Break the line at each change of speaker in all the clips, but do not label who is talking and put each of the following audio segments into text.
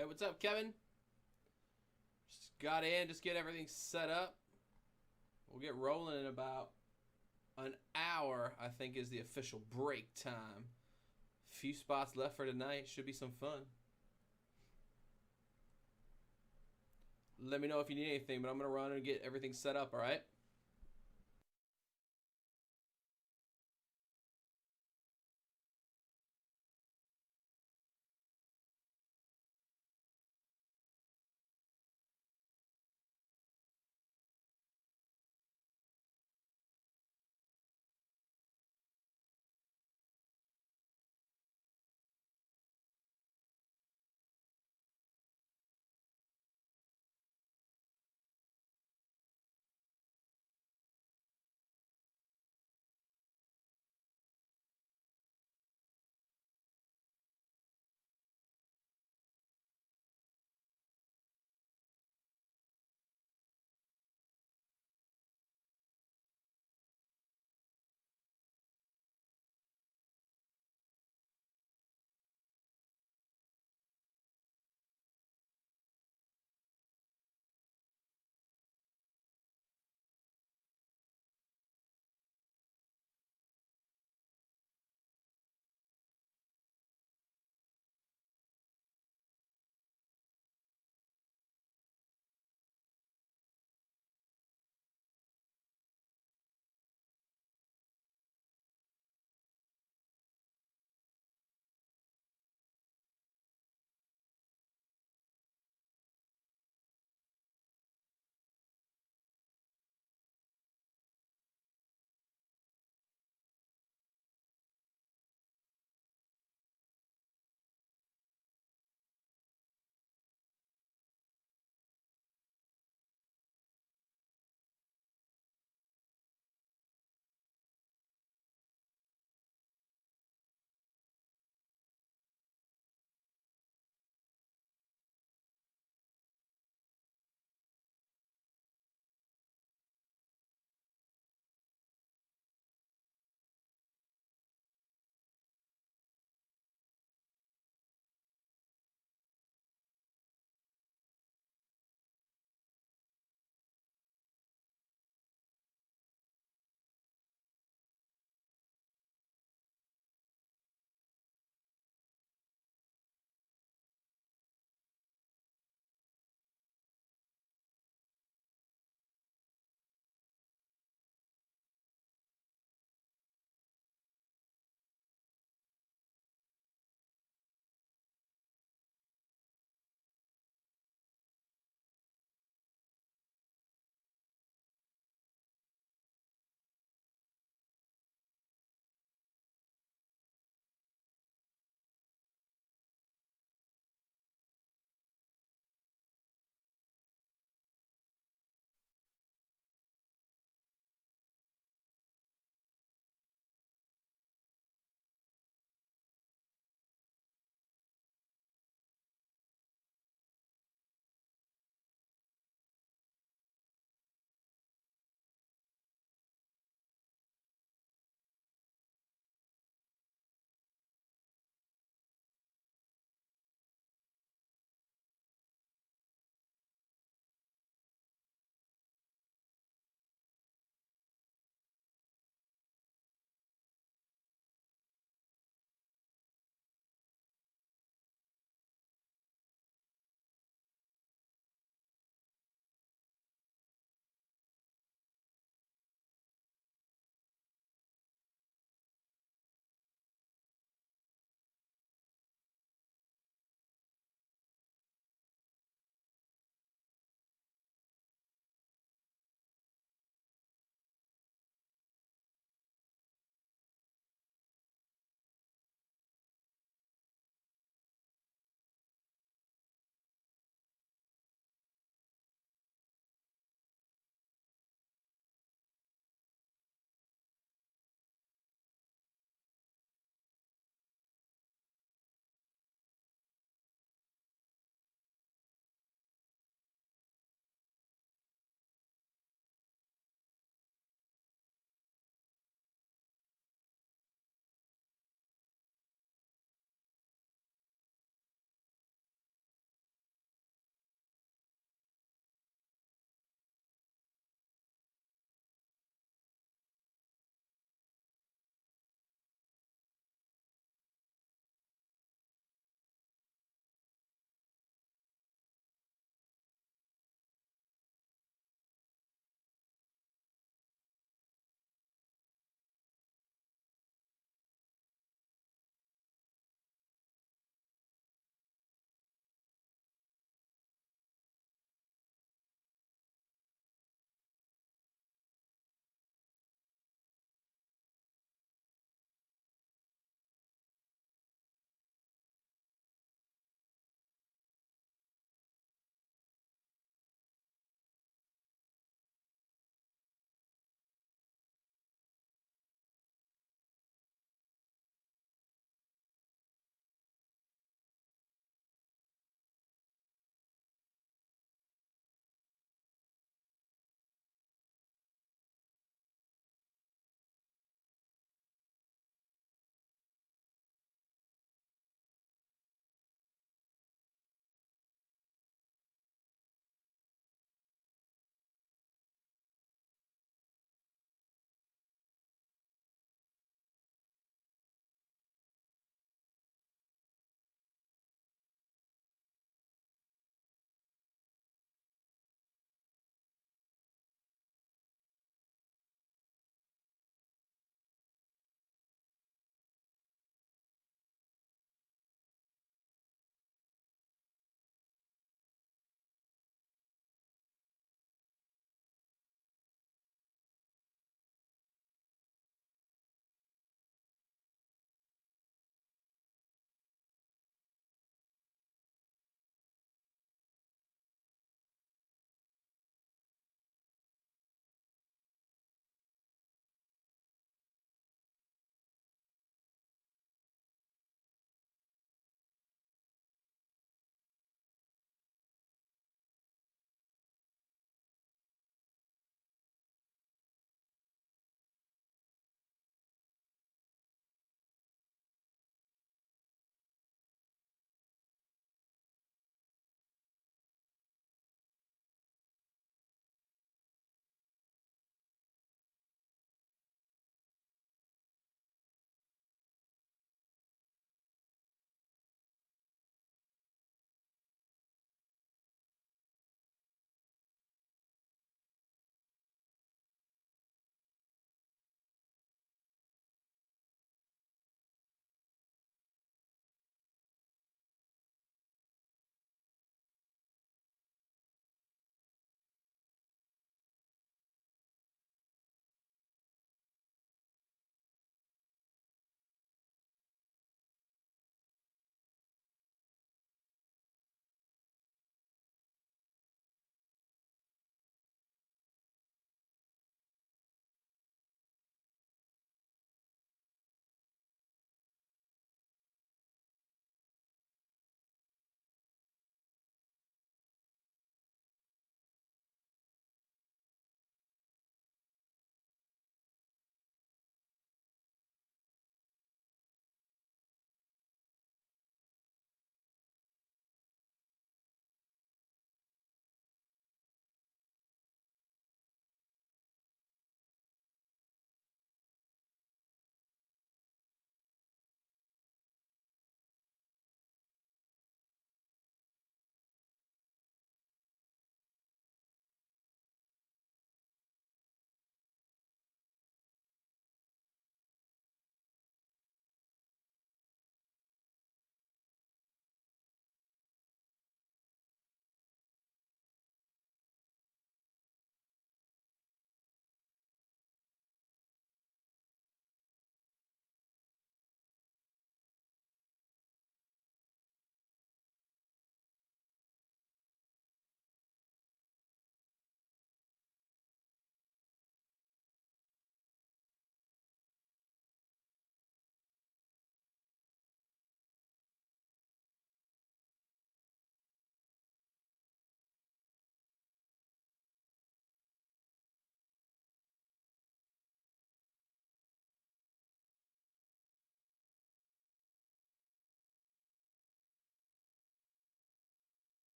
Hey, what's up, Kevin? Just got in, just get everything set up. We'll get rolling in about an hour, I think, is the official break time. Few spots left for tonight. Should be some fun. Let me know if you need anything, but I'm going to run and get everything set up, all right?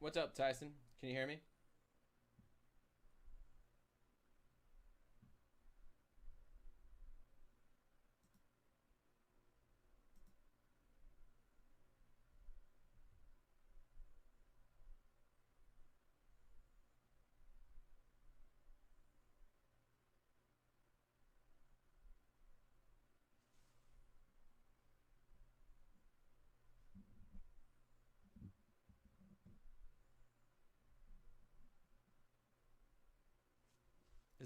What's up, Tyson? Can you hear me?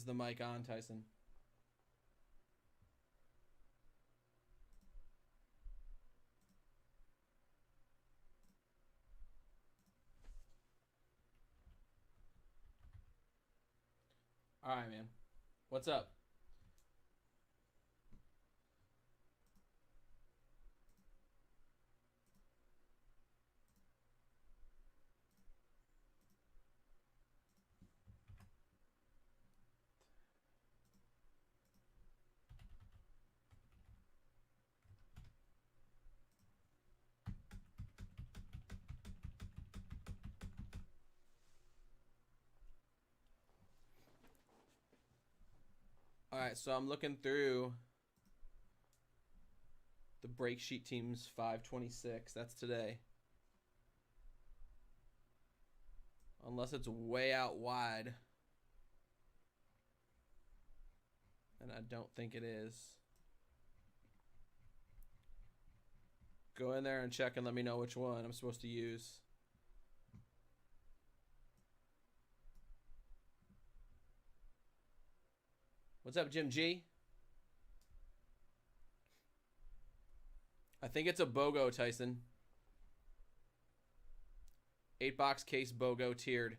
Is the mic on, Tyson? All right, man. What's up? All right, so I'm looking through the break sheet teams 526. That's today. Unless it's way out wide. And I don't think it is. Go in there and check and let me know which one I'm supposed to use. What's up, Jim G? I think it's a BOGO, Tyson. 8-box case BOGO tiered.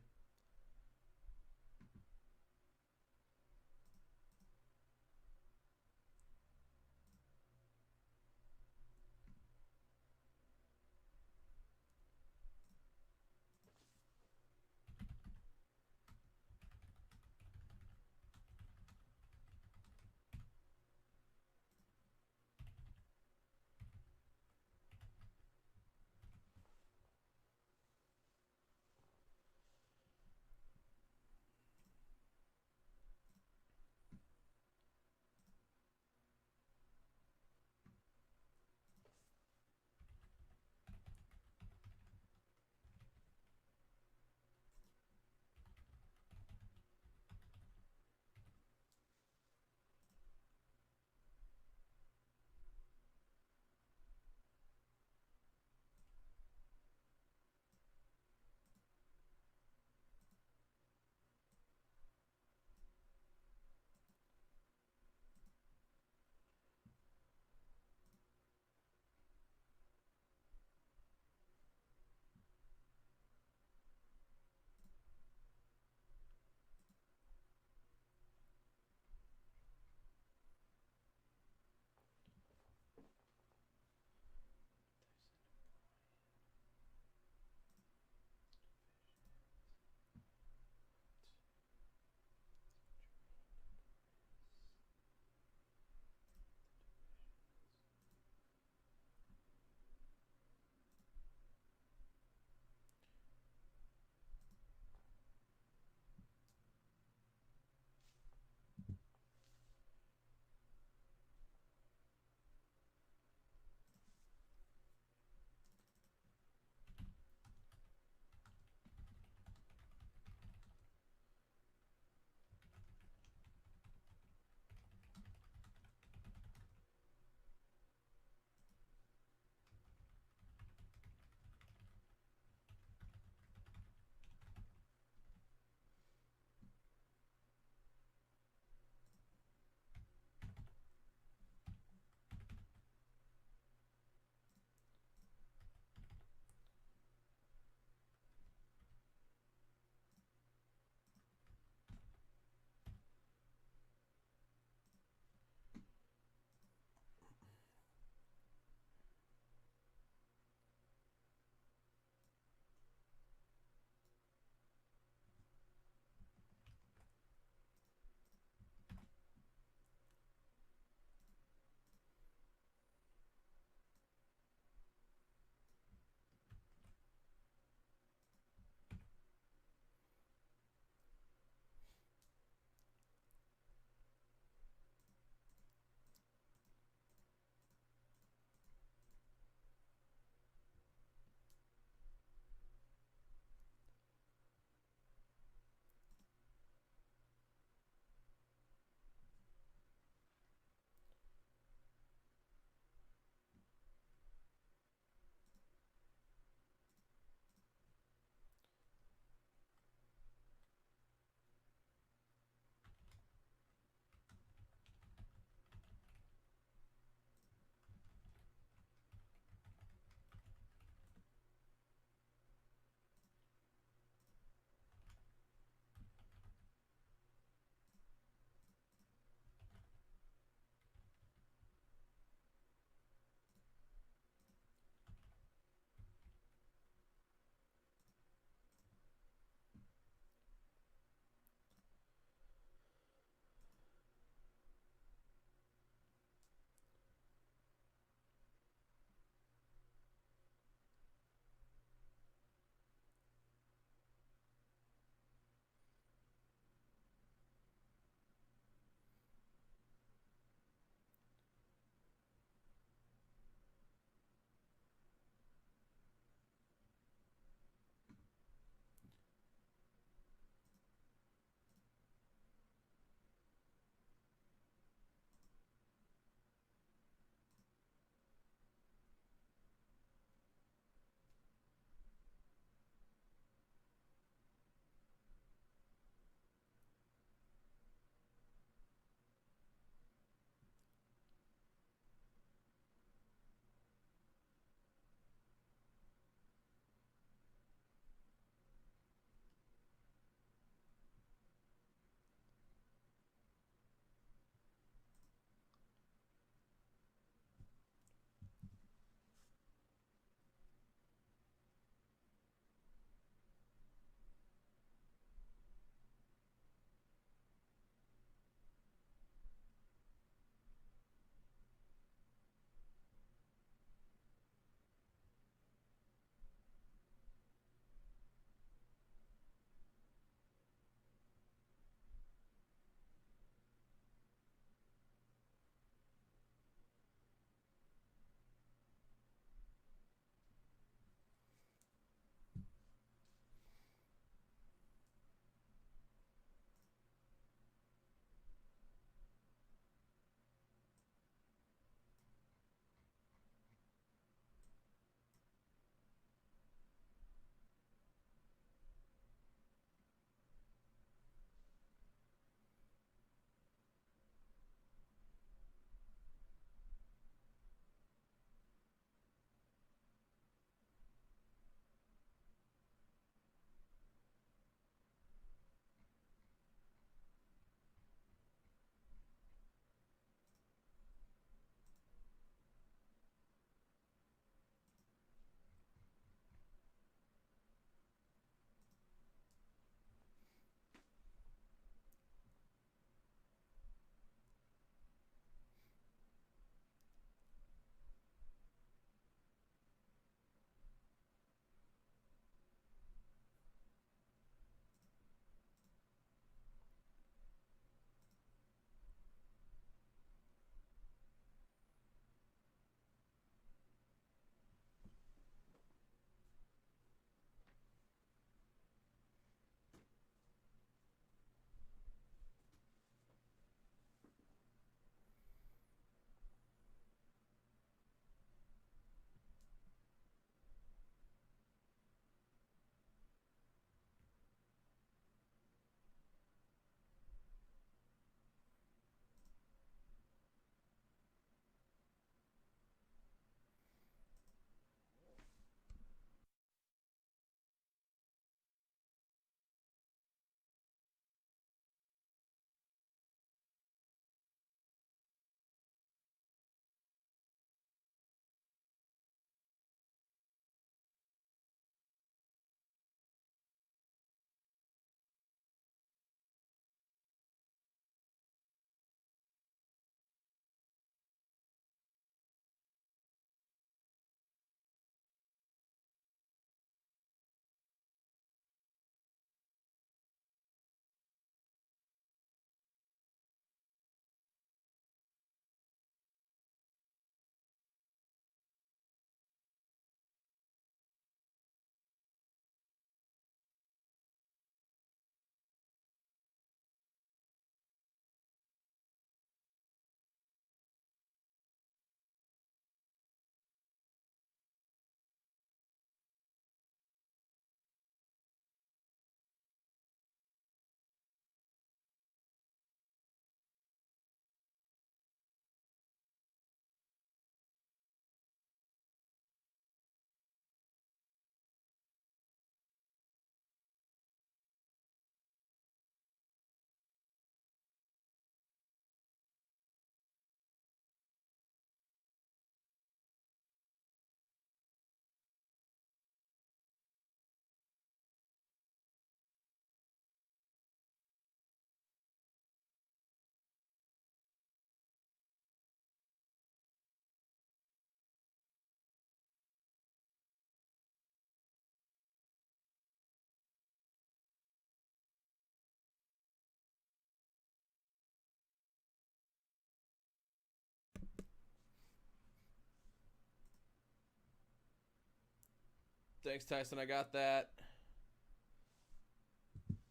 Thanks, Tyson. I got that.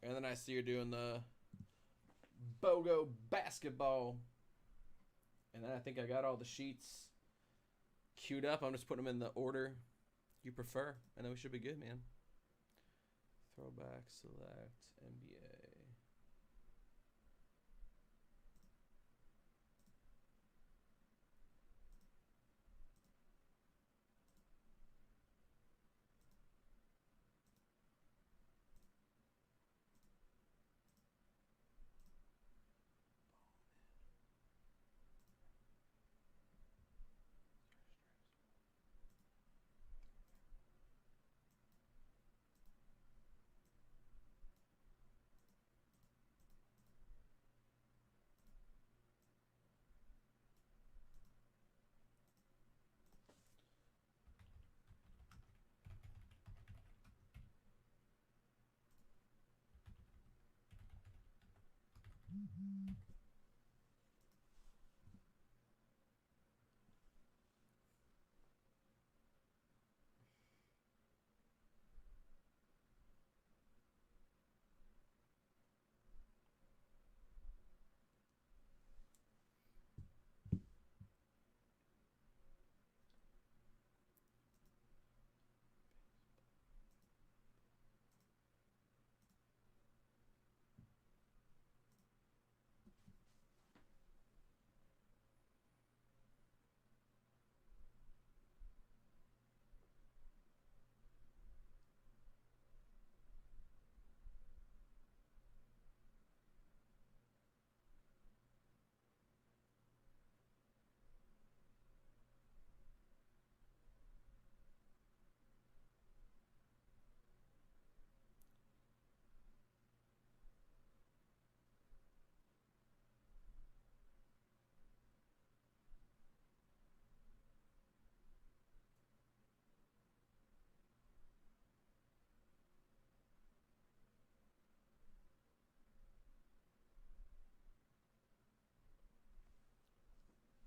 And then I see you're doing the BOGO basketball. And then I think I got all the sheets queued up. I'm just putting them in the order you prefer. And then we should be good, man. Throwback, select, NBA.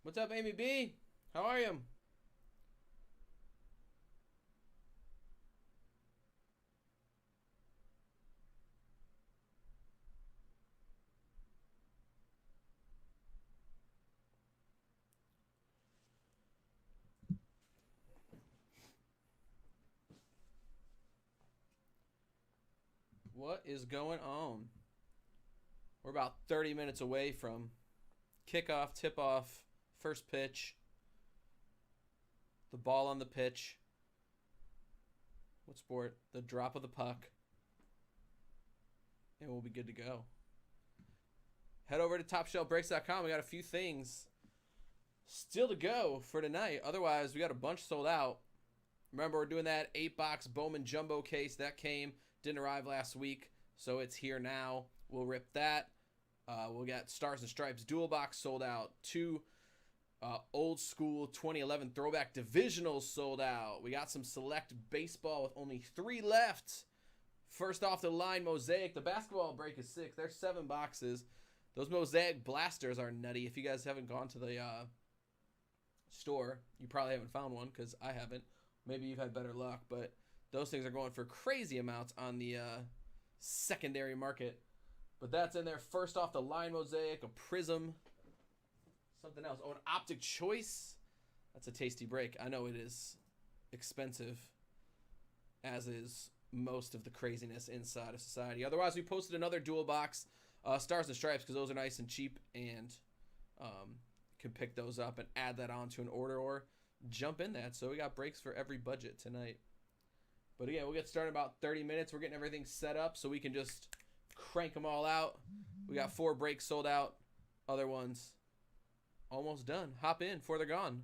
What's up, Amy B? How are you? What is going on? We're about 30 minutes away from kickoff, tip-off, first pitch, the ball on the pitch. What sport? The drop of the puck. And we'll be good to go. Head over to TopShelfBreaks.com. We got a few things still to go for tonight. Otherwise, we got a bunch sold out. Remember, we're doing that 8-box Bowman Jumbo case. That didn't arrive last week, so it's here now. We'll rip that. We'll get Stars and Stripes dual box sold out. 2 old school 2011 throwback divisionals sold out. We got some select baseball with only 3 left. First off the line, Mosaic. The basketball break is 6. There's 7 boxes. Those Mosaic blasters are nutty. If you guys haven't gone to the store, you probably haven't found one because I haven't. Maybe you've had better luck, but those things are going for crazy amounts on the secondary market. But that's in there. First off the line, Mosaic, a Prism, something else. Oh, an Optic Choice. That's a tasty break. I know it is expensive, as is most of the craziness inside of society. Otherwise, we posted another dual box, Stars and Stripes, because those are nice and cheap, and can pick those up and add that onto an order or jump in that. So we got breaks for every budget tonight. But again, we'll get started in about 30 minutes. We're getting everything set up so we can just crank them all out. We got 4 breaks sold out. Other ones almost done. Hop in before they're gone.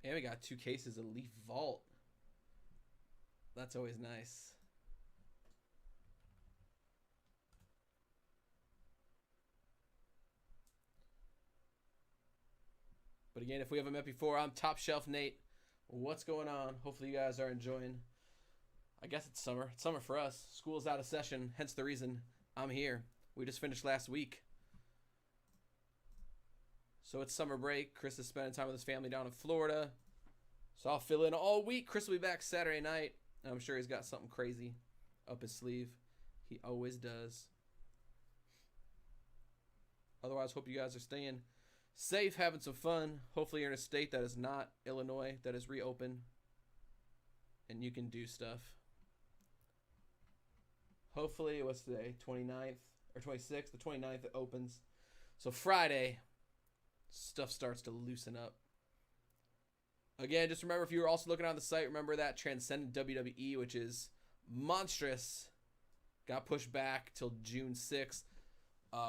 And we got 2 cases of Leaf Vault. That's always nice. But again, if we haven't met before, I'm Top Shelf Nate. What's going on? Hopefully you guys are enjoying. I guess it's summer. It's summer for us. School's out of session, hence the reason I'm here. We just finished last week. So it's summer break. Chris is spending time with his family down in Florida. So I'll fill in all week. Chris will be back Saturday night. And I'm sure he's got something crazy up his sleeve. He always does. Otherwise, hope you guys are staying safe, having some fun. Hopefully you're in a state that is not Illinois, that is reopened. And you can do stuff. Hopefully, what's today? 29th or 26th? The 29th it opens. So Friday, stuff starts to loosen up. Again, just remember, if you were also looking on the site, remember that Transcendent WWE, which is monstrous, got pushed back till June 6th,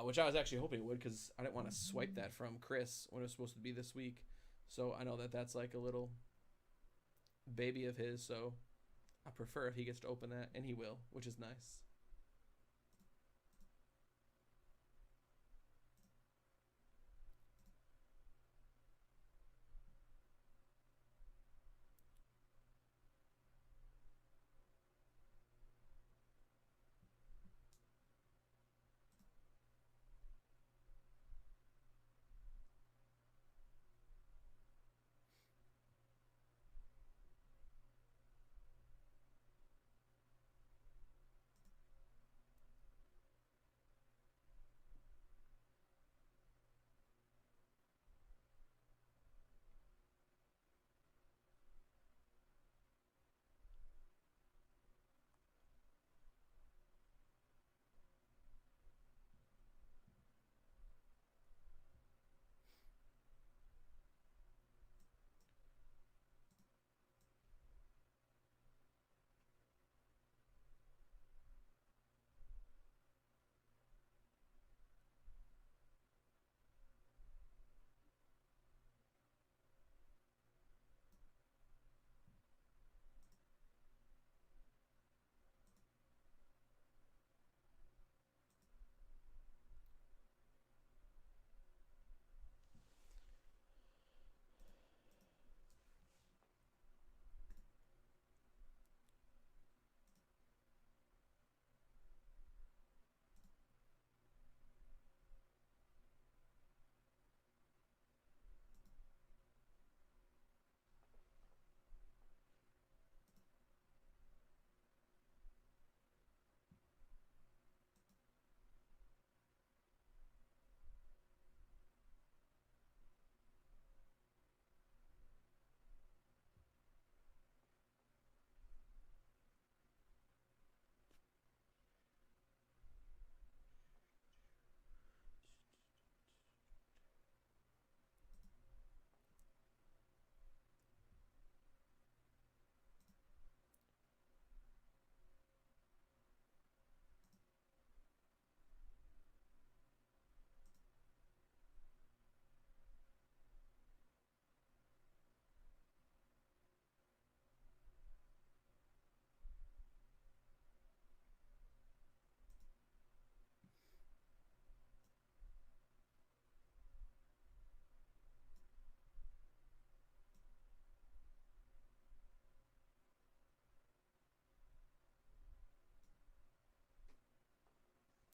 which I was actually hoping it would because I didn't want to swipe that from Chris when it was supposed to be this week. So I know that that's like a little baby of his, so I prefer if he gets to open that, and he will, which is nice.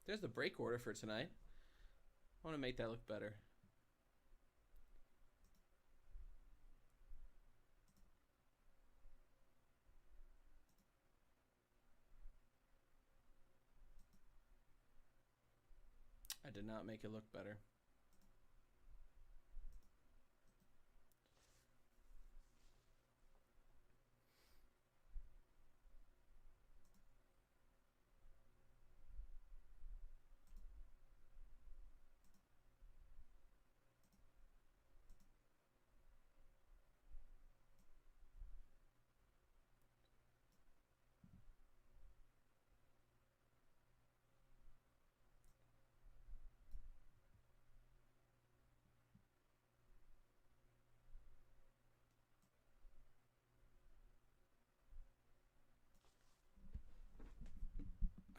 There's the break order for tonight. I want to make that look better. I did not make it look better.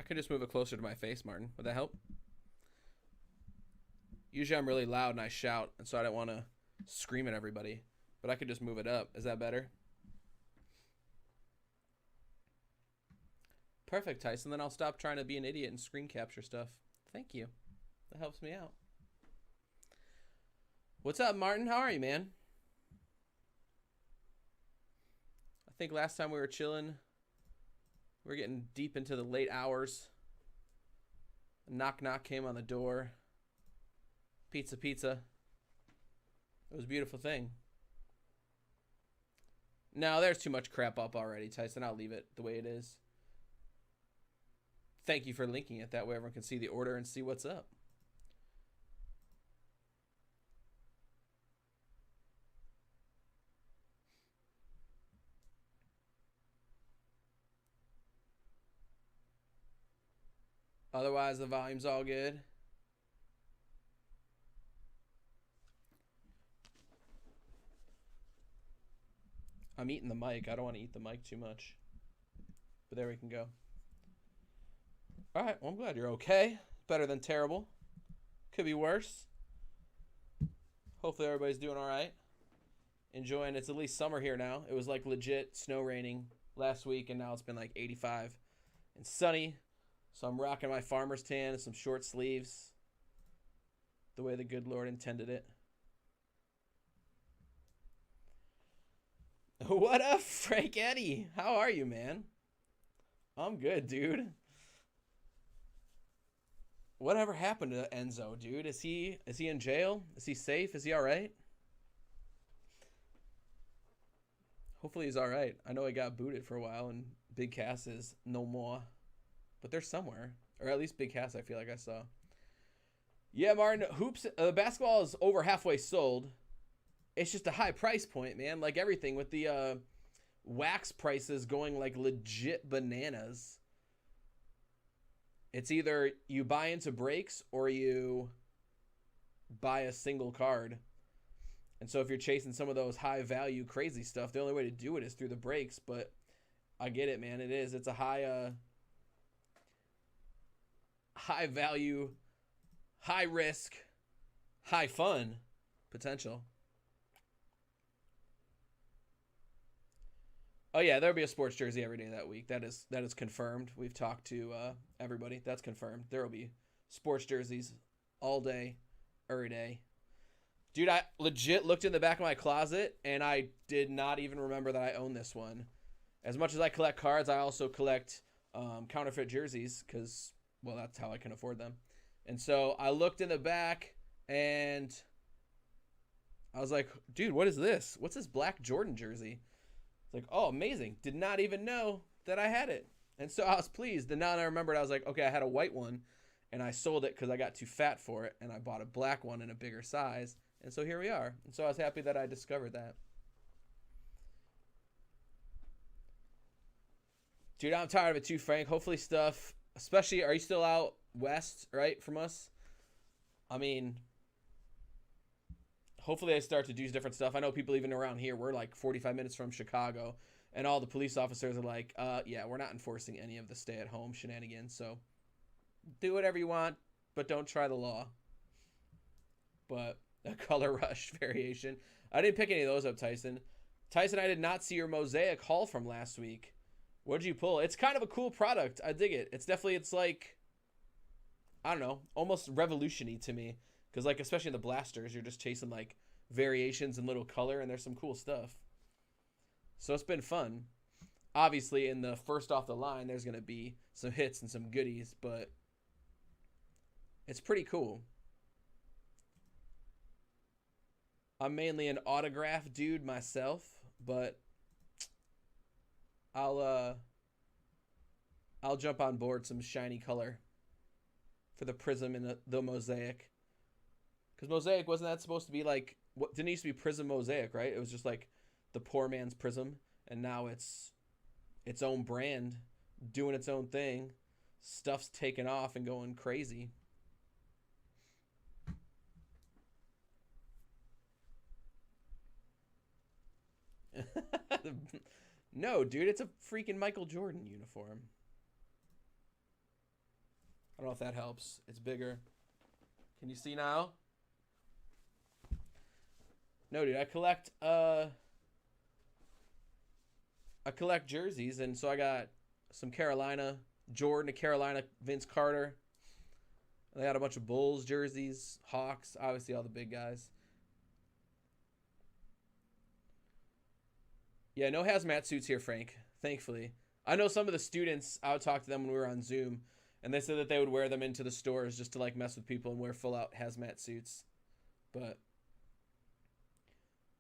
could just move it closer to my face, Martin. Would that help? Usually I'm really loud and I shout, and so I don't want to scream at everybody. But I could just move it up. Is that better? Perfect, Tyson. Then I'll stop trying to be an idiot and screen capture stuff. Thank you. That helps me out. What's up, Martin? How are you, man? I think last time we were chilling, we were getting deep into the late hours. A knock knock came on the door. Pizza, pizza. It was a beautiful thing. No, there's too much crap up already, Tyson. I'll leave it the way it is. Thank you for linking it. That way everyone can see the order and see what's up. Otherwise, the volume's all good. I'm eating the mic. I don't want to eat the mic too much. But there we can go. All right. Well, I'm glad you're okay. Better than terrible. Could be worse. Hopefully everybody's doing all right. Enjoying. It's at least summer here now. It was like legit snow raining last week, and now it's been like 85 and sunny. So I'm rocking my farmer's tan and some short sleeves. The way the good Lord intended it. What up, Frank Eddie? How are you, man? I'm good, dude. Whatever happened to Enzo, dude? Is he in jail? Is he safe? Is he all right? Hopefully he's all right. I know he got booted for a while, and Big Cass is no more. But they're somewhere. Or at least Big Cass, I feel like I saw. Yeah, Martin, hoops, basketball is over halfway sold. It's just a high price point, man. Like everything with the wax prices going like legit bananas. It's either you buy into breaks or you buy a single card. And so if you're chasing some of those high value crazy stuff, the only way to do it is through the breaks. But I get it, man. It is. It's a high value, high risk, high fun potential. Oh yeah, there'll be a sports jersey every day that week. That is confirmed. We've talked to everybody. That's confirmed. There will be sports jerseys all day, every day. Dude, I legit looked in the back of my closet and I did not even remember that I own this one. As much as I collect cards, I also collect counterfeit jerseys because, well, that's how I can afford them. And so I looked in the back and I was like, dude, what is this? What's this black Jordan jersey? Like, oh, amazing. Did not even know that I had it. And so I was pleased. And now that I remembered, I was like, okay, I had a white one and I sold it because I got too fat for it. And I bought a black one in a bigger size. And so here we are. And so I was happy that I discovered that. Dude, I'm tired of it too, Frank. Hopefully stuff, especially, are you still out west, right, from us? I mean, hopefully I start to do different stuff. I know people even around here, we're like 45 minutes from Chicago, and all the police officers are like, yeah, we're not enforcing any of the stay-at-home shenanigans, so do whatever you want, but don't try the law. But a color rush variation. I didn't pick any of those up, Tyson. Tyson, I did not see your Mosaic haul from last week. What did you pull? It's kind of a cool product. I dig it. It's like, I don't know, almost revolution-y to me. Because, like, especially in the blasters, you're just chasing, like, variations in little color, and there's some cool stuff. So it's been fun. Obviously, in the first off the line, there's going to be some hits and some goodies, but it's pretty cool. I'm mainly an autograph dude myself, but I'll jump on board some shiny color for the Prism and the Mosaic. Because Mosaic, wasn't that supposed to be like, what didn't it used to be Prism Mosaic, right? It was just like the poor man's Prism, and now it's its own brand, doing its own thing. Stuff's taking off and going crazy. No, dude, it's a freaking Michael Jordan uniform. I don't know if that helps. It's bigger. Can you see now? No, dude, I collect jerseys, and so I got some Carolina Jordan, a Carolina Vince Carter. They got a bunch of Bulls jerseys, Hawks, obviously all the big guys. Yeah, no hazmat suits here, Frank, thankfully. I know some of the students, I would talk to them when we were on Zoom, and they said that they would wear them into the stores just to like mess with people and wear full out hazmat suits. But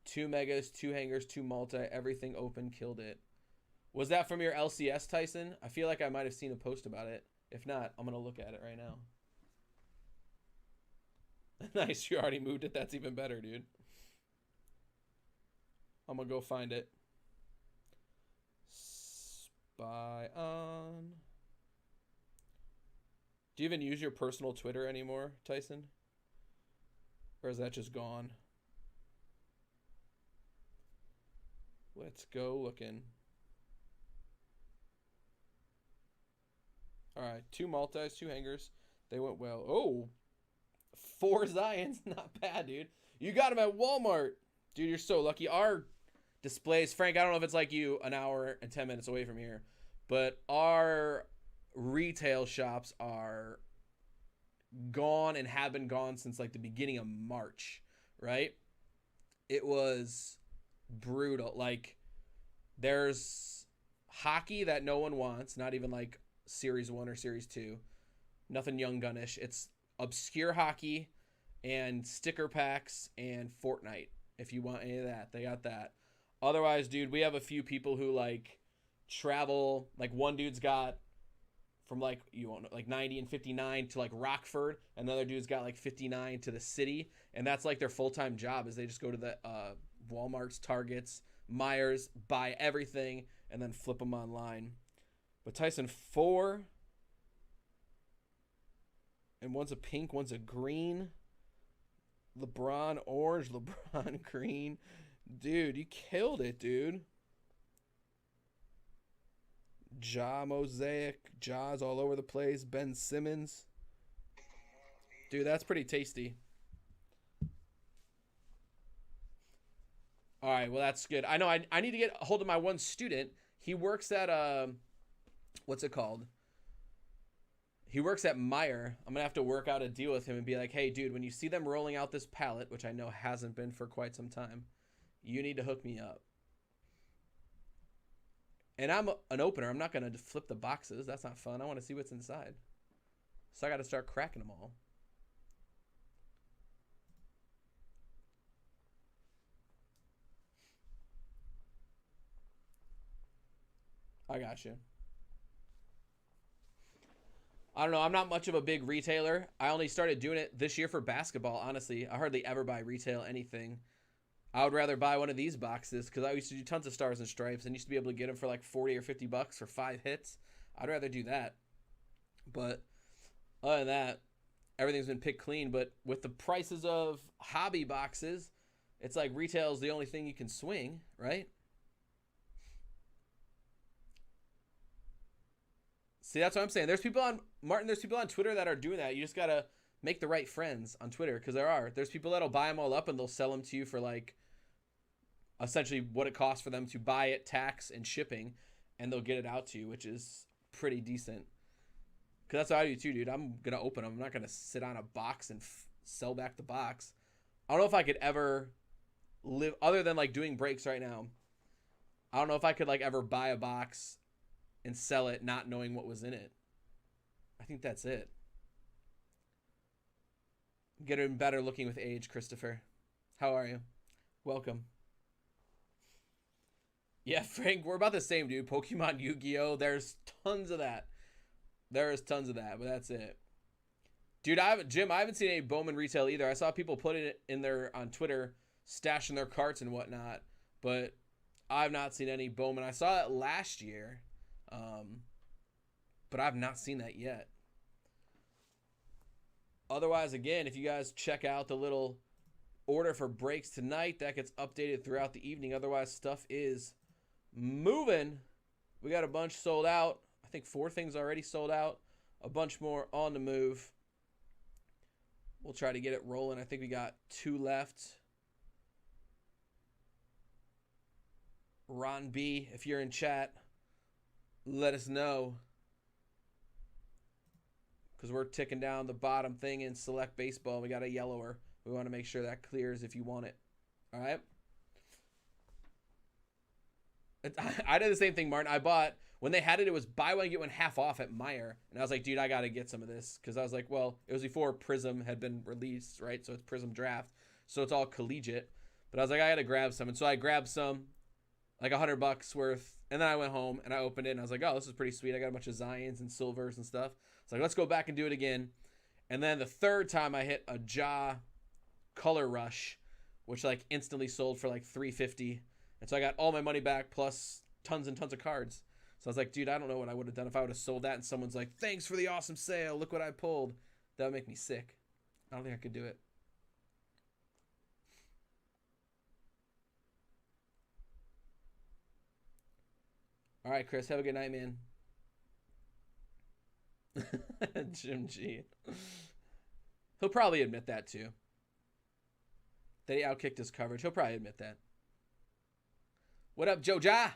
2 megas, 2 hangers, 2 multi, everything open, killed it. Was that from your LCS, Tyson? I feel like I might have seen a post about it. If not, I'm going to look at it right now. Nice, you already moved it. That's even better, dude. I'm going to go find it. Spy on. Do you even use your personal Twitter anymore, Tyson? Or is that just gone? Let's go looking. All right, 2 multis, 2 hangers. They went well. Oh, 4 Zions. Not bad, dude. You got them at Walmart. Dude, you're so lucky. Our displays, Frank, I don't know if it's like you, an hour and 10 minutes away from here, but our retail shops are gone and have been gone since like the beginning of March, right? It was brutal. Like, there's hockey that no one wants, not even like Series 1 or Series 2. Nothing Young Gunnish. It's obscure hockey and sticker packs and Fortnite. If you want any of that, they got that. Otherwise, dude, we have a few people who like travel. Like, one dude's got from like, you won't know, like 90 and 59 to like Rockford. Another dude's got like 59 to the city. And that's like their full-time job, is they just go to the Walmarts, Targets, Myers, buy everything, and then flip them online. But Tyson, 4. And one's a pink, one's a green. LeBron orange, LeBron green. Dude, you killed it, dude. Ja mosaic, Ja's all over the place. Ben Simmons. Dude, that's pretty tasty. All right, well, that's good. I know I need to get a hold of my one student. He works at, what's it called? He works at Meijer. I'm going to have to work out a deal with him and be like, hey, dude, when you see them rolling out this pallet, which I know hasn't been for quite some time, you need to hook me up. And I'm an opener. I'm not going to flip the boxes. That's not fun. I want to see what's inside. So I got to start cracking them all. I got you. I don't know. I'm not much of a big retailer. I only started doing it this year for basketball, honestly. I hardly ever buy retail anything. I would rather buy one of these boxes because I used to do tons of Stars and Stripes and used to be able to get them for like 40 or 50 bucks for 5 hits. I'd rather do that. But other than that, everything's been picked clean. But with the prices of hobby boxes, it's like retail is the only thing you can swing, right? See, that's what I'm saying. There's people on Twitter that are doing that. You just got to make the right friends on Twitter, because there's people that'll buy them all up and they'll sell them to you for like essentially what it costs for them to buy it, tax and shipping, and they'll get it out to you, which is pretty decent. Because that's what I do too, dude. I'm going to open them. I'm not going to sit on a box and sell back the box. I don't know if I could ever live, other than like doing breaks right now, I don't know if I could like ever buy a box and sell it not knowing what was in it. I think that's it. Getting better looking with age, Christopher. How are you? Welcome. Yeah, Frank, we're about the same, dude. Pokemon, Yu-Gi-Oh! There's tons of that. There is tons of that, but that's it. Dude, I haven't seen any Bowman retail either. I saw people putting it in their on Twitter, stashing their carts and whatnot, but I've not seen any Bowman. I saw it last year. But I've not seen that yet. Otherwise, again, if you guys check out the little order for breaks tonight, that gets updated throughout the evening. Otherwise, stuff is moving. We got a bunch sold out. I think 4 things already sold out. a bunch more on the move. We'll try to get it rolling. I think we got 2 left. Ron B, if you're in chat, let us know. Because we're ticking down the bottom thing in select baseball. We got a yellower. We want to make sure that clears if you want it. All right? I did the same thing, Martin. I bought, when they had it, it was buy one, get one half off at Meijer. And I was like, dude, I got to get some of this. Because I was like, well, it was before Prism had been released, right? So it's Prism Draft. So it's all collegiate. But I was like, I got to grab some. And so I grabbed some, like $100 worth. And then I went home and I opened it. And I was like, oh, this is pretty sweet. I got a bunch of Zions and Silvers and stuff. It's like, let's go back and do it again. And then the third time I hit a Ja Color Rush, which like instantly sold for like $350. And so I got all my money back plus tons and tons of cards. So I was like, dude, I don't know what I would have done if I would have sold that and someone's like, thanks for the awesome sale. Look what I pulled. That would make me sick. I don't think I could do it. All right, Chris, have a good night, man. Jim G. He'll probably admit that too. That he outkicked his coverage. He'll probably admit that. What up, Joja?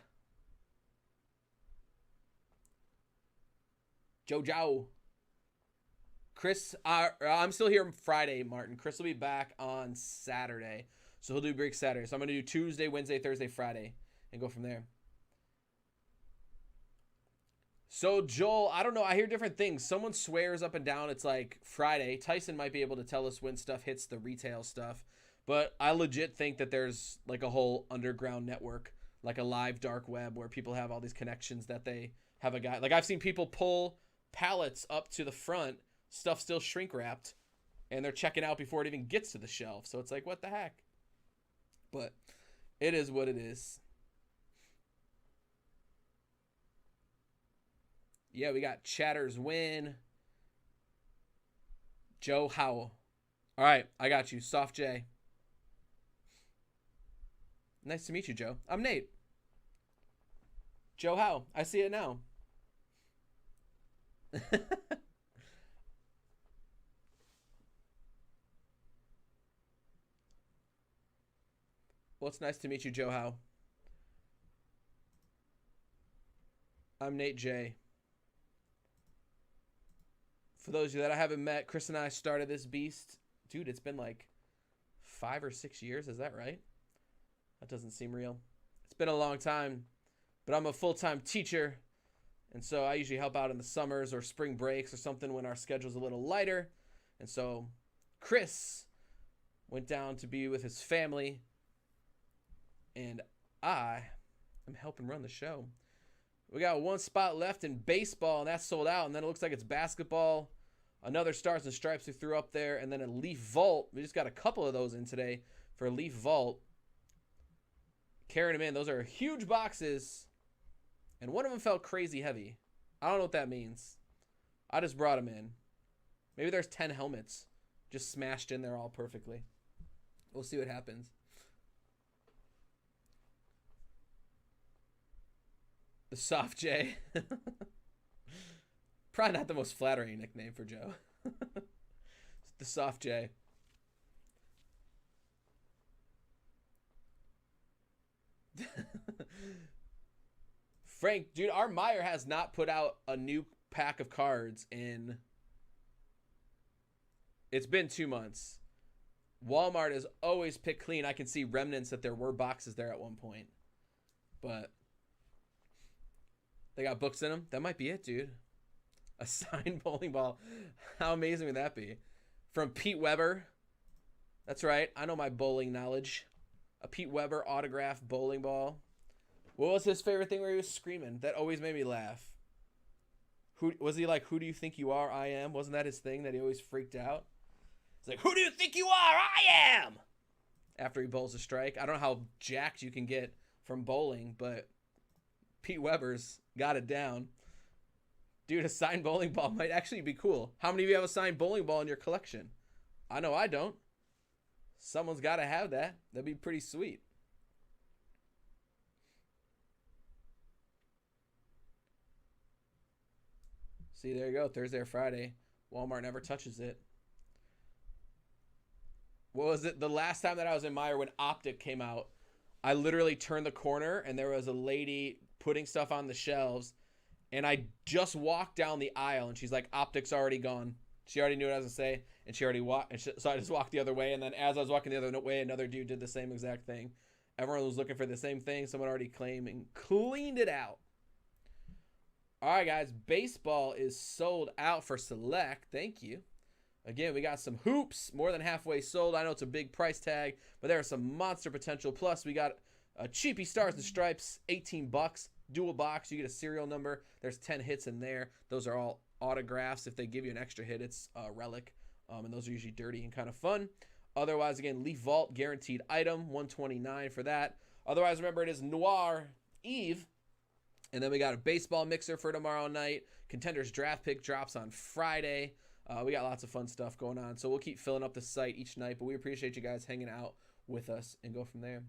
Jojo. Chris, I'm still here Friday, Martin. Chris will be back on Saturday. So he'll do break Saturday. So I'm going to do Tuesday, Wednesday, Thursday, Friday, and go from there. So, Joel, I don't know. I hear different things. Someone swears up and down it's like Friday. Tyson might be able to tell us when stuff hits the retail stuff. But I legit think that there's like a whole underground network, like a live dark web where people have all these connections that they have a guy. Like I've seen people pull pallets up to the front, stuff still shrink wrapped, and they're checking out before it even gets to the shelf. So it's like, what the heck? But it is what it is. Yeah, we got Chatter's win. Joe Howell. All right, I got you. Soft J. Nice to meet you, Joe. I'm Nate. Joe Howell. I see it now. Well, it's nice to meet you, Joe Howell. I'm Nate J. For those of you that I haven't met, Chris and I started this beast. Dude, it's been like 5 or 6 years. Is that right? That doesn't seem real. It's been a long time, but I'm a full-time teacher, and so I usually help out in the summers or spring breaks or something when our schedule's a little lighter. And so Chris went down to be with his family, and I am helping run the show. We got 1 spot left in baseball, and that's sold out. And then it looks like it's basketball. Another Stars and Stripes we threw up there. And then a Leaf Vault. We just got a couple of those in today for a Leaf Vault. Carrying them in. Those are huge boxes. And one of them felt crazy heavy. I don't know what that means. I just brought them in. Maybe there's 10 helmets just smashed in there all perfectly. We'll see what happens. The Soft J. Probably not the most flattering nickname for Joe. The Soft J. Frank, dude, our Meijer has not put out a new pack of cards in... It's been 2 months. Walmart has always picked clean. I can see remnants that there were boxes there at one point. But... they got books in them. That might be it, dude. A signed bowling ball. How amazing would that be? From Pete Weber. That's right. I know my bowling knowledge. A Pete Weber autographed bowling ball. What was his favorite thing where he was screaming? That always made me laugh. Who was he like, who do you think you are? I am. Wasn't that his thing that he always freaked out? It's like, who do you think you are? I am. After he bowls a strike. I don't know how jacked you can get from bowling, but Pete Weber's got it down. Dude, a signed bowling ball might actually be cool. How many of you have a signed bowling ball in your collection? I know I don't. Someone's got to have that. That'd be pretty sweet. See, there you go. Thursday or Friday. Walmart never touches it. What was it? The last time that I was in Meijer when Optic came out, I literally turned the corner and there was a lady putting stuff on the shelves. And I just walked down the aisle and she's like, Optic's already gone. She already knew what I was going to say. And she already walked. So I just walked the other way. And then as I was walking the other way, another dude did the same exact thing. Everyone was looking for the same thing. Someone already claimed and cleaned it out. All right, guys. Baseball is sold out for Select. Thank you. Again, we got some hoops, more than halfway sold. I know it's a big price tag, but there are some monster potential. Plus, we got a cheapy Stars and Stripes, $18. Dual box, you get a serial number. There's 10 hits in there. Those are all autographs. If they give you an extra hit, it's a relic, and those are usually dirty and kind of fun. Otherwise, again, Leaf Vault, guaranteed item, $129 for that. Otherwise, remember, it is Noir Eve. And then we got a baseball mixer for tomorrow night. Contenders draft pick drops on Friday. We got lots of fun stuff going on. So we'll keep filling up the site each night. But we appreciate you guys hanging out with us and go from there.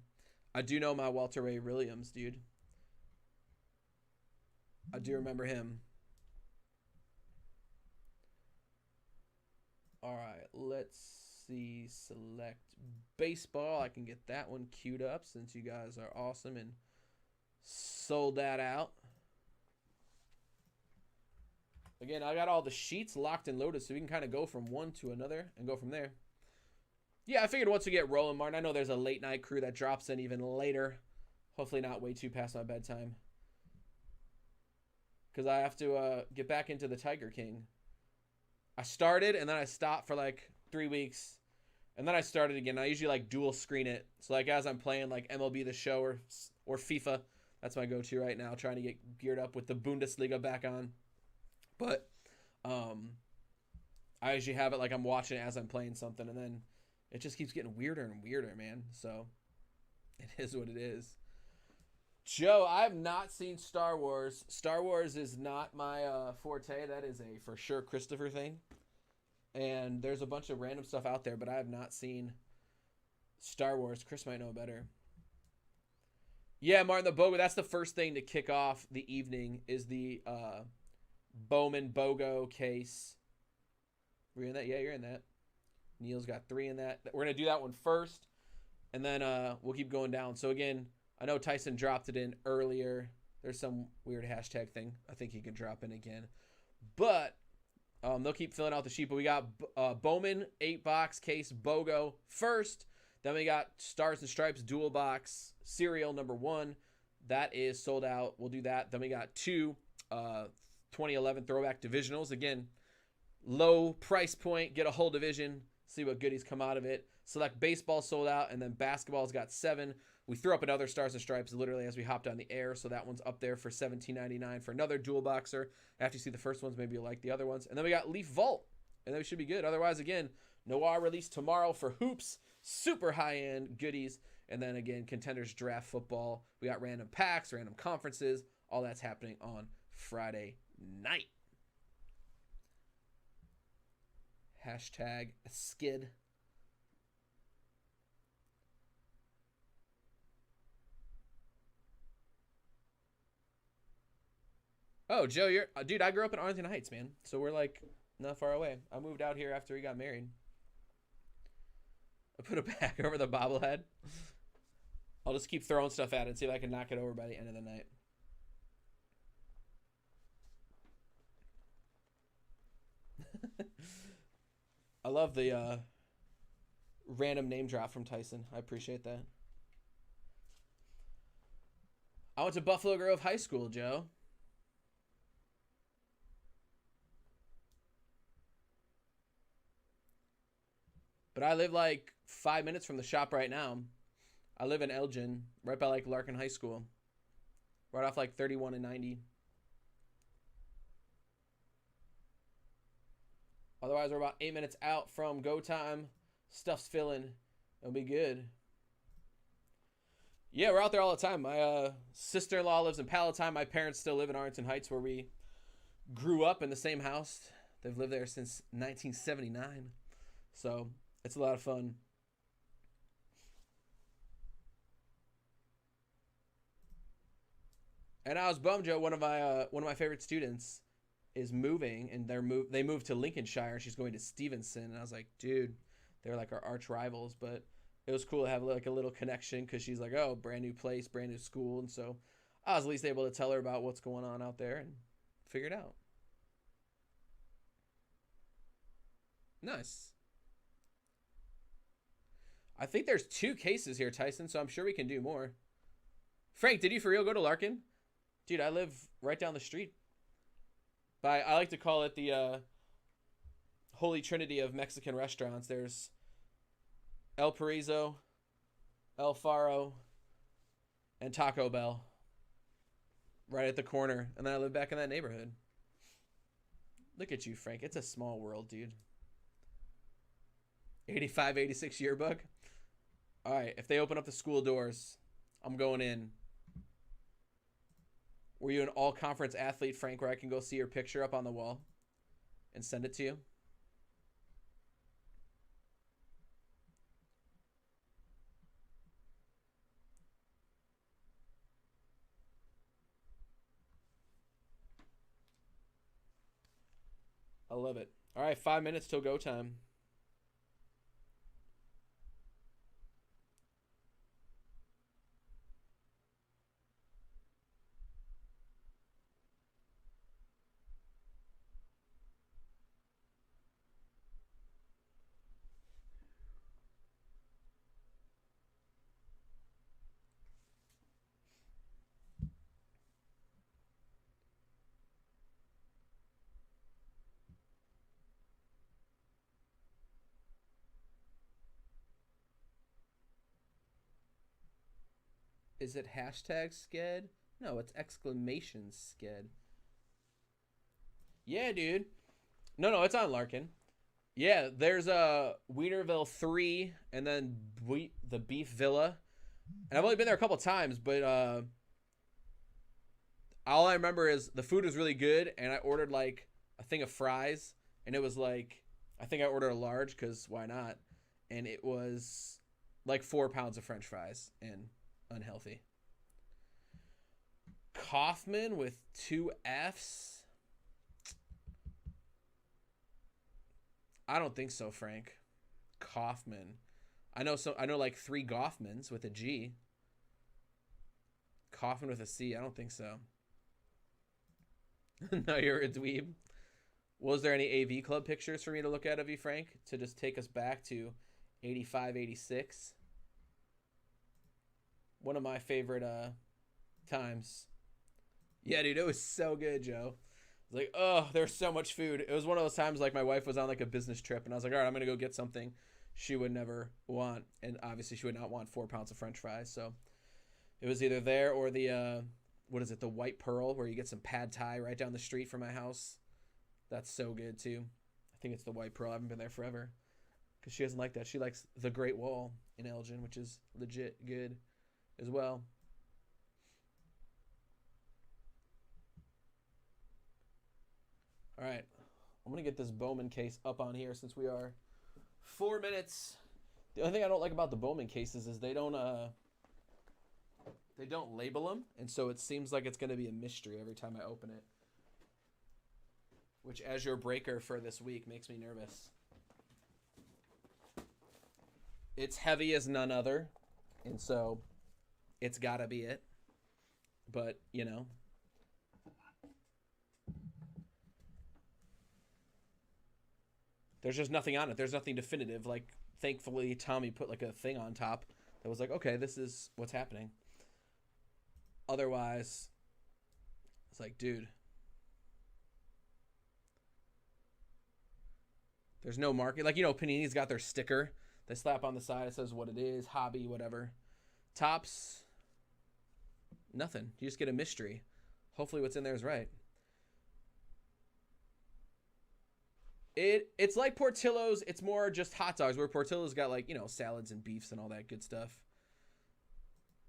I do know my Walter Ray Williams, dude. I do remember him. All right, let's see. Select baseball. I can get that one queued up since you guys are awesome and sold that out. Again, I got all the sheets locked and loaded, so we can kind of go from one to another and go from there. Yeah, I figured once we get rolling, Martin, I know there's a late night crew that drops in even later. Hopefully not way too past my bedtime. Because I have to get back into the Tiger King. I started, and then I stopped for like 3 weeks. And then I started again. I usually like dual screen it. So like as I'm playing like MLB The Show or FIFA, that's my go-to right now, trying to get geared up with the Bundesliga back on. But I usually have it like I'm watching it as I'm playing something, and then it just keeps getting weirder and weirder, man. So it is what it is. Joe, I have not seen Star Wars. Star Wars is not my forte. That is a for sure Christopher thing. And there's a bunch of random stuff out there, but I have not seen Star Wars. Chris might know better. Yeah, Martin the Bogo. That's the first thing to kick off the evening is the Bowman BOGO case. Were you in that? Yeah, you're in that. Neil's got 3 in that. We're going to do that one first, and then we'll keep going down. So, again, I know Tyson dropped it in earlier. There's some weird hashtag thing. I think he can drop in again. But they'll keep filling out the sheet. But we got Bowman 8-box case BOGO first. Then we got Stars and Stripes dual box serial number 1. That is sold out. We'll do that. Then we got 2 2011 throwback divisionals. Again, low price point. Get a whole division. See what goodies come out of it. Select baseball sold out. And then basketball's got 7. We threw up another Stars and Stripes literally as we hopped on the air. So that one's up there for $17.99 for another dual boxer. After you see the first ones, maybe you'll like the other ones. And then we got Leaf Vault. And then we should be good. Otherwise, again, Noir release tomorrow for hoops. Super high-end goodies. And then, again, Contenders Draft Football. We got random packs, random conferences. All that's happening on Friday night. Hashtag skid. Oh, Joe, you're... dude, I grew up in Arlington Heights, man. So we're, like, not far away. I moved out here after we got married. I put it back over the bobblehead. I'll just keep throwing stuff at it and see if I can knock it over by the end of the night. I love the random name drop from Tyson. I appreciate that. I went to Buffalo Grove High School, Joe. But I live like 5 minutes from the shop right now. I live in Elgin, right by like Larkin High School. Right off like 31 and 90. Otherwise, we're about 8 minutes out from go time. Stuff's filling. It'll be good. Yeah, we're out there all the time. My sister-in-law lives in Palatine. My parents still live in Arlington Heights, where we grew up in the same house. They've lived there since 1979. So it's a lot of fun. And I was bummed, Joe. One of my favorite students is moving, and they moved to Lincolnshire, and she's going to Stevenson. And I was like, dude, they're like our arch rivals, but it was cool to have like a little connection because she's like, oh, brand new place, brand new school, and so I was at least able to tell her about what's going on out there and figure it out. Nice. I think there's 2 cases here, Tyson, so I'm sure we can do more. Frank, did you for real go to Larkin? Dude, I live right down the street. But I like to call it the Holy Trinity of Mexican restaurants. There's El Paraiso, El Faro, and Taco Bell right at the corner. And then I live back in that neighborhood. Look at you, Frank. It's a small world, dude. 85, 86 yearbook. All right, if they open up the school doors, I'm going in. Were you an all-conference athlete, Frank, where I can go see your picture up on the wall and send it to you? I love it. All right, 5 minutes till go time. Is it hashtag sked? No, it's exclamation sked. Yeah, dude. No, it's on Larkin. Yeah, there's a Wienerville 3 and then the Beef Villa. And I've only been there a couple times, but all I remember is the food was really good, and I ordered like a thing of fries, and it was like, I think I ordered a large because why not? And it was like 4 pounds of French fries and unhealthy. Kaufman with 2 F's? I don't think so, Frank. Kaufman. I know like 3 Goffmans with a G. Kaufman with a C. I don't think so. No, you're a dweeb. Was there any AV Club pictures for me to look at of you, Frank, to just take us back to 85, 86? One of my favorite times. Yeah, dude, it was so good, Joe. It was like, oh, there's so much food. It was one of those times like my wife was on like a business trip, and I was like, all right, I'm going to go get something she would never want. And obviously she would not want 4 pounds of French fries. So it was either there or the, what is it, the White Pearl, where you get some pad thai right down the street from my house. That's so good, too. I think it's the White Pearl. I haven't been there forever because she doesn't like that. She likes the Great Wall in Elgin, which is legit good as well. All right. I'm going to get this Bowman case up on here since we are 4 minutes. The only thing I don't like about the Bowman cases is they don't label them, and so it seems like it's going to be a mystery every time I open it. Which, as your breaker for this week, makes me nervous. It's heavy as none other, and so it's got to be it. But, you know. There's just nothing on it. There's nothing definitive. Like, thankfully, Tommy put, like, a thing on top that was like, okay, this is what's happening. Otherwise, it's like, dude. There's no market. Like, you know, Panini's got their sticker. They slap on the side. It says what it is, hobby, whatever. Tops, nothing. You just get a mystery. Hopefully what's in there is right. It's like Portillo's. It's more just hot dogs, where Portillo's got, like, you know, salads and beefs and all that good stuff.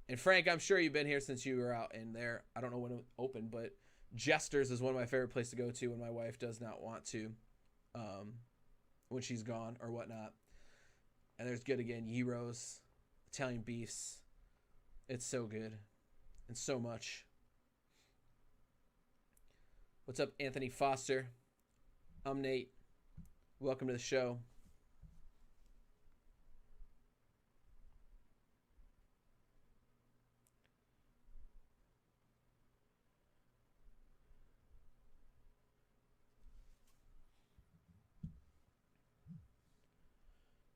And Frank, I'm sure you've been here since you were out in there. I don't know when it opened, but Jester's is one of my favorite places to go to when my wife does not want to, when she's gone or whatnot. And there's good again, gyros, Italian beefs. It's so good and so much. What's up, Anthony Foster? I'm Nate. Welcome to the show.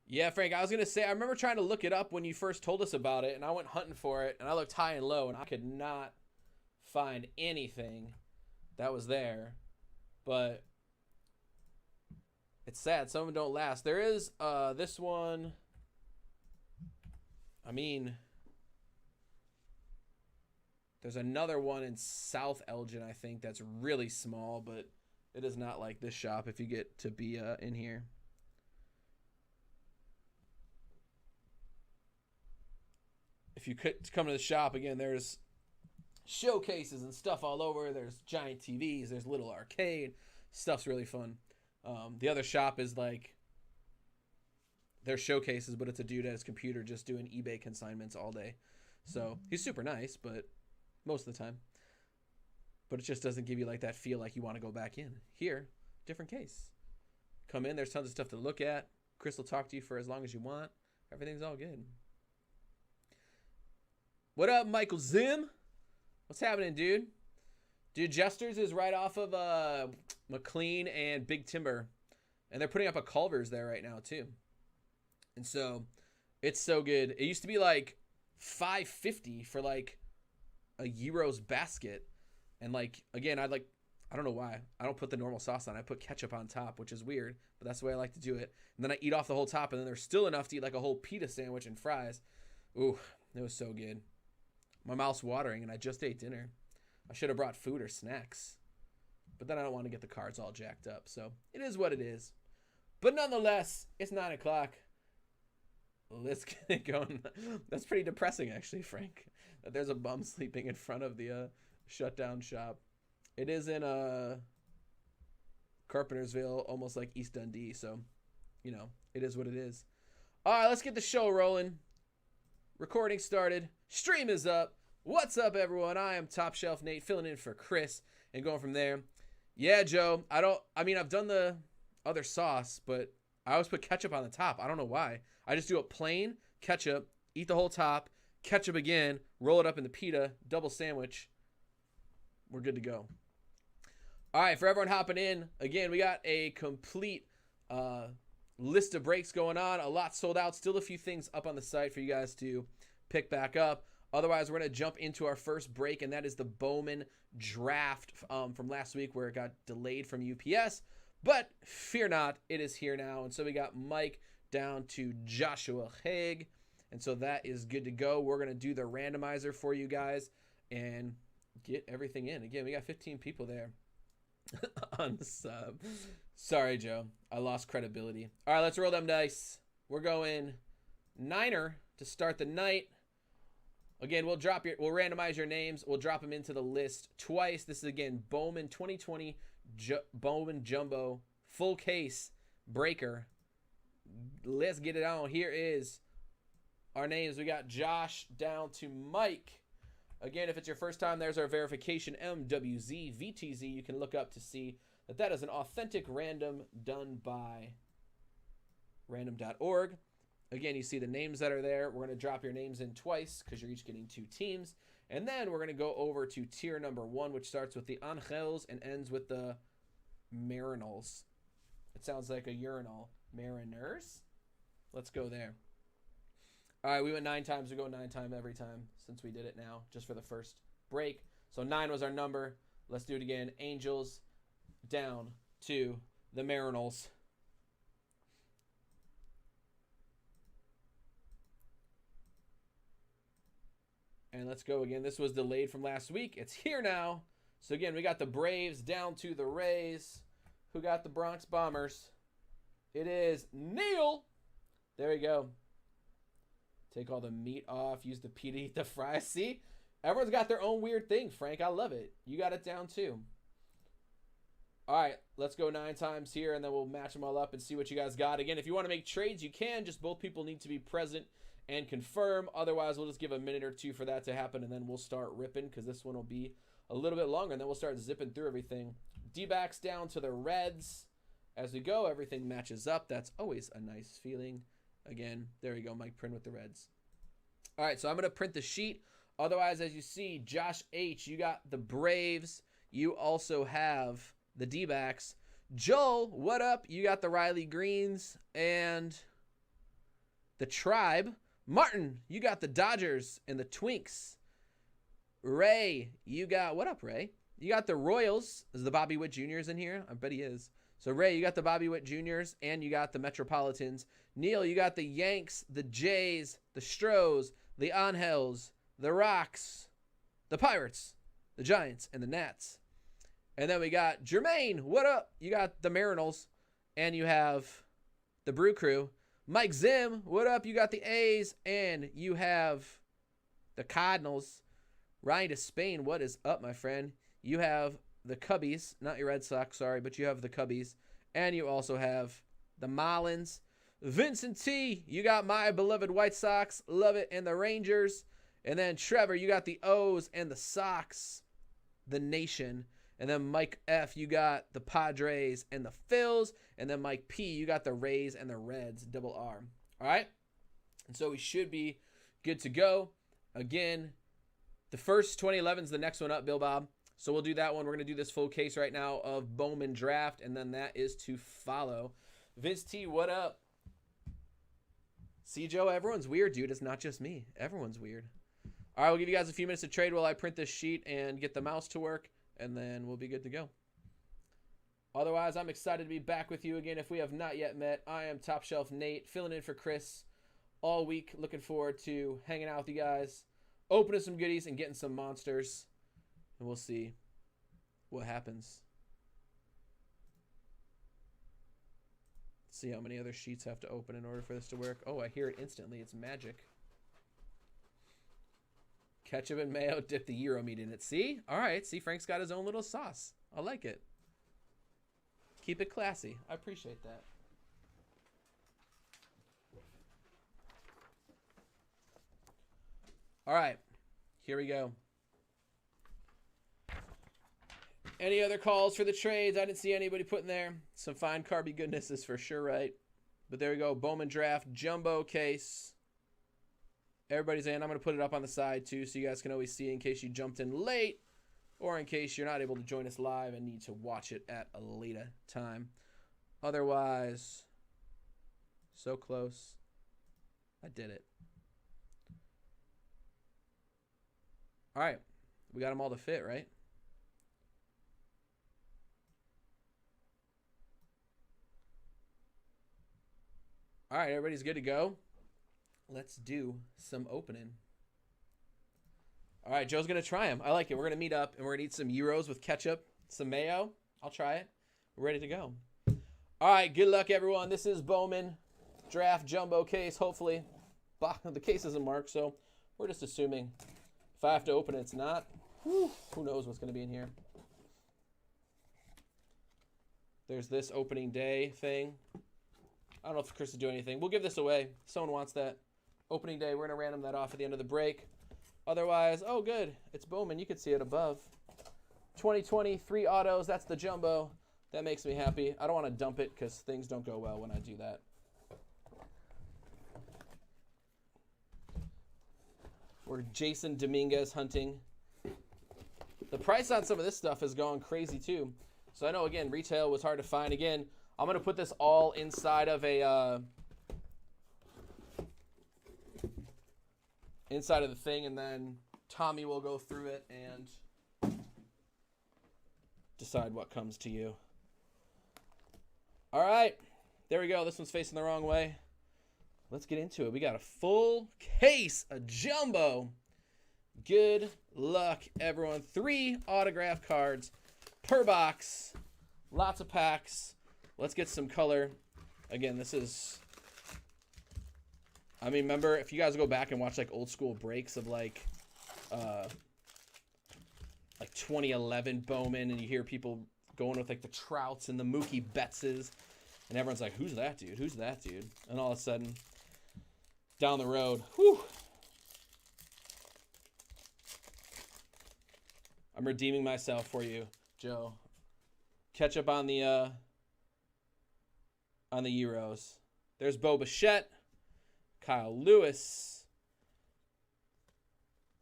Yeah, Frank, I was going to say, I remember trying to look it up when you first told us about it, and I went hunting for it, and I looked high and low, and I could not find anything that was there. But it's sad. Some of them don't last. There is this one. I mean, there's another one in South Elgin, I think, that's really small, but it is not like this shop if you get to be in here. If you could come to the shop, again, there's showcases and stuff all over. There's giant TVs. There's little arcade. Stuff's really fun. The other shop is like, there's showcases, but it's a dude at his computer just doing eBay consignments all day. So he's super nice, but most of the time. But it just doesn't give you like that feel like you want to go back in. Here, different case. Come in, there's tons of stuff to look at. Chris will talk to you for as long as you want. Everything's all good. What up, Michael Zim? What's happening, dude? Dude, Jester's is right off of McLean and Big Timber. And they're putting up a Culver's there right now, too. And so, it's so good. It used to be like $5.50 for like a gyros basket. And like, again, I don't know why. I don't put the normal sauce on. I put ketchup on top, which is weird. But that's the way I like to do it. And then I eat off the whole top. And then there's still enough to eat like a whole pita sandwich and fries. Ooh, it was so good. My mouth's watering, and I just ate dinner. I should have brought food or snacks. But then I don't want to get the cards all jacked up. So it is what it is. But nonetheless, it's 9 o'clock. Let's get it going. That's pretty depressing, actually, Frank. That there's a bum sleeping in front of the shutdown shop. It is in Carpentersville, almost like East Dundee. So, you know, it is what it is. All right, let's get the show rolling. Recording started. Stream is up. What's up, everyone? I am Top Shelf Nate, filling in for Chris and going from there. Yeah, Joe. I've done the other sauce, but I always put ketchup on the top. I don't know why. I just do it plain, ketchup, eat the whole top, ketchup again, roll it up in the pita, double sandwich. We're good to go. All right, for everyone hopping in, again, we got a complete list of breaks going on. A lot sold out. Still a few things up on the site for you guys to pick back up. Otherwise, we're going to jump into our first break, and that is the Bowman draft from last week where it got delayed from UPS. But fear not, it is here now. And so we got Mike down to Joshua Haig. And so that is good to go. We're going to do the randomizer for you guys and get everything in. Again, we got 15 people there on the sub. Sorry, Joe. I lost credibility. All right, let's roll them dice. We're going Niner to start the night. Again, we'll randomize your names. We'll drop them into the list twice. This is, again, Bowman 2020 Bowman Jumbo full case breaker. Let's get it on. Here is our names. We got Josh down to Mike. Again, if it's your first time, there's our verification, MWZ, VTZ. You can look up to see that is an authentic random done by random.org. Again, you see the names that are there. We're going to drop your names in twice because you're each getting 2 teams. And then we're going to go over to tier number 1, which starts with the Angels and ends with the Marinals. It sounds like a urinal. Mariners? Let's go there. All right, we went 9 times. We go 9 times every time since we did it now, just for the first break. So 9 was our number. Let's do it again. Angels down to the Marinals. And let's go again. This was delayed from last week. It's here now. So again, we got the Braves down to the Rays. Who got the Bronx Bombers? It is Neil. There we go. Take all the meat off. Use the pita, eat the fries. See? Everyone's got their own weird thing, Frank. I love it. You got it down too. All right, let's go 9 times here, and then we'll match them all up and see what you guys got. Again, if you want to make trades, you can. Just both people need to be present and confirm. Otherwise, we'll just give a minute or two for that to happen, and then we'll start ripping because this one will be a little bit longer, and then we'll start zipping through everything. D-backs down to the Reds. As we go, everything matches up. That's always a nice feeling. Again, there you go, Mike Print with the Reds. All right, so I'm going to print the sheet. Otherwise, as you see, Josh H., you got the Braves. You also have the D-backs. Joel, what up? You got the Riley Greens and the Tribe. Martin, you got the Dodgers and the Twinks. Ray, you got, what up, Ray? You got the Royals. Is the Bobby Witt Jr.'s in here? I bet he is. So, Ray, you got the Bobby Witt Jr.'s and you got the Metropolitans. Neil, you got the Yanks, the Jays, the Stros, the Angels, the Rocks, the Pirates, the Giants, and the Nats. And then we got Jermaine, what up? You got the Marinals and you have the Brew Crew. Mike Zim, what up? You got the A's and you have the Cardinals. Ryan to Spain, what is up, my friend? You have the Cubbies, not your Red Sox, sorry, but you have the Cubbies. And you also have the Marlins. Vincent T, you got my beloved White Sox, love it, and the Rangers. And then Trevor, you got the O's and the Sox, the Nation. And then Mike F, you got the Padres and the Phils. And then Mike P, you got the Rays and the Reds, double R. All right? And so we should be good to go. Again, the first 2011 is the next one up, Bill Bob. So we'll do that one. We're going to do this full case right now of Bowman Draft, and then that is to follow. Vince T, what up? See, Joe, everyone's weird, dude. It's not just me. Everyone's weird. All right, we'll give you guys a few minutes to trade while I print this sheet and get the mouse to work, and then we'll be good to go. Otherwise, I'm excited to be back with you again. If we have not yet met, I am Top Shelf Nate, filling in for Chris all week. Looking forward to hanging out with you guys, opening some goodies, and getting some monsters. And we'll see what happens. See how many other sheets have to open in order for this to work. Oh, I hear it instantly. It's magic. Ketchup and mayo, dip the Euro meat in it. See? All right. See, Frank's got his own little sauce. I like it. Keep it classy. I appreciate that. All right. Here we go. Any other calls for the trades? I didn't see anybody putting there. Some fine carby goodness is for sure right. But there we go. Bowman Draft Jumbo case. Everybody's in. I'm going to put it up on the side too so you guys can always see in case you jumped in late or in case you're not able to join us live and need to watch it at a later time. Otherwise, so close. I did it. All right. We got them all to fit, right? All right, everybody's good to go. Let's do some opening. All right, Joe's going to try them. I like it. We're going to meet up, and we're going to eat some Euros with ketchup, some mayo. I'll try it. We're ready to go. All right, good luck, everyone. This is Bowman Draft Jumbo case, hopefully. The case isn't marked, so we're just assuming. If I have to open it, it's not. Whew, who knows what's going to be in here. There's this opening day thing. I don't know if Chris will do anything. We'll give this away. If someone wants that. Opening day, we're going to random that off at the end of the break. Otherwise, oh, good. It's Bowman. You can see it above. 2020, 3 autos. That's the jumbo. That makes me happy. I don't want to dump it because things don't go well when I do that. We're Jason Dominguez hunting. The price on some of this stuff has gone crazy, too. So I know, again, retail was hard to find. Again, I'm going to put this all inside of a inside of the thing, and then Tommy will go through it and decide what comes to you. All right. There we go. This one's facing the wrong way. Let's get into it. We got a full case, a jumbo. Good luck, everyone. 3 autograph cards per box. Lots of packs. Let's get some color. Again, this is... I mean, remember, if you guys go back and watch, like, old school breaks of, like 2011 Bowman, and you hear people going with, like, the Trouts and the Mookie Bettses, and everyone's like, who's that dude? Who's that dude? And all of a sudden, down the road, whew. I'm redeeming myself for you, Joe. Catch up on the Euros. There's Bo Bichette, Kyle Lewis.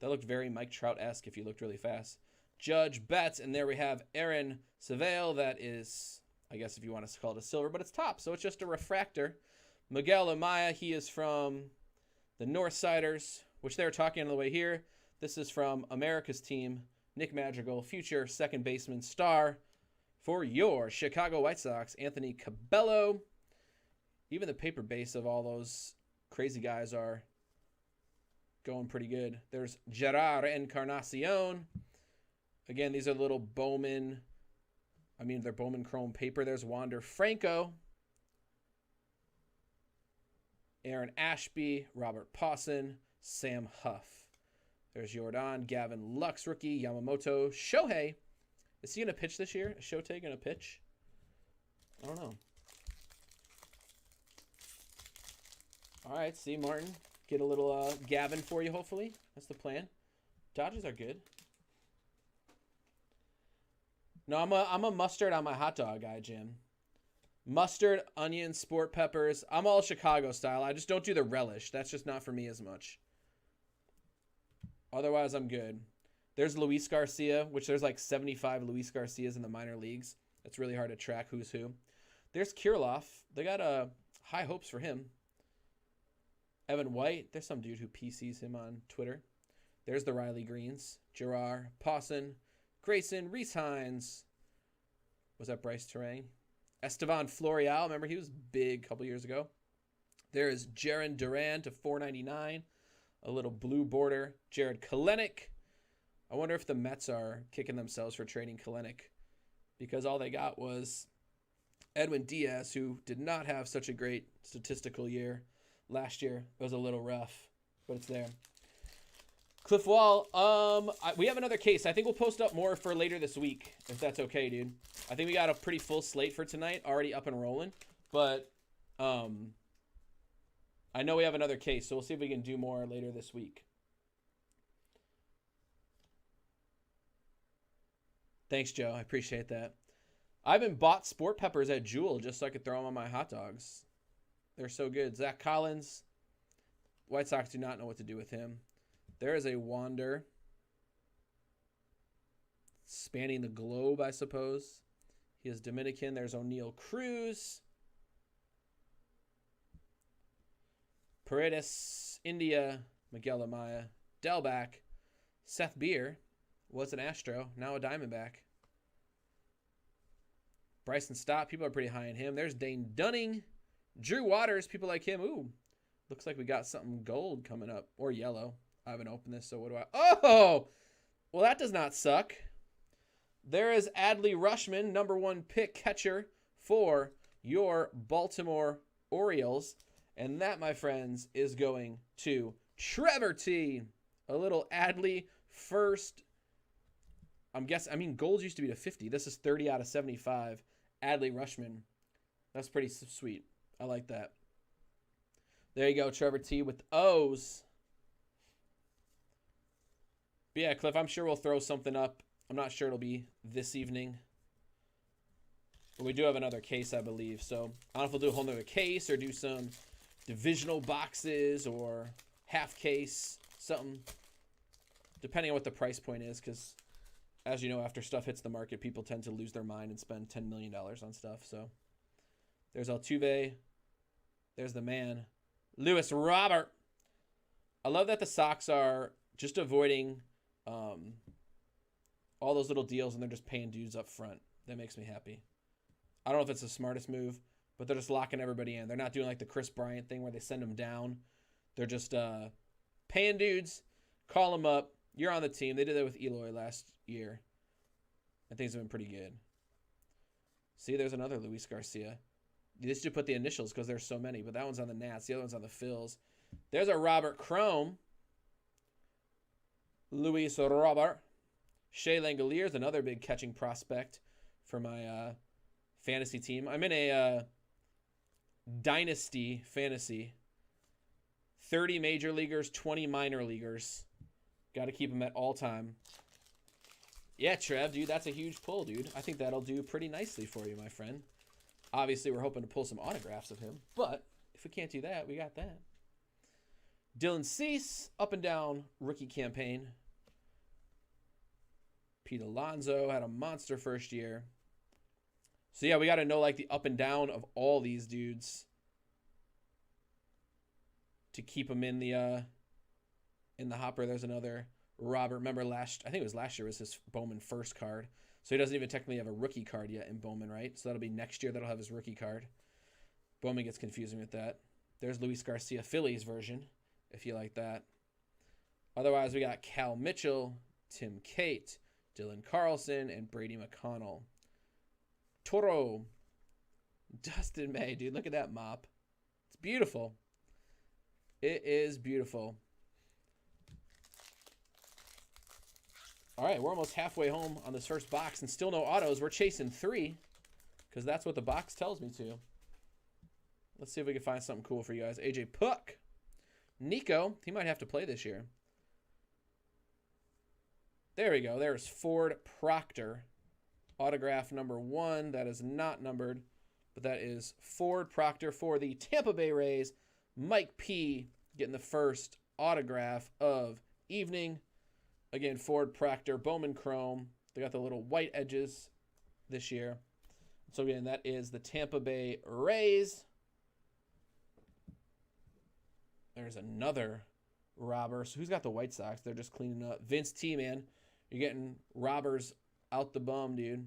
That looked very Mike Trout-esque if you looked really fast. Judge Betts, and there we have Aaron Savale. That is, I guess if you want to call it a silver, but it's top, so it's just a refractor. Miguel Amaya, he is from the Northsiders, which they were talking on the way here. This is from America's team, Nick Madrigal, future second baseman star for your Chicago White Sox, Anthony Cabello. Even the paper base of all those crazy guys are going pretty good. There's Gerard Encarnacion. Again, these are little Bowman. I mean, they're Bowman Chrome paper. There's Wander Franco. Aaron Ashby, Robert Pawson, Sam Huff. There's Jordan, Gavin Lux, rookie, Yamamoto, Shohei. Is he going to pitch this year? Is Shohei going to pitch? I don't know. All right, see, Martin. Get a little Gavin for you, hopefully. That's the plan. Dodgers are good. No, I'm a mustard on my hot dog guy, Jim. Mustard, onion, sport peppers. I'm all Chicago style. I just don't do the relish. That's just not for me as much. Otherwise, I'm good. There's Luis Garcia, which there's like 75 Luis Garcias in the minor leagues. It's really hard to track who's who. There's Kirilloff. They got high hopes for him. Evan White. There's some dude who PCs him on Twitter. There's the Riley Greens. Gerard, Pawson, Grayson, Reese Hines. Was that Bryce Terang? Estevan Florial. Remember, he was big a couple years ago. There is Jaron Duran to $4.99. A little blue border. Jared Kelenic. I wonder if the Mets are kicking themselves for trading Kelenic, because all they got was Edwin Diaz, who did not have such a great statistical year last year. It was a little rough, but it's there. Cliff Wall, we have another case. I think we'll post up more for later this week, if that's okay, dude. I think we got a pretty full slate for tonight, already up and rolling. But I know we have another case, so we'll see if we can do more later this week. Thanks, Joe. I appreciate that. I haven't bought sport peppers at Jewel just so I could throw them on my hot dogs. They're so good. Zach Collins. White Sox do not know what to do with him. There is a Wander. Spanning the globe, I suppose. He is Dominican. There's O'Neal Cruz. Paredes, India, Miguel Amaya, Delback, Seth Beer. Was an Astro, now a Diamondback. Bryson Stott, people are pretty high on him. There's Dane Dunning. Drew Waters, people like him. Ooh, looks like we got something gold coming up. Or yellow. I haven't opened this, so what do I... Oh! Well, that does not suck. There is Adley Rutschman, number 1 pick catcher for your Baltimore Orioles. And that, my friends, is going to Trevor T. A little Adley first... golds used to be to 50. This is 30 out of 75. Adley Rutschman. That's pretty sweet. I like that. There you go, Trevor T with O's. But yeah, Cliff, I'm sure we'll throw something up. I'm not sure it'll be this evening. But we do have another case, I believe. So I don't know if we'll do a whole nother case or do some divisional boxes or half case, something. Depending on what the price point is, because... as you know, after stuff hits the market, people tend to lose their mind and spend $10 million on stuff. So there's Altuve. There's the man, Lewis Robert. I love that the Sox are just avoiding all those little deals and they're just paying dudes up front. That makes me happy. I don't know if it's the smartest move, but they're just locking everybody in. They're not doing like the Chris Bryant thing where they send them down. They're just paying dudes, call them up. You're on the team. They did that with Eloy last year. And things have been pretty good. See, there's another Luis Garcia. You just do put the initials because there's so many, but that one's on the Nats. The other one's on the Phils. There's a Robert Crome. Luis Robert. Shea Langoliers, another big catching prospect for my fantasy team. I'm in a dynasty fantasy. 30 major leaguers, 20 minor leaguers. Got to keep them at all time. Yeah, Trev, dude, that's a huge pull, dude. I think that'll do pretty nicely for you, my friend. Obviously, we're hoping to pull some autographs of him, but if we can't do that, we got that. Dylan Cease, up and down rookie campaign. Pete Alonso had a monster first year. So, yeah, we got to know, like, the up and down of all these dudes to keep them in the hopper. There's another Robert. Remember I think it was last year was his Bowman first card. So he doesn't even technically have a rookie card yet in Bowman, right? So that'll be next year that'll have his rookie card. Bowman gets confusing with that. There's Luis Garcia Phillies version, if you like that. Otherwise, we got Cal Mitchell, Tim Cate, Dylan Carlson, and Brady McConnell. Toro. Dustin May, dude. Look at that mop. It's beautiful. It is beautiful. All right, we're almost halfway home on this first box and still no autos. We're chasing 3 because that's what the box tells me to. Let's see if we can find something cool for you guys. AJ Puck. Nico. He might have to play this year. There we go. There's Ford Proctor. Autograph number 1. That is not numbered, but that is Ford Proctor for the Tampa Bay Rays. Mike P. getting the first autograph of evening. Again, Ford Proctor, Bowman Chrome. They got the little white edges this year. So, again, that is the Tampa Bay Rays. There's another robber. So, who's got the White Sox? They're just cleaning up. Vince T, man. You're getting robbers out the bum, dude.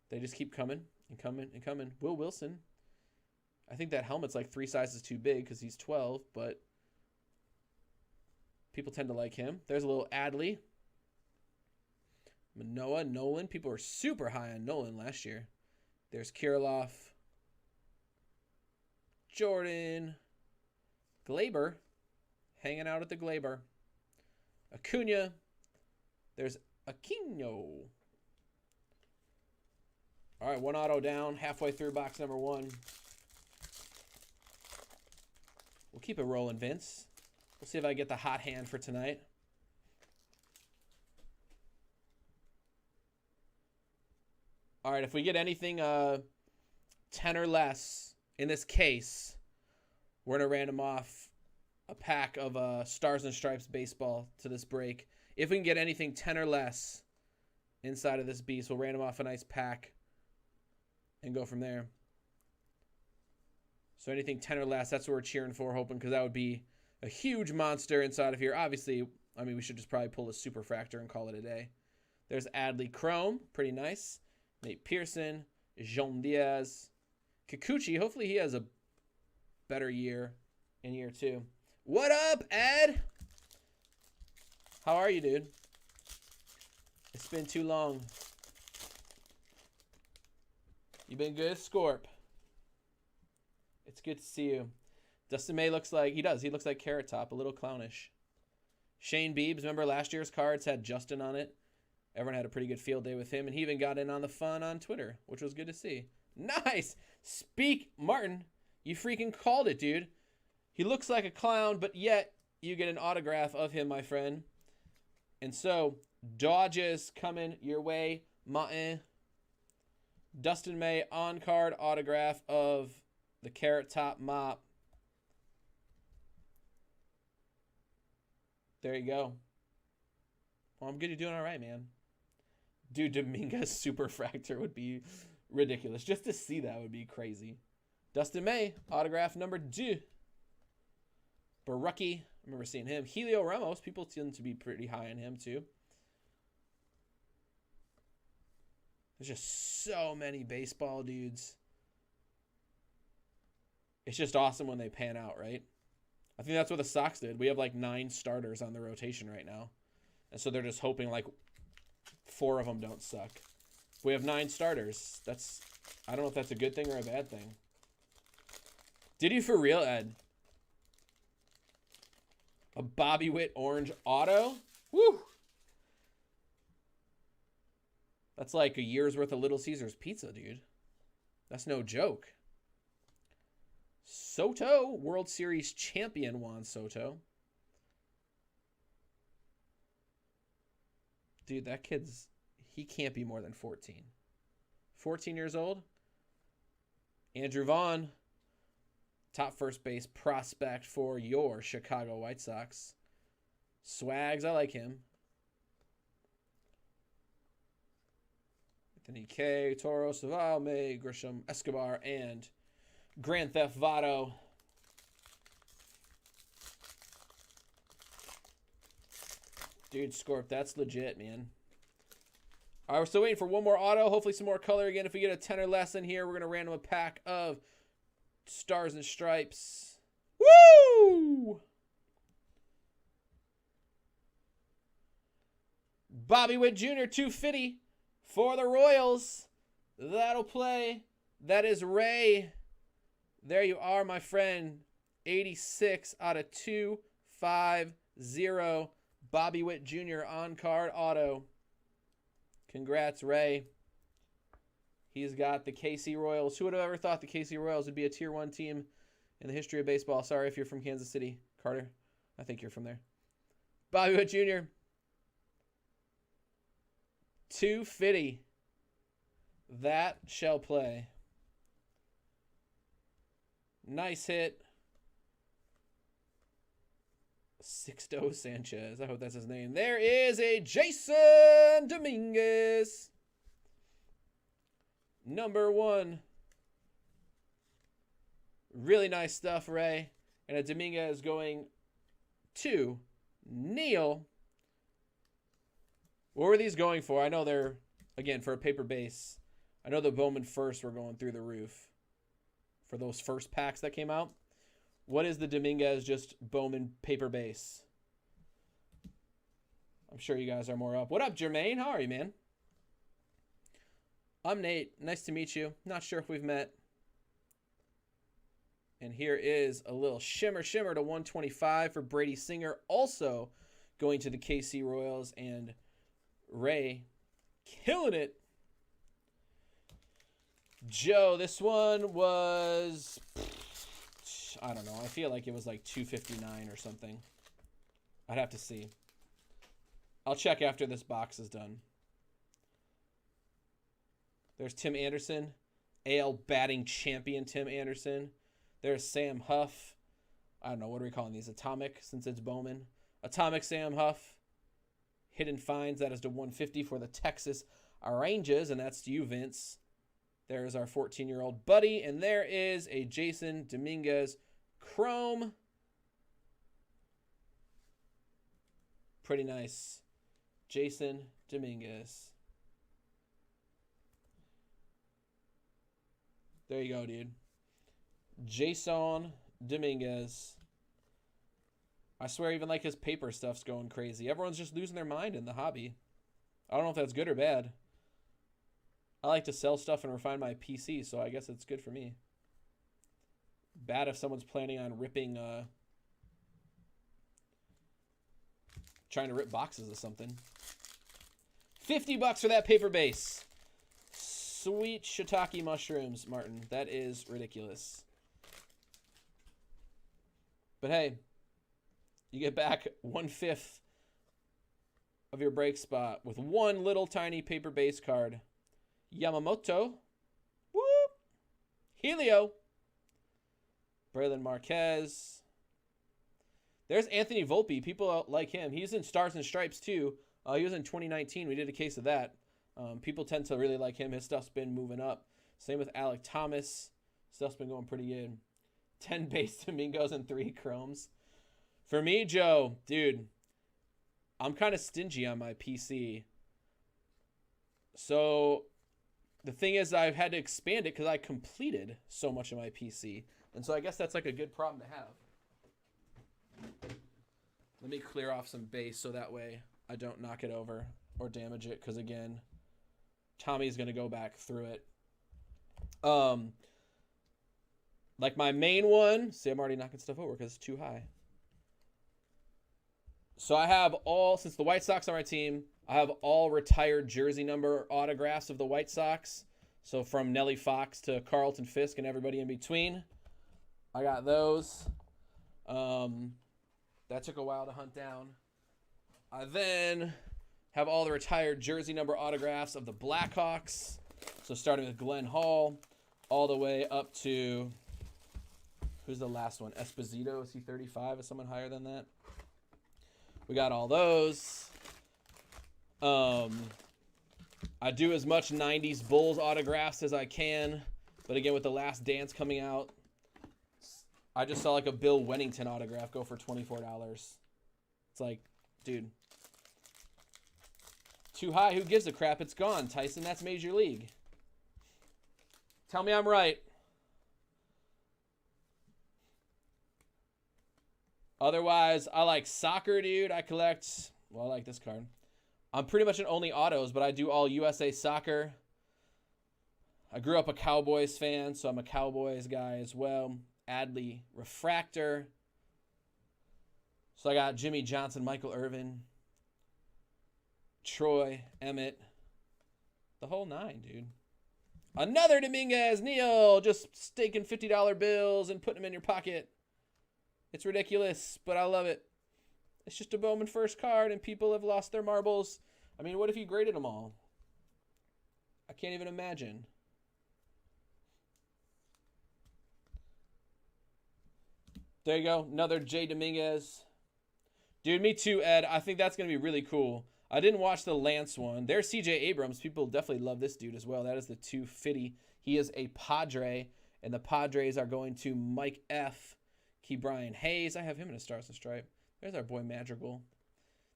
They just keep coming and coming and coming. Will Wilson. I think that helmet's like 3 sizes too big because he's 12, but people tend to like him. There's a little Adley. Manoah, Nolan. People were super high on Nolan last year. There's Kirilloff. Jordan. Glaber. Hanging out at the Glaber. Acuna. There's Aquino. All right, 1 auto down. Halfway through box number 1. We'll keep it rolling, Vince. We'll see if I get the hot hand for tonight. All right, if we get anything 10 or less in this case, we're going to random off a pack of Stars and Stripes baseball to this break. If we can get anything 10 or less inside of this beast, we'll random off a nice pack and go from there. So anything 10 or less, that's what we're cheering for, hoping, because that would be a huge monster inside of here. Obviously, I mean, we should just probably pull a Superfractor and call it a day. There's Adley Chrome. Pretty nice. Nate Pearson. Jean Diaz. Kikuchi. Hopefully he has a better year in year 2. What up, Ed? How are you, dude? It's been too long. You been good, Scorp? It's good to see you. Dustin May looks like, he does. He looks like Carrot Top, a little clownish. Shane Beebs, remember last year's cards had Justin on it? Everyone had a pretty good field day with him, and he even got in on the fun on Twitter, which was good to see. Nice! Speak, Martin, you freaking called it, dude. He looks like a clown, but yet you get an autograph of him, my friend. And so, Dodges coming your way, Martin. Dustin May on-card autograph of the Carrot Top Mop. There you go. Well, I'm good. You're doing all right, man. Dude, Dominguez Superfractor would be ridiculous. Just to see that would be crazy. Dustin May, autograph number 2. Barucki, I remember seeing him. Helio Ramos, people tend to be pretty high on him too. There's just so many baseball dudes. It's just awesome when they pan out, right? I think that's what the Sox did. We have like 9 starters on the rotation right now. And so they're just hoping like 4 of them don't suck. We have 9 starters. I don't know if that's a good thing or a bad thing. Did you for real, Ed? A Bobby Witt orange auto? Woo! That's like a year's worth of Little Caesars pizza, dude. That's no joke. Soto, World Series champion Juan Soto. Dude, that kid's... He can't be more than 14. 14 years old. Andrew Vaughn. Top first base prospect for your Chicago White Sox. Swags, I like him. Anthony K, Toro, Saval, May, Grisham, Escobar, and Grand Theft Auto. Dude, Scorp, that's legit, man. All right, we're still waiting for one more auto. Hopefully some more color again. If we get a 10 or less in here, we're going to random a pack of Stars and Stripes. Woo! Bobby Witt Jr., 250 for the Royals. That'll play. That is Ray. There you are, my friend. 86 out of 250. Bobby Witt Jr. on card auto. Congrats, Ray. He's got the KC Royals. Who would have ever thought the KC Royals would be a Tier 1 team in the history of baseball? Sorry if you're from Kansas City, Carter. I think you're from there. Bobby Witt Jr. 250. That shall play. Nice hit. Sixto Sanchez. I hope that's his name. There is a Jason Dominguez. Number 1. Really nice stuff, Ray. And a Dominguez going to Neil. What were these going for? I know they're, again, for a paper base. I know the Bowman first were going through the roof for those first packs that came out. What is the Dominguez just Bowman paper base? I'm sure you guys are more up. What up, Jermaine? How are you, man? I'm Nate. Nice to meet you. Not sure if we've met. And here is a little shimmer to 125 for Brady Singer. Also going to the KC Royals, and Ray killing it. Joe, this one was... I don't know. I feel like it was like 259 or something. I'd have to see. I'll check after this box is done. There's Tim Anderson. AL batting champion Tim Anderson. There's Sam Huff. I don't know. What are we calling these? Atomic, since it's Bowman. Atomic Sam Huff. Hidden Finds. That is to 150 for the Texas Rangers. And that's to you, Vince. There's our 14-year-old buddy. And there is a Jason Dominguez Chrome. Pretty nice. Jason Dominguez. There you go, dude. Jason Dominguez. I swear even like his paper stuff's going crazy. Everyone's just losing their mind in the hobby. I don't know if that's good or bad. I like to sell stuff and refine my PC, so I guess it's good for me. Bad if someone's planning on ripping, trying to rip boxes of something. $50 for that paper base. Sweet shiitake mushrooms, Martin. That is ridiculous. But hey, you get back 1/5 of your break spot with one little tiny paper base card. Yamamoto. Whoop. Helio. Braylon Marquez. There's Anthony Volpe. People like him. He's in Stars and Stripes too. He was in 2019. We did a case of that. People tend to really like him. His stuff's been moving up. Same with Alec Thomas. Stuff's been going pretty good. 10 base Domingos and 3 chromes. For me, Joe, dude, I'm kind of stingy on my PC. So the thing is, I've had to expand it because I completed so much of my PC. And so I guess that's like a good problem to have. Let me clear off some base so that way I don't knock it over or damage it. Because again, Tommy's going to go back through it. Like my main one. See, I'm already knocking stuff over because it's too high. So I have all, since the White Sox are my team, I have all retired jersey number autographs of the White Sox. So from Nellie Fox to Carlton Fisk and everybody in between. I got those. That took a while to hunt down. I then have all the retired jersey number autographs of the Blackhawks. So starting with Glenn Hall, all the way up to, who's the last one? Esposito, is he 35? Is someone higher than that? We got all those. I do as much 90s Bulls autographs as I can. But again, with The Last Dance coming out, I just saw like a Bill Wennington autograph go for $24. It's like, dude, too high. Who gives a crap? It's gone, Tyson. That's Major League. Tell me I'm right. Otherwise, I like soccer, dude. I collect, well, I like this card. I'm pretty much an only autos, but I do all USA soccer. I grew up a Cowboys fan, so I'm a Cowboys guy as well. Adley Refractor. So I got Jimmy Johnson, Michael Irvin, Troy, Emmett. The whole nine, dude. Another Dominguez, Neil, just staking $50 bills and putting them in your pocket. It's ridiculous, but I love it. It's just a Bowman first card, and people have lost their marbles. I mean, what if you graded them all? I can't even imagine. There you go. Another J. Dominguez. Dude, me too, Ed. I think that's going to be really cool. I didn't watch the Lance one. There's C.J. Abrams. People definitely love this dude as well. That is the 250. He is a Padre, and the Padres are going to Mike F., Key Brian Hayes. I have him in a Stars and Stripe. There's our boy Madrigal.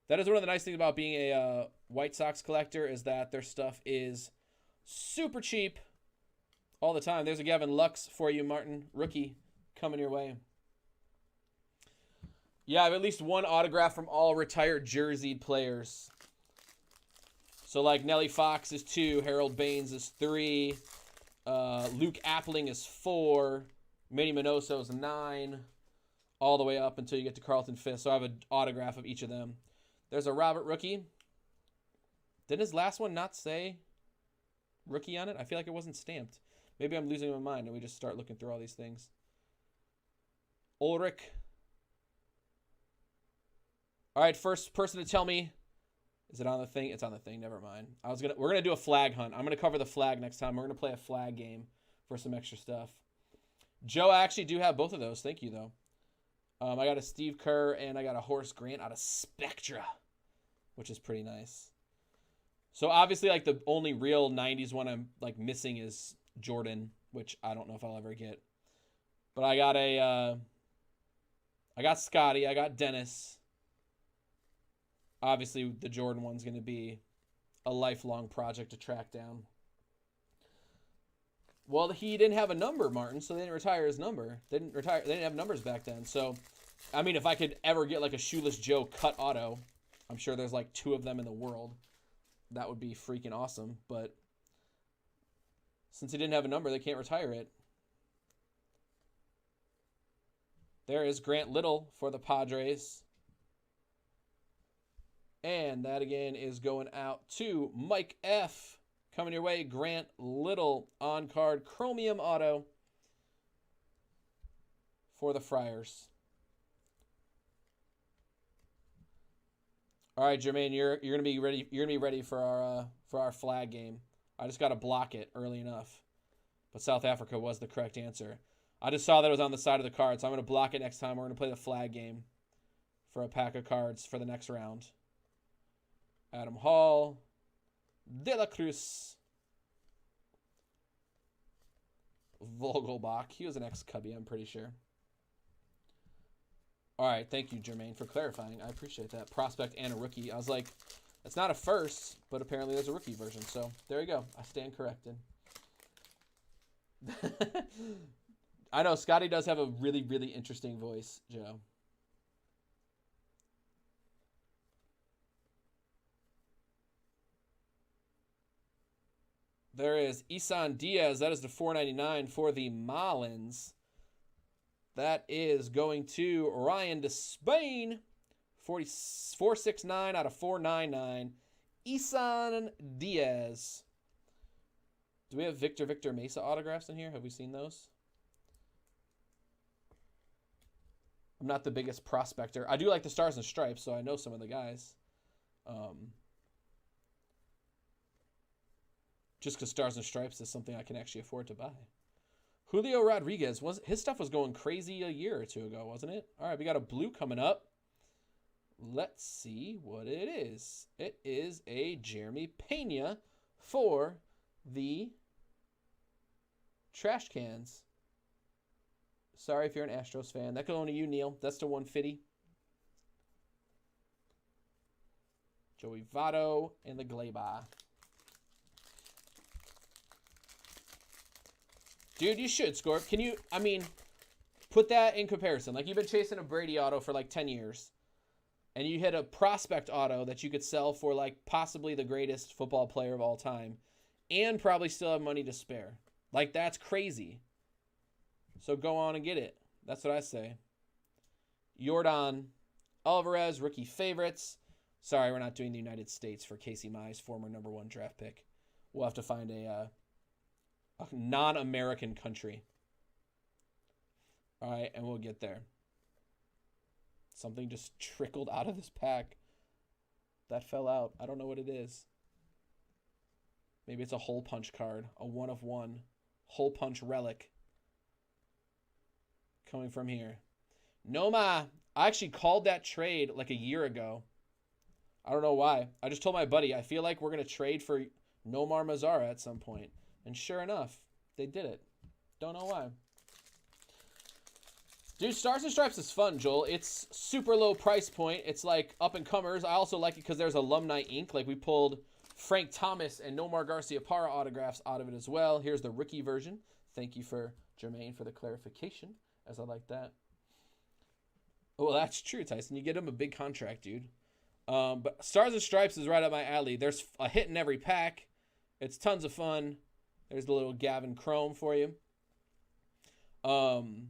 That is one of the nice things about being a White Sox collector is that their stuff is super cheap all the time. There's a Gavin Lux for you, Martin. Rookie coming your way. Yeah, I have at least one autograph from all retired jerseyed players. So like Nelly Fox is 2, Harold Baines is 3, Luke Appling is 4, Manny Minoso is 9, all the way up until you get to Carlton Fisk. So I have an autograph of each of them. There's a Robert rookie. Didn't his last one not say rookie on it? I feel like it wasn't stamped. Maybe I'm losing my mind and we just start looking through all these things. Ulrich. All right, first person to tell me, is it on the thing? It's on the thing. Never mind. We're gonna do a flag hunt. I'm gonna cover the flag next time. We're gonna play a flag game for some extra stuff. Joe, I actually do have both of those. Thank you though. I got a Steve Kerr and I got a Horace Grant out of Spectra, which is pretty nice. So obviously, like the only real '90s one I'm like missing is Jordan, which I don't know if I'll ever get. But I got I got Scotty. I got Dennis. Obviously, the Jordan one's going to be a lifelong project to track down. Well, he didn't have a number, Martin, so they didn't retire his number. They didn't have numbers back then. So, I mean, if I could ever get like a Shoeless Joe cut auto, I'm sure there's like 2 of them in the world. That would be freaking awesome. But since he didn't have a number, they can't retire it. There is Grant Little for the Padres. And that, again, is going out to Mike F. Coming your way, Grant Little on-card chromium auto for the Friars. All right, Jermaine, you're gonna be ready. You're gonna be ready for our flag game. I just got to block it early enough, but South Africa was the correct answer. I just saw that it was on the side of the card, so I'm gonna block it next time. We're gonna play the flag game for a pack of cards for the next round. Adam Hall, De La Cruz, Vogelbach. He was an ex-Cubby, I'm pretty sure. All right, thank you, Jermaine, for clarifying. I appreciate that. Prospect and a rookie. I was like, it's not a first, but apparently there's a rookie version. So there you go. I stand corrected. I know Scotty does have a really, really interesting voice, Joe. There is Isan Diaz. That is the $4.99 for the Marlins. That is going to Ryan to Spain. 469 out of 499. Isan Diaz. Do we have Victor Mesa autographs in here? Have we seen those? I'm not the biggest prospector. I do like the Stars and Stripes, so I know some of the guys. Just because Stars and Stripes is something I can actually afford to buy. Julio Rodriguez, his stuff was going crazy a year or two ago, wasn't it? All right, we got a blue coming up. Let's see what it is. It is a Jeremy Pena for the Trash Cans. Sorry if you're an Astros fan. That goes on to you, Neil. That's the 150. Joey Votto and the Gleyber. Dude, you should, Scorp. Can you, I mean, put that in comparison. Like, you've been chasing a Brady auto for like 10 years. And you hit a prospect auto that you could sell for like possibly the greatest football player of all time. And probably still have money to spare. Like, that's crazy. So go on and get it. That's what I say. Yordan Alvarez, rookie favorites. Sorry, we're not doing the United States for Casey Mize, former #1 draft pick. We'll have to find a non-American country. All right, and we'll get there. Something just trickled out of this pack. That fell out. I don't know what it is. Maybe it's a hole punch card. A 1/1. Hole punch relic. Coming from here. Noma. I actually called that trade like a year ago. I don't know why. I just told my buddy, I feel like we're going to trade for Nomar Mazara at some point. And sure enough, they did it. Don't know why. Dude, Stars and Stripes is fun, Joel. It's super low price point. It's like up-and-comers. I also like it because there's alumni ink. Like, we pulled Frank Thomas and Nomar Garciaparra autographs out of it as well. Here's the rookie version. Thank you for Jermaine for the clarification, as I like that. Oh, well, that's true, Tyson. You get him a big contract, dude. But Stars and Stripes is right up my alley. There's a hit in every pack. It's tons of fun. There's the little Gavin Chrome for you. And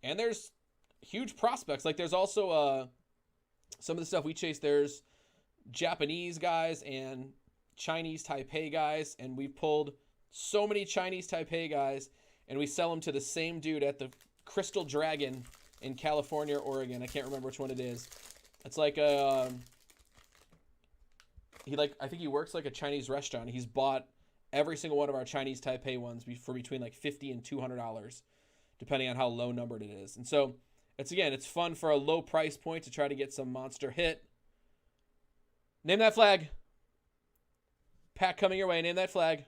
there's huge prospects. Like, there's also some of the stuff we chase. There's Japanese guys and Chinese Taipei guys. And we've pulled so many Chinese Taipei guys. And we sell them to the same dude at the Crystal Dragon in California or Oregon. I can't remember which one it is. It's like a... I think he works like a Chinese restaurant. He's bought every single one of our Chinese Taipei ones for between like $50 and $200, depending on how low numbered it is. And so it's fun for a low price point to try to get some monster hit. Name that flag. Pack coming your way. Name that flag.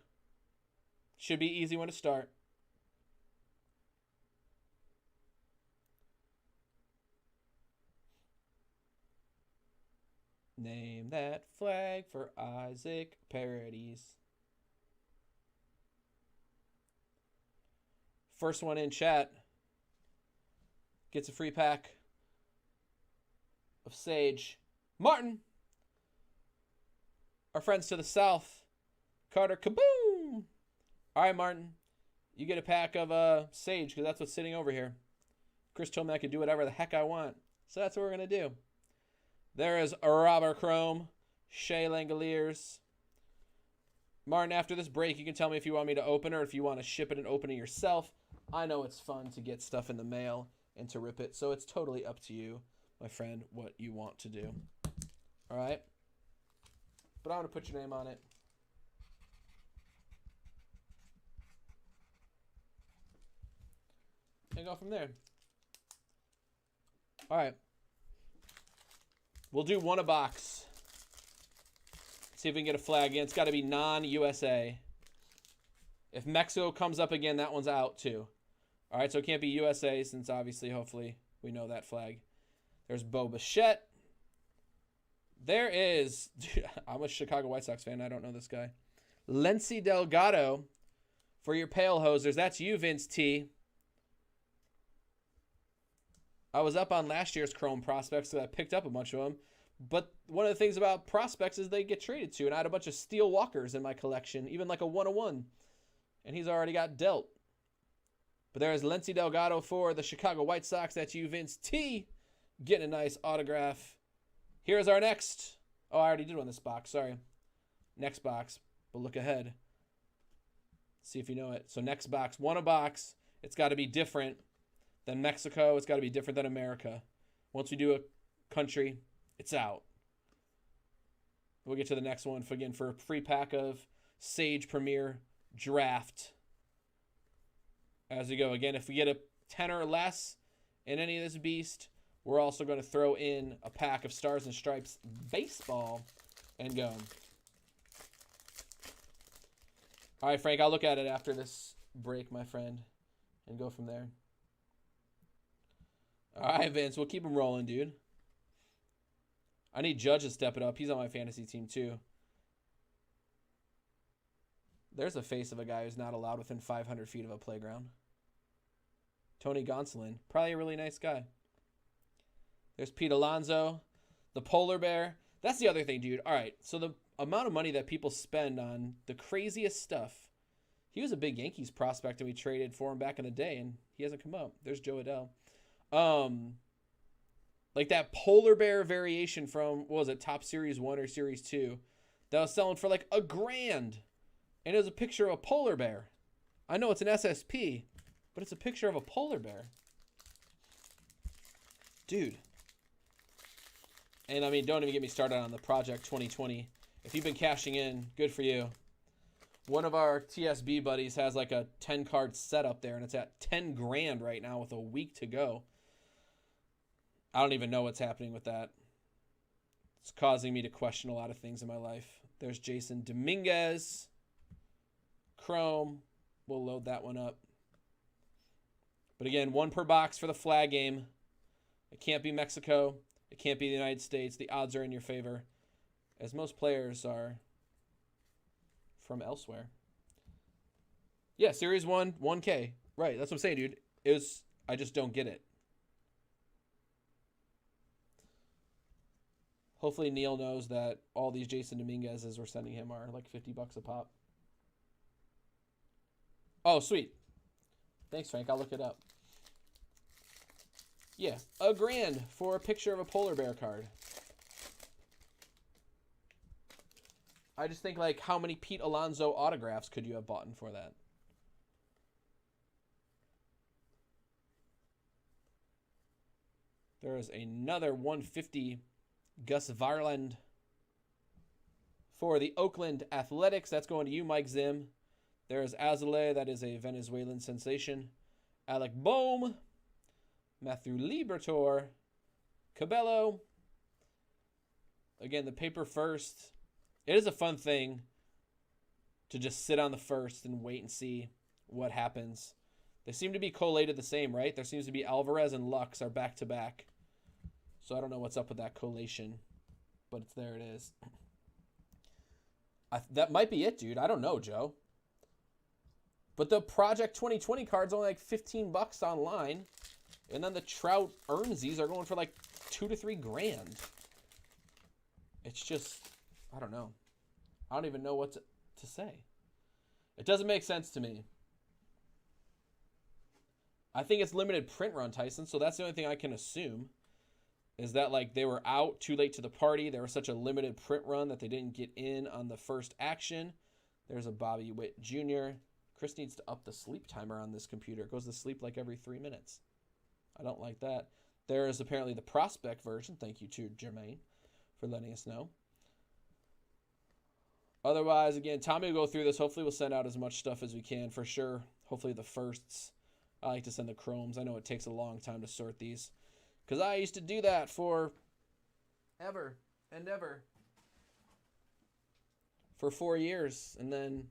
Should be easy one to start. Name that flag for Isaac Parodies. First one in chat gets a free pack of Sage. Martin! Our friends to the south. Carter, kaboom! All right, Martin. You get a pack of Sage because that's what's sitting over here. Chris told me I could do whatever the heck I want. So that's what we're going to do. There is Robert Chrome, Shea Langoliers. Martin, after this break, you can tell me if you want me to open or if you want to ship it and open it yourself. I know it's fun to get stuff in the mail and to rip it, so it's totally up to you, my friend, what you want to do. All right? But I'm going to put your name on it. And go from there. All right. We'll do one a box. See if we can get a flag again. It's got to be non-USA. If Mexico comes up again, that one's out too. All right, so it can't be USA since obviously, hopefully, we know that flag. There's Bo Bichette. There is... Dude, I'm a Chicago White Sox fan. I don't know this guy. Lency Delgado for your Pale Hosers. That's you, Vince T. I was up on last year's Chrome prospects, so I picked up a bunch of them. But one of the things about prospects is they get traded to, and I had a bunch of Steel Walkers in my collection, even like a 1/1. And he's already got dealt. But there is Lency Delgado for the Chicago White Sox. That's you, Vince T. Getting a nice autograph. Here's our next. Oh, I already did one this box. Sorry. Next box. But look ahead. See if you know it. So next box. One a box. It's got to be different than Mexico. It's got to be different than America. Once we do a country, it's out. We'll get to the next one again for a free pack of Sage Premier Draft. As we go, again, if we get a 10 or less in any of this beast, we're also going to throw in a pack of Stars and Stripes Baseball and go. All right, Frank, I'll look at it after this break, my friend, and go from there. All right, Vince, we'll keep him rolling, dude. I need Judge to step it up. He's on my fantasy team, too. There's a face of a guy who's not allowed within 500 feet of a playground. Tony Gonsolin. Probably a really nice guy. There's Pete Alonso. The Polar Bear. That's the other thing, dude. All right, so the amount of money that people spend on the craziest stuff. He was a big Yankees prospect, and we traded for him back in the day, and he hasn't come up. There's Joe Adele. Like that Polar Bear variation from, what was it, Top Series 1 or Series 2, that was selling for like $1,000. And it was a picture of a polar bear. I know it's an SSP, but it's a picture of a polar bear. Dude. And I mean, don't even get me started on the Project 2020. If you've been cashing in, good for you. One of our TSB buddies has like a 10-card set up there, and it's at 10 grand right now with a week to go. I don't even know what's happening with that. It's causing me to question a lot of things in my life. There's Jason Dominguez. Chrome. We'll load that one up. But again, 1 per box for the flag game. It can't be Mexico. It can't be the United States. The odds are in your favor, as most players are from elsewhere. Yeah, Series 1, 1K. Right, that's what I'm saying, dude. I just don't get it. Hopefully Neil knows that all these Jason Dominguez's we're sending him are like $50 a pop. Oh, sweet. Thanks, Frank. I'll look it up. Yeah, $1,000 for a picture of a polar bear card. I just think, like, how many Pete Alonso autographs could you have bought for that? There is another 150 Gus Varland for the Oakland Athletics. That's going to you, Mike Zim. There's Azale. That is a Venezuelan sensation. Alec Boehm. Matthew Libertor. Cabello. Again, the paper first. It is a fun thing to just sit on the first and wait and see what happens. They seem to be collated the same, right? There seems to be Alvarez and Lux are back-to-back. So I don't know what's up with that collation, but there it is. That might be it, dude. I don't know, Joe. But the Project 2020 card's only like $15 online, and then the Trout Earnsies are going for like $2 to $3 grand. It's just, I don't know. I don't even know what to say. It doesn't make sense to me. I think it's limited print run, Tyson, so that's the only thing I can assume. Is that like they were out too late to the party. There was such a limited print run that they didn't get in on the first action. There's a Bobby Witt Jr. Chris needs to up the sleep timer on this computer. It goes to sleep like every 3 minutes. I don't like that. There is apparently the prospect version. Thank you to Jermaine for letting us know. Otherwise, again, Tommy will go through this. Hopefully we'll send out as much stuff as we can for sure. Hopefully the firsts. I like to send the chromes. I know it takes a long time to sort these. Because I used to do that for ever and ever. For 4 years. And then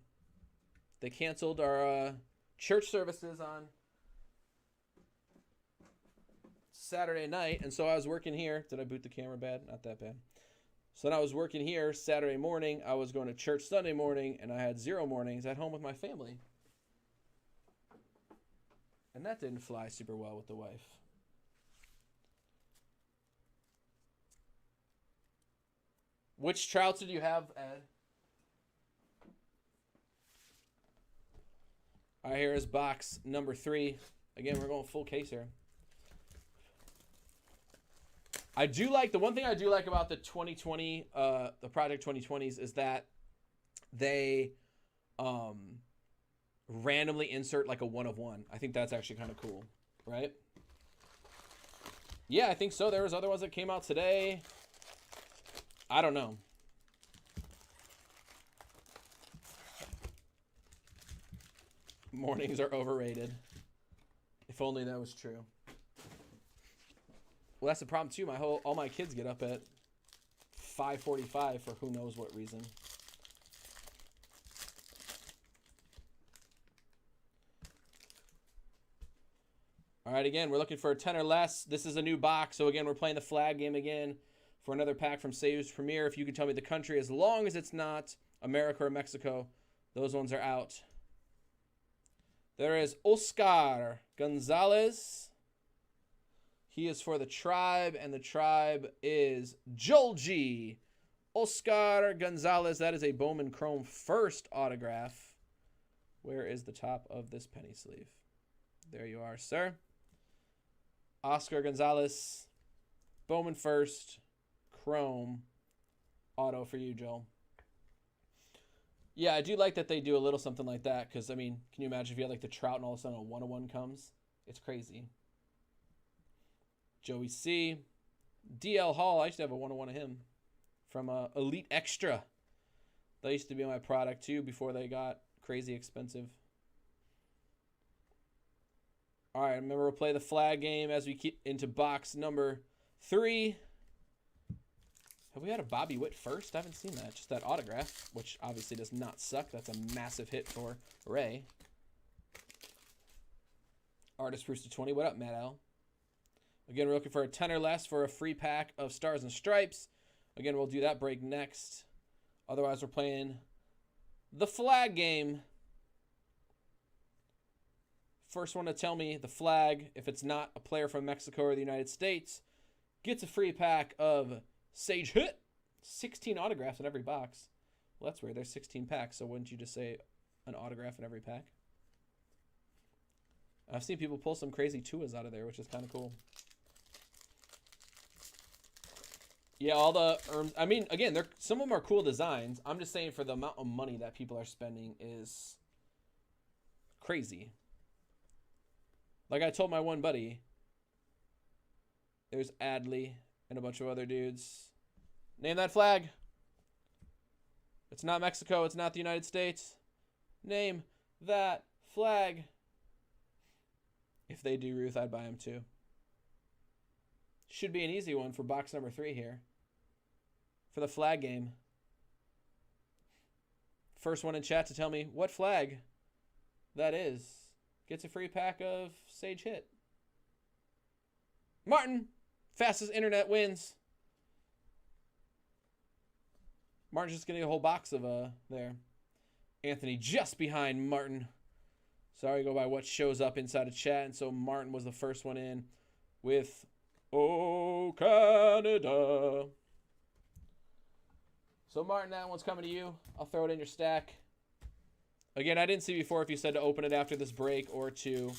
they canceled our church services on Saturday night. And so I was working here. Did I boot the camera bad? Not that bad. So then I was working here Saturday morning. I was going to church Sunday morning. And I had 0 mornings at home with my family. And that didn't fly super well with the wife. Which Trouts did you have, Ed? All right, here is box number 3. Again, we're going full case here. I do like, the one thing I do like about the 2020, the Project 2020s is that they randomly insert like a 1 of 1. I think that's actually kind of cool, right? Yeah, I think so. There was other ones that came out today. I don't know. Mornings are overrated. If only that was true. Well, that's the problem too. All my kids get up at 5:45 for who knows what reason. All right, again, we're looking for a 10 or less. This is a new box, so again, we're playing the flag game again for another pack from Saves Premier. If you can tell me the country, as long as it's not America or Mexico, those ones are out. There is Oscar Gonzalez. He is for the Tribe, and the Tribe is Jolji. Oscar Gonzalez. That is a Bowman Chrome first autograph. Where is the top of this penny sleeve? There you are, sir. Oscar Gonzalez. Bowman first. Chrome. Auto for you, Joel. Yeah, I do like that they do a little something like that. Because, I mean, can you imagine if you had like the Trout and all of a sudden a 101 comes? It's crazy. Joey C. DL Hall. I used to have a 101 of him from Elite Extra. That used to be my product too before they got crazy expensive. All right, remember we'll play the flag game as we keep into box number 3. Have we had a Bobby Witt first? I haven't seen that. Just that autograph, which obviously does not suck. That's a massive hit for Ray. Artist Bruce to 20. What up, Matt L? Again, we're looking for a 10 or less for a free pack of Stars and Stripes. Again, we'll do that break next. Otherwise, we're playing the flag game. First one to tell me the flag, if it's not a player from Mexico or the United States, gets a free pack of Sage Hit. 16 autographs in every box. Well, that's weird. There's 16 packs, so wouldn't you just say an autograph in every pack? I've seen people pull some crazy Tuas out of there, which is kind of cool. Yeah, all the I mean, again, some of them are cool designs. I'm just saying for the amount of money that people are spending is crazy. Like I told my one buddy, there's Adley and a bunch of other dudes. Name that flag. It's not Mexico. It's not the United States. Name that flag. If they do Ruth, I'd buy them too. Should be an easy one for box number 3 here. For the flag game. First one in chat to tell me what flag that is gets a free pack of Sage Hit. Martin, fastest internet wins. Martin's just getting a whole box of there. Anthony just behind Martin. Sorry, go by what shows up inside of chat. And so Martin was the first one in with Oh Canada. So Martin, that one's coming to you. I'll throw it in your stack. Again, I didn't see before if you said to open it after this break or to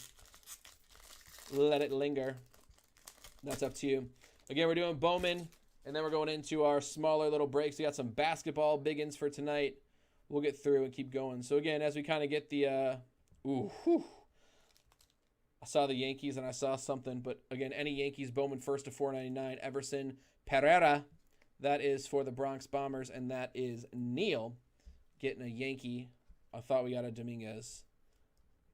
let it linger. That's up to you. Again, we're doing Bowman, and then we're going into our smaller little breaks. We got some basketball biggins for tonight. We'll get through and keep going. So again, as we kind of get the I saw the Yankees and I saw something, but again, any Yankees Bowman first to 499. Everson Pereira, that is for the Bronx Bombers, and that is Neil getting a Yankee. I thought we got a Dominguez,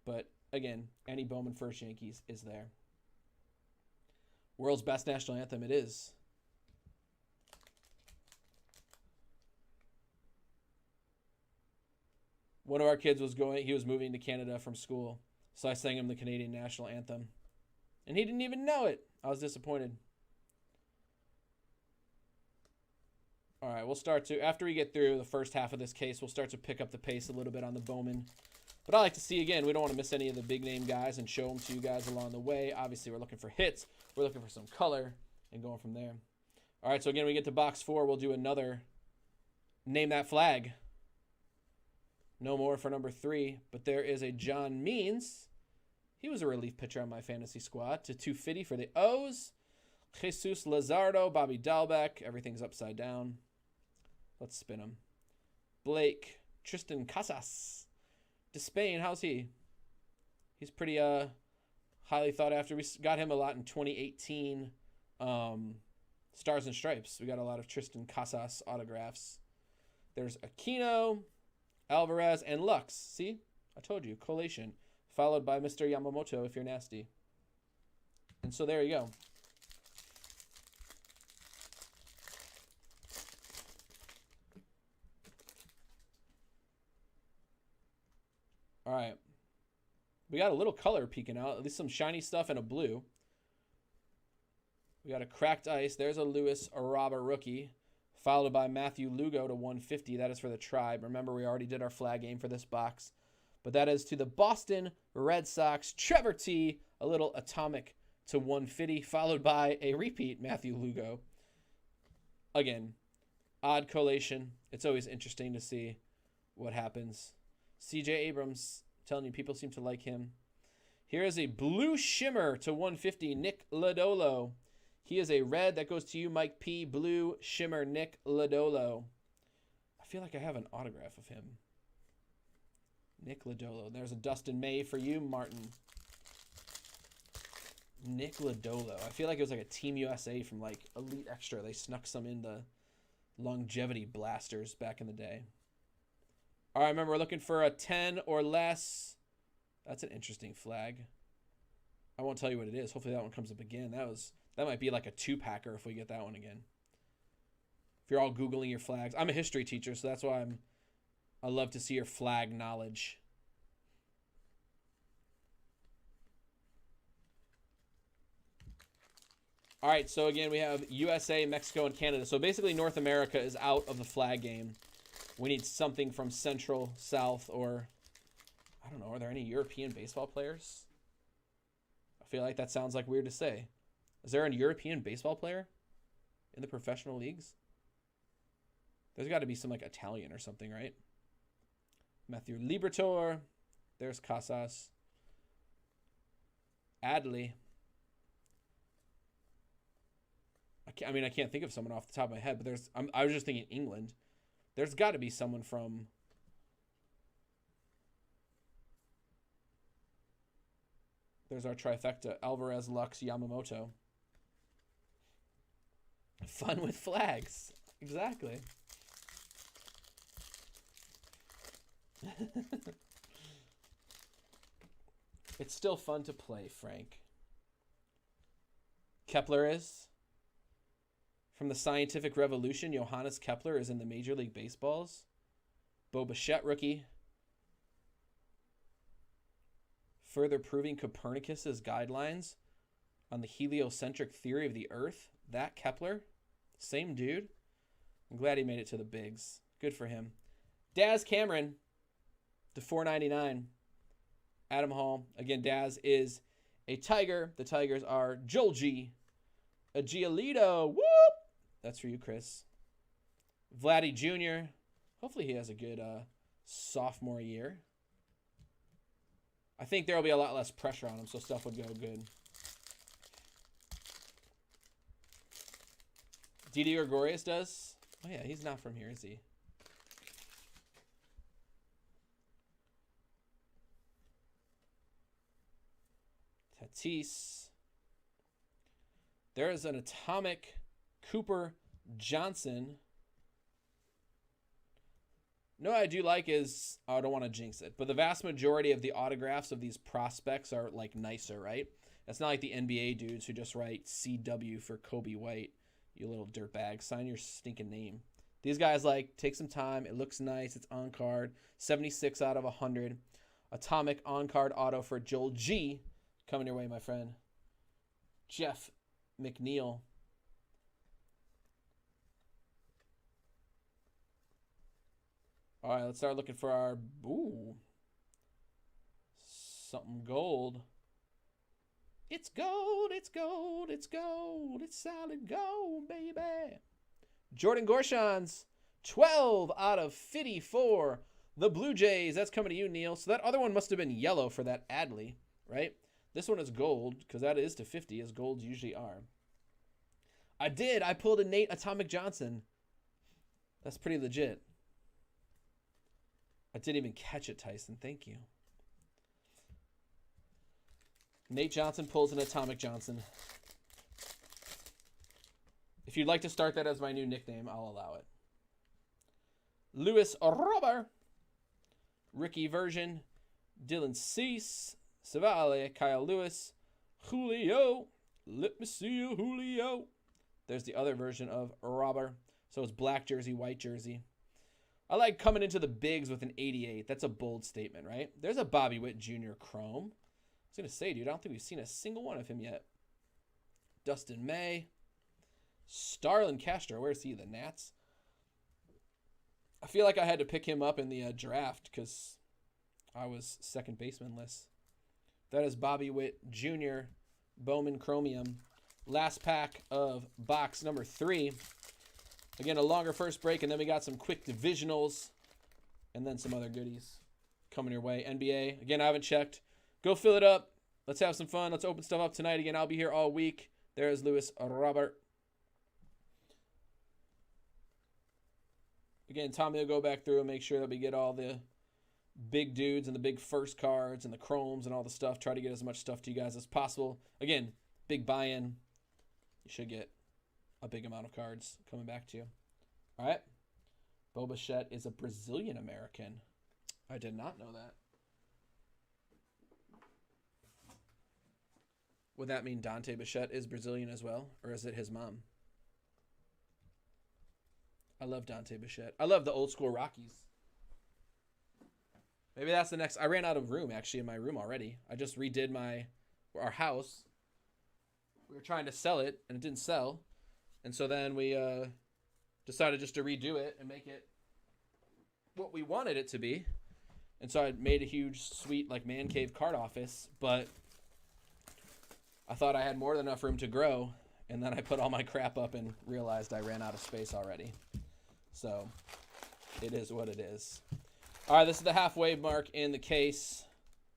but again, any Bowman first Yankees is there. World's best national anthem, it is. One of our kids he was moving to Canada from school. So I sang him the Canadian national anthem. And he didn't even know it. I was disappointed. All right, we'll start to, after we get through the first half of this case, we'll start to pick up the pace a little bit on the Bowman. But I like to see, again, we don't want to miss any of the big name guys and show them to you guys along the way. Obviously, we're looking for hits. We're looking for some color and going from there. All right, so again, we get to box 4. We'll do another Name That Flag. No more for number 3, but there is a John Means. He was a relief pitcher on my fantasy squad. To 250 for the O's. Jesus Lazardo, Bobby Dahlbeck. Everything's upside down. Let's spin him. Blake, Tristan Casas. Despain, how's he? He's pretty highly thought after. We got him a lot in 2018 Stars and Stripes. We got a lot of Tristan Casas autographs. There's Aquino, Alvarez, and Lux. See? I told you. Collation. followed by Mr. Yamamoto if you're nasty. And so there you go. All right. We got a little color peeking out, at least some shiny stuff and a blue. We got a cracked ice. There's a Luis Araba rookie, followed by Matthew Lugo to 150. That is for the Tribe. Remember, we already did our flag game for this box. But that is to the Boston Red Sox. Trevor T, a little atomic to 150, followed by a repeat Matthew Lugo. Again, odd collation. It's always interesting to see what happens. CJ Abrams, I'm telling you, people seem to like him. Here is a blue shimmer to 150, Nick Lodolo. He is a red. That goes to you, Mike P. Blue shimmer, Nick Lodolo. I feel like I have an autograph of him. Nick Lodolo. There's a Dustin May for you, Martin. Nick Lodolo. I feel like it was like a Team USA from like Elite Extra. They snuck some in the longevity blasters back in the day. All right, remember, we're looking for a 10 or less. That's an interesting flag. I won't tell you what it is. Hopefully that one comes up again. That might be like a 2-packer if we get that one again. If you're all Googling your flags. I'm a history teacher, so that's why I love to see your flag knowledge. All right, so again, we have USA, Mexico, and Canada. So basically North America is out of the flag game. We need something from Central, South, or, I don't know, are there any European baseball players? I feel like that sounds like weird to say. Is there a European baseball player in the professional leagues? There's got to be some like Italian or something, right? Matthew Liberatore. There's Casas. Adley. I can't think of someone off the top of my head, but I was just thinking England. There's got to be someone from... There's our trifecta. Alvarez, Lux, Yamamoto. Fun with flags. Exactly. It's still fun to play, Frank. Kepler is. From the Scientific Revolution, Johannes Kepler is in the Major League Baseballs. Bo Bichette rookie. Further proving Copernicus's guidelines on the heliocentric theory of the Earth. That Kepler, same dude. I'm glad he made it to the bigs. Good for him. Daz Cameron to 499. Adam Hall. Again, Daz is a Tiger. The Tigers are Joel G. A Giolito. Whoop! That's for you, Chris. Vladdy Jr. Hopefully he has a good sophomore year. I think there will be a lot less pressure on him, so stuff would go good. Didi Gregorius does? Oh, yeah, he's not from here, is he? Tatis. There is an atomic Cooper Johnson. No, I do like is, I don't want to jinx it, but the vast majority of the autographs of these prospects are like nicer, right? It's not like the NBA dudes who just write CW for Kobe White. You little dirtbag, sign your stinking name. These guys like take some time. It looks nice. It's on card. 76 out of 100. Atomic on card auto for Joel G. Coming your way, my friend. Jeff McNeil. All right, let's start looking for our, something gold. It's gold, it's gold, it's gold, it's solid gold, baby. Jordan Gorshans, 12 out of 54. The Blue Jays, that's coming to you, Neil. So that other one must have been yellow for that Adley, right? This one is gold, because that is to 50, as golds usually are. I pulled a Nate Atomic Johnson. That's pretty legit. I didn't even catch it, Tyson. Thank you. Nate Johnson pulls an Atomic Johnson. If you'd like to start that as my new nickname, I'll allow it. Luis Robert. Ricky version. Dylan Cease. Savale, Kyle Lewis, Julio. Let me see you, Julio. There's the other version of Robber. So it's black jersey, white jersey. I like coming into the bigs with an 88. That's a bold statement, right? There's a Bobby Witt Jr. Chrome. I was going to say, dude, I don't think we've seen a single one of him yet. Dustin May. Starlin Castro. Where's he? The Nats? I feel like I had to pick him up in the draft because I was second basemanless. That is Bobby Witt Jr. Bowman Chromium. Last pack of box number 3. Again, a longer first break, and then we got some quick divisionals and then some other goodies coming your way. NBA. Again, I haven't checked. Go fill it up. Let's have some fun. Let's open stuff up tonight. Again, I'll be here all week. There's Luis Robert. Again, Tommy will go back through and make sure that we get all the big dudes and the big first cards and the chromes and all the stuff. Try to get as much stuff to you guys as possible. Again, big buy-in. You should get a big amount of cards coming back to you. All right. Bo Bichette is a Brazilian-American. I did not know that. Would that mean Dante Bichette is Brazilian as well? Or is it his mom? I love Dante Bichette. I love the old school Rockies. Maybe that's the next. I ran out of room actually in my room already. I just redid our house. We were trying to sell it and it didn't sell. And so then we decided just to redo it and make it what we wanted it to be. And so I made a huge sweet like man cave card office, but I thought I had more than enough room to grow. And then I put all my crap up and realized I ran out of space already. So it is what it is. All right, this is the halfway mark in the case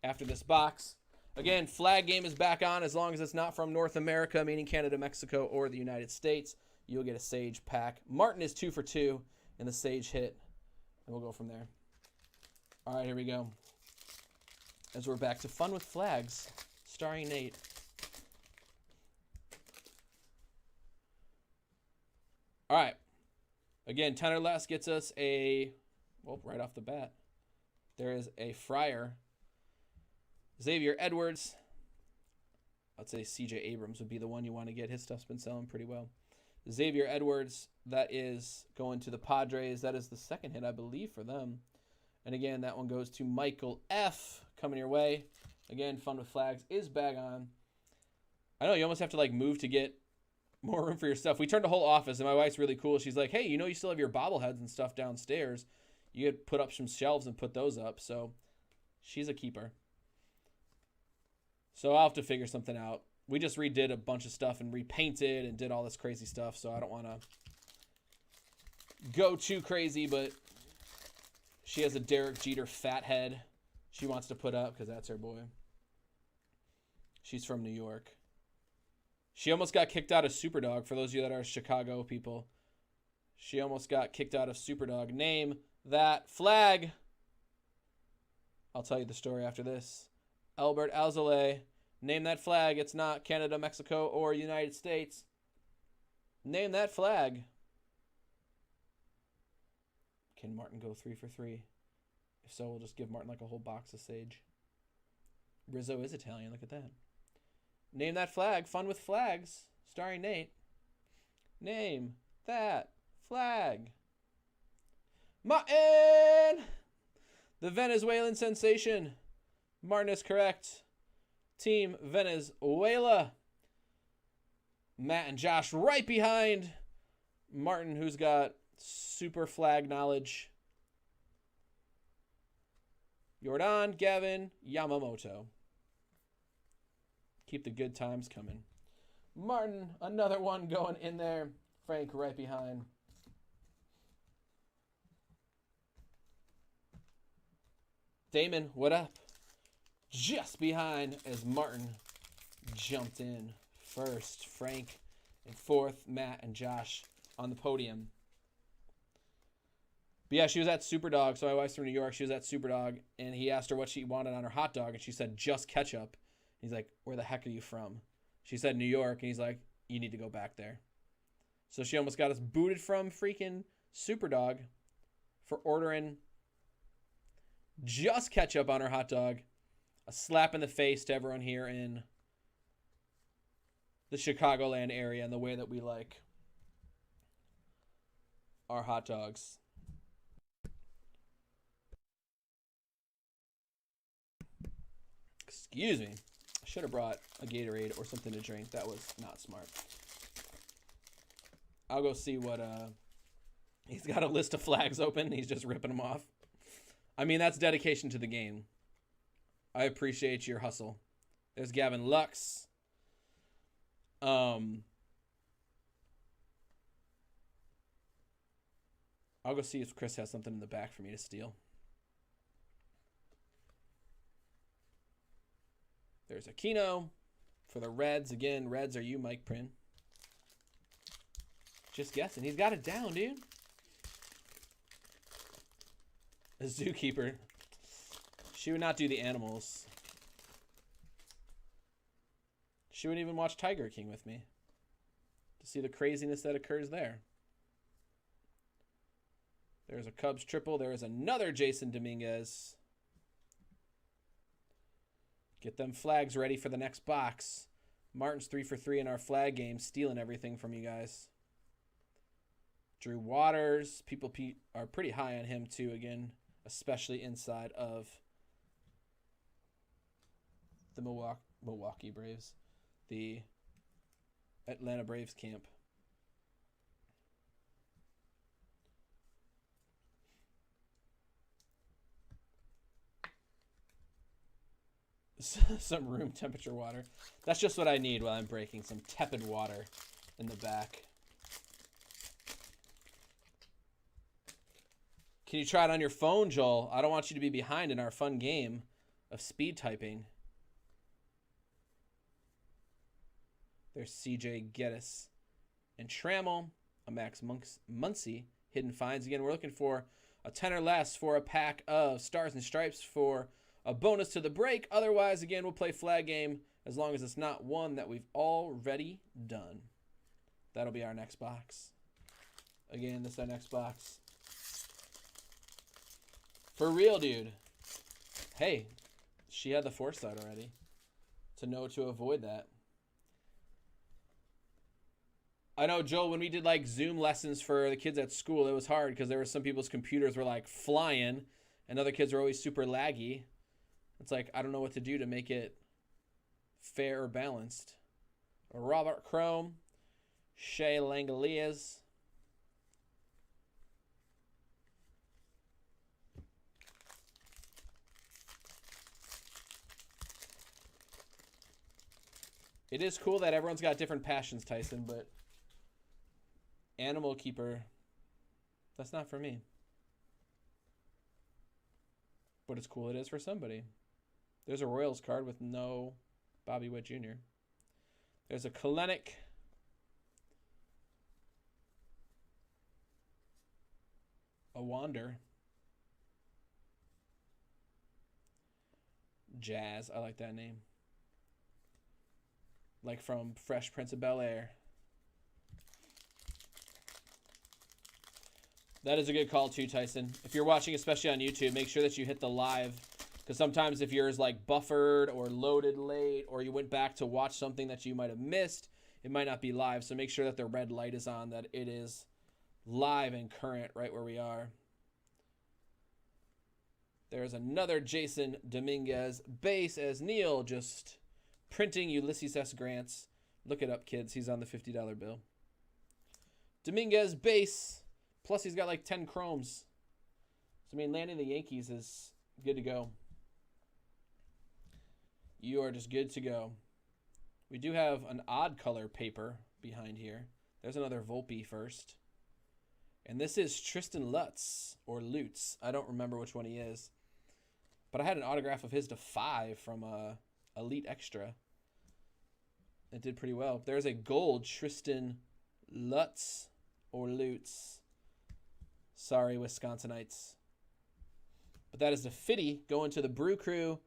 after this box. Again, flag game is back on as long as it's not from North America, meaning Canada, Mexico, or the United States. You'll get a Sage pack. Martin is 2 for 2 in the Sage hit, and we'll go from there. All right, here we go. As we're back to Fun with Flags, starring Nate. All right. Again, 10 or less gets us well, right off the bat, there is a Friar. Xavier Edwards. I'd say CJ Abrams would be the one you want to get. His stuff's been selling pretty well. Xavier Edwards, that is going to the Padres. That is the second hit, I believe, for them. And again, that one goes to Michael F. coming your way. Again, Fun with Flags is bag on. I know you almost have to like move to get more room for your stuff. We turned a whole office, and my wife's really cool. She's like, hey, you know you still have your bobbleheads and stuff downstairs. You could put up some shelves and put those up. So she's a keeper. So I'll have to figure something out. We just redid a bunch of stuff and repainted and did all this crazy stuff. So I don't want to go too crazy, but she has a Derek Jeter fat head she wants to put up because that's her boy. She's from New York. She almost got kicked out of Superdog. For those of you that are Chicago people, she almost got kicked out of Superdog. Name that flag. I'll tell you the story after this. Albert Alzolay. Name that flag. It's not Canada, Mexico, or United States. Name that flag. Can Martin go 3 for 3? If so, we'll just give Martin like a whole box of Sage. Rizzo is Italian. Look at that. Name that flag. Fun with Flags. Starring Nate. Name that flag. Martin! The Venezuelan sensation. Martin is correct. Team Venezuela. Matt and Josh right behind Martin, who's got super flag knowledge. Jordan, Gavin, Yamamoto. Keep the good times coming. Martin, another one going in there. Frank right behind. Damon, what up? Just behind as Martin jumped in first. Frank in fourth. Matt and Josh on the podium. But yeah, she was at Superdog. So my wife's from New York. She was at Superdog. And he asked her what she wanted on her hot dog. And she said, just ketchup. He's like, where the heck are you from? She said, New York. And he's like, you need to go back there. So she almost got us booted from freaking Superdog for ordering just ketchup on her hot dog. a slap in the face to everyone here in the Chicagoland area and the way that we like our hot dogs. Excuse me. I should have brought a Gatorade or something to drink. That was not smart. I'll go see what he's got a list of flags open. He's just ripping them off. I mean, that's dedication to the game. I appreciate your hustle. There's Gavin Lux. I'll go see if Chris has something in the back for me to steal. There's Aquino for the Reds. Again, Reds are you, Mike Prin. Just guessing. He's got it down, dude. A zookeeper. She would not do the animals. She wouldn't even watch Tiger King with me to see the craziness that occurs there. There's a Cubs triple. There is another Jason Dominguez. Get them flags ready for the next box. Martin's 3 for 3 in our flag game, stealing everything from you guys. Drew Waters. People are pretty high on him too, again, especially inside of the Milwaukee Braves. The Atlanta Braves camp. Some room temperature water. That's just what I need while I'm breaking. Some tepid water in the back. Can you try it on your phone, Joel? I don't want you to be behind in our fun game of speed typing. There's CJ Geddes and Trammell. A Max Muncy. Hidden finds. Again, we're looking for a 10 or less for a pack of Stars and Stripes for a bonus to the break. Otherwise, again, we'll play flag game as long as it's not one that we've already done. That'll be our next box. Again, this is our next box. For real, dude. Hey, she had the foresight already to know to avoid that. I know, Joel, when we did like Zoom lessons for the kids at school, it was hard because there were some people's computers were like flying and other kids were always super laggy. It's like, I don't know what to do to make it fair or balanced. Robert Chrome, Shea Langoliers. It is cool that everyone's got different passions, Tyson, but Animal Keeper, that's not for me. But it's cool it is for somebody. There's a Royals card with no Bobby Witt Jr. There's a Kalenic. A Wander. Jazz, I like that name. Like from Fresh Prince of Bel-Air. That is a good call too, Tyson. If you're watching, especially on YouTube, make sure that you hit the live. Because sometimes if yours like buffered or loaded late or you went back to watch something that you might have missed, it might not be live. So make sure that the red light is on, that it is live and current right where we are. There's another Jason Dominguez base as Neil just printing Ulysses S. Grant's. Look it up, kids. He's on the $50 bill. Dominguez base. Plus he's got like 10 chromes. So, I mean, landing the Yankees is good to go. You are just good to go. We do have an odd color paper behind here. There's another Volpe first. And this is Tristan Lutz, or Lutz. I don't remember which one he is. But I had an autograph of his to 5 from Elite Extra. It did pretty well. There's a gold Tristan Lutz, or Lutz. Sorry, Wisconsinites. But that is the 50 going to the Brew Crew,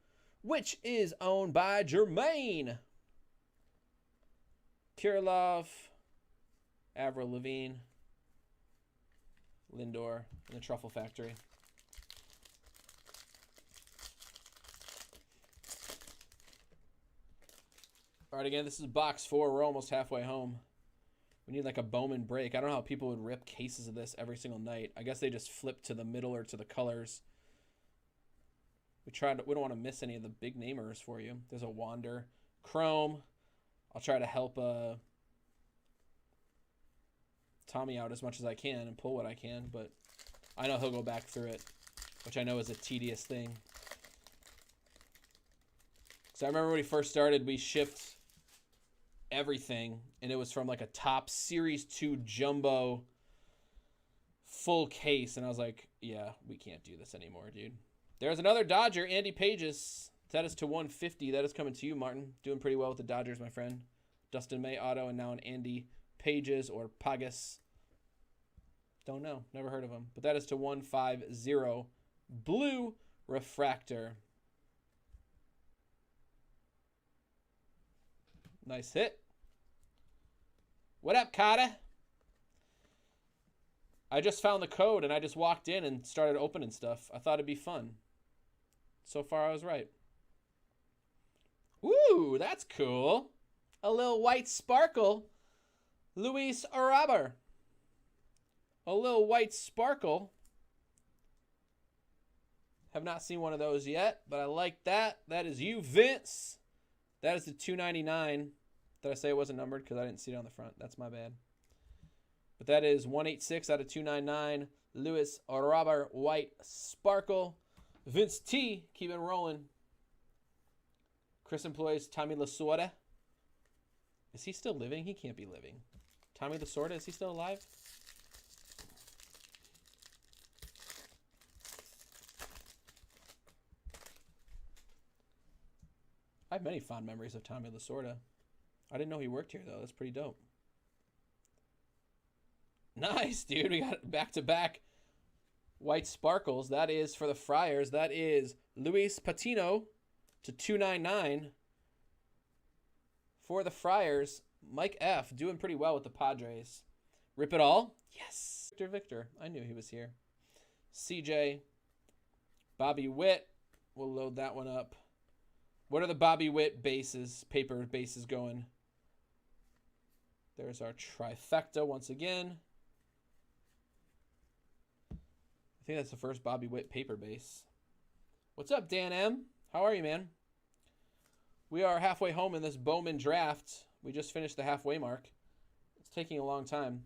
which is owned by Jermaine. Kirilov, Avril Lavigne, Lindor, and the Truffle Factory. All right, again, this is box 4. We're almost halfway home. We need like a Bowman break. I don't know how people would rip cases of this every single night. I guess they just flip to the middle or to the colors. We don't want to miss any of the big namers for you. There's a Wander. Chrome. I'll try to help Tommy out as much as I can and pull what I can, but I know he'll go back through it, which I know is a tedious thing. So I remember when we first started, we shipped everything, and it was from like a top Series 2 jumbo full case, and I was like, yeah, we can't do this anymore, dude. There's another Dodger, Andy Pages. That is to 150. That is coming to you, Martin. Doing pretty well with the Dodgers, my friend. Dustin May auto, and now an Andy Pages or Pagas. Don't know. Never heard of him. But that is to 150. Blue refractor. Nice hit. What up, Carter? I just found the code and I just walked in and started opening stuff. I thought it'd be fun. So far, I was right. Woo, that's cool. A little white sparkle. Luis Araber. A little white sparkle. Have not seen one of those yet, but I like that. That is you, Vince. That is the 299. Did I say it wasn't numbered? Because I didn't see it on the front. That's my bad. But that is 186 out of 299. Luis Araber, white sparkle. Vince T, keep it rolling. Chris employs Tommy Lasorda. Is he still living? He can't be living. Tommy Lasorda, is he still alive? I have many fond memories of Tommy Lasorda. I didn't know he worked here, though. That's pretty dope. Nice, dude. We got back-to-back white sparkles. That is for the Friars. That is Luis Patino to 299. For the Friars, Mike F. doing pretty well with the Padres. Rip it all? Yes. Victor. I knew he was here. CJ. Bobby Witt. We'll load that one up. What are the Bobby Witt bases, paper bases going? There's our trifecta once again. I think that's the first Bobby Witt paper base. What's up, Dan M? How are you, man? We are halfway home in this Bowman draft. We just finished the halfway mark. It's taking a long time.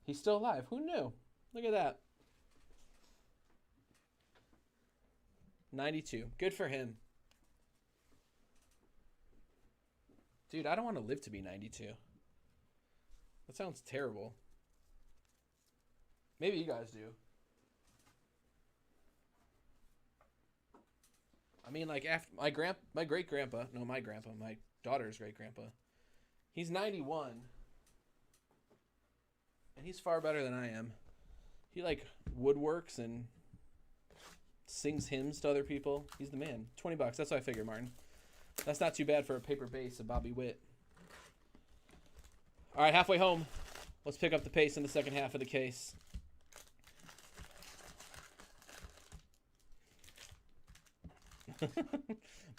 He's still alive. Who knew? Look at that. 92. Good for him. Dude, I don't want to live to be 92. That sounds terrible. Maybe you guys do. I mean, like, after my great-grandpa, my daughter's great-grandpa, he's 91. And he's far better than I am. He, like, woodworks and sings hymns to other people. He's the man. $20. That's what I figured, Martin. That's not too bad for a paper base of Bobby Witt. All right, halfway home. Let's pick up the pace in the second half of the case.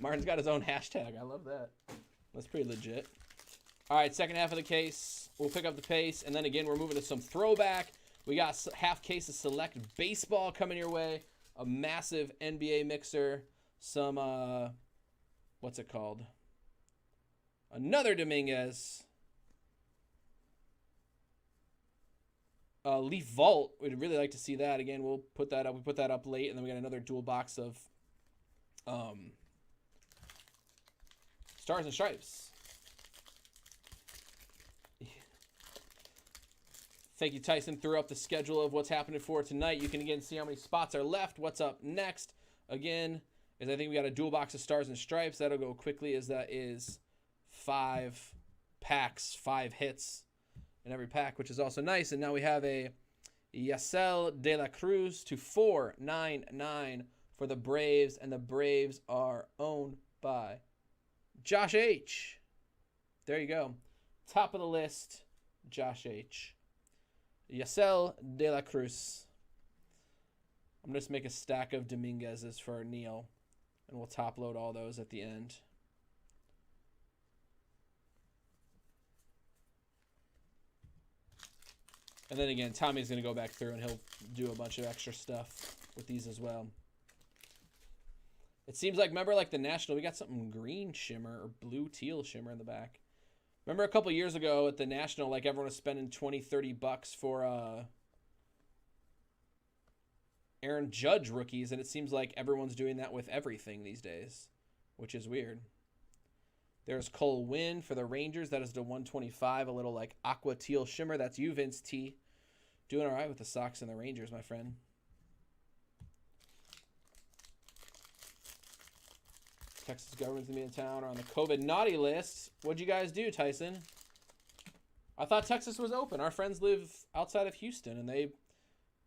Martin's got his own hashtag. I love that. That's pretty legit. All right, second half of the case. We'll pick up the pace. And then again, we're moving to some throwback. We got half case of select baseball coming your way. A massive NBA mixer. Some, what's it called? Another Dominguez. Leaf Vault. We'd really like to see that. Again, we'll put that up. We put that up late. And then we got another dual box of Stars and Stripes. Thank you, Tyson. Threw up the schedule of what's happening for tonight. You can again see how many spots are left. What's up next? Again, is I think we got a dual box of Stars and Stripes. That'll go quickly as that is 5 packs, 5 hits in every pack, which is also nice. And now we have a Yasel De La Cruz to 499 for the Braves, and the Braves are owned by Josh H. There you go. Top of the list, Josh H. Yasel De La Cruz. I'm going to just make a stack of Dominguez's for Neil. And we'll top load all those at the end. And then again, Tommy's going to go back through and he'll do a bunch of extra stuff with these as well. It seems like, remember like the National, we got something green shimmer or blue teal shimmer in the back. Remember a couple years ago at the National, like everyone was spending 20, 30 bucks for Aaron Judge rookies, and it seems like everyone's doing that with everything these days, which is weird. There's Cole Winn for the Rangers. That is the 125, a little like aqua teal shimmer. That's you, Vince T. Doing all right with the Sox and the Rangers, my friend. Texas government's going to be in town or on the COVID naughty list. What'd you guys do, Tyson? I thought Texas was open. Our friends live outside of Houston, and they've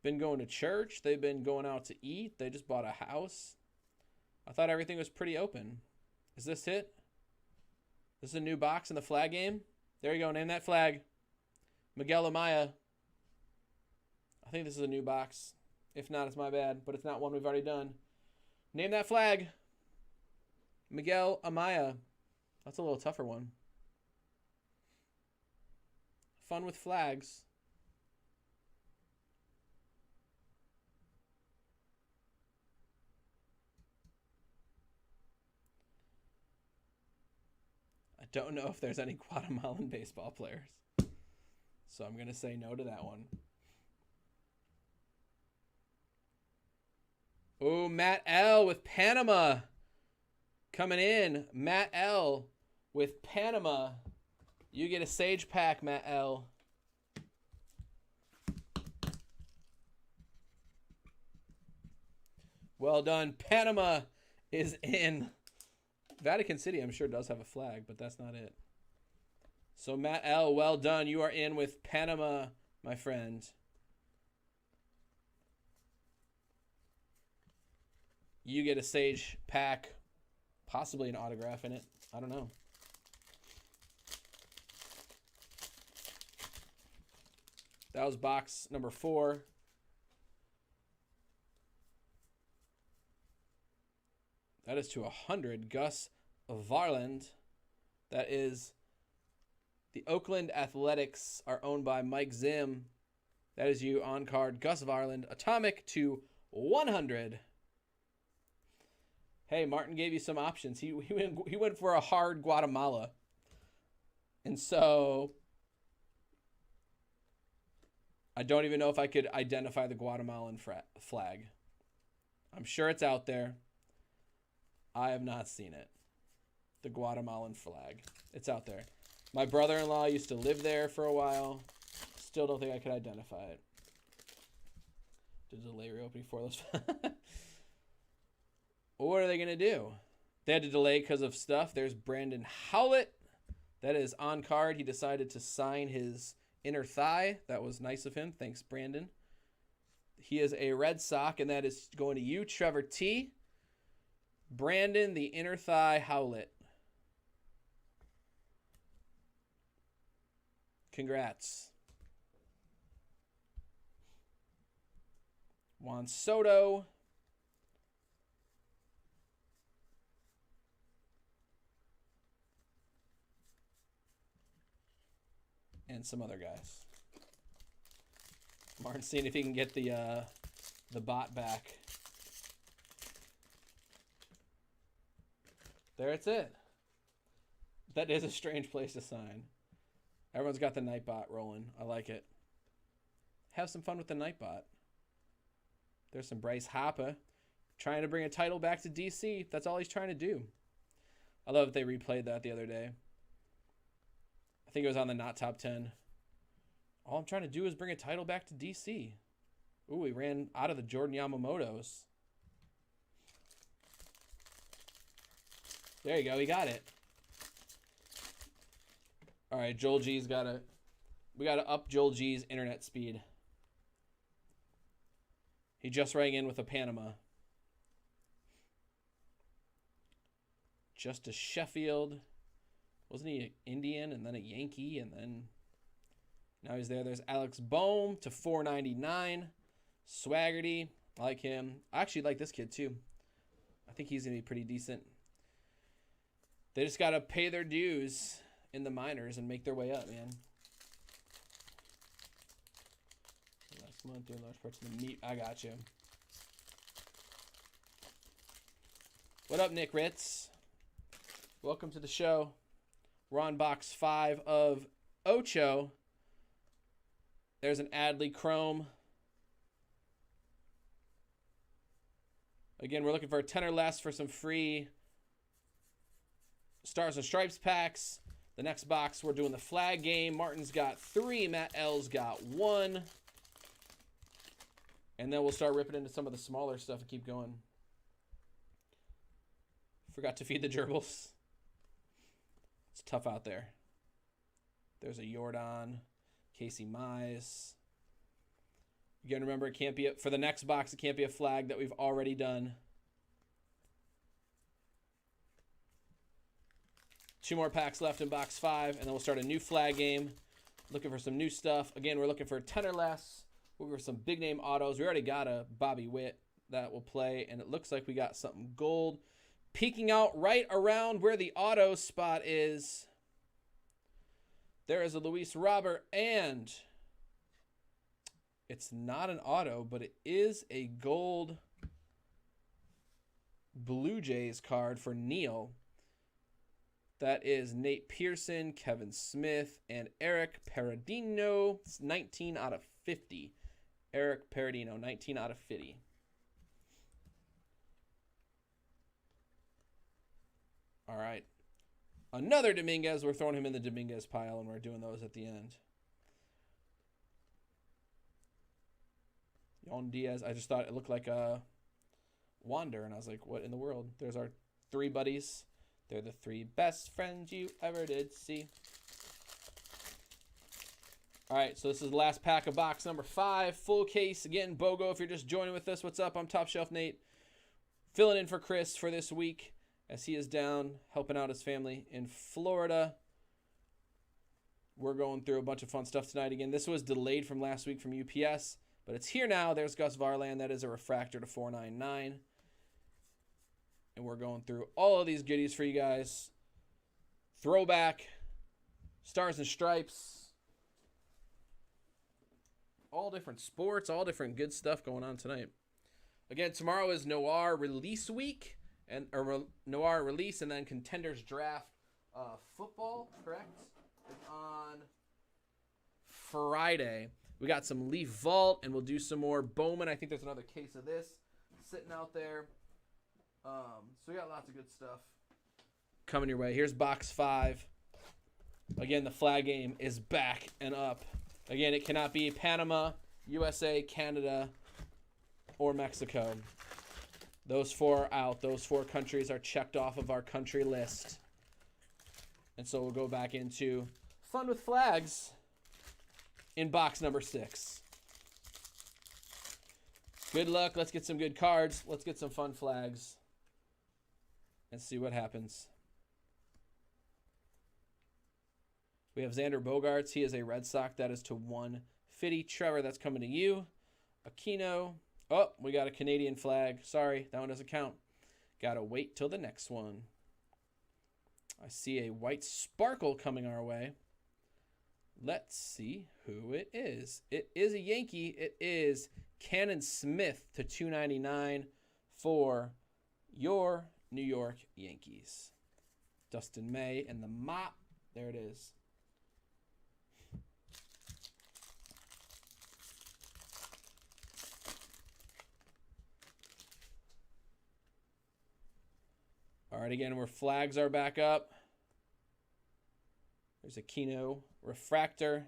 been going to church. They've been going out to eat. They just bought a house. I thought everything was pretty open. Is this it? This is a new box in the flag game. There you go. Name that flag. Miguel Amaya. I think this is a new box. If not, it's my bad. But it's not one we've already done. Name that flag. Miguel Amaya. That's a little tougher one. Fun with flags. I don't know if there's any Guatemalan baseball players. So I'm going to say no to that one. Oh, Matt L. with Panama. Coming in. Matt L. with Panama. You get a Sage pack, Matt L. Well done. Panama is in. Vatican City, I'm sure, does have a flag, but that's not it. So, Matt L., well done. You are in with Panama, my friend. You get a Sage pack, possibly an autograph in it. I don't know. That was box number 4. That is to 100. Gus Varland. That is the Oakland Athletics are owned by Mike Zim. That is you on card. Gus Varland. Atomic to 100. Hey, Martin gave you some options. He went for a hard Guatemala. And so I don't even know if I could identify the Guatemalan flag. I'm sure it's out there. I have not seen it. The Guatemalan flag. It's out there. My brother-in-law used to live there for a while. Still don't think I could identify it. Did delay reopening for those. What are they going to do? They had to delay because of stuff. There's Brandon Howlett. That is on card. He decided to sign his inner thigh. That was nice of him. Thanks, Brandon. He is a Red Sox, and that is going to you, Trevor T. Brandon, the inner thigh Howlett. Congrats. Juan Soto. And some other guys. Martin's seeing if he can get the bot back. There it's it. That is a strange place to sign. Everyone's got the Nightbot rolling. I like it. Have some fun with the Nightbot. There's some Bryce Harper trying to bring a title back to DC. That's all he's trying to do. I love that they replayed that the other day. I think it was on the Not Top 10. All I'm trying to do is bring a title back to DC. Ooh, he ran out of the Jordan Yamamoto's. There you go. He got it. All right, Joel G's got to... We got to up Joel G's internet speed. He just rang in with a Panama. Justice Sheffield. Wasn't he an Indian and then a Yankee and then... Now he's there. There's Alex Bohm to 499. Swaggerty. I like him. I actually like this kid too. I think he's going to be pretty decent. They just got to pay their dues in the minors and make their way up, man. Last month, doing large parts of the meat. I got you. What up, Nick Ritz? Welcome to the show. We're on box 5 of Ocho. There's an Adley Chrome. Again, we're looking for a 10 or less for some free Stars and Stripes packs. The next box, we're doing the flag game. Martin's got 3. Matt L's got 1. And then we'll start ripping into some of the smaller stuff and keep going. Forgot to feed the gerbils. It's tough out there. There's a Jordan. Casey Mize. Again, remember, it can't be for the next box. It can't be a flag that we've already done. 2 more packs left in box 5, and then we'll start a new flag game. Looking for some new stuff. Again, we're looking for 10 or less. Looking for some big name autos. We already got a Bobby Witt that will play, and it looks like we got something gold peeking out right around where the auto spot is. There is a Luis Robert, and it's not an auto, but it is a gold Blue Jays card for Neil. That is Nate Pearson, Kevin Smith, and Eric Paradino. It's 19 out of 50. Eric Paradino, 19 out of 50. All right. Another Dominguez. We're throwing him in the Dominguez pile, and we're doing those at the end. Yon Diaz. I just thought it looked like a Wander, and I was like, what in the world? There's our 3 buddies. They're the 3 best friends you ever did see. All right, so this is the last pack of box number 5. Full case. Again, Bogo, if you're just joining with us, what's up? I'm Top Shelf Nate. Filling in for Chris for this week as he is down helping out his family in Florida. We're going through a bunch of fun stuff tonight. Again, this was delayed from last week from UPS, but it's here now. There's Gus Varland. That is a refractor to 499. And we're going through all of these goodies for you guys. Throwback, Stars and Stripes, all different sports, all different good stuff going on tonight. Again, tomorrow is Noir release week, Noir release, and then Contenders Draft football, correct? It's on Friday. We got some Leaf Vault, and we'll do some more Bowman. I think there's another case of this sitting out there. So we got lots of good stuff coming your way. Here's box 5. Again, the flag game is back and up. Again, it cannot be Panama, USA, Canada, or Mexico. Those 4 are out. Those 4 countries are checked off of our country list. And so we'll go back into Fun with Flags in box number 6. Good luck. Let's get some good cards. Let's get some fun flags and see what happens. We have Xander Bogaerts. He is a Red Sox. That is to 150. Trevor, that's coming to you. Aquino. Oh, we got a Canadian flag. Sorry, that one doesn't count. Got to wait till the next one. I see a white sparkle coming our way. Let's see who it is. It is a Yankee. It is Cannon Smith to 299 for your New York Yankees. Dustin May and the mop. There it is. All right, again, where flags are back up. There's a Keno refractor.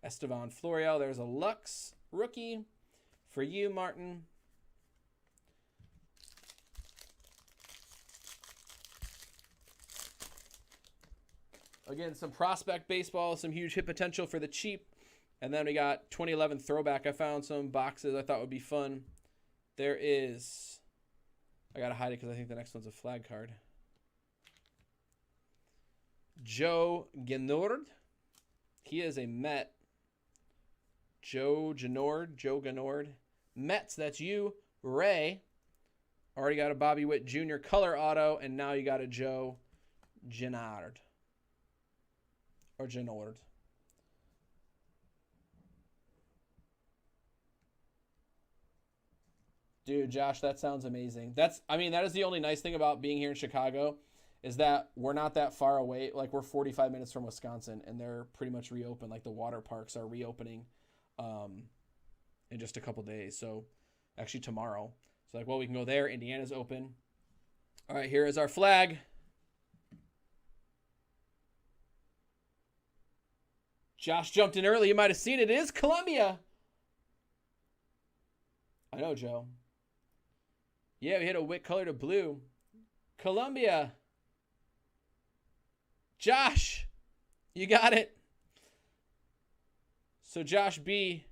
Estevan Florial. There's a Lux rookie for you, Martin. Again, some prospect baseball, some huge hit potential for the cheap. And then we got 2011 throwback. I found some boxes I thought would be fun. There is, I got to hide it because I think the next one's a flag card. Joe Genord. He is a Met Joe Ganord. Mets, that's you. Ray. Already got a Bobby Witt Jr. color auto, and now you got a Joe Gennard. Or Gennard. Dude, Josh, that sounds amazing. That is the only nice thing about being here in Chicago is that we're not that far away. Like, we're 45 minutes from Wisconsin, and they're pretty much reopened. Like, the water parks are reopening in just a couple days. So, actually tomorrow. So, like, well, we can go there. Indiana's open. All right, here is our flag. Josh jumped in early. You might have seen it. It is Columbia. I know, Joe. Yeah, we hit a Witt color to blue. Columbia. Josh, you got it. So, Josh B,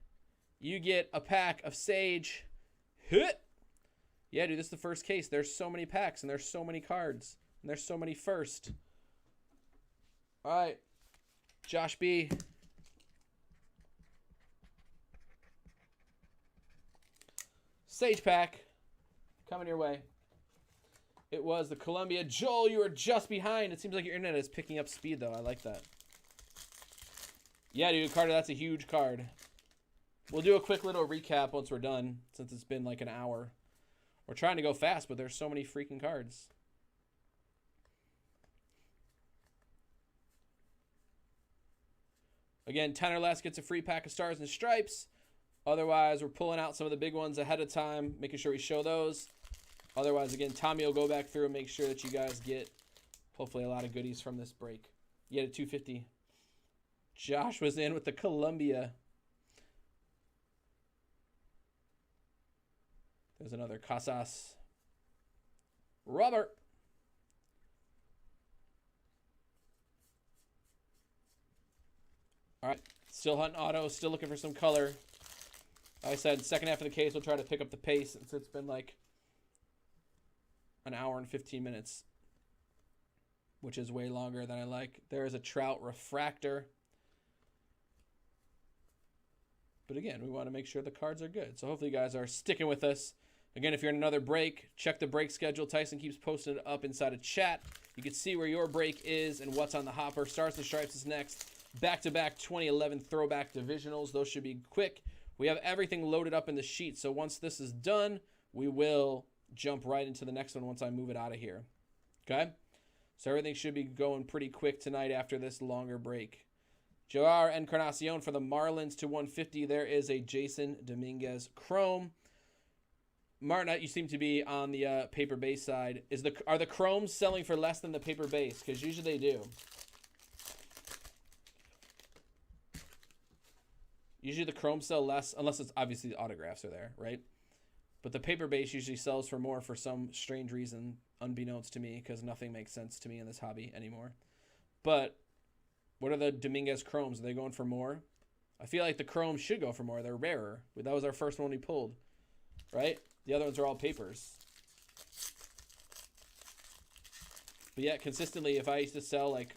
you get a pack of Sage. Hit. Yeah, dude, this is the first case. There's so many packs, and there's so many cards, and there's so many first. All right, Josh B. Sage pack coming your way. It was the Columbia. Joel, you are just behind. It seems like your internet is picking up speed, though. I like that. Yeah, dude, Carter, that's a huge card. We'll do a quick little recap once we're done, since it's been like an hour. We're trying to go fast, but there's so many freaking cards. Again, 10 or less gets a free pack of Stars and Stripes. Otherwise, we're pulling out some of the big ones ahead of time, making sure we show those. Otherwise, again, Tommy will go back through and make sure that you guys get, hopefully, a lot of goodies from this break. You had a 250. Josh was in with the Columbia. There's another Casas. Robert. All right, still hunting auto, still looking for some color. Like I said, second half of the case, we'll try to pick up the pace since it's been like an hour and 15 minutes, which is way longer than I like. There is a Trout refractor. But again, we want to make sure the cards are good. So hopefully you guys are sticking with us. Again, if you're in another break, check the break schedule. Tyson keeps posting it up inside of chat. You can see where your break is and what's on the hopper. Stars and Stripes is next. Back-to-back 2011 throwback divisionals. Those should be quick. We have everything loaded up in the sheet, so once this is done, we will jump right into the next one once I move it out of here. Okay? So everything should be going pretty quick tonight after this longer break. Joar Encarnacion for the Marlins to 150. There is a Jason Dominguez Chrome. Martin, you seem to be on the paper base side. Are the Chromes selling for less than the paper base? Because usually they do. Usually the Chrome sell less, unless it's obviously the autographs are there, right? But the paper base usually sells for more for some strange reason, unbeknownst to me, because nothing makes sense to me in this hobby anymore. But what are the Dominguez Chromes? Are they going for more? I feel like the Chromes should go for more. They're rarer. That was our first one we pulled, right? The other ones are all papers. But yeah, consistently, if I used to sell like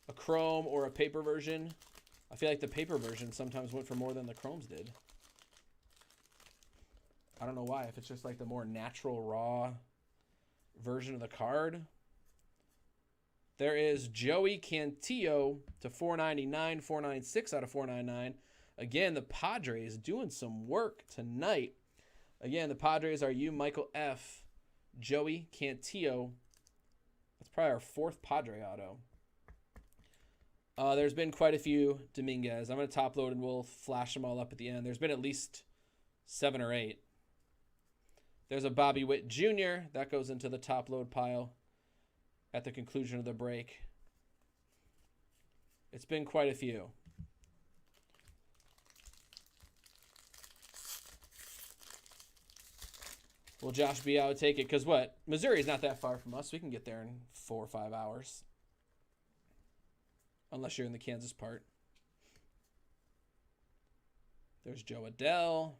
a Chrome or a paper version, I feel like the paper version sometimes went for more than the Chromes did. I don't know why. If it's just like the more natural, raw version of the card. There is Joey Cantillo to 499, 496 out of 499. Again, the Padres doing some work tonight. Again, the Padres are you, Michael F., Joey Cantillo. That's probably our fourth Padre auto. There's been quite a few Dominguez. I'm going to top load and we'll flash them all up at the end. There's been at least 7 or 8. There's a Bobby Witt Jr. That goes into the top load pile at the conclusion of the break. It's been quite a few. Well, Josh B, I would take it because what? Missouri is not that far from us. We can get there in 4 or 5 hours. Unless you're in the Kansas part. There's Joe Adell.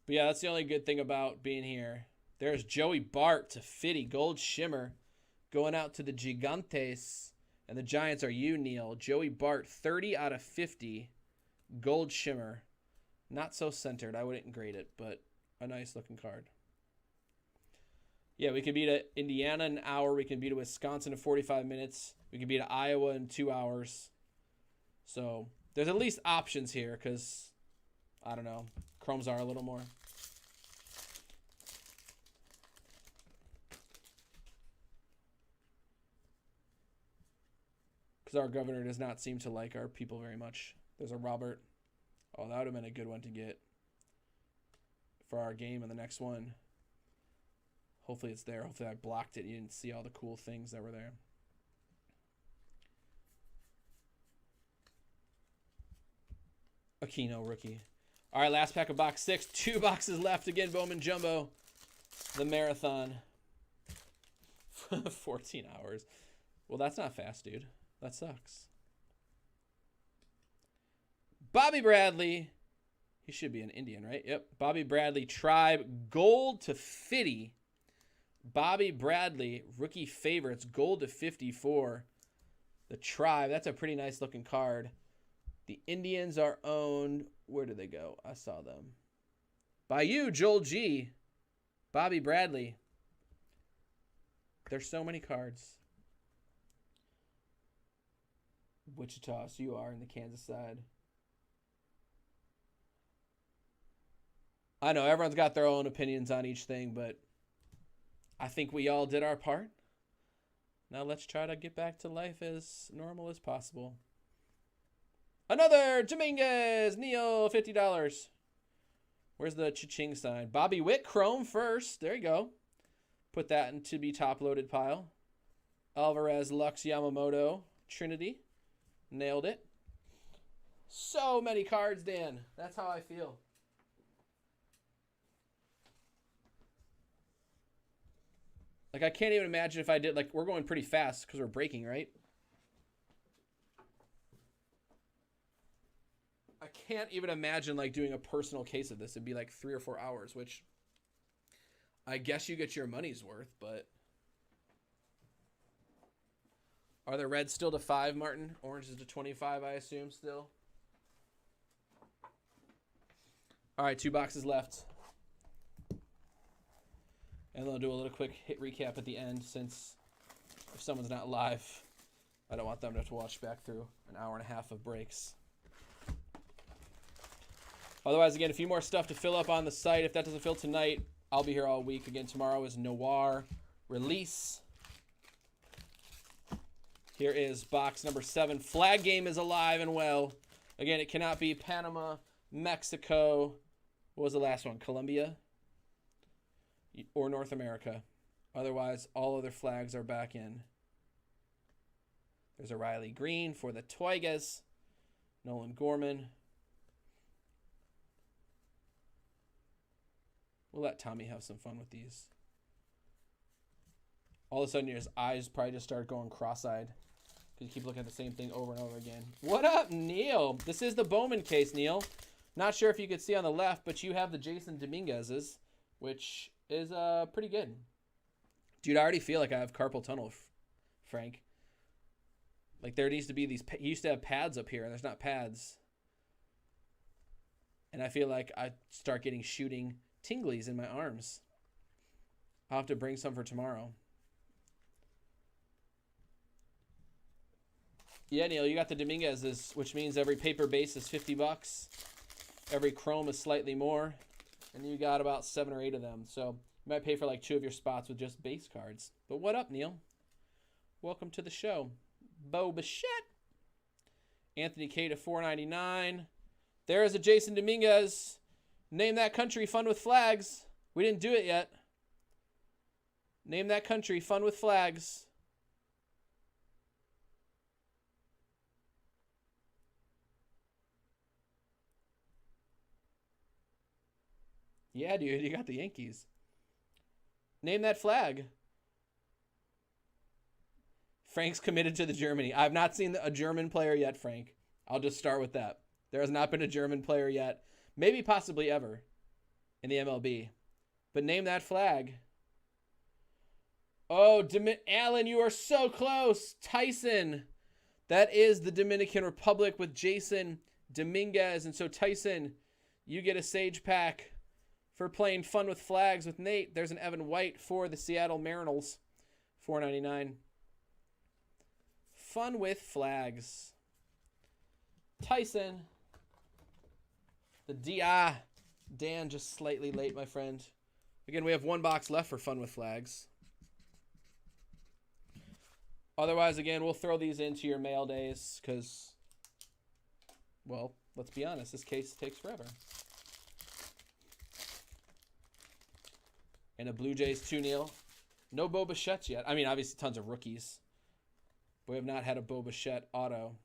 But yeah, that's the only good thing about being here. There's Joey Bart to 50 gold shimmer. Going out to the Gigantes. And the Giants are you, Neil. Joey Bart, 30 out of 50. Gold shimmer. Not so centered. I wouldn't grade it, but a nice looking card. Yeah, we could beat Indiana in an hour. We can beat Wisconsin in 45 minutes. We can beat Iowa in 2 hours. So there's at least options here because, I don't know, chromes are a little more. Because our governor does not seem to like our people very much. There's a Robert. Oh, that would have been a good one to get for our game in the next one. Hopefully it's there. Hopefully I blocked it. You didn't see all the cool things that were there. Aquino rookie. All right, last pack of box 6. 2 boxes left. Again, Bowman Jumbo. The marathon. 14 hours. Well, that's not fast, dude. That sucks. Bobby Bradley. He should be an Indian, right? Yep. Bobby Bradley, Tribe, gold to 50. Bobby Bradley, rookie favorites, gold to 54. The Tribe, that's a pretty nice looking card. The Indians are owned. Where did they go? I saw them. By you, Joel G. Bobby Bradley. There's so many cards. Wichita, so you are in the Kansas side. I know everyone's got their own opinions on each thing, but I think we all did our part. Now let's try to get back to life as normal as possible. Another Dominguez, Neil, $50. Where's the cha-ching sign? Bobby Witt, Chrome first. There you go. Put that in to be top-loaded pile. Alvarez, Lux, Yamamoto, Trinity. Nailed it. So many cards, Dan. That's how I feel. Like, I can't even imagine if I did, like, we're going pretty fast because we're breaking, right? I can't even imagine, like, doing a personal case of this. It'd be, like, 3 or 4 hours, which I guess you get your money's worth, but. Are the reds still to 5, Martin? Orange is to 25, I assume, still. All right, 2 boxes left. And they'll do a little quick hit recap at the end since if someone's not live, I don't want them to have to watch back through an hour and a half of breaks. Otherwise, again, a few more stuff to fill up on the site. If that doesn't fill tonight, I'll be here all week. Again, tomorrow is Noir release. Here is box number 7. Flag game is alive and well. Again, it cannot be Panama, Mexico. What was the last one? Colombia? Or North America. Otherwise, all other flags are back in. There's a Riley Green for the Tigers. Nolan Gorman. We'll let Tommy have some fun with these. All of a sudden, his eyes probably just start going cross-eyed because you keep looking at the same thing over and over again. What up, Neil? This is the Bowman case, Neil. Not sure if you could see on the left, but you have the Jason Dominguez's, which is pretty good. Dude, I already feel like I have carpal tunnel, Frank. Like, there needs to be these. He used to have pads up here, and there's not pads. And I feel like I start getting shooting tinglies in my arms. I'll have to bring some for tomorrow. Yeah, Neil, you got the Dominguez's, which means every paper base is $50. Every chrome is slightly more. And you got about 7 or 8 of them. So you might pay for like 2 of your spots with just base cards. But what up, Neil? Welcome to the show. Bo Bichette. Anthony K to $4.99. There is a Jason Dominguez. Name that country, fun with flags. We didn't do it yet. Name that country, fun with flags. Yeah, dude, you got the Yankees. Name that flag. Frank's committed to the Germany. I've not seen a German player yet, Frank. I'll just start with that. There has not been a German player yet. Maybe possibly ever in the MLB. But name that flag. Oh, Alan, you are so close. Tyson. That is the Dominican Republic with Jason Dominguez. And so, Tyson, you get a Sage pack for playing Fun with Flags with Nate. There's an Evan White for the Seattle Mariners. $4.99. Fun with Flags. Tyson. The DI. Dan just slightly late, my friend. Again, we have one box left for Fun with Flags. Otherwise, again, we'll throw these into your mail days because, well, let's be honest, this case takes forever. And a Blue Jays 2-0. No Bo Bichette yet. I mean, obviously tons of rookies. But we have not had a Bo Bichette auto.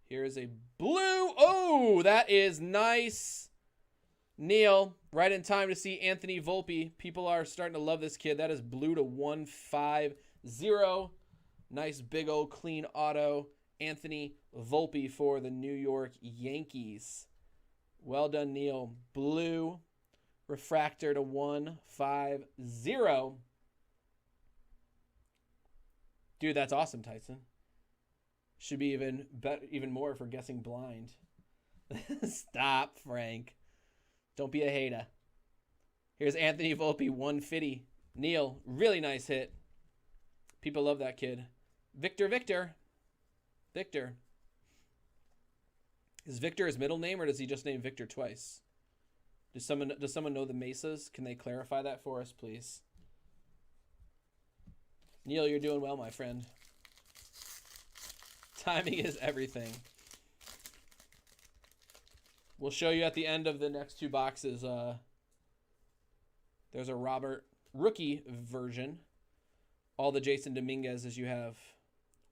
Here is a blue. Oh, that is nice. Neil, right in time to see Anthony Volpe. People are starting to love this kid. That is blue to 150. Nice big old clean auto. Anthony Volpe for the New York Yankees. Well done, Neil. Blue refractor to 150. Dude, that's awesome, Tyson. Should be even more for guessing blind. Stop, Frank. Don't be a hater. Here's Anthony Volpe, 150. Neil, really nice hit. People love that kid. Victor. Is Victor his middle name, or does he just name Victor twice? Does someone know the Mesas? Can they clarify that for us, please? Neil, you're doing well, my friend. Timing is everything. We'll show you at the end of the next two boxes. There's a Robert rookie version. All the Jason Dominguez as you have.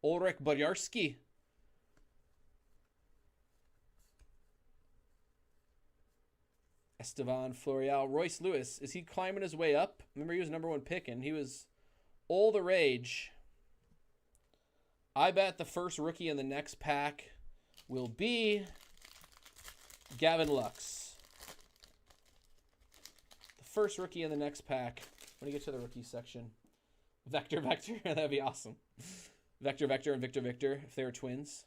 Ulrich Bojarski. Estevan Florial. Royce Lewis. Is he climbing his way up? Remember, he was #1 pick, and he was all the rage. I bet the first rookie in the next pack will be Gavin Lux. The first rookie in the next pack. When you get to the rookie section. Vector. That'd be awesome. Vector, and Victor, if they were twins.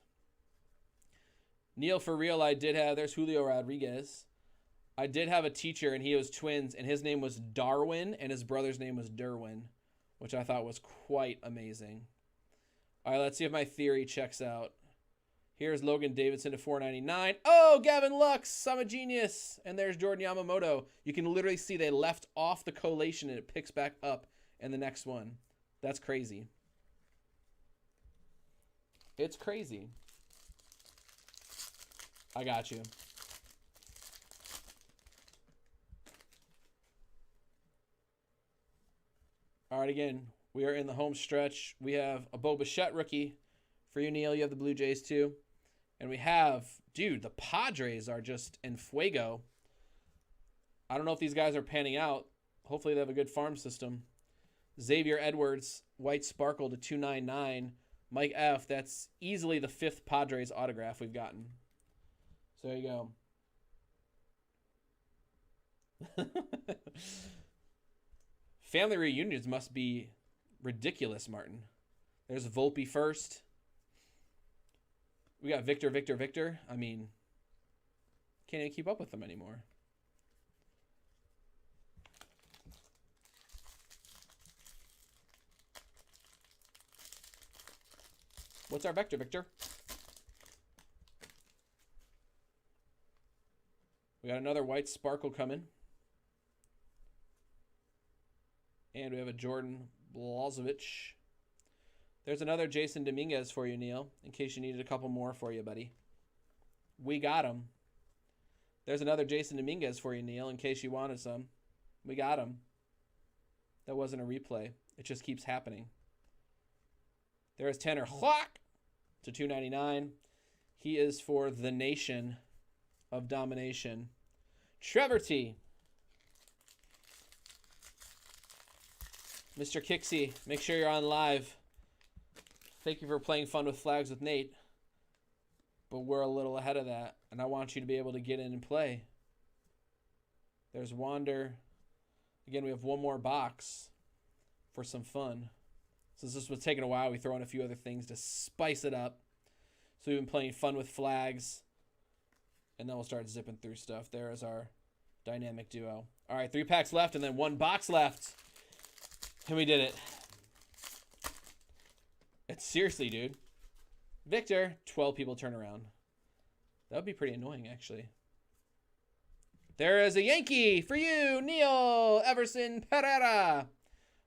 Neil, for real, I did have, there's Julio Rodriguez. I did have a teacher, and he was twins, and his name was Darwin, and his brother's name was Derwin, which I thought was quite amazing. All right, let's see if my theory checks out. Here's Logan Davidson to $4.99. Oh, Gavin Lux, I'm a genius. And there's Jordan Yamamoto. You can literally see they left off the collation, and it picks back up in the next one. That's crazy. It's crazy. I got you. All right, again, we are in the home stretch. We have a Bo Bichette rookie for you, Neil. You have the Blue Jays, too. And we have, dude, the Padres are just in fuego. I don't know if these guys are panning out. Hopefully they have a good farm system. Xavier Edwards, white sparkle to $2.99. Mike F., that's easily the 5th Padres autograph we've gotten. So there you go. Family reunions must be ridiculous, Martin. There's Volpe first. We got Victor. I mean, can't even keep up with them anymore. What's our Victor? We got another white sparkle coming. And we have a Jordan Blazovich. There's another Jason Dominguez for you, Neil, in case you needed a couple more for you, buddy. We got him. There's another Jason Dominguez for you, Neil, in case you wanted some. We got him. That wasn't a replay. It just keeps happening. There's Tanner Houck to $2.99. He is for the Nation of Domination. Trevor T. Mr. Kixie, make sure you're on live. Thank you for playing Fun with Flags with Nate. But we're a little ahead of that, and I want you to be able to get in and play. There's Wander. Again, we have one more box for some fun. Since this was taking a while, we throw in a few other things to spice it up. So we've been playing Fun with Flags. And then we'll start zipping through stuff. There is our dynamic duo. All right, 3 packs left and then 1 box left. And we did it. It's seriously, dude. Victor, 12 people turn around. That would be pretty annoying, actually. There is a Yankee for you, Neil Everson Pereira.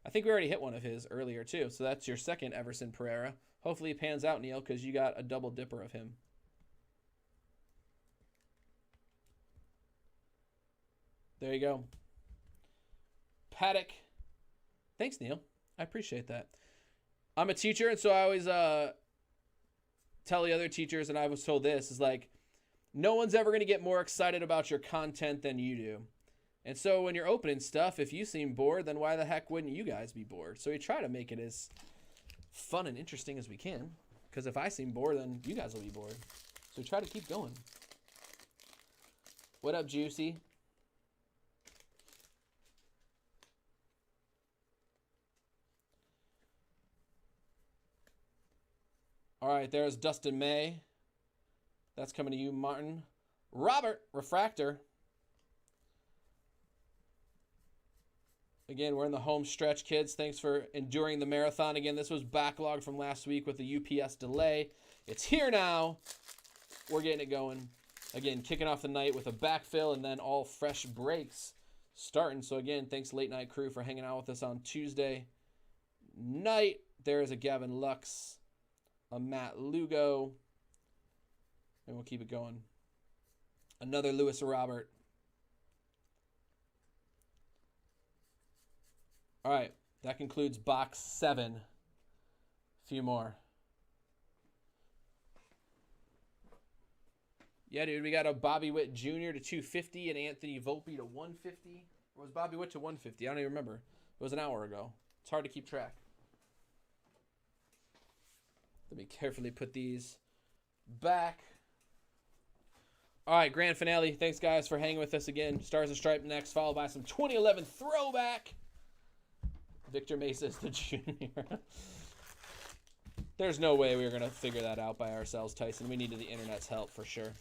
I think we already hit one of his earlier, too. So that's your second Everson Pereira. Hopefully it pans out, Neil, because you got a double dipper of him. There you go. Paddock. Thanks, Neil. I appreciate that. I'm a teacher, and so I always tell the other teachers, and I was told this, is like, no one's ever going to get more excited about your content than you do. And so when you're opening stuff, if you seem bored, then why the heck wouldn't you guys be bored? So we try to make it as fun and interesting as we can, because if I seem bored, then you guys will be bored. So we try to keep going. What up, Juicy? All right, there's Dustin May. That's coming to you, Martin. Robert, Refractor. Again, we're in the home stretch, kids. Thanks for enduring the marathon. Again, this was backlogged from last week with the UPS delay. It's here now. We're getting it going. Again, kicking off the night with a backfill and then all fresh breaks starting. So again, thanks Late Night Crew for hanging out with us on Tuesday night. There is a Gavin Lux, a Matt Lugo, and we'll keep it going. Another Lewis Robert. All right, that concludes box 7. A few more. Yeah, dude, we got a Bobby Witt Jr. to 250 and Anthony Volpe to 150. Or was Bobby Witt to 150? I don't even remember. It was an hour ago. It's hard to keep track. Let me carefully put these back. All right, grand finale. Thanks, guys, for hanging with us again. Stars and Stripe next, followed by some 2011 throwback. Victor Mesa is the junior. There's no way we were going to figure that out by ourselves, Tyson. We needed the internet's help for sure.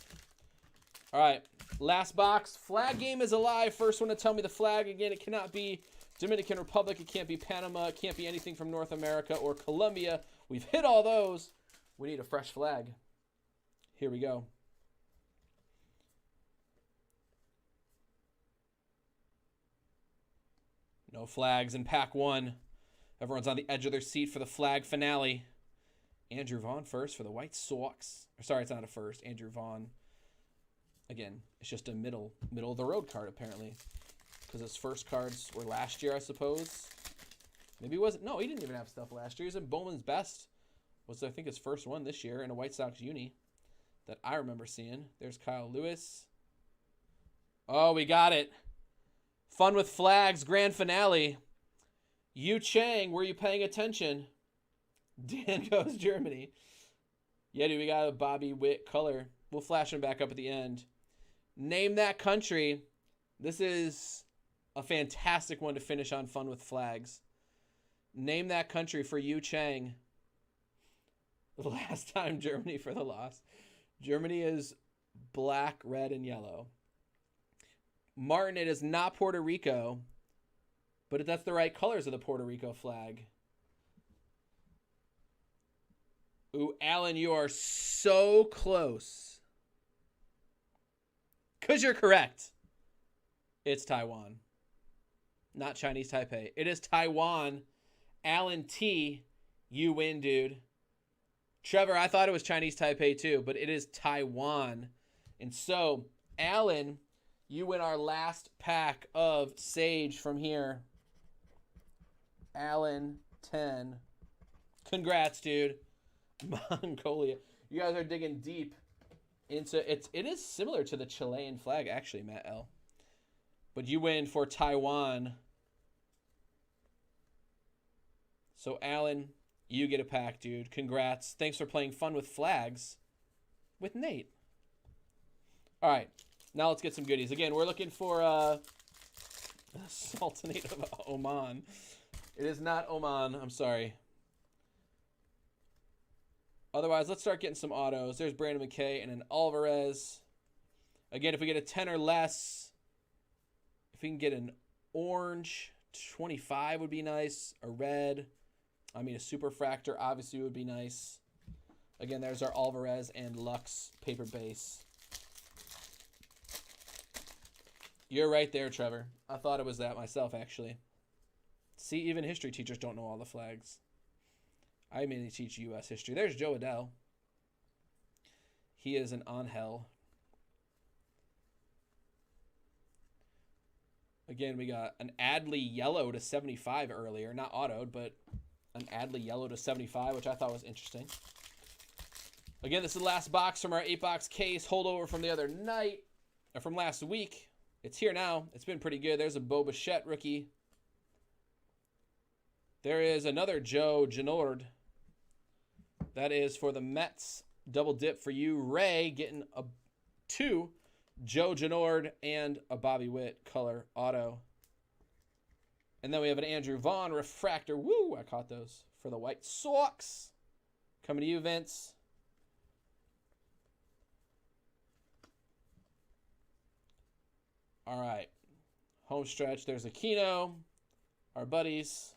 All right, last box. Flag game is alive. First one to tell me the flag. Again, it cannot be Dominican Republic. It can't be Panama. It can't be anything from North America or Colombia. We've hit all those. We need a fresh flag. Here we go. No flags in pack 1. Everyone's on the edge of their seat for the flag finale. Andrew Vaughn first for the White Sox. Sorry, it's not a first. Andrew Vaughn. Again, it's just a middle of the road card, apparently. Because his first cards were last year, I suppose. Maybe he wasn't. No, he didn't even have stuff last year. He was in Bowman's Best. Was, I think, his first one this year in a White Sox uni that I remember seeing. There's Kyle Lewis. Oh, we got it. Fun with Flags, grand finale. Yu Chang, were you paying attention? Dan goes Germany. Yeah, dude, we got a Bobby Witt color. We'll flash him back up at the end. Name that country. This is a fantastic one to finish on Fun with Flags. Name that country for Yu Chang. The last time Germany for the loss. Germany is black, red, and yellow. Martin, it is not Puerto Rico, but that's the right colors of the Puerto Rico flag. Ooh, Alan, you are so close. Because you're correct. It's Taiwan. Not Chinese Taipei. It is Taiwan. Alan T, you win, dude. Trevor, I thought it was Chinese Taipei too, but it is Taiwan. And so, Alan, you win our last pack of Sage from here. Alan 10. Congrats, dude. Mongolia. You guys are digging deep into it. It is similar to the Chilean flag, actually, Matt L. But you win for Taiwan. So, Alan, you get a pack, dude. Congrats. Thanks for playing Fun with Flags with Nate. All right. Now let's get some goodies. Again, we're looking for Sultanate of Oman. It is not Oman. I'm sorry. Otherwise, let's start getting some autos. There's Brandon McKay and an Alvarez. Again, if we get a 10 or less, if we can get an orange, 25 would be nice. A red, a super fractor obviously would be nice. Again, there's our Alvarez and Lux paper base. You're right there, Trevor. I thought it was that myself, actually. See, even history teachers don't know all the flags. I mainly teach U.S. history. There's Joe Adell. He is an Angel. Again, we got an Adley yellow to 75 earlier. Not autoed, but an Adley yellow to 75, which I thought was interesting. Again, this is the last box from our 8-box case. Holdover from the other night, or from last week. It's here now. It's been pretty good. There's a Bo Bichette rookie. There is another Joe Genord. That is for the Mets. Double dip for you. Ray getting a 2. Joe Genord and a Bobby Witt color auto. And then we have an Andrew Vaughn refractor. Woo! I caught those for the White Sox. Coming to you, Vince. All right. Home stretch. There's Aquino. Our buddies.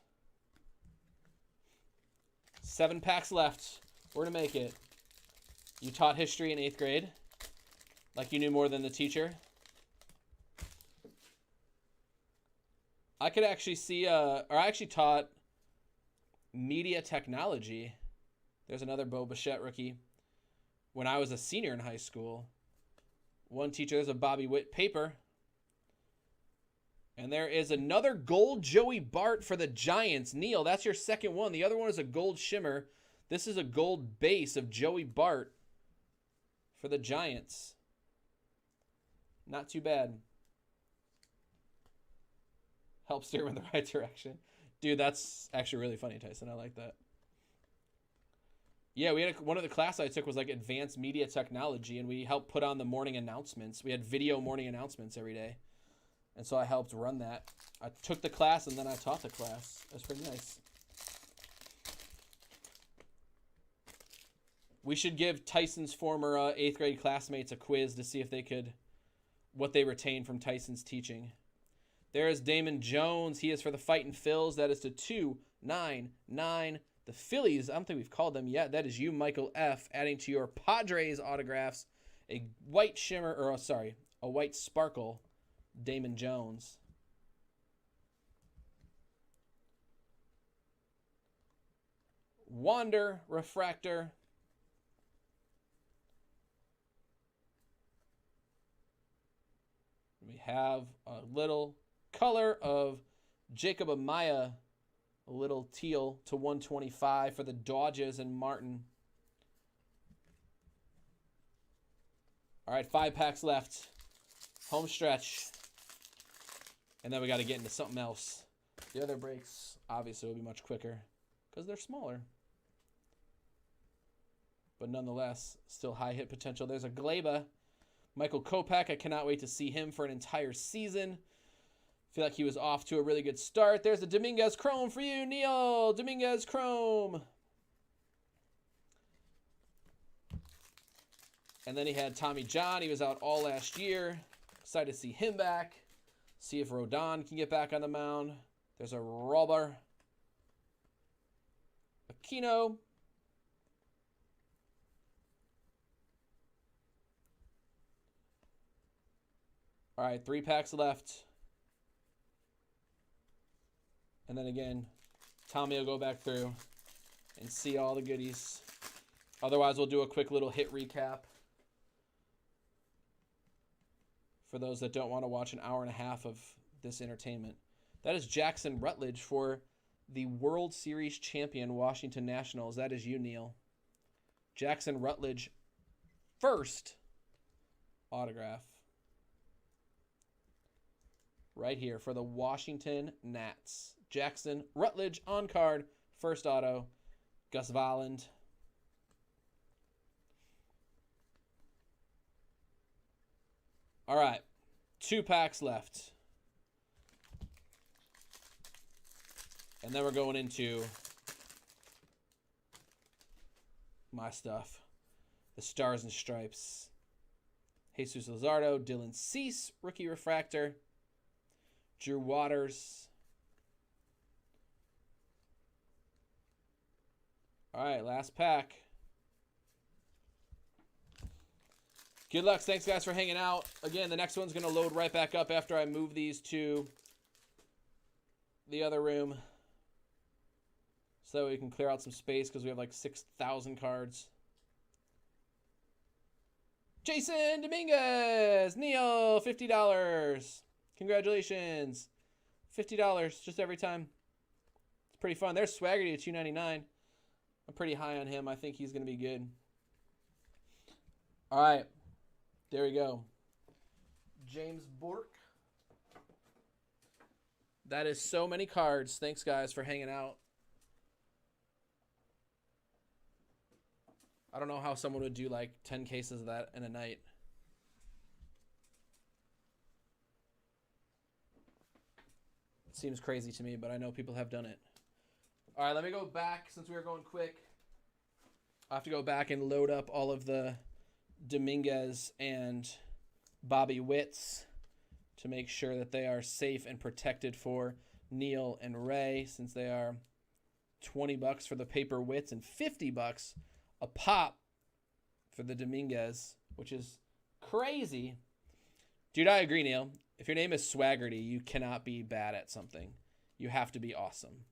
7 packs left. We're going to make it. You taught history in 8th grade. Like you knew more than the teacher. I could actually see, I actually taught media technology. There's another Bo Bichette rookie. When I was a senior in high school. One teacher, there's a Bobby Witt paper. And there is another gold Joey Bart for the Giants. Neil, that's your second one. The other one is a gold shimmer. This is a gold base of Joey Bart for the Giants. Not too bad. Help steer him in the right direction. Dude, that's actually really funny, Tyson. I like that. Yeah, we had one of the class I took was like advanced media technology, and we helped put on the morning announcements. We had video morning announcements every day. And so I helped run that. I took the class and then I taught the class. That's pretty nice. We should give Tyson's former 8th grade classmates a quiz to see if they could, what they retained from Tyson's teaching. There is Damon Jones. He is for the Fightin' Phils. That is to 299. The Phillies, I don't think we've called them yet. That is you, Michael F., adding to your Padres autographs a white shimmer, or sorry, a white sparkle. Damon Jones. Wander refractor. We have a little color of Jacob Amaya, a little teal to 125 for the Dodgers and Martin. All right, 5 packs left. Home stretch. And then we got to get into something else. The other breaks, obviously, will be much quicker because they're smaller. But nonetheless, still high hit potential. There's a Gleba. Michael Kopech, I cannot wait to see him for an entire season. Feel like he was off to a really good start. There's a Dominguez Chrome for you, Neil. Dominguez Chrome. And then he had Tommy John. He was out all last year. Excited to see him back. See if Rodon can get back on the mound. There's a Robber. Aquino. All right, 3 packs left. And then again, Tommy will go back through and see all the goodies. Otherwise, we'll do a quick little hit recap. For those that don't want to watch an hour and a half of this entertainment. That is Jackson Rutledge for the World Series champion Washington Nationals. That is you, Neil. Jackson Rutledge, first autograph. Right here for the Washington Nats. Jackson Rutledge on card, first auto. Gus Volland. All right, 2 packs left. And then we're going into my stuff. The Stars and Stripes. Jesus Luzardo, Dylan Cease, rookie refractor. Drew Waters. All right, last pack. Good luck. Thanks, guys, for hanging out. Again, the next one's going to load right back up after I move these to the other room so that we can clear out some space because we have like 6,000 cards. Jason Dominguez, Neil, $50. Congratulations. $50 just every time. It's pretty fun. There's Swaggerty at $2.99. I'm pretty high on him. I think he's going to be good. All right. There we go. James Bork. That is so many cards. Thanks, guys, for hanging out. I don't know how someone would do like 10 cases of that in a night. It seems crazy to me, but I know people have done it. All right, let me go back since we were going quick. I have to go back and load up all of the Dominguez and Bobby Witts to make sure that they are safe and protected for Neil and Ray, since they are $20 for the paper Witts and $50 a pop for the Dominguez, which is crazy. Dude, I agree, Neil. If your name is Swaggerty, you cannot be bad at something. You have to be awesome.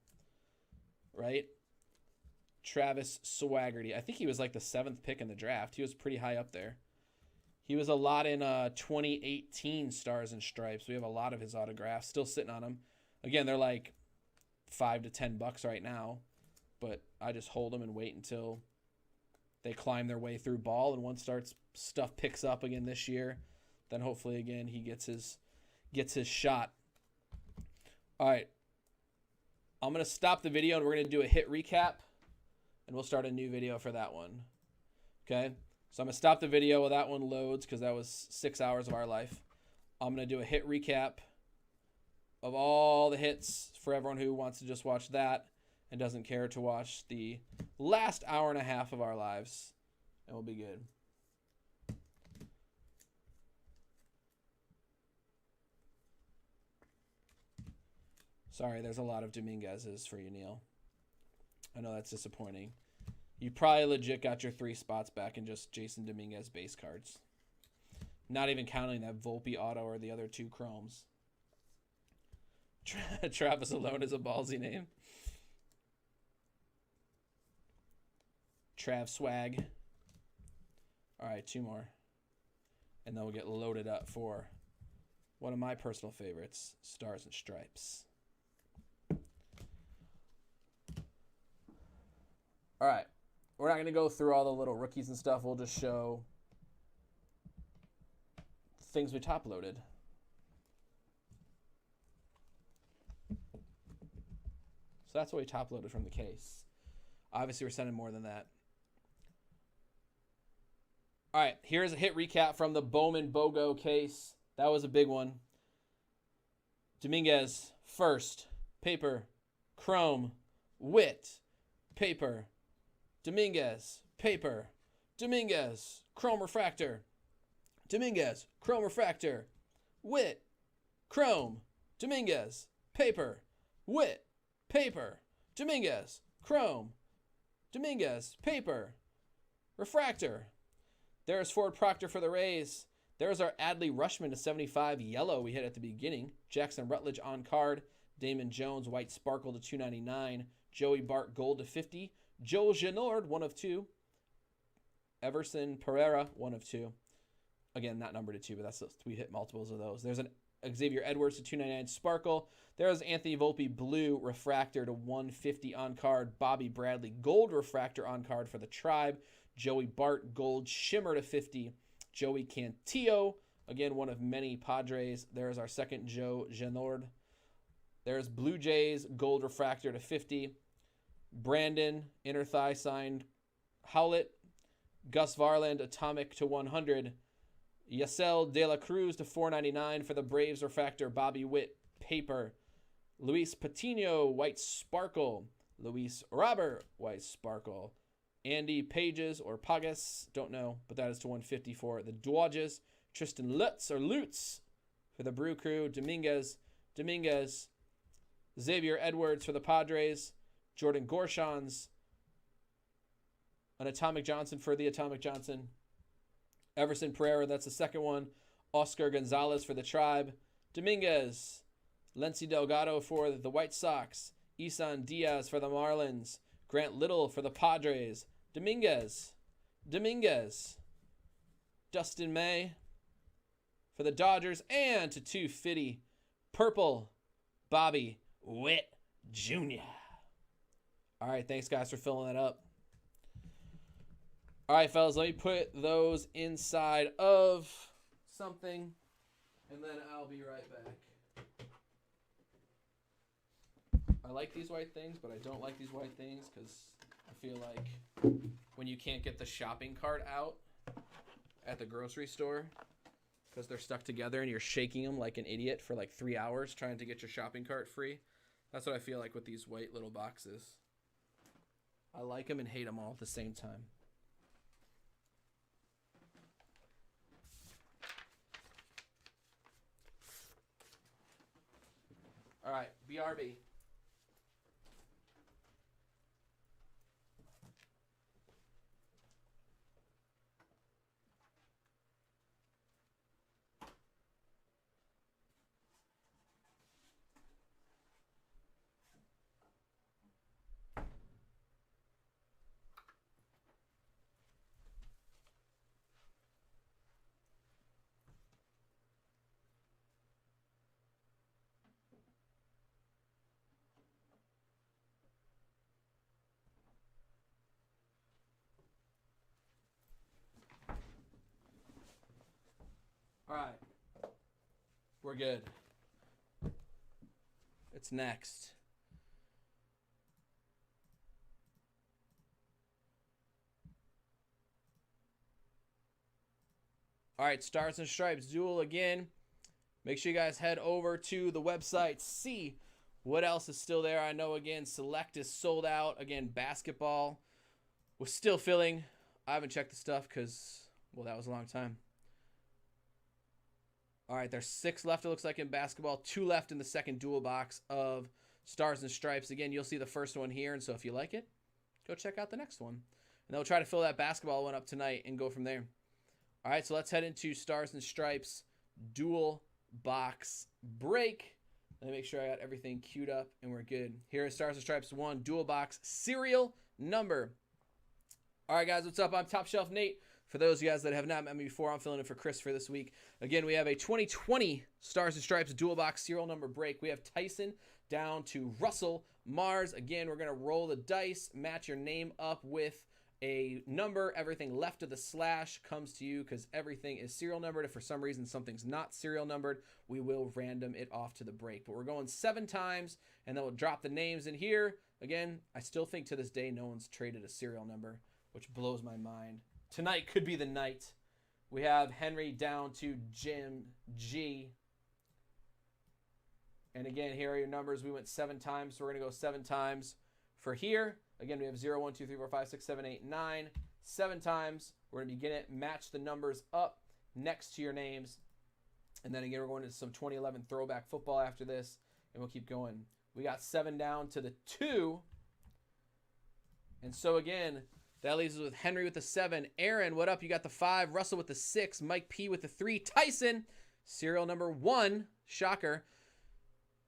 Right? Travis Swaggerty. I think he was like the 7th pick in the draft. He was pretty high up there. He was a lot in 2018 Stars and Stripes. We have a lot of his autographs still sitting on him. Again, they're like $5 to $10 right now, but I just hold them and wait until they climb their way through ball, and once stuff picks up again this year, then hopefully again he gets his shot. All right. I'm going to stop the video and we're going to do a hit recap, and we'll start a new video for that one. Okay? So I'm going to stop the video while that one loads because that was 6 hours of our life. I'm going to do a hit recap of all the hits for everyone who wants to just watch that and doesn't care to watch the last hour and a half of our lives, and we'll be good. Sorry, there's a lot of Dominguez's for you, Neil. I know that's disappointing. You probably legit got your 3 spots back in just Jason Dominguez base cards. Not even counting that Volpe auto or the other 2 chromes. Travis alone is a ballsy name. Trav Swag. All right, 2 more. And then we'll get loaded up for one of my personal favorites, Stars and Stripes. All right. We're not going to go through all the little rookies and stuff. We'll just show things we top loaded. So that's what we top loaded from the case. Obviously, we're sending more than that. All right, here's a hit recap from the Bowman BOGO case. That was a big one. Dominguez, first. Paper. Chrome. Witt. Paper. Dominguez. Paper. Dominguez. Chrome refractor. Dominguez. Chrome refractor. Witt. Chrome. Dominguez. Paper. Witt. Paper. Dominguez. Chrome. Dominguez. Paper. Refractor. There's Ford Proctor for the Rays. There's our Adley Rushman to 75 yellow we hit at the beginning. Jackson Rutledge on card. Damon Jones white sparkle to 299. Joey Bart gold to 50. Joel Genord 1 of 2. Everson Pereira 1 of 2. Again, not numbered to 2, but we hit multiples of those. There's an Xavier Edwards to 299 sparkle. There's Anthony Volpe blue refractor to 150 on card. Bobby Bradley gold refractor on card for the Tribe. Joey Bart gold shimmer to 50. Joey Cantillo, again, one of many Padres. There's our second Joe Genord. There's Blue Jays gold refractor to 50. Brandon inner thigh signed Howlett. Gus Varland atomic to 100. Yasel De La Cruz to 499 for the Braves refractor. Bobby Witt paper. Luis Patino white sparkle. Luis Robert white sparkle. Andy Pages or Pagas, don't know, but that is to 150 for the Dodgers. Tristan Lutz or Lutz for the Brew Crew. Dominguez. Xavier Edwards for the Padres. Jordan Gorshons. An Atomic Johnson for the Atomic Johnson. Everson Pereira, that's the second one. Oscar Gonzalez for the Tribe. Dominguez. Lency Delgado for the White Sox. Isan Diaz for the Marlins. Grant Little for the Padres. Dominguez. Dustin May for the Dodgers. And to 250, purple, Bobby Witt Jr. All right, thanks, guys, for filling that up. All right, fellas, let me put those inside of something, and then I'll be right back. I like these white things, but I don't like these white things because I feel like when you can't get the shopping cart out at the grocery store because they're stuck together and you're shaking them like an idiot for like 3 hours trying to get your shopping cart free. That's what I feel like with these white little boxes. I like them and hate them all at the same time. All right, BRB. All right, we're good. It's next. All right, Stars and Stripes duel again. Make sure you guys head over to the website, see what else is still there. I know, again, Select is sold out. Again, basketball was still filling. I haven't checked the stuff because, well, that was a long time. All right, there's 6 left, it looks like, in basketball. 2 left in the second dual box of Stars and Stripes. Again, you'll see the first one here, and so if you like it, go check out the next one. And then we'll try to fill that basketball one up tonight and go from there. All right, so let's head into Stars and Stripes dual box break. Let me make sure I got everything queued up and we're good. Here is Stars and Stripes 1 dual box serial number. All right, guys, what's up? I'm Top Shelf Nate. For those of you guys that have not met me before, I'm filling in for Chris for this week. Again, we have a 2020 Stars and Stripes dual box serial number break. We have Tyson down to Russell Mars. Again, we're going to roll the dice, match your name up with a number. Everything left of the slash comes to you because everything is serial numbered. If for some reason something's not serial numbered, we will random it off to the break. But we're going 7 times, and then we'll drop the names in here. Again, I still think to this day no one's traded a serial number, which blows my mind. Tonight could be the night. We have Henry down to Jim G. And again, here are your numbers. We went 7 times, so we're going to go 7 times for here. Again, we have 0, 1, 2, 3, 4, 5, 6, 7, 8, 9. 7 times. We're going to begin it. Match the numbers up next to your names. And then again, we're going into some 2011 throwback football after this. And we'll keep going. We got 7 down to the 2. And so again, that leaves us with Henry with the 7. Aaron, what up? You got the 5. Russell with the 6. Mike P with the 3. Tyson, serial number 1. Shocker.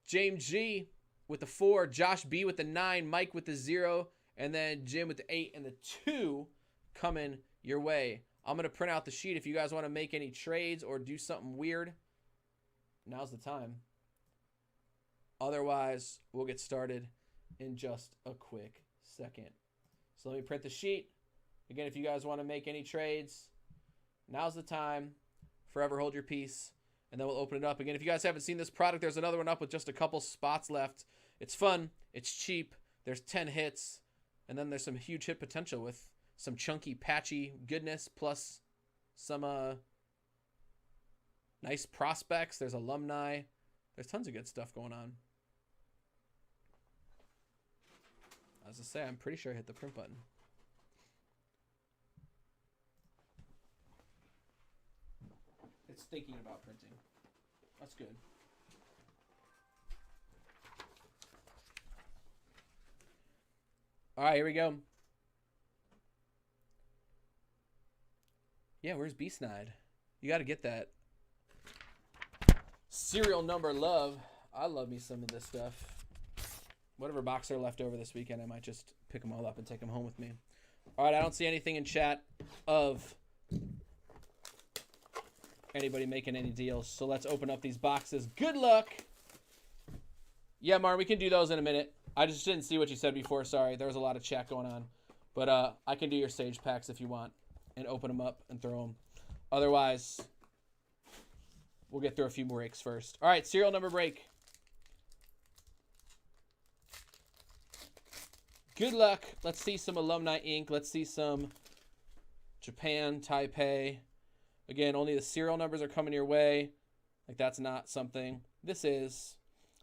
James G with the 4. Josh B with the 9. Mike with the 0. And then Jim with the 8 and the 2 coming your way. I'm going to print out the sheet. If you guys want to make any trades or do something weird, now's the time. Otherwise, we'll get started in just a quick second. So let me print the sheet. Again, if you guys want to make any trades, now's the time. Forever hold your peace. And then we'll open it up. Again, if you guys haven't seen this product, there's another one up with just a couple spots left. It's fun. It's cheap. There's 10 hits. And then there's some huge hit potential with some chunky, patchy goodness, plus some nice prospects. There's alumni. There's tons of good stuff going on. As I say, I'm pretty sure I hit the print button. It's thinking about printing. That's good. All right, here we go. Yeah, where's B-Snide? You got to get that. Serial number love. I love me some of this stuff. Whatever box are left over this weekend, I might just pick them all up and take them home with me. All right, I don't see anything in chat of anybody making any deals. So let's open up these boxes. Good luck. Yeah, Mar, we can do those in a minute. I just didn't see what you said before. Sorry, there was a lot of chat going on. But I can do your Sage packs if you want and open them up and throw them. Otherwise, we'll get through a few breaks first. All right, serial number break. Good luck. Let's see some Alumni Ink. Let's see some Japan, Taipei. Again, only the serial numbers are coming your way. Like, that's not something. This is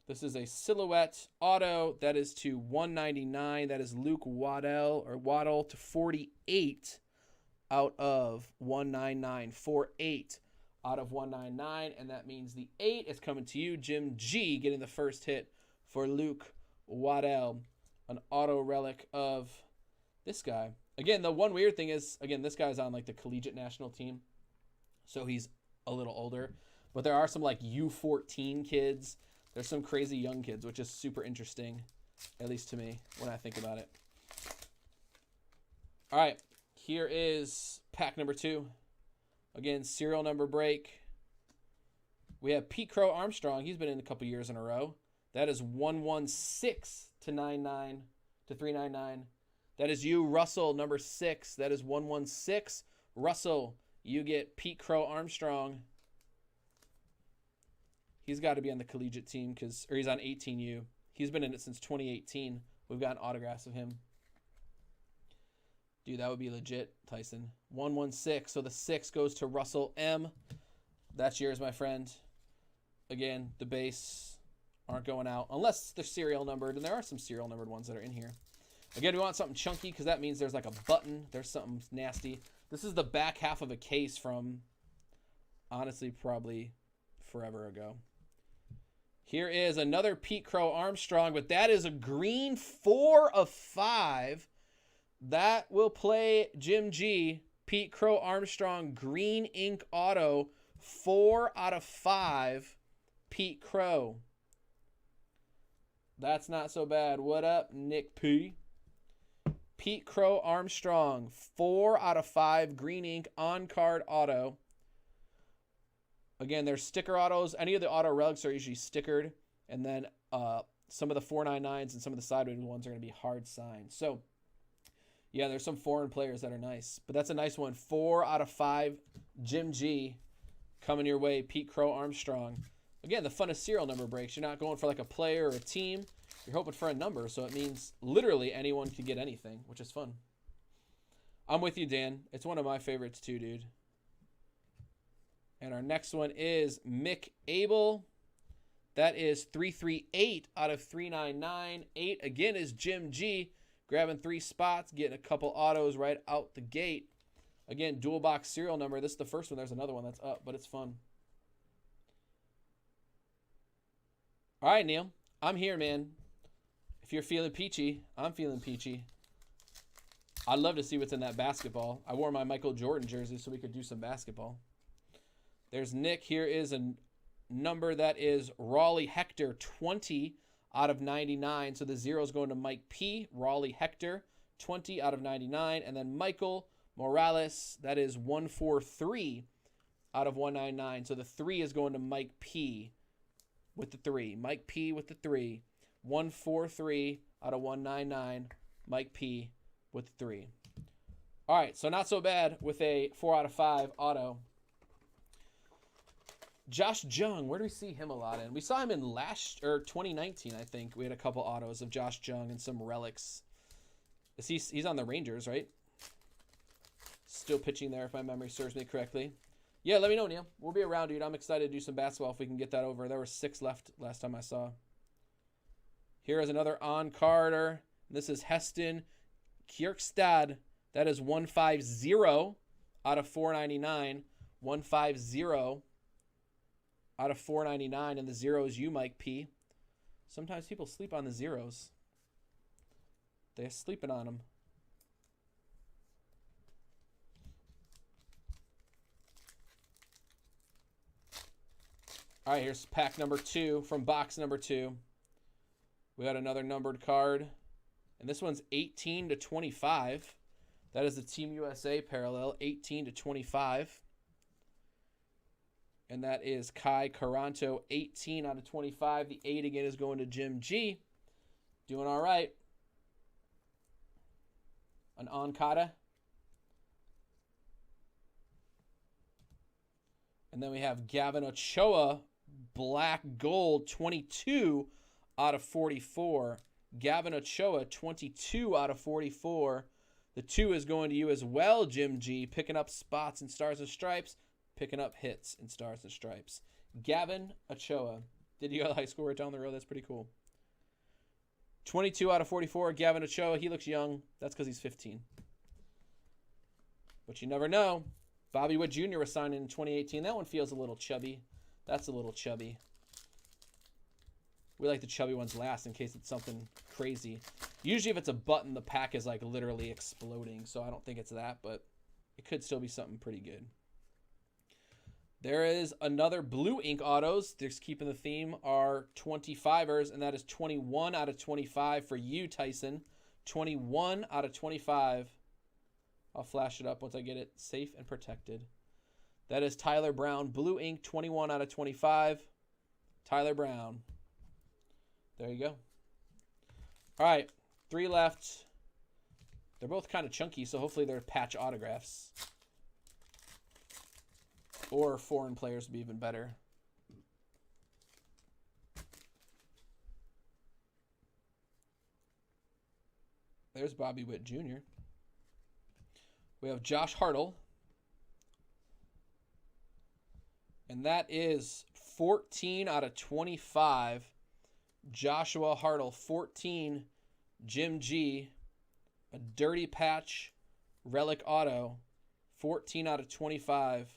a silhouette auto. That is to 199. That is Luke Waddell to 48 out of 199. 48 out of 199. And that means the 8 is coming to you. Jim G getting the first hit for Luke Waddell. An auto relic of this guy. Again, the one weird thing is, again, this guy's on like the collegiate national team. So he's a little older. But there are some like U14 kids. There's some crazy young kids, which is super interesting, at least to me, when I think about it. All right, here is pack number 2. Again, serial number break. We have Pete Crow Armstrong. He's been in a couple years in a row. That is 116 to 99 to 399. That is you, Russell, number 6. That is 116. Russell, you get Pete Crow Armstrong. He's got to be on the collegiate team or he's on 18U. He's been in it since 2018. We've gotten autographs of him. Dude, that would be legit, Tyson. 116. So the 6 goes to Russell M. That's yours, my friend. Again, the base aren't going out unless they're serial numbered, and there are some serial numbered ones that are in here. Again, we want something chunky because that means there's like a button. There's something nasty. This is the back half of a case from, honestly, probably forever ago. Here is another Pete Crow Armstrong, but that is a green 4 of 5. That will play Jim G. Pete Crow Armstrong, green ink auto, 4 out of 5. Pete Crow. That's not so bad. What up, Nick P? Pete Crow Armstrong, 4 out of 5, green ink on-card auto. Again, there's sticker autos. Any of the auto relics are usually stickered. And then some of the 499s and some of the sideways ones are going to be hard signed. So, yeah, there's some foreign players that are nice. But that's a nice one. 4 out of 5, Jim G. Coming your way, Pete Crow Armstrong. Again, the fun of serial number breaks. You're not going for like a player or a team. You're hoping for a number. So it means literally anyone can get anything, which is fun. I'm with you, Dan. It's one of my favorites too, dude. And our next one is Mick Abel. That is 338 out of 399. 8 again is Jim G. Grabbing 3 spots, getting a couple autos right out the gate. Again, dual box serial number. This is the first one. There's another one that's up, but it's fun. All right, Neil. I'm here, man. If you're feeling peachy, I'm feeling peachy. I'd love to see what's in that basketball. I wore my Michael Jordan jersey so we could do some basketball. There's Nick. Here is a number that is Raleigh Hector, 20 out of 99. So the 0 is going to Mike P. Raleigh Hector, 20 out of 99. And then Michael Morales, that is 143 out of 199. So the 3 is going to Mike P. with the 3. Mike P. with the 3. 143 out of 199. Mike P. with the 3. All right, so not so bad with a 4 out of 5 auto. Josh Jung, where do we see him a lot in? We saw him in 2019, I think. We had a couple autos of Josh Jung and some relics. He's on the Rangers, right? Still pitching there, if my memory serves me correctly. Yeah, let me know, Neil. We'll be around, dude. I'm excited to do some basketball if we can get that over. There were 6 left last time I saw. Here is another on-carder. This is Heston Kierkegaard. That is 150 out of 499. 150 out of 499, and the 0 is you, Mike P. Sometimes people sleep on the zeros. They're sleeping on them. All right, here's pack number 2 from box number 2. We got another numbered card. And this one's 18 to 25. That is the Team USA parallel, 18 to 25. And that is Kai Caranto, 18 out of 25. The 8 again is going to Jim G. Doing all right. An Onkata. And then we have Gavin Ochoa, black gold, 22 out of 44. Gavin Ochoa, 22 out of 44. The 2 is going to you as well, Jim G. Picking up spots in Stars and Stripes. Picking up hits in Stars and Stripes. Gavin Ochoa. Did you go to the high school right down the road? That's pretty cool. 22 out of 44. Gavin Ochoa. He looks young. That's because he's 15. But you never know. Bobby Witt Jr. was signed in 2018. That one feels a little chubby. That's a little chubby. We like the chubby ones last in case it's something crazy. Usually if it's a button, the pack is like literally exploding. So I don't think it's that, but it could still be something pretty good. There is another blue ink autos. Just keeping the theme are 25ers, and that is 21 out of 25 for you, Tyson. 21 out of 25. I'll flash it up once I get it safe and protected. That is Tyler Brown, blue ink, 21 out of 25. Tyler Brown. There you go. All right, 3 left. They're both kind of chunky, so hopefully they're patch autographs. Or foreign players would be even better. There's Bobby Witt Jr. We have Josh Hartle. And that is 14 out of 25. Joshua Hartle, 14. Jim G. A dirty patch relic auto. 14 out of 25.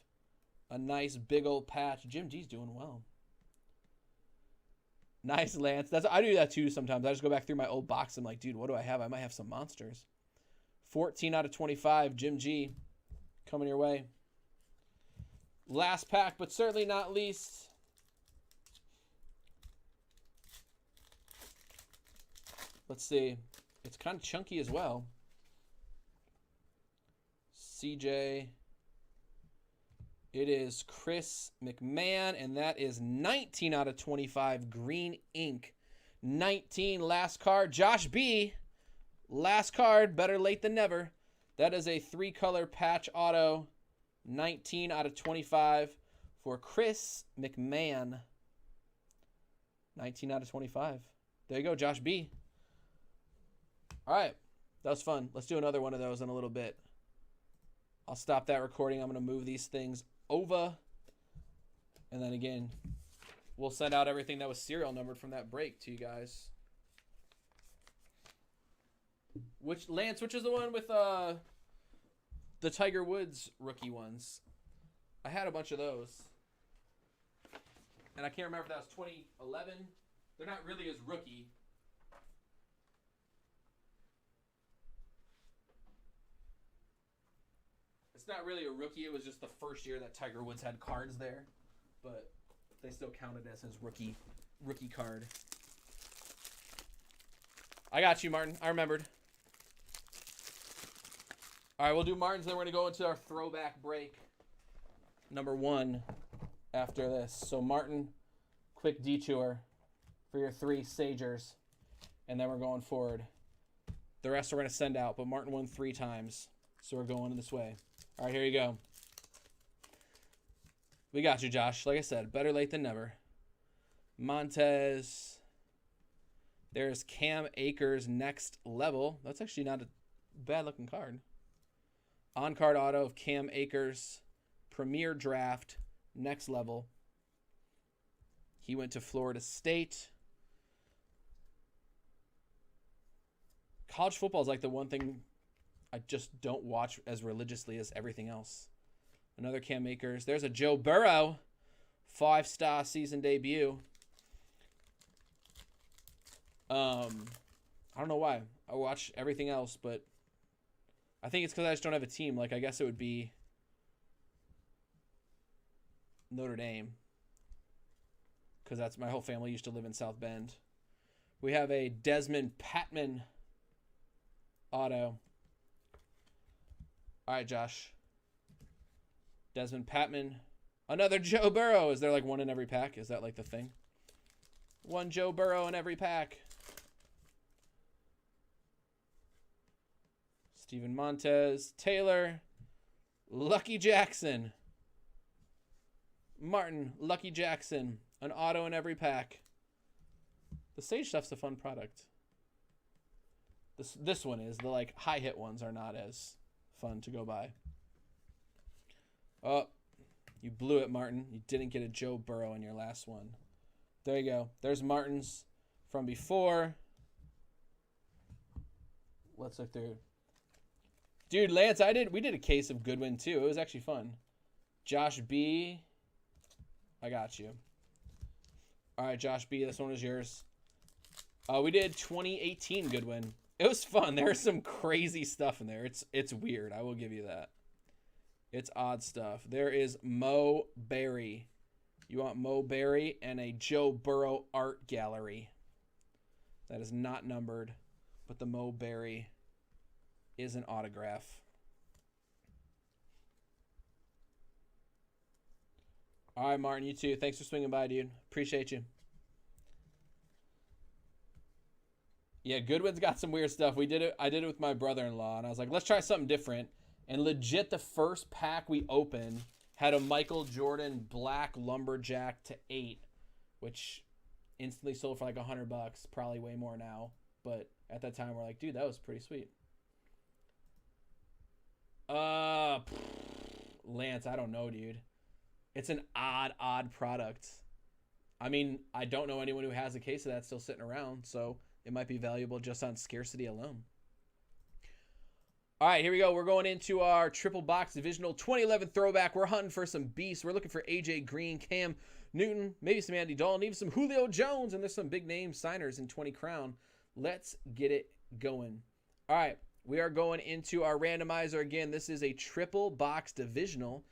A nice big old patch. Jim G's doing well. Nice, Lance. I do that too sometimes. I just go back through my old box and I'm like, dude, what do I have? I might have some monsters. 14 out of 25. Jim G. Coming your way. Last pack, but certainly not least. Let's see. It's kind of chunky as well. CJ. It is Chris McMahon, and that is 19 out of 25. Green ink. 19. Last card. Josh B. Last card. Better late than never. That is a 3-color patch auto. 19 out of 25 for Chris McMahon. 19 out of 25. There you go, Josh B. All right. That was fun. Let's do another one of those in a little bit. I'll stop that recording. I'm going to move these things over. And then again, we'll send out everything that was serial numbered from that break to you guys. Which is the one with the Tiger Woods rookie ones? I had a bunch of those. And I can't remember if that was 2011. They're not really as rookie. It's not really a rookie. It was just the first year that Tiger Woods had cards there. But they still counted as his rookie card. I got you, Martin. I remembered. All right, we'll do Martin's, then we're going to go into our throwback break. Number 1 after this. So, Martin, quick detour for your 3 Sagers. And then we're going forward. The rest we're going to send out, but Martin won 3 times. So we're going this way. All right, here you go. We got you, Josh. Like I said, better late than never. Montez. There's Cam Akers, next level. That's actually not a bad-looking card. On-card auto of Cam Akers. Premier draft, next level. He went to Florida State. College football is like the one thing I just don't watch as religiously as everything else. Another Cam Akers. There's a Joe Burrow. 5-star season debut. I don't know why. I watch everything else, but I think it's because I just don't have a team. Like, I guess it would be Notre Dame, because that's my whole family used to live in South Bend. We have a Desmond Patman auto. All right, Josh. Desmond Patman. Another Joe Burrow. Is there like one in every pack? Is that like the thing? One Joe Burrow in every pack. Steven Montez. Taylor. Lucky Jackson. Martin. Lucky Jackson. An auto in every pack. The Sage stuff's a fun product. This one is. The like high hit ones are not as fun to go by. Oh, you blew it, Martin. You didn't get a Joe Burrow in your last one. There you go. There's Martin's from before. Let's look through. Dude, Lance, we did a case of Goodwin too. It was actually fun. Josh B. I got you. All right, Josh B. This one was yours. We did 2018 Goodwin. It was fun. There was some crazy stuff in there. It's weird. I will give you that. It's odd stuff. There is Mo Berry. You want Mo Berry and a Joe Burrow art gallery. That is not numbered, but the Mo Berry is an autograph. All right, Martin, you too. Thanks for swinging by, dude. Appreciate you. Yeah, Goodwin's got some weird stuff. I did it with my brother-in-law, and I was like, let's try something different. And legit, the first pack we opened had a Michael Jordan black lumberjack to 8, which instantly sold for like $100, probably way more now. But at that time, we're like, dude, that was pretty sweet. Lance, I don't know, dude. It's an odd product. I mean, I don't know anyone who has a case of that still sitting around, so it might be valuable just on scarcity alone. All right, here we go. We're going into our triple box divisional 2011 throwback. We're hunting for some beasts. We're looking for AJ Green, Cam Newton, maybe some Andy Dalton, even some Julio Jones, and there's some big name signers in 20 crown. Let's get it going. All right, we are going into our randomizer again. This is a triple box divisional,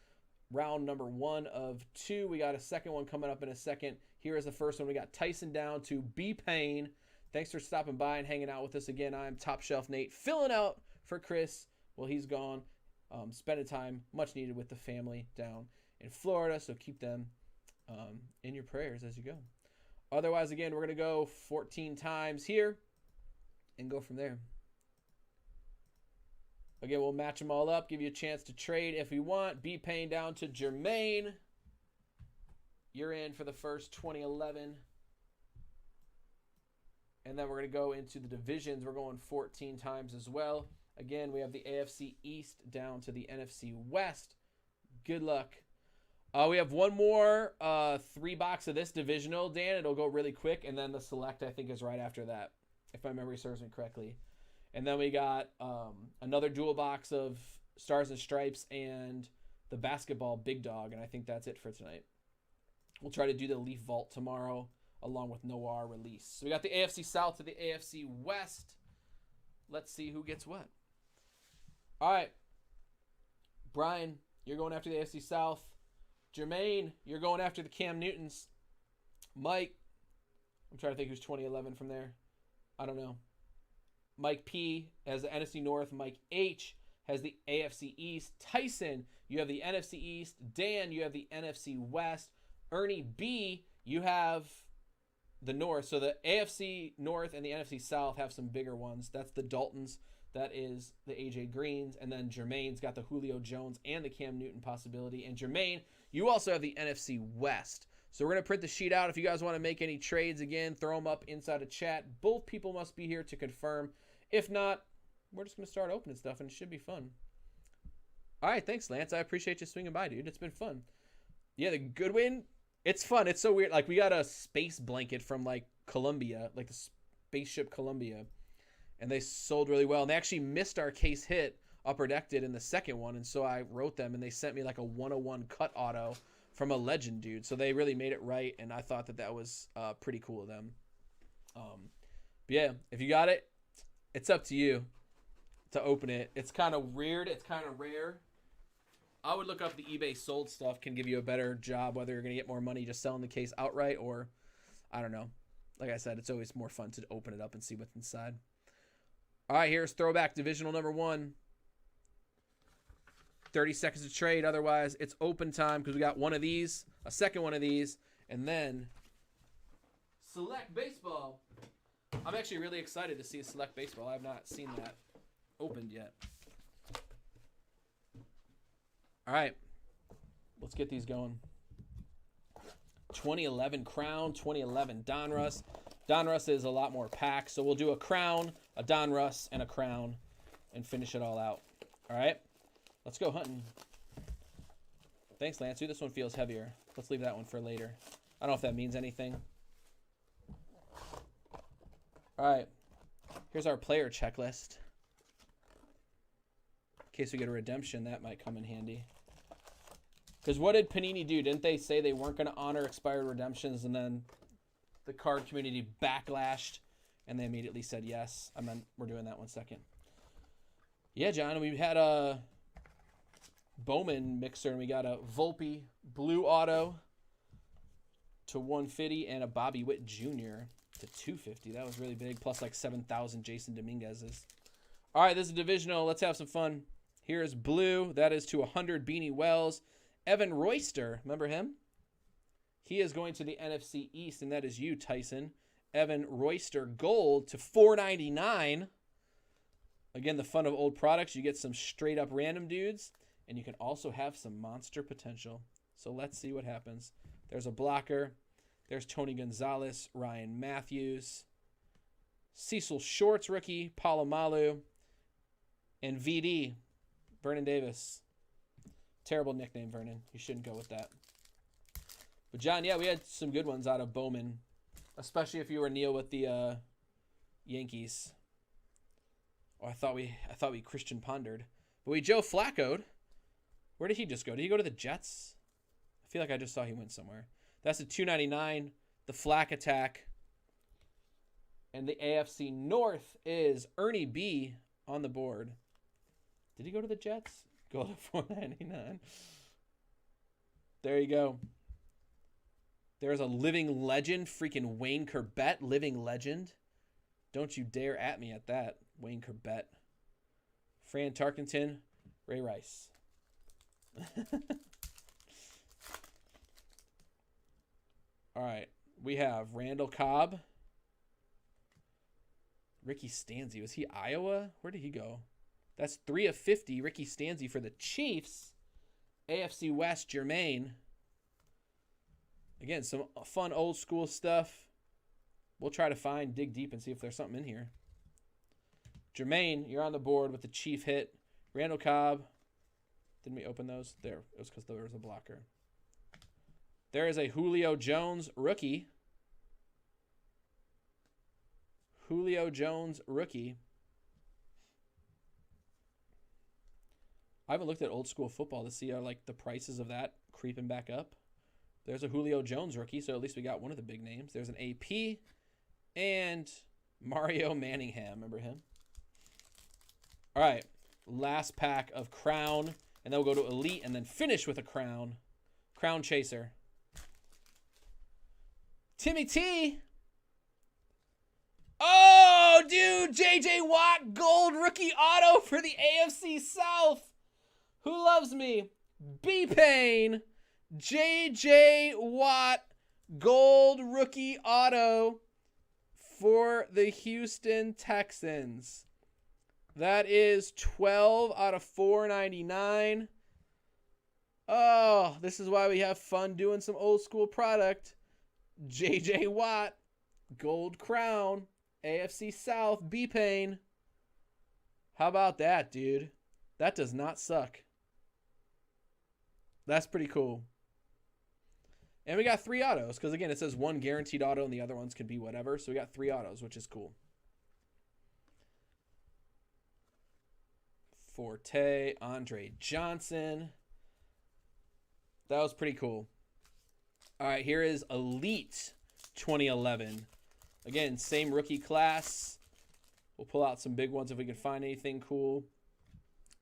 round number 1 of 2. We got a second one coming up in a second. Here is the first one. We got Tyson down to B Payne. Thanks for stopping by and hanging out with us again. I'm Top Shelf Nate, filling out for Chris. Well, he's gone. Spending time, much needed, with the family down in Florida. So keep them in your prayers as you go. Otherwise, again, we're going to go 14 times here and go from there. Again, we'll match them all up, give you a chance to trade if you want. B Payne down to Jermaine. You're in for the first 2011. And then we're going to go into the divisions. We're going 14 times as well. Again, we have the AFC East down to the NFC West. Good luck. We have one more 3-box of this divisional, Dan. It'll go really quick. And then the select, I think, is right after that, if my memory serves me correctly. And then we got another dual box of Stars and Stripes and the basketball Big Dog. And I think that's it for tonight. We'll try to do the Leaf Vault tomorrow, along with Noir release. So we got the AFC South to the AFC West. Let's see who gets what. All right. Brian, you're going after the AFC South. Jermaine, you're going after the Cam Newtons. Mike, I'm trying to think who's 2011 from there. I don't know. Mike P has the NFC North. Mike H has the AFC East. Tyson, you have the NFC East. Dan, you have the NFC West. Ernie B, you have the North. So the AFC North and the NFC South have some bigger ones. That's the Daltons. That is the AJ Greens. And then Jermaine's got the Julio Jones and the Cam Newton possibility. And Jermaine, you also have the NFC West. So we're going to print the sheet out. If you guys want to make any trades, again, throw them up inside a chat. Both people must be here to confirm. If not, we're just going to start opening stuff, and it should be fun. All right, thanks, Lance. I appreciate you swinging by, dude. It's been fun. Yeah, the Goodwin, it's fun. It's so weird. Like, we got a space blanket from, like, Columbia, like the spaceship Columbia, and they sold really well. And they actually missed our case hit, Upper Deck did, in the second one, and so I wrote them, and they sent me, like, a 101 cut auto from a legend, dude. So they really made it right, and I thought that was pretty cool of them. But yeah, if you got it, it's up to you to open it. It's kind of weird. It's kind of rare. I would look up the eBay sold stuff. Can give you a better job whether you're going to get more money just selling the case outright or, I don't know. Like I said, it's always more fun to open it up and see what's inside. All right, here's Throwback Divisional number 1. 30 seconds to trade. Otherwise, it's open time because we got one of these, a second one of these, and then Select Baseball. I'm actually really excited to see a Select Baseball. I have not seen that opened yet. All right, let's get these going. 2011 Crown, 2011 Donruss. Donruss is a lot more packs, so we'll do a Crown, a Donruss, and a Crown, and finish it all out. All right, let's go hunting. Thanks, Lance. Ooh, this one feels heavier. Let's leave that one for later. I don't know if that means anything. All right, here's our player checklist. In case we get a redemption, that might come in handy. Because what did Panini do? Didn't they say they weren't going to honor expired redemptions, and then the card community backlashed, and they immediately said yes? I mean, we're doing that 1 second. Yeah, John, we had a Bowman mixer, and we got a Volpe blue auto to 150 and a Bobby Witt Jr. to 250. That was really big, plus like 7,000 Jason Dominguez's. All right, this is divisional. Let's have some fun. Here is blue. That is to 100 Beanie Wells. Evan Royster, remember him? He is going to the NFC East, and that is you, Tyson. Evan Royster gold to 499. Again, the fun of old products. You get some straight-up random dudes, and you can also have some monster potential. So let's see what happens. There's a blocker. There's Tony Gonzalez, Ryan Matthews, Cecil Shorts rookie, Palomalu, and VD, Vernon Davis. Terrible nickname, Vernon. You shouldn't go with that. But, John, yeah, we had some good ones out of Bowman, especially if you were Neil with the Yankees. Oh, I thought we Christian pondered. But we Joe Flacco'd. Where did he just go? Did he go to the Jets? I feel like I just saw he went somewhere. That's a 299, the Flack attack. And the AFC North is Ernie B on the board. Did he go to the Jets? Go to 499. There you go. There's a living legend, freaking Wayne Corbett, living legend. Don't you dare at me at that, Wayne Corbett. Fran Tarkenton, Ray Rice. All right, we have Randall Cobb. Ricky Stanzi. Was he Iowa? Where did he go? That's 3 of 50. Ricky Stanzi for the Chiefs. AFC West, Jermaine. Again, some fun old school stuff. We'll try to dig deep and see if there's something in here. Jermaine, you're on the board with the Chief hit. Randall Cobb. Didn't we open those? There. It was because there was a blocker. There is a Julio Jones rookie. Julio Jones rookie. I haven't looked at old school football to see the prices of that creeping back up. There's a Julio Jones rookie, so at least we got one of the big names. There's an AP and Mario Manningham. Remember him? All right, last pack of Crown, and then we'll go to Elite and then finish with a Crown. Crown Chaser. Timmy T. Oh, dude, J.J. Watt gold rookie auto for the AFC South. Who loves me? B-Pain. J.J. Watt gold rookie auto for the Houston Texans. That is 12 out of 499. Oh, this is why we have fun doing some old school product. J.J. Watt, gold crown, AFC South, B-Pain. How about that, dude? That does not suck. That's pretty cool. And we got 3 autos, because again, it says 1 guaranteed auto and the other ones can be whatever. So we got 3 autos, which is cool. Forte, Andre Johnson. That was pretty cool. All right, here is Elite 2011. Again, same rookie class. We'll pull out some big ones if we can find anything cool.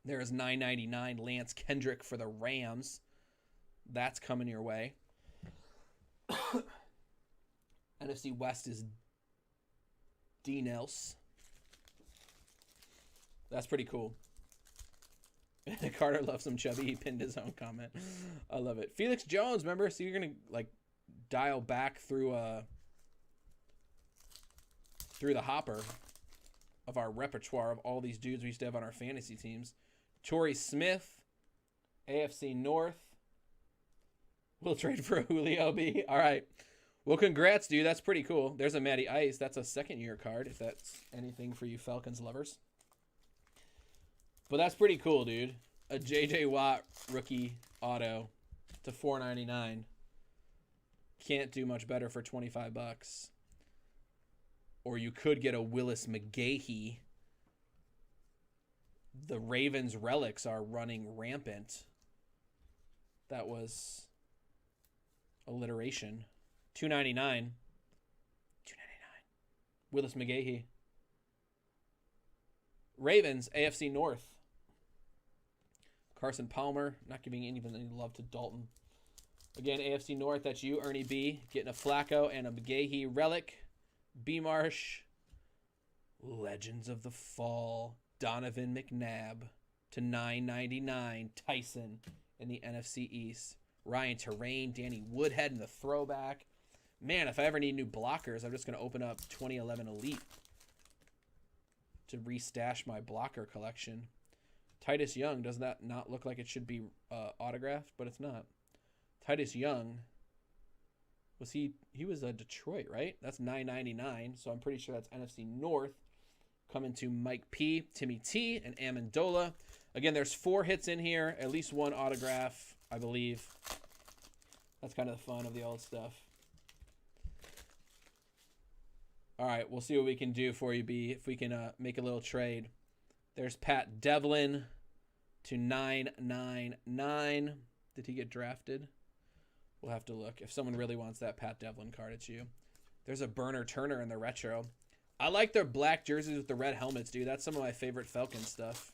There is $9.99 Lance Kendrick for the Rams. That's coming your way. NFC West is D. Nels. That's pretty cool. Carter loves him chubby. He pinned his own comment. I love it. Felix Jones, remember? So you're going to like dial back through the hopper of our repertoire of all these dudes we used to have on our fantasy teams. Torrey Smith, AFC North. We'll trade for a Julio B. All right. Well, congrats, dude. That's pretty cool. There's a Matty Ice. That's a second-year card, if that's anything for you Falcons lovers. But that's pretty cool, dude. A J.J. Watt rookie auto to $4.99. Can't do much better for $25. Or you could get a Willis McGahee. The Ravens relics are running rampant. That was alliteration. $2.99. $2.99. Willis McGahee. Ravens, AFC North. Carson Palmer. Not giving any love to Dalton. Again, AFC North, that's you, Ernie B. Getting a Flacco and a McGahee relic. B. Marsh. Legends of the Fall. Donovan McNabb to $9.99. Tyson in the NFC East. Ryan Terrain. Danny Woodhead in the throwback. Man, if I ever need new blockers, I'm just going to open up 2011 Elite to restash my blocker collection. Titus Young, does that not look like it should be autographed? But it's not. Titus Young, he was Detroit, right? That's $9.99, so I'm pretty sure that's NFC North. Coming to Mike P, Timmy T, and Amendola. Again, there's 4 hits in here, at least 1 autograph, I believe. That's kind of the fun of the old stuff. All right, we'll see what we can do for you, B, if we can make a little trade. There's Pat Devlin to $9.99. Did he get drafted? We'll have to look. If someone really wants that Pat Devlin card, it's you. There's a Burner Turner in the retro. I like their black jerseys with the red helmets, dude. That's some of my favorite Falcon stuff.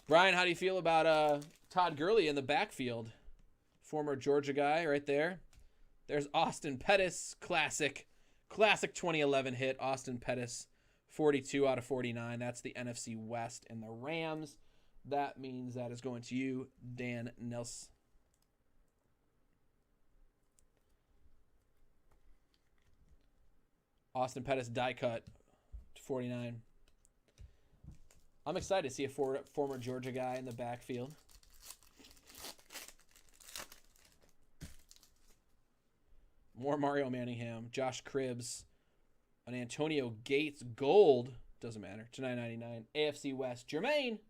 Brian, how do you feel about Todd Gurley in the backfield? Former Georgia guy right there. There's Austin Pettis, classic 2011 hit. Austin Pettis, 42 out of 49. That's the NFC West and the Rams. That means that is going to you, Dan Nelson. Austin Pettis die cut to 49. I'm excited to see a former Georgia guy in the backfield. More Mario Manningham, Josh Cribbs, an Antonio Gates gold. Doesn't matter. To $9.99. AFC West. Jermaine.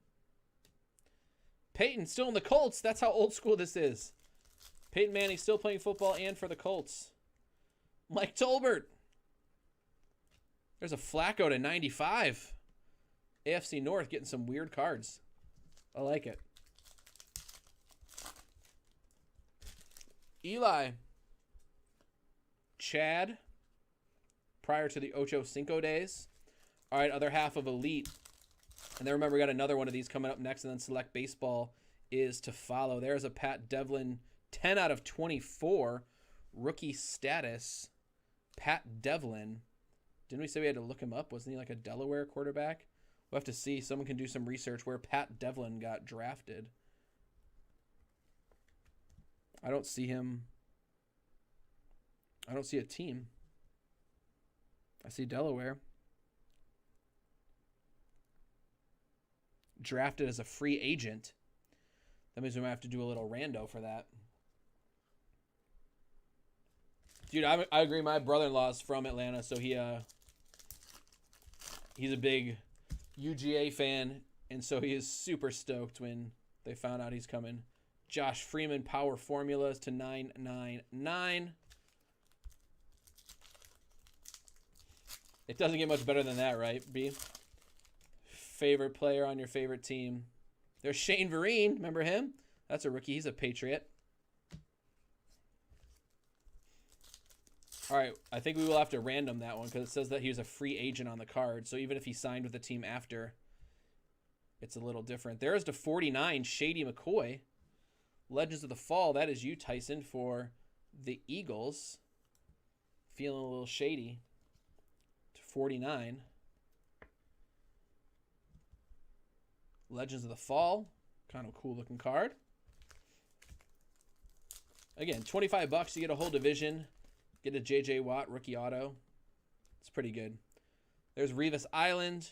Peyton still in the Colts. That's how old school this is. Peyton Manning still playing football and for the Colts. Mike Tolbert. There's a Flacco to 95. AFC North getting some weird cards. I like it. Eli. Chad. Prior to the Ocho Cinco days. All right, other half of Elite. And then remember, we got another one of these coming up next, and then Select Baseball is to follow. There's a Pat Devlin, 10 out of 24. Rookie status. Pat Devlin. Didn't we say we had to look him up? Wasn't he like a Delaware quarterback? We'll have to see. Someone can do some research where Pat Devlin got drafted. I don't see him. I don't see a team. I see Delaware. Drafted as a free agent. That means we might have to do a little rando for that. Dude, I agree. My brother-in-law is from Atlanta, so he's a big UGA fan, and so he is super stoked when they found out he's coming. Josh Freeman, Power Formulas to $9.99. It doesn't get much better than that, right, B? Favorite player on your favorite team. There's Shane Vereen. Remember him? That's a rookie. He's a Patriot. All right, I think we will have to random that one because it says that he was a free agent on the card. So even if he signed with the team after, it's a little different. There's to 49, Shady McCoy. Legends of the Fall. That is you, Tyson, for the Eagles. Feeling a little shady. To 49. Legends of the Fall. Kind of a cool looking card. Again, $25 you get a whole division. Get a J.J. Watt rookie auto. It's pretty good. There's Revis Island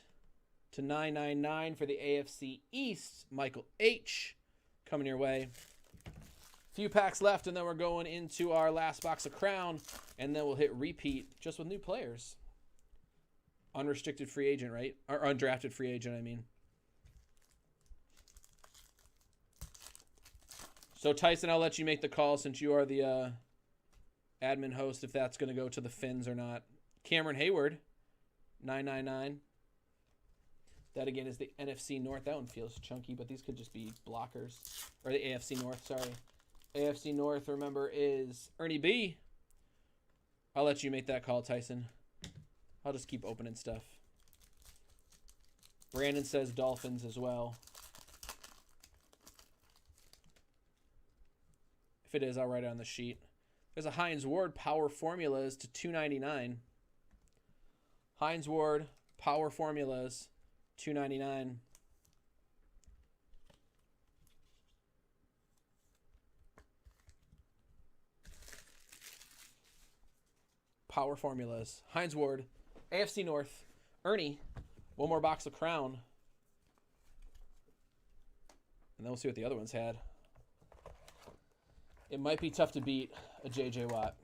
to 999 for the AFC East. Michael H. coming your way. Few packs left, and then we're going into our last box of Crown, and then we'll hit repeat just with new players. Unrestricted free agent, right? Or undrafted free agent, I mean. So, Tyson, I'll let you make the call since you are the admin host, if that's going to go to the Finns or not. Cameron Hayward, 999. That, again, is the NFC North. That one feels chunky, but these could just be blockers. Or the AFC North, sorry. AFC North, remember, is Ernie B. I'll let you make that call, Tyson. I'll just keep opening stuff. Brandon says Dolphins as well. If it is, I'll write it on the sheet. There's a Hines Ward Power Formulas to 299. Hines Ward Power Formulas, 299. Power Formulas. Hines Ward. AFC North. Ernie. One more box of Crown. And then we'll see what the other ones had. It might be tough to beat a J.J. Watt.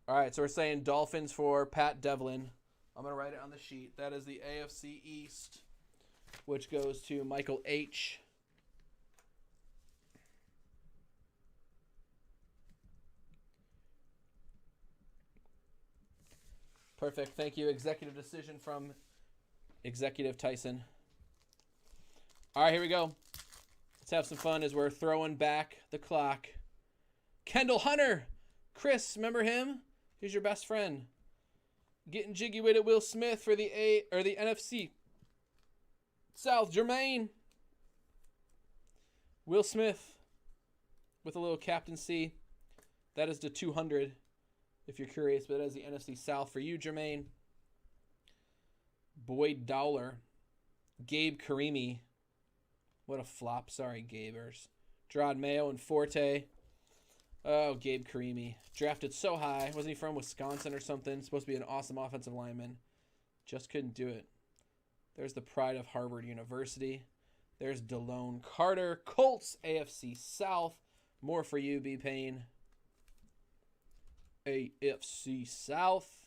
All right, so we're saying Dolphins for Pat Devlin. I'm going to write it on the sheet. That is the AFC East, which goes to Michael H. Perfect. Thank you. Executive decision from Executive Tyson. All right, here we go. Let's have some fun as we're throwing back the clock. Kendall Hunter. Chris, remember him? He's your best friend. Getting jiggy with it. Will Smith for the NFC South. Jermaine. Will Smith with a little captaincy. That is the 200. If you're curious, but that is the NFC South for you, Jermaine. Boyd Dowler. Gabe Karimi. What a flop. Sorry, Gabers. Gerard Mayo and Forte. Oh, Gabe Karimi. Drafted so high. Wasn't he from Wisconsin or something? Supposed to be an awesome offensive lineman. Just couldn't do it. There's the pride of Harvard University. There's DeLone Carter. Colts, AFC South. More for you, B-Payne. AFC South.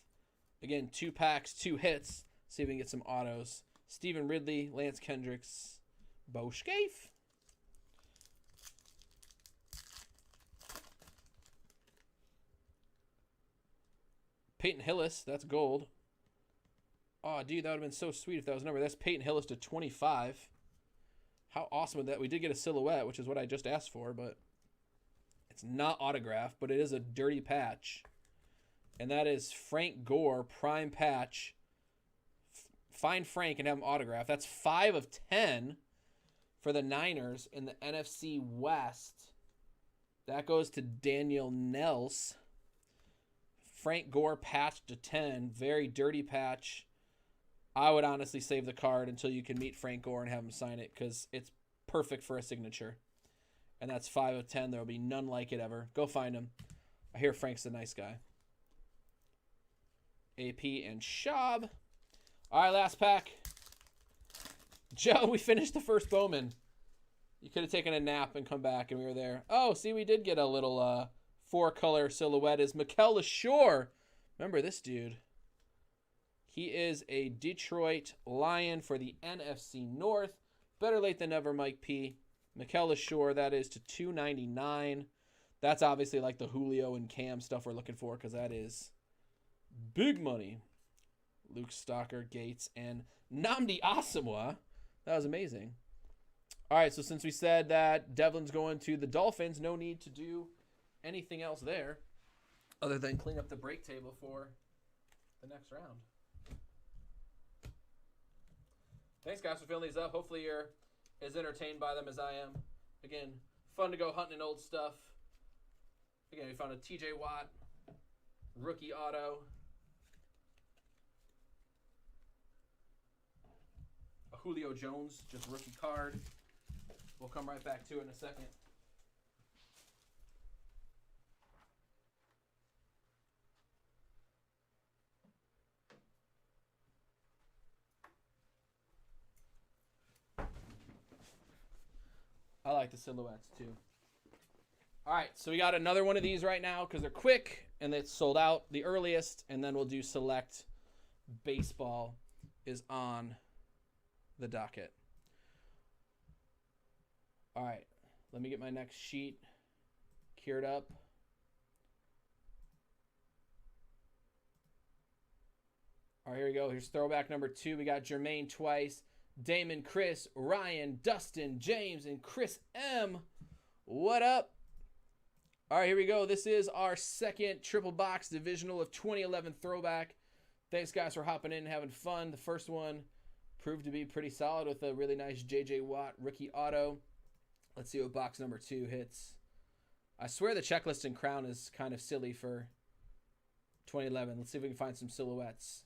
Again, 2 packs, 2 hits. See if we can get some autos. Stephen Ridley, Lance Kendricks, Bo Scaife. Peyton Hillis, that's gold. Oh, dude, that would have been so sweet if that was a number. That's Peyton Hillis to 25. How awesome would that? We did get a silhouette, which is what I just asked for, but it's not autographed, but it is a dirty patch. And that is Frank Gore, prime patch. Find Frank and have him autographed. That's 5 of 10 for the Niners in the NFC West. That goes to Daniel Nels. Frank Gore patch to 10. Very dirty patch. I would honestly save the card until you can meet Frank Gore and have him sign it because it's perfect for a signature. And that's 5 of 10. There will be none like it ever. Go find him. I hear Frank's a nice guy. AP and Schaub. All right, last pack. Joe, we finished the first Bowman. You could have taken a nap and come back, and we were there. Oh, see, we did get a little 4-color silhouette. Is Mikel LeSure. Remember this dude. He is a Detroit Lion for the NFC North. Better late than never, Mike P. Mikel LeSure, that is to 299. That's obviously like the Julio and Cam stuff we're looking for because that is big money. Luke Stalker, Gates, and Nnamdi Asomugha. That was amazing. All right, so since we said that Devlin's going to the Dolphins, no need to do anything else there. other than clean up the break table for the next round. Thanks, guys, for filling these up. Hopefully you're as entertained by them as I am. Again, fun to go hunting in old stuff. Again, we found a TJ Watt rookie auto. A Julio Jones, just rookie card. We'll come right back to it in a second. I like the silhouettes too. All right, so we got another one of these right now because they're quick and it's sold out the earliest, and then we'll do select baseball is on the docket. All right, let me get my next sheet cured up. All right, here we go. Here's throwback number 2. We got Jermaine twice, Damon, Chris, Ryan, Dustin, James, and Chris M. What up? All right, here we go. This is our second triple box divisional of 2011 throwback. Thanks, guys, for hopping in and having fun. The first one proved to be pretty solid with a really nice J.J. Watt rookie auto. Let's see what box number 2 hits. I swear the checklist in Crown is kind of silly for 2011. Let's see if we can find some silhouettes.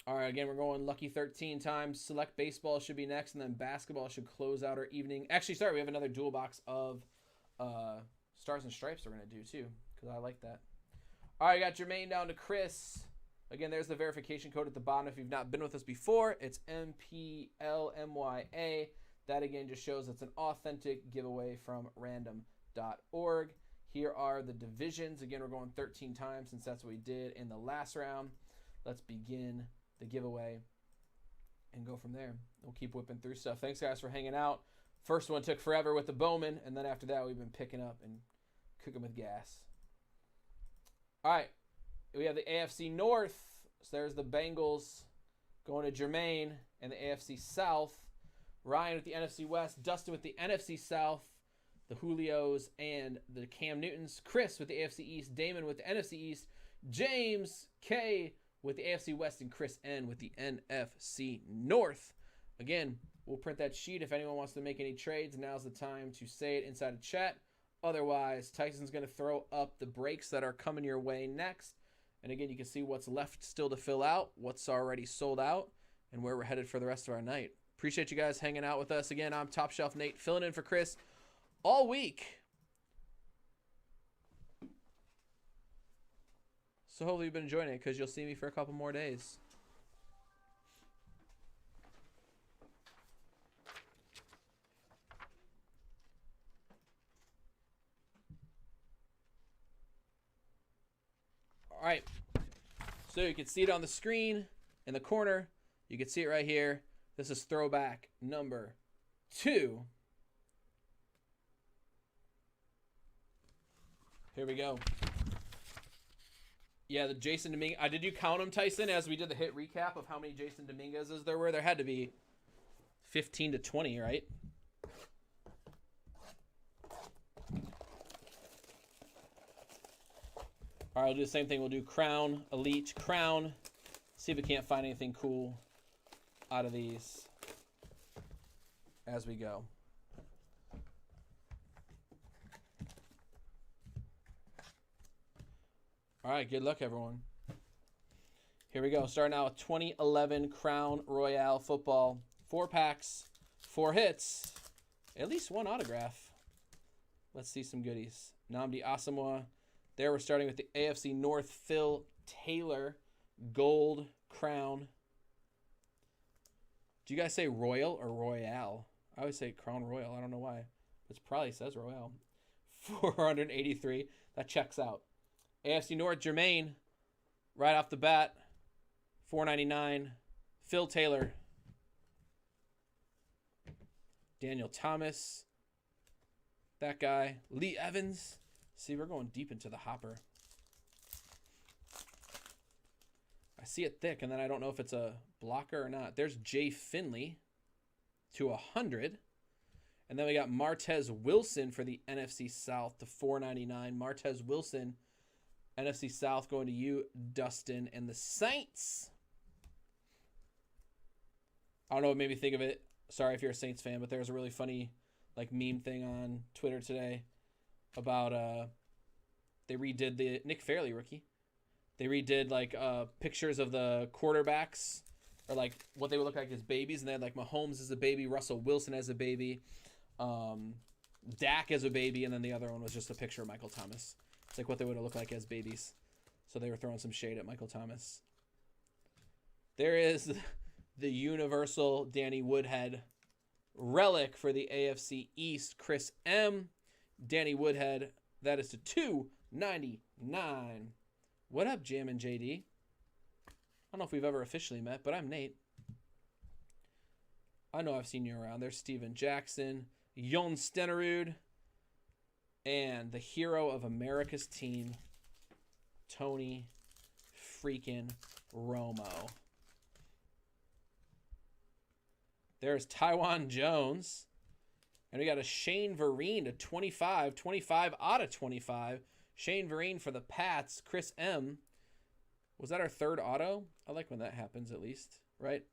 All right, again, we're going lucky 13 times. Select baseball should be next, and then basketball should close out our evening. Actually, sorry, we have another dual box of Stars and Stripes we're going to do, too, because I like that. All right, I got Jermaine down to Chris. Again, there's the verification code at the bottom. If you've not been with us before, it's MPLMYA. That, again, just shows it's an authentic giveaway from random.org. Here are the divisions. Again, we're going 13 times since that's what we did in the last round. Let's begin the giveaway and go from there. We'll keep whipping through stuff. Thanks, guys, for hanging out. First one took forever with the Bowman, and then after that, we've been picking up and cooking with gas. All right, we have the AFC North. So there's the Bengals going to Jermaine, and the AFC South. Ryan with the NFC West, Dustin with the NFC South, the Julios and the Cam Newtons, Chris with the AFC East, Damon with the NFC East, James K with the AFC West, and Chris N with the NFC North. Again, we'll print that sheet. If anyone wants to make any trades, now's the time to say it inside of chat. Otherwise, Tyson's going to throw up the breaks that are coming your way next. And again, you can see what's left still to fill out, what's already sold out, and where we're headed for the rest of our night. Appreciate you guys hanging out with us. Again, I'm Top Shelf Nate, filling in for Chris all week. So hopefully you've been enjoying it, because you'll see me for a couple more days. All right. So you can see it on the screen in the corner. You can see it right here. This is throwback number 2. Here we go. Yeah, the Jason Dominguez. Did you count them, Tyson, as we did the hit recap of how many Jason Dominguez's there were? There had to be 15 to 20, right? All right, we'll do the same thing. We'll do Crown, Elite, Crown. See if we can't find anything cool out of these as we go. All right, good luck, everyone. Here we go. Starting out with 2011 Crown Royale Football. 4 packs, 4 hits, at least 1 autograph. Let's see some goodies. Nnamdi Asomugha. There we're starting with the AFC North Phil Taylor Gold Crown. Do you guys say Royal or Royale? I always say Crown Royal. I don't know why. It probably says Royale. 483. That checks out. AFC North Jermaine. Right off the bat. 499. Phil Taylor. Daniel Thomas. That guy. Lee Evans. See, we're going deep into the hopper. I see it thick, and then I don't know if it's a blocker or not. There's Jay Finley to 100. And then we got Martez Wilson for the NFC South to 499. Martez Wilson NFC South going to you, Dustin, and the Saints. I don't know what made me think of it. Sorry if you're a Saints fan, but there was a really funny like meme thing on Twitter today about they redid the Nick Fairley rookie. They redid like pictures of the quarterbacks or like what they would look like as babies, and they had like Mahomes as a baby, Russell Wilson as a baby, Dak as a baby, and then the other one was just a picture of Michael Thomas. It's like what they would have looked like as babies. So they were throwing some shade at Michael Thomas. There is the universal Danny Woodhead relic for the AFC East, Chris M. Danny Woodhead, that is to 299. What up, Jam and JD? I don't know if we've ever officially met, but I'm Nate. I know I've seen you around. There's Steven Jackson, Jon Stenerud, and the hero of America's team, Tony freaking Romo. There's Tywan Jones. And we got a Shane Vereen to 25. 25 out of 25. Shane Vereen for the Pats. Chris M. Was that our third auto? I like when that happens at least, right?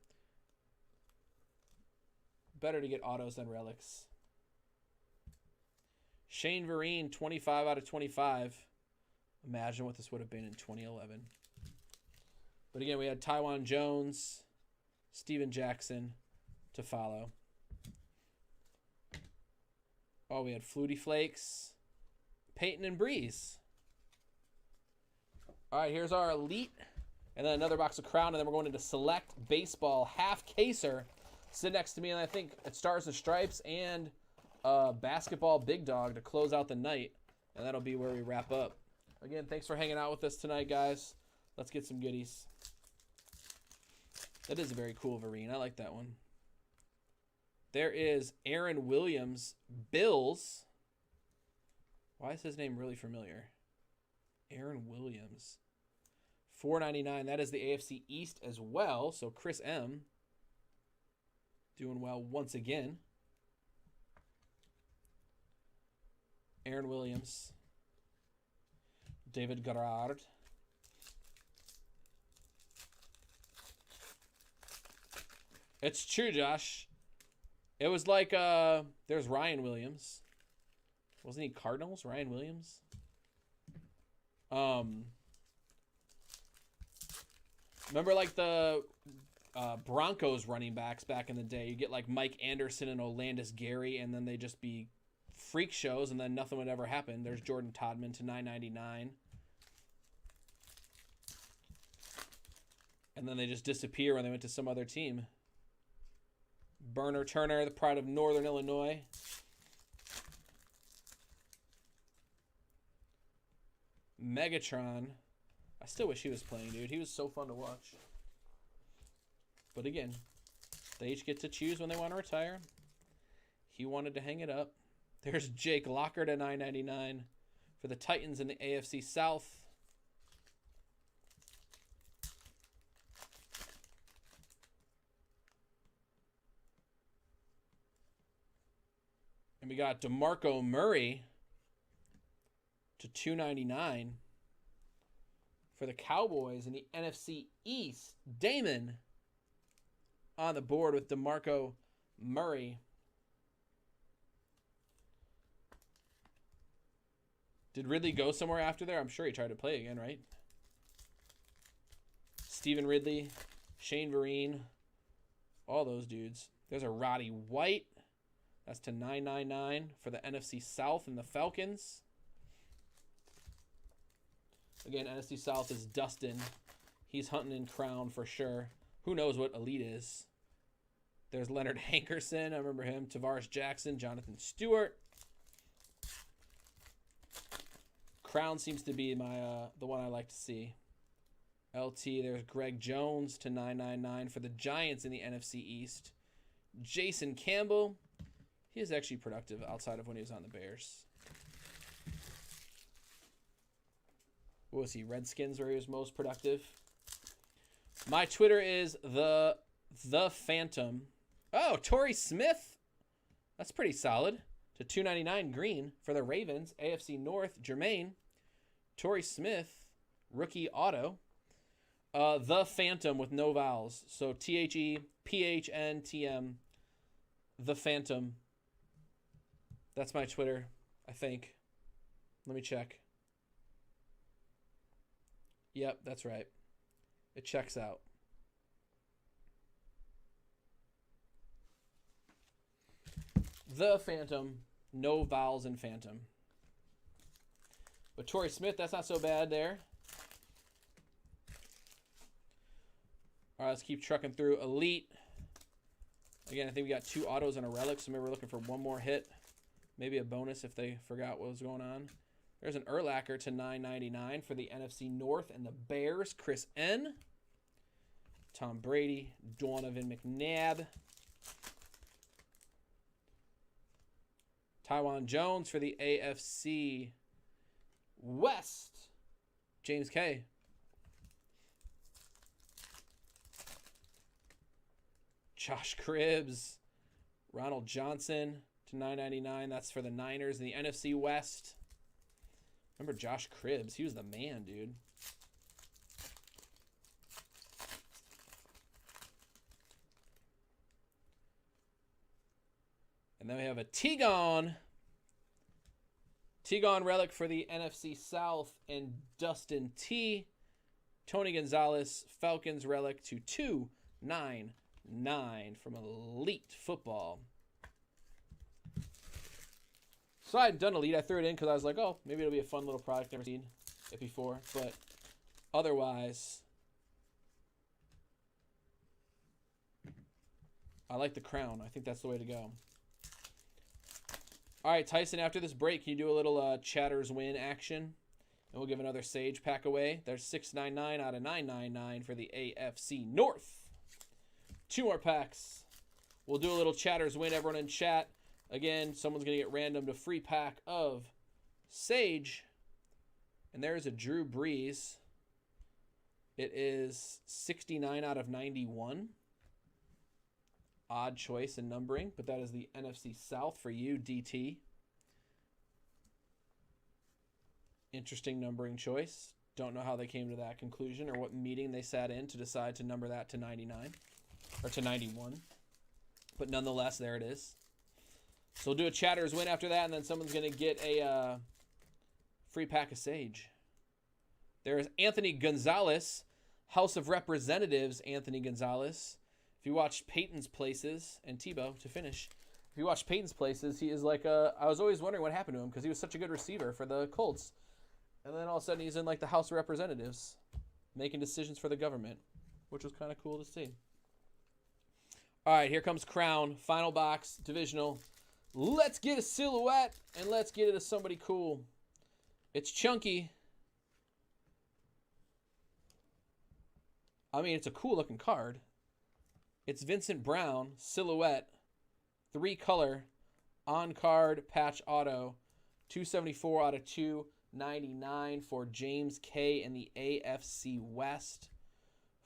Better to get autos than relics. Shane Vereen, 25 out of 25. Imagine what this would have been in 2011. But again, we had Tywan Jones, Steven Jackson to follow. Oh, we had Flutie Flakes, Peyton and Breeze. All right, here's our Elite. And then another box of Crown, and then we're going into Select Baseball half caser. Sit next to me, and I think it Stars and Stripes and Basketball Big Dog to close out the night. And that'll be where we wrap up. Again, thanks for hanging out with us tonight, guys. Let's get some goodies. That is a very cool Vereen. I like that one. There is Aaron Williams, Bills. Why is his name really familiar? Aaron Williams. $4.99. That is the AFC East as well. So Chris M. doing well once again. Aaron Williams. David Garrard. It's true, Josh. It was like, there's Ryan Williams. Wasn't he Cardinals? Ryan Williams? Remember like the Broncos running backs back in the day? You get like Mike Anderson and Olandis Gary, and then they just be freak shows, and then nothing would ever happen. There's Jordan Todman to $9.99. And then they just disappear when they went to some other team. Burner Turner, the pride of Northern Illinois. Megatron. I still wish he was playing, dude. He was so fun to watch. But again, they each get to choose when they want to retire. He wanted to hang it up. There's Jake Locker to $9.99 for the Titans in the AFC South. And we got DeMarco Murray to $2.99 for the Cowboys in the NFC East. Damon on the board with DeMarco Murray. Did Ridley go somewhere after there? I'm sure he tried to play again, right? Stephen Ridley, Shane Vereen, all those dudes. There's a Roddy White. That's to $9.99 for the NFC South and the Falcons. Again, NFC South is Dustin. He's hunting in Crown for sure. Who knows what Elite is? There's Leonard Hankerson. I remember him. Tavares Jackson, Jonathan Stewart. Crown seems to be my the one I like to see. LT, there's Greg Jones to $9.99 for the Giants in the NFC East. Jason Campbell. He is actually productive outside of when he was on the Bears. What was he? Redskins where he was most productive. My Twitter is the Phantom. Oh, Torrey Smith. That's pretty solid. To $2.99 green for the Ravens. AFC North, Jermaine. Torrey Smith rookie auto. The Phantom with no vowels. So ThePHNTM. The Phantom. That's my Twitter, I think. Let me check. Yep, that's right. It checks out. The Phantom. No vowels in Phantom. But Torrey Smith, that's not so bad there. All right, let's keep trucking through. Elite. Again, I think we got 2 autos and a relic, so maybe we're looking for one more hit. Maybe a bonus if they forgot what was going on. There's an Urlacher to $9.99 for the NFC North and the Bears. Chris N. Tom Brady. Donovan McNabb. Taiwan Jones for the AFC West. James K. Josh Cribbs. Ronald Johnson to $9.99. That's for the Niners in the NFC West. Remember Josh Cribbs? He was the man, dude. And then we have a T-Gon relic for the NFC South and Dustin T. Tony Gonzalez, Falcons relic to $2.99 from Elite Football. So I hadn't done Elite. I threw it in because I was like, oh, maybe it'll be a fun little product. Never seen it before. But otherwise, I like the crown. I think that's the way to go. All right, Tyson, after this break, can you do a little Chatters win action? And we'll give another Sage pack away. There's $6.99 out of $9.99 for the AFC North. 2 more packs. We'll do a little Chatters win. Everyone in chat. Again, someone's going to get random to free pack of Sage. And there's a Drew Brees. It is 69 out of 91. Odd choice in numbering, but that is the NFC South for you, DT. Interesting numbering choice. Don't know how they came to that conclusion or what meeting they sat in to decide to number that to 99 or to 91. But nonetheless, there it is. So we'll do a Chatters win after that, and then someone's going to get a free pack of Sage. There's Anthony Gonzalez, House of Representatives, Anthony Gonzalez. If you watch Peyton's Places, and Tebow to finish, if you watch Peyton's Places, he is like I was always wondering what happened to him because he was such a good receiver for the Colts. And then all of a sudden he's in like the House of Representatives making decisions for the government, which was kind of cool to see. All right, here comes Crown. Final box, divisional. Let's get a silhouette, and let's get it to somebody cool. It's chunky. I mean, it's a cool-looking card. It's Vincent Brown, silhouette, 3-color, on-card patch auto, 274 out of 299 for James K. in the AFC West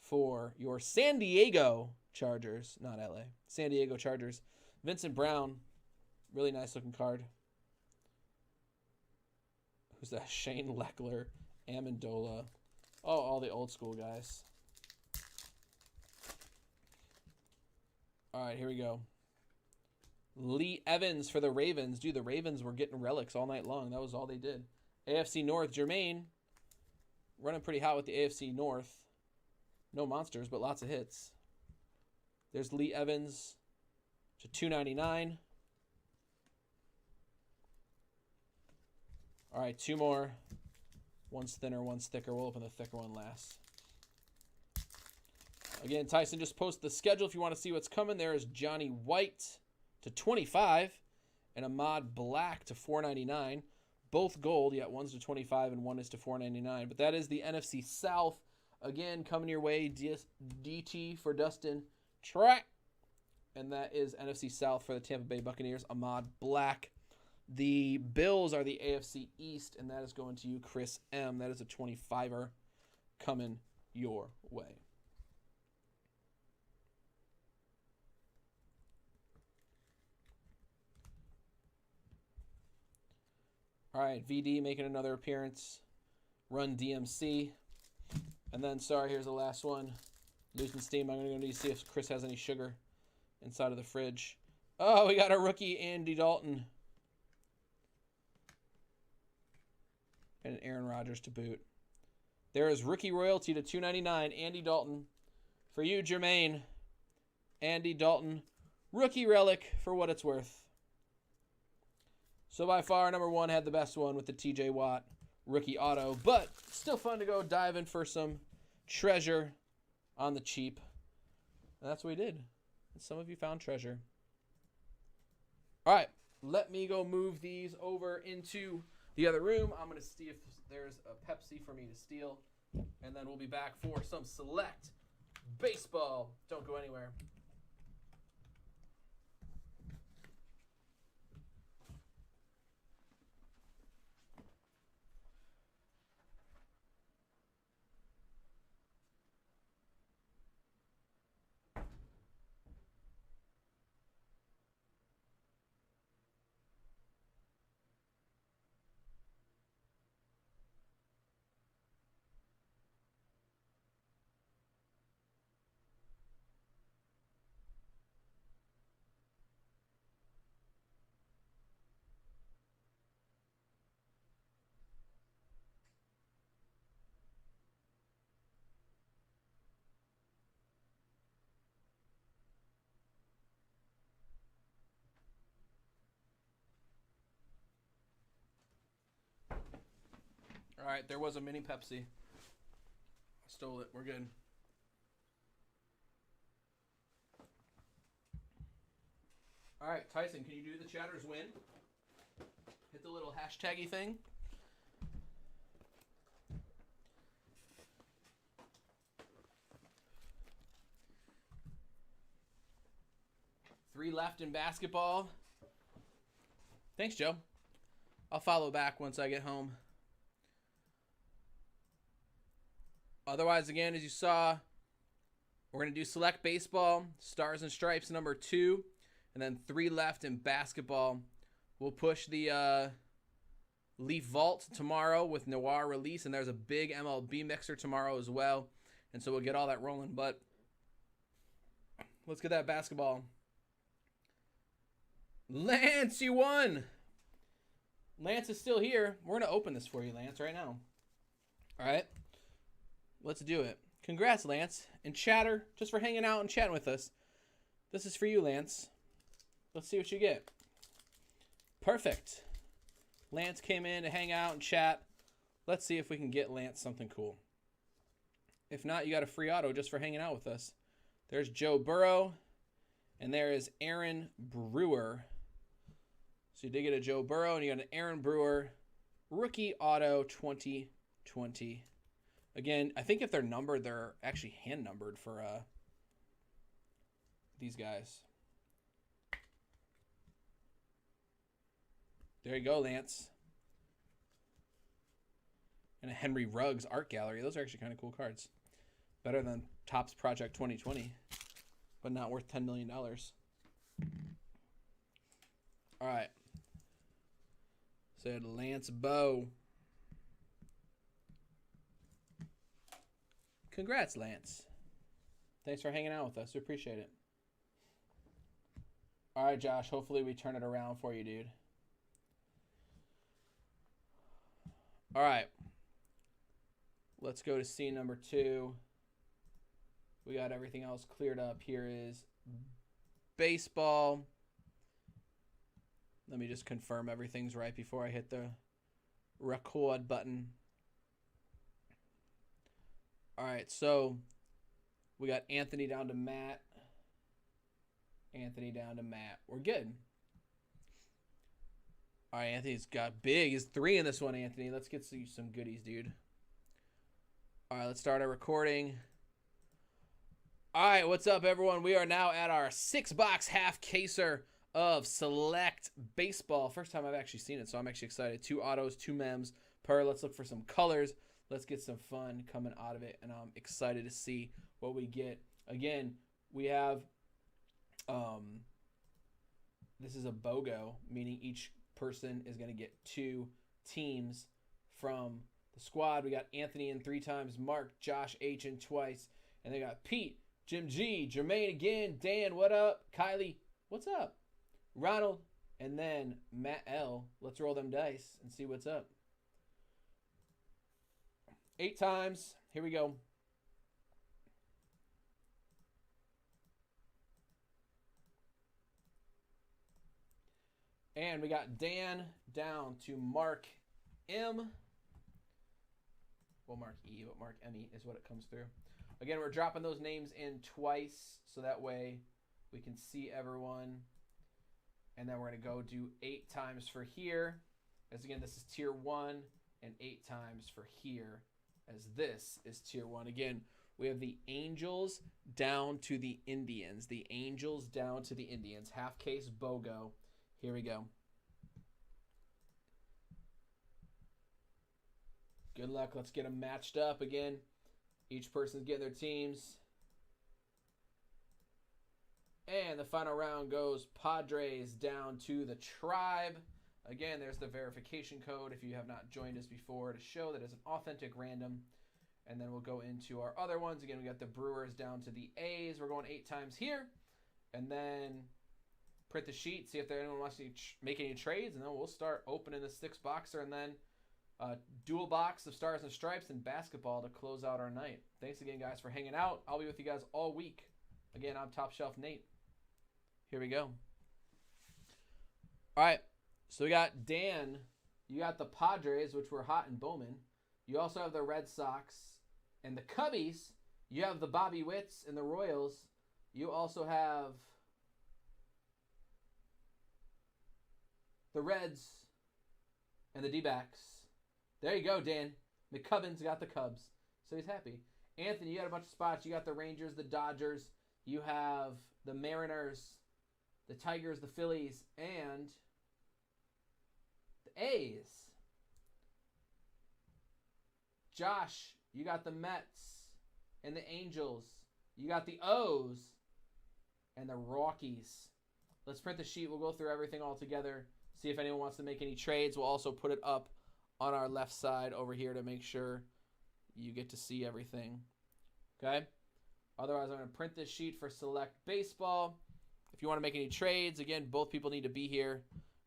for your San Diego Chargers, not LA, San Diego Chargers. Vincent Brown, really nice-looking card. Who's that? Shane Leckler, Amendola. Oh, all the old-school guys. All right, here we go. Lee Evans for the Ravens. Dude, the Ravens were getting relics all night long. That was all they did. AFC North, Jermaine. Running pretty hot with the AFC North. No monsters, but lots of hits. There's Lee Evans to $2.99. All right, 2 more. One's thinner, one's thicker. We'll open the thicker one last. Again, Tyson just posted the schedule if you want to see what's coming. There is Johnny White to 25 and Ahmad Black to $4.99. Both gold, yet one's to 25 and one is to $4.99. But that is the NFC South. Again, coming your way, DT for Dustin Track. And that is NFC South for the Tampa Bay Buccaneers, Ahmad Black. The Bills are the AFC East, and that is going to you, Chris M. That is a 25er coming your way. All right, VD making another appearance. Run DMC. And then, sorry, here's the last one. Losing steam. I'm going to go need to see if Chris has any sugar inside of the fridge. Oh, we got a rookie, Andy Dalton. And Aaron Rodgers to boot. There is rookie royalty to $2.99. Andy Dalton. For you, Jermaine. Andy Dalton. Rookie relic for what it's worth. So by far, number one had the best one with the TJ Watt rookie auto. But still fun to go dive in for some treasure on the cheap. And that's what we did. And some of you found treasure. All right. Let me go move these over into the other room. I'm going to see if there's a Pepsi for me to steal. And then we'll be back for some select baseball. Don't go anywhere. All right, there was a mini Pepsi. I stole it. We're good. All right, Tyson, can you do the chatters win? Hit the little hashtaggy thing. Three left in basketball. Thanks, Joe. I'll follow back once I get home. Otherwise, again, as you saw, we're going to do select baseball, stars and stripes number 2, and then 3 left in basketball. We'll push the Leaf Vault tomorrow with Noir release, and there's a big MLB mixer tomorrow as well. And so we'll get all that rolling. But let's get that basketball. Lance, you won! Lance is still here. We're going to open this for you, Lance, right now. All right? Let's do it. Congrats, Lance. And chatter, just for hanging out and chatting with us. This is for you, Lance. Let's see what you get. Perfect. Lance came in to hang out and chat. Let's see if we can get Lance something cool. If not, you got a free auto just for hanging out with us. There's Joe Burrow. And there is Aaron Brewer. So you did get a Joe Burrow and you got an Aaron Brewer rookie auto 2020. Again, I think if they're numbered, they're actually hand numbered for these guys. There you go, Lance. And a Henry Ruggs art gallery. Those are actually kind of cool cards. Better than Topps Project 2020, but not worth $10 million. All right. Said Lance Bow. Congrats, Lance. Thanks for hanging out with us. We appreciate it. All right, Josh. Hopefully we turn it around for you, dude. All right. Let's go to scene number 2. We got everything else cleared up. Here is baseball. Let me just confirm everything's right before I hit the record button. All right, so we got Anthony down to Matt. Anthony down to Matt. We're good. All right, Anthony's got big. He's 3 in this one, Anthony. Let's get you some goodies, dude. All right, let's start our recording. All right, what's up, everyone? We are now at our 6-box half caser of select baseball. First time I've actually seen it, so I'm actually excited. 2 autos, 2 mems per. Let's look for some colors. Let's get some fun coming out of it, and I'm excited to see what we get. Again, we have this is a BOGO, meaning each person is going to get 2 teams from The squad, we got Anthony in 3 times, Mark, Josh H in twice, and they got Pete, Jim G, Jermaine again, Dan, what up? Kylie, what's up? Ronald, and then Matt L. Let's roll them dice and see what's up. 8 times. Here we go. And we got Dan down to Mark M. Well, Mark E, but Mark M-E is what it comes through. Again, we're dropping those names in twice, so that way we can see everyone. And then we're going to go do 8 times for here. As again, this is tier 1, and 8 times for here, as this is tier 1. Again, we have the Angels down to the Indians. The Angels down to the Indians. Half case BOGO. Here we go. Good luck. Let's get them matched up again. Each person's getting their teams. And the final round goes Padres down to the Tribe. Again, there's the verification code if you have not joined us before to show that it's an authentic random. And then we'll go into our other ones. Again, we got the Brewers down to the A's. We're going 8 times here. And then print the sheet, see if anyone wants to make any trades, and then we'll start opening the 6-boxer and then dual box of Stars and Stripes and basketball to close out our night. Thanks again, guys, for hanging out. I'll be with you guys all week. Again, I'm Top Shelf Nate. Here we go. All right, so we got Dan. You got the Padres, which were hot in Bowman. You also have the Red Sox and the Cubbies. You have the Bobby Witts and the Royals. You also have the Reds and the D-backs. There you go, Dan. McCubbin's got the Cubs, so he's happy. Anthony, you got a bunch of spots. You got the Rangers, the Dodgers. You have the Mariners, the Tigers, the Phillies, and the A's. Josh, you got the Mets and the Angels. You got the O's and the Rockies. Let's print the sheet. We'll go through everything all together. See if anyone wants to make any trades. We'll also put it up on our left side over here to make sure you get to see everything. Okay? Otherwise, I'm going to print this sheet for Select Baseball. If you want to make any trades, again, both people need to be here.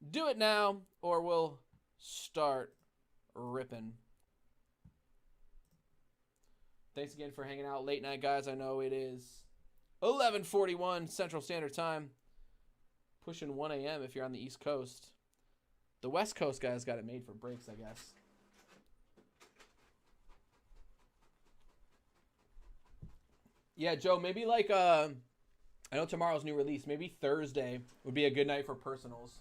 Do it now, or we'll start ripping. Thanks again for hanging out late night, guys. I know it is 11:41 Central Standard Time. Pushing 1 a.m. if you're on the East Coast. The West Coast guys got it made for breaks, I guess. Yeah, Joe, maybe like, I know tomorrow's new release. Maybe Thursday would be a good night for personals.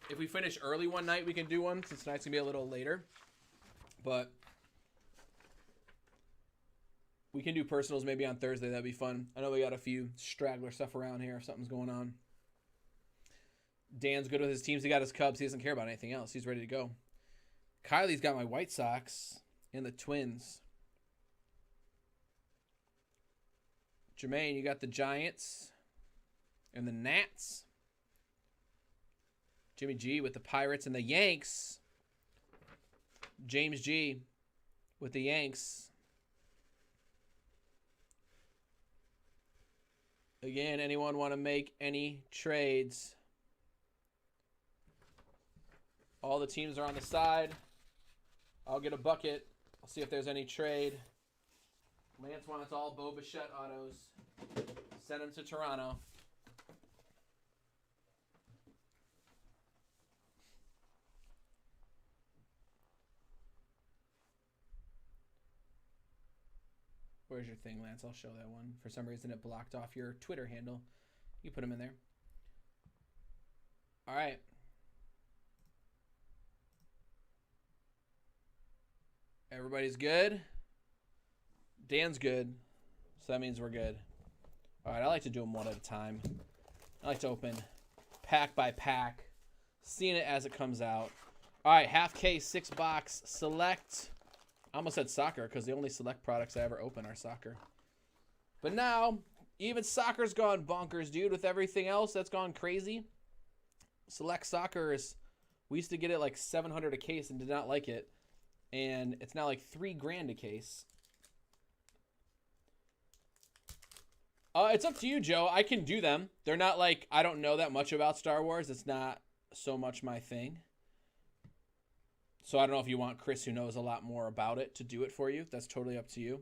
If we finish early one night, we can do one, since tonight's going to be a little later. But we can do personals maybe on Thursday. That'd be fun. I know we got a few straggler stuff around here if something's going on. Dan's good with his teams. He got his Cubs. He doesn't care about anything else. He's ready to go. Kylie's got my White Sox and the Twins. Jermaine, you got the Giants and the Nats. Jimmy G with the Pirates and the Yanks. James G with the Yanks. Again, anyone want to make any trades? All the teams are on the side. I'll get a bucket. I'll see if there's any trade. Lance wants all Bo Bichette autos. Send them to Toronto. Where's your thing, Lance? I'll show that one. For some reason, it blocked off your Twitter handle. You put them in there. All right. Everybody's good. Dan's good. So that means we're good. All right, I like to do them one at a time. I like to open pack by pack, seeing it as it comes out. All right, half case, 6-box, select. I almost said soccer because the only select products I ever open are soccer. But now, even soccer's gone bonkers, dude, with everything else that's gone crazy. Select soccer is We used to get it like $700 a case and did not like it. And it's now like $3,000 a case. It's up to you, Joe. I can do them. They're not like, I don't know that much about Star Wars. It's not so much my thing. So I don't know if you want Chris, who knows a lot more about it, to do it for you. That's totally up to you.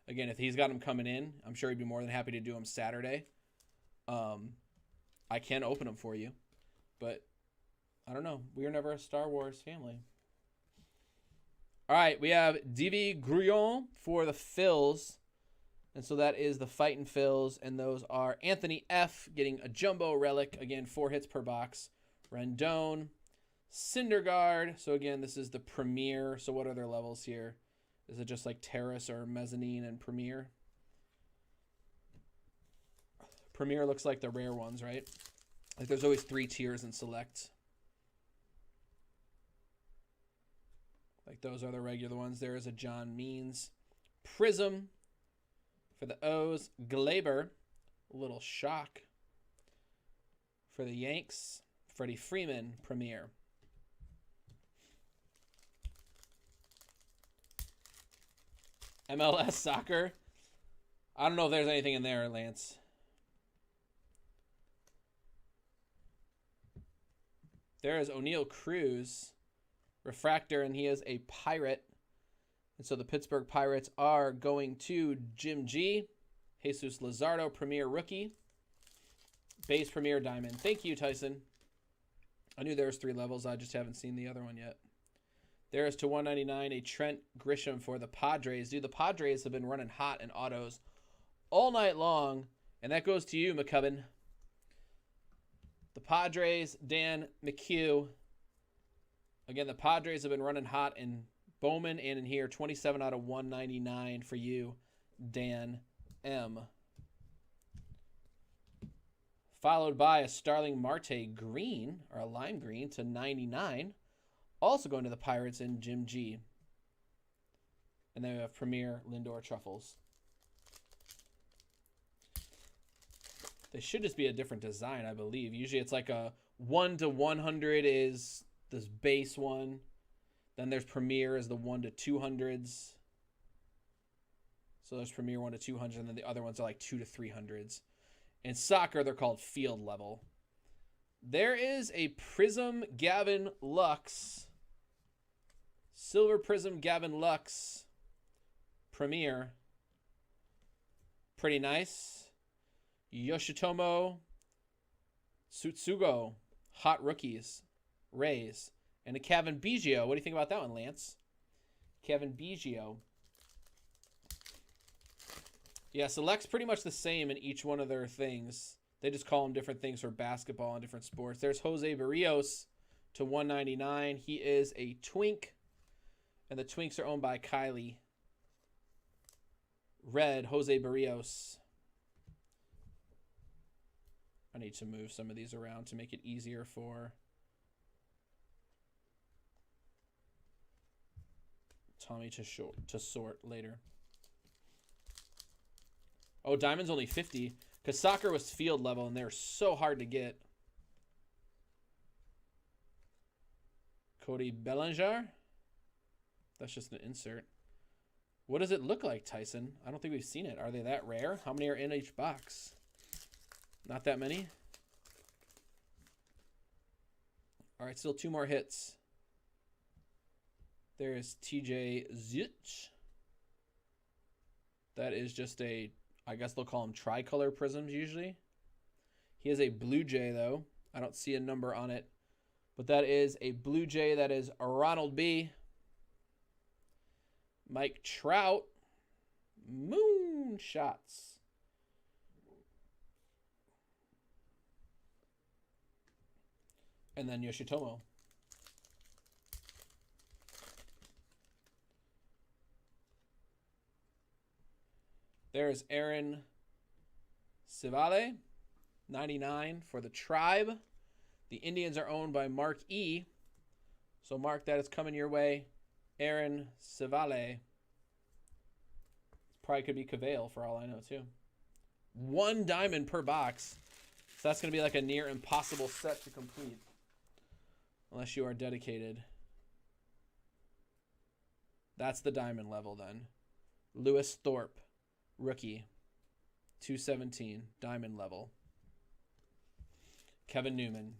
Again, if he's got them coming in, I'm sure he'd be more than happy to do them Saturday. I can open them for you. But I don't know. We were never a Star Wars family. All right, we have DV Grouillon for the Phils. And so that is the Fightin' Phils. And those are Anthony F. getting a Jumbo Relic. Again, 4 hits per box. Rendon. Syndergaard. So again, this is the Premier. So what are their levels here? Is it just like Terrace or Mezzanine and Premier? Premier looks like the rare ones, right? Like there's always 3 tiers in Select. Like those are the regular ones. There is a John Means. Prism for the O's. Glaber. A little shock. For the Yanks. Freddie Freeman. Premier. MLS Soccer. I don't know if there's anything in there, Lance. There is O'Neal Cruz. Refractor, and he is a Pirate. And so the Pittsburgh Pirates are going to Jim G. Jesus Luzardo, Premier Rookie. Base Premier Diamond. Thank you, Tyson. I knew there was 3 levels. I just haven't seen the other one yet. There is to 199 a Trent Grisham for the Padres. Dude, the Padres have been running hot in autos all night long. And that goes to you, McCubbin. The Padres, Dan McHugh. Again, the Padres have been running hot in Bowman and in here. 27 out of 199 for you, Dan M. Followed by a Starling Marte green, or a lime green, to 99. Also going to the Pirates in Jim G. And then we have Premier Lindor Truffles. They should just be a different design, I believe. Usually it's like a 1 to 100 is this base one. Then there's Premier is the 1 to 200s. So there's Premier 1 to 200, and then the other ones are like 2 to 300s. In soccer, they're called field level. There is a Prism Gavin Lux. Silver Prism Gavin Lux. Premier. Pretty nice. Yoshitomo Tsutsugo. Hot Rookies. Rays. And a Kevin Biggio. What do you think about that one, Lance? Kevin Biggio. Yeah, Select's pretty much the same in each one of their things. They just call them different things for basketball and different sports. There's Jose Barrios to 199. He is a Twink. And the Twinks are owned by Kylie. Red, Jose Barrios. I need to move some of these around to make it easier for Tommy to sort later. Oh, Diamond's only 50. Because soccer was field level, and they're so hard to get. Cody Bellinger. That's just an insert. What does it look like, Tyson? I don't think we've seen it. Are they that rare? How many are in each box? Not that many. All right, still 2 more hits. There is TJ Zich. That is just a, I guess they'll call them tricolor prisms usually. He is a Blue Jay, though. I don't see a number on it. But that is a Blue Jay. That is a Ronald B. Mike Trout. Moon shots. And then Yoshitomo. There's Aaron Civale, 99 for the Tribe. The Indians are owned by Mark E. So, Mark, that is coming your way. Aaron Civale. Probably could be Cavale for all I know, too. 1 diamond per box. So, that's going to be like a near impossible set to complete. Unless you are dedicated. That's the diamond level then. Lewis Thorpe, rookie. 217, diamond level. Kevin Newman.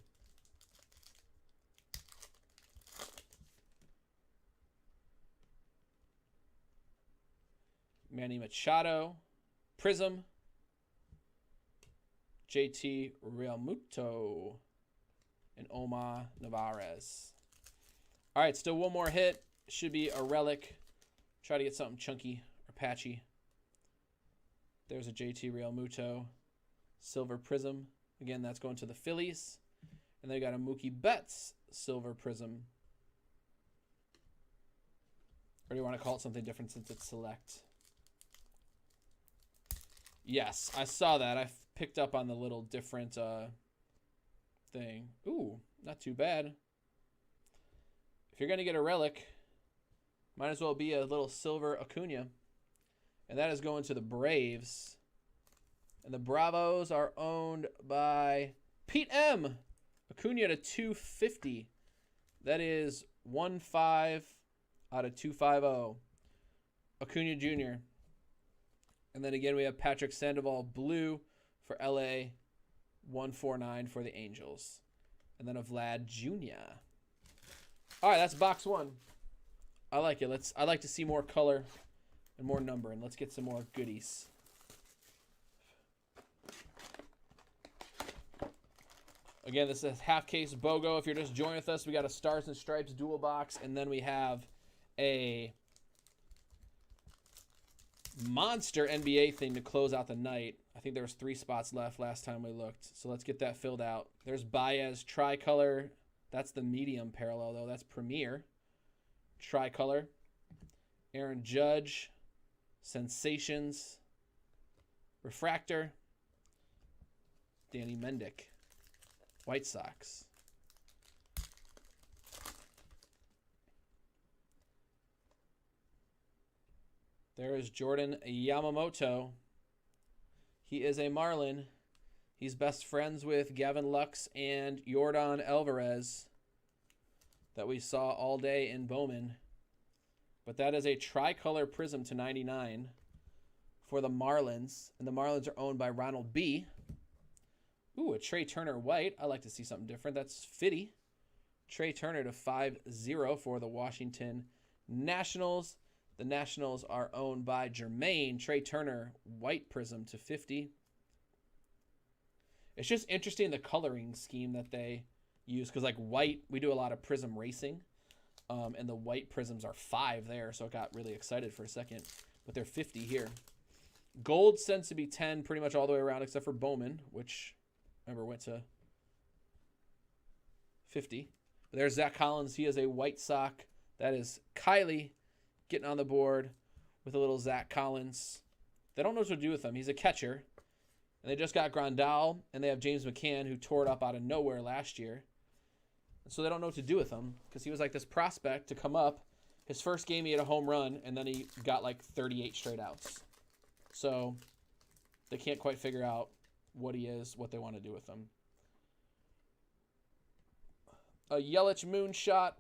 Manny Machado, Prism. JT Realmuto. And Omar Narvaez. All right, still one more hit. Should be a relic. Try to get something chunky or patchy. There's a JT Realmuto. Silver Prism. Again, that's going to the Phillies. And they got a Mookie Betts Silver Prism. Or do you want to call it something different since it's select? Yes, I saw that. I picked up on the little different thing. Ooh, not too bad. If you're going to get a relic, might as well be a little silver Acuna. And that is going to the Braves. And the Bravos are owned by Pete M. Acuna to 250. That is 1-5 out of 250. Acuna Jr. And then again, we have Patrick Sandoval blue for LA. 149 for the Angels. And then a Vlad Jr. All right, that's box one. I like it. I like to see more color and more numbering. Let's get some more goodies. Again, this is half case BOGO. If you're just joining with us, we got a Stars and Stripes dual box, and then we have a monster NBA thing to close out the night. I think there was 3 spots left last time we looked, so let's get that filled out. There's Baez tricolor. That's the medium parallel, though. That's Premier. Tricolor. Aaron Judge. Sensations. Refractor. Danny Mendick. White Sox. There is Jordan Yamamoto. He is a Marlin. He's best friends with Gavin Lux and Yordan Alvarez that we saw all day in Bowman. But that is a tricolor prism to 99 for the Marlins. And the Marlins are owned by Ronald B. Ooh, a Trey Turner white. I like to see something different. That's Fitty. Trey Turner to 5-0 for the Washington Nationals. The Nationals are owned by Jermaine. Trey Turner, white prism to 50. It's just interesting the coloring scheme that they use. Because like white, we do a lot of prism racing. And the white prisms are 5 there. So I got really excited for a second. But they're 50 here. Gold tends to be 10 pretty much all the way around except for Bowman. Which, remember, went to 50. But there's Zach Collins. He is a white sock. That is Kylie getting on the board with a little Zach Collins. They don't know what to do with him. He's a catcher. And they just got Grandal, and they have James McCann, who tore it up out of nowhere last year. And so they don't know what to do with him because he was like this prospect to come up. His first game, he had a home run, and then he got like 38 straight outs. So they can't quite figure out what he is, what they want to do with him. A Yelich moonshot.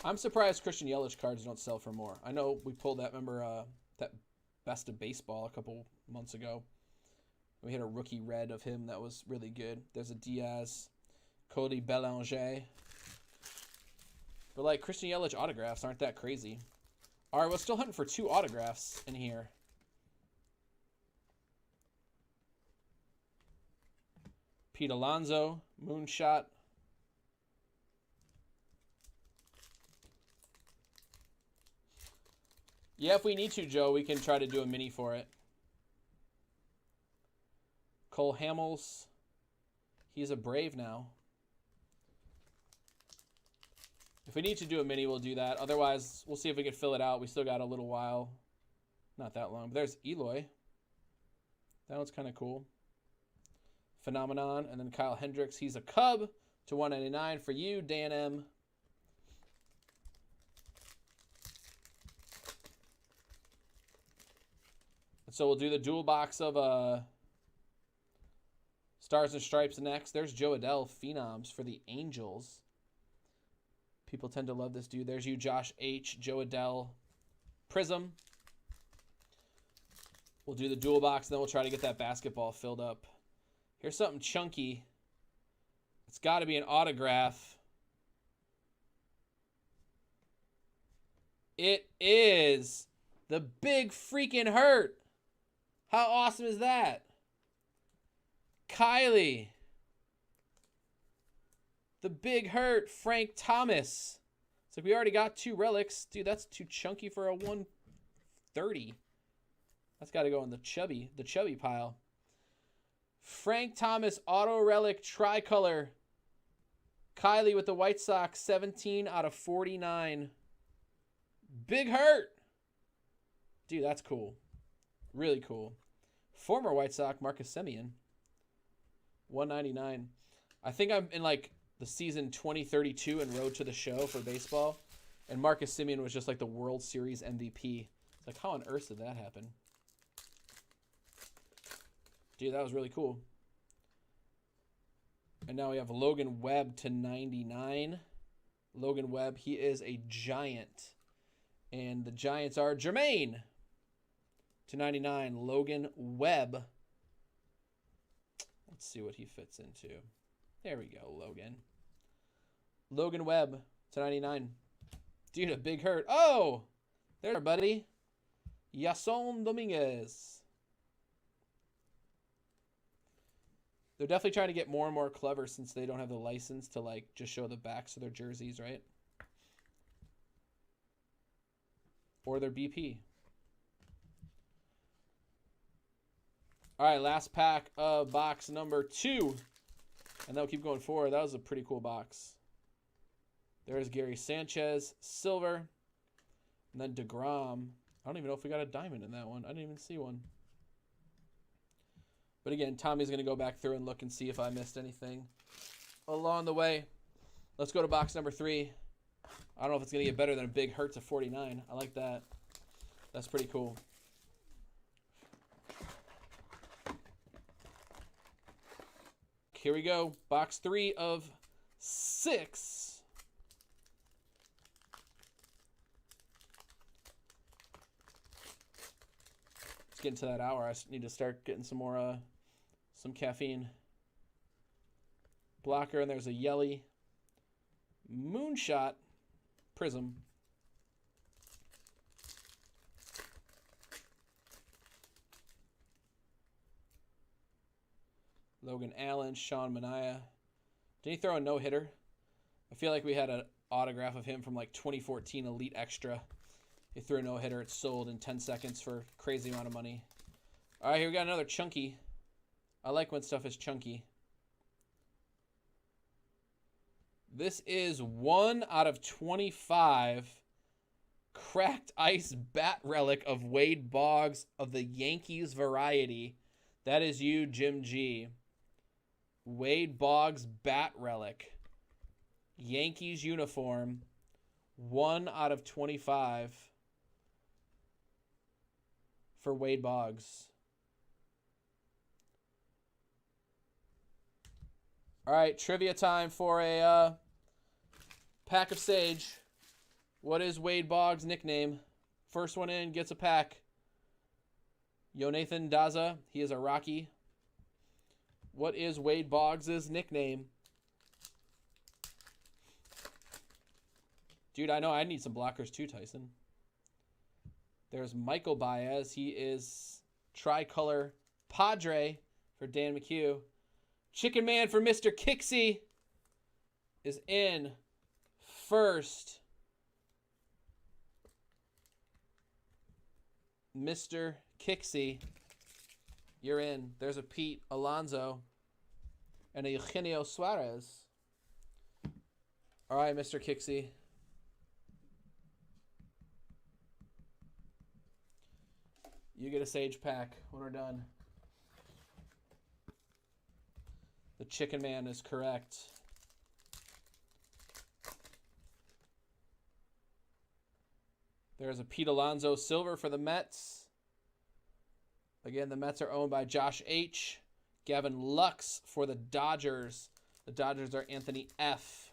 I'm surprised Christian Yelich cards don't sell for more. I know we pulled that, remember, that Best of Baseball a couple months ago. We had a rookie red of him that was really good. There's a Diaz, Cody Bellinger. But, like, Christian Yelich autographs aren't that crazy. All right, we're still hunting for 2 autographs in here. Pete Alonso, moonshot. Yeah, if we need to, Joe, we can try to do a mini for it. Cole Hamels. He's a Brave now. If we need to do a mini, we'll do that. Otherwise, we'll see if we can fill it out. We still got a little while. Not that long. But there's Eloy. That one's kind of cool. Phenomenon. And then Kyle Hendricks. He's a Cub to 199 for you, Dan M. So we'll do the dual box of Stars and Stripes next. There's Joe Adell, Phenoms for the Angels. People tend to love this dude. There's you, Josh H., Joe Adell, Prism. We'll do the dual box, and then we'll try to get that basketball filled up. Here's something chunky. It's got to be an autograph. It is the Big Freaking Hurt. How awesome is that? Kylie. The Big Hurt, Frank Thomas. It's like we already got 2 relics. Dude, that's too chunky for a 130. That's got to go in the chubby pile. Frank Thomas, auto relic, tricolor. Kylie with the White Sox, 17 out of 49. Big Hurt. Dude, that's cool. Really cool. Former White Sox, Marcus Semien. 199. I think I'm in like the season 2032 and Road to the Show for baseball. And Marcus Semien was just like the World Series MVP. It's like, how on earth did that happen? Dude, that was really cool. And now we have Logan Webb to 99. Logan Webb, he is a Giant. And the Giants are Jermaine to 99. Logan Webb. Let's see what he fits into. There we go, Logan. Logan Webb to 99. Dude, a Big Hurt. Oh! There, buddy. Yason Dominguez. They're definitely trying to get more and more clever since they don't have the license to like just show the backs of their jerseys, right? Or their BP. All right, last pack of box number 2. And then we'll keep going forward. That was a pretty cool box. There's Gary Sanchez, silver. And then DeGrom. I don't even know if we got a diamond in that one. I didn't even see one. But again, Tommy's going to go back through and look and see if I missed anything along the way. Let's go to box number 3. I don't know if it's going to get better than a Big Hurt to 49. I like that. That's pretty cool. Here we go. Box 3 of 6. It's getting to that hour. I need to start getting some more, some caffeine. Blocker, and there's a Yelly. Moonshot. Prism. Logan Allen, Sean Manaea. Did he throw a no-hitter? I feel like we had an autograph of him from like 2014 Elite Extra. He threw a no-hitter. It sold in 10 seconds for a crazy amount of money. All right, here we got another chunky. I like when stuff is chunky. This is 1 out of 25 cracked ice bat relic of Wade Boggs of the Yankees variety. That is you, Jim G. Wade Boggs bat relic. Yankees uniform. 1 out of 25 for Wade Boggs. All right, trivia time for a pack of Sage. What is Wade Boggs' nickname? First one in gets a pack. Yonathan Daza, he is a Rocky. What is Wade Boggs' nickname? Dude, I know I need some blockers too, Tyson. There's Michael Baez. He is tricolor Padre for Dan McHugh. Chicken Man for Mr. Kixie is in first. Mr. Kixie, you're in. There's a Pete Alonso and a Eugenio Suarez. All right, Mr. Kixie. You get a Sage pack when we're done. The Chicken Man is correct. There's a Pete Alonso silver for the Mets. Again, the Mets are owned by Josh H. Gavin Lux for the Dodgers. The Dodgers are Anthony F.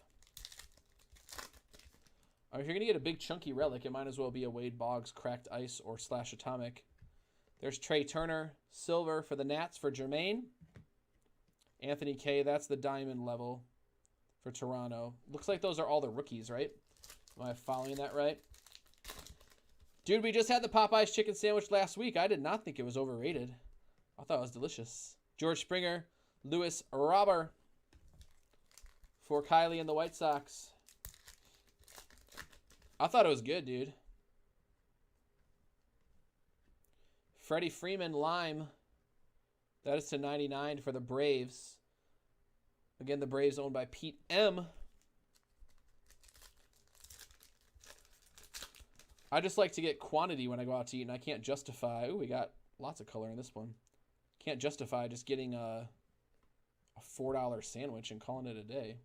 If you're going to get a big chunky relic, it might as well be a Wade Boggs Cracked Ice or / Atomic. There's Trey Turner, silver for the Nats for Jermaine. Anthony K, that's the diamond level for Toronto. Looks like those are all the rookies, right? Am I following that right? Dude, we just had the Popeyes chicken sandwich last week. I did not think it was overrated. I thought it was delicious. George Springer, Lewis Robber for Kylie and the White Sox. I thought it was good, dude. Freddie Freeman, Lime. That is to 99 for the Braves. Again, the Braves owned by Pete M. I just like to get quantity when I go out to eat, and I can't justify. Ooh, we got lots of color in this one. Can't justify just getting a $4 sandwich and calling it a day.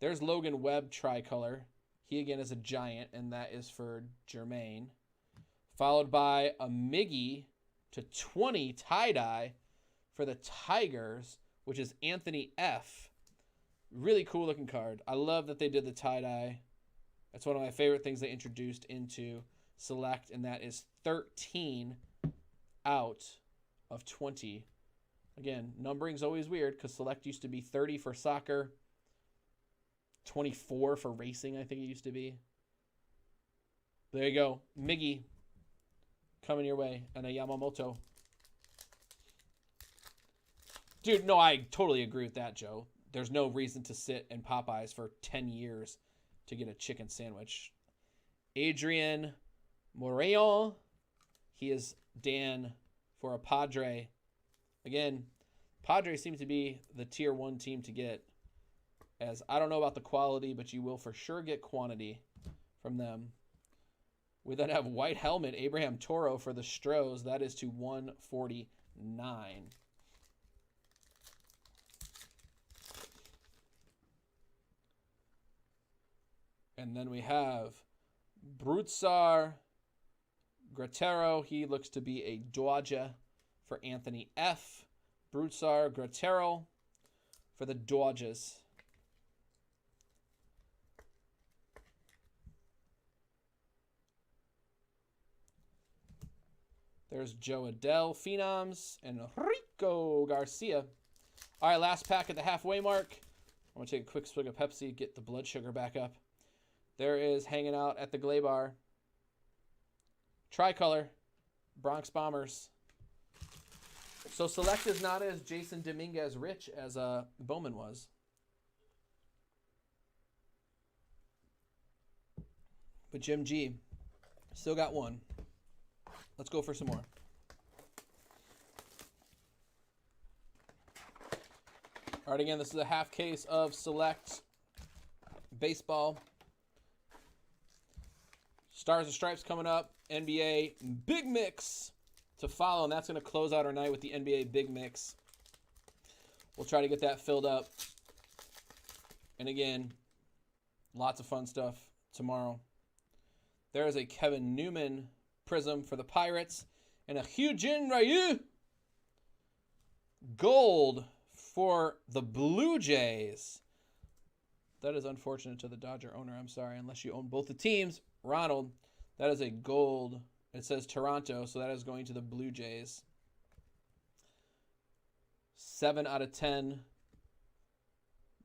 There's Logan Webb tricolor. He again is a giant, and that is for Jermaine. Followed by a Miggy to 20 tie-dye for the Tigers, which is Anthony F. Really cool looking card. I love that they did the tie-dye. That's one of my favorite things they introduced into Select, and that is 13 out of 20. Again, numbering's always weird because Select used to be 30 for soccer, 24 for racing, I think it used to be. There you go. Miggy coming your way, and a Yamamoto. Dude, no, I totally agree with that, Joe. There's no reason to sit in Popeyes for 10 years to get a chicken sandwich. Adrian Morellon. He is Dan for a Padre. Again, Padres seem to be the tier 1 team to get. As I don't know about the quality, but you will for sure get quantity from them. We then have white helmet, Abraham Toro for the Stros. That is to 149. And then we have Brutsar Gratero. He looks to be a Dodger for Anthony F. Brutsar Gratero for the Dodgers. There's Joe Adele, Phenoms, and Rico Garcia. All right, last pack at the halfway mark. I'm going to take a quick swig of Pepsi, get the blood sugar back up. There is hanging out at the Glay Bar. Tricolor, Bronx Bombers. So Select is not as Jason Dominguez rich as Bowman was. But Jim G still got one. Let's go for some more. All right, again, this is a half case of Select Baseball. Stars and Stripes coming up. NBA Big Mix to follow, and that's going to close out our night with the NBA Big Mix. We'll try to get that filled up. And again, lots of fun stuff tomorrow. There is a Kevin Newman Prism for the Pirates, and a Hyunjin Ryu Gold for the Blue Jays. That is unfortunate to the Dodger owner. I'm sorry, unless you own both the teams. Ronald, that is a gold. It says Toronto, so that is going to the Blue Jays. 7 out of 10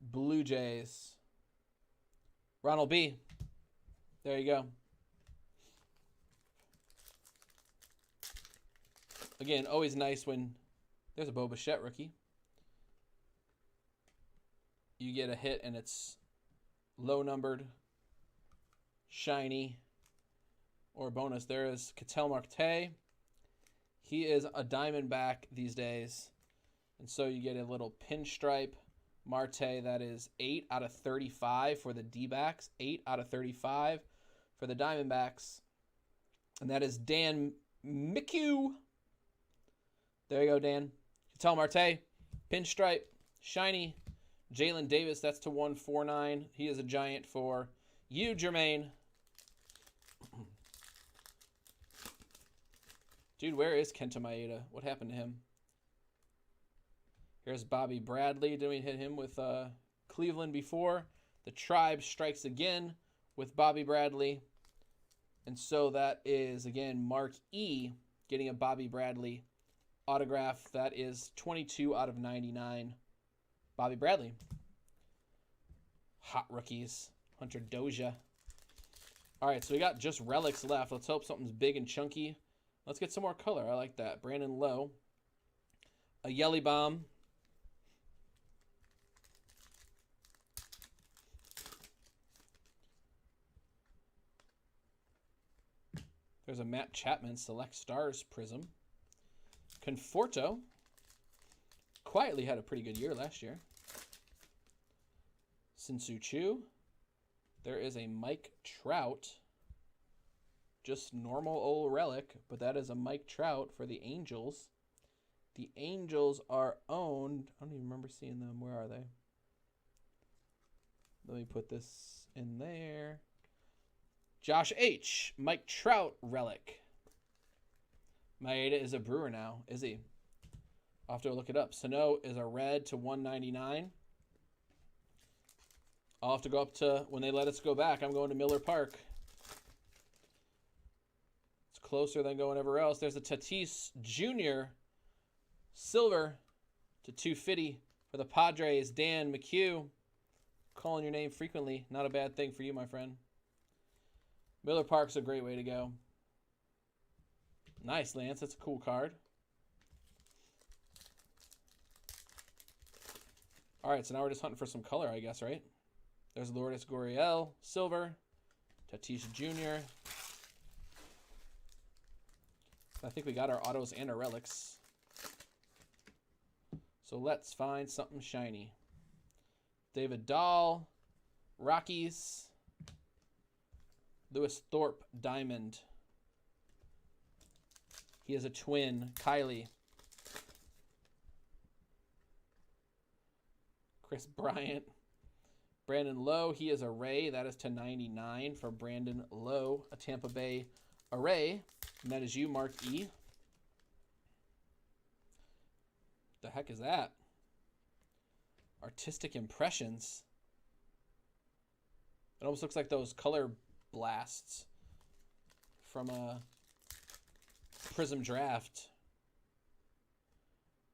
Blue Jays. Ronald B. There you go. Again, always nice when there's a Bo Bichette rookie. You get a hit and it's low numbered, shiny, or bonus. There is Ketel Marte. He is a Diamondback these days. And so you get a little pinstripe Marte. That is 8 out of 35 for the D-backs. 8 out of 35 for the Diamondbacks. And that is Dan McHugh. There you go, Dan. Ketel Marte, pinstripe, shiny. Jalen Davis, that's to 149. He is a giant for you, Jermaine. Dude, where is Kenta Maeda? What happened to him? Here's Bobby Bradley. Didn't we hit him with Cleveland before? The Tribe strikes again with Bobby Bradley. And so that is, again, Mark E. getting a Bobby Bradley autograph. That is 22 out of 99. Bobby Bradley. Hot rookies. Hunter Dozier. All right, so we got just relics left. Let's hope something's big and chunky. Let's get some more color. I like that. Brandon Lowe. A Yelly Bomb. There's a Matt Chapman Select Stars Prism. Conforto. Quietly had a pretty good year last year. Sin-Soo Choo. There is a Mike Trout. Just normal old relic, but that is a Mike Trout for the Angels. The Angels are owned. I don't even remember seeing them. Where are they? Let me put this in there. Josh H. Mike Trout relic. Maeda is a Brewer now, is he? I'll have to look it up. Sano is a red to 199. I'll have to go up to, when they let us go back, I'm going to Miller Park. It's closer than going everywhere else. There's a Tatis Jr. Silver to 250 for the Padres. Dan McHugh. Calling your name frequently. Not a bad thing for you, my friend. Miller Park's a great way to go. Nice, Lance. That's a cool card. All right, so now we're just hunting for some color, I guess, right? There's Lourdes Gurriel, silver. Tatis Jr. I think we got our autos and our relics. So let's find something shiny. David Dahl, Rockies. Lewis Thorpe, Diamond. He is a twin. Kylie. Chris Bryant. Brandon Lowe, he is a Ray. That is to 99 for Brandon Lowe, a Tampa Bay array. And that is you, Mark E. The heck is that? Artistic Impressions. It almost looks like those color blasts from a Prism Draft.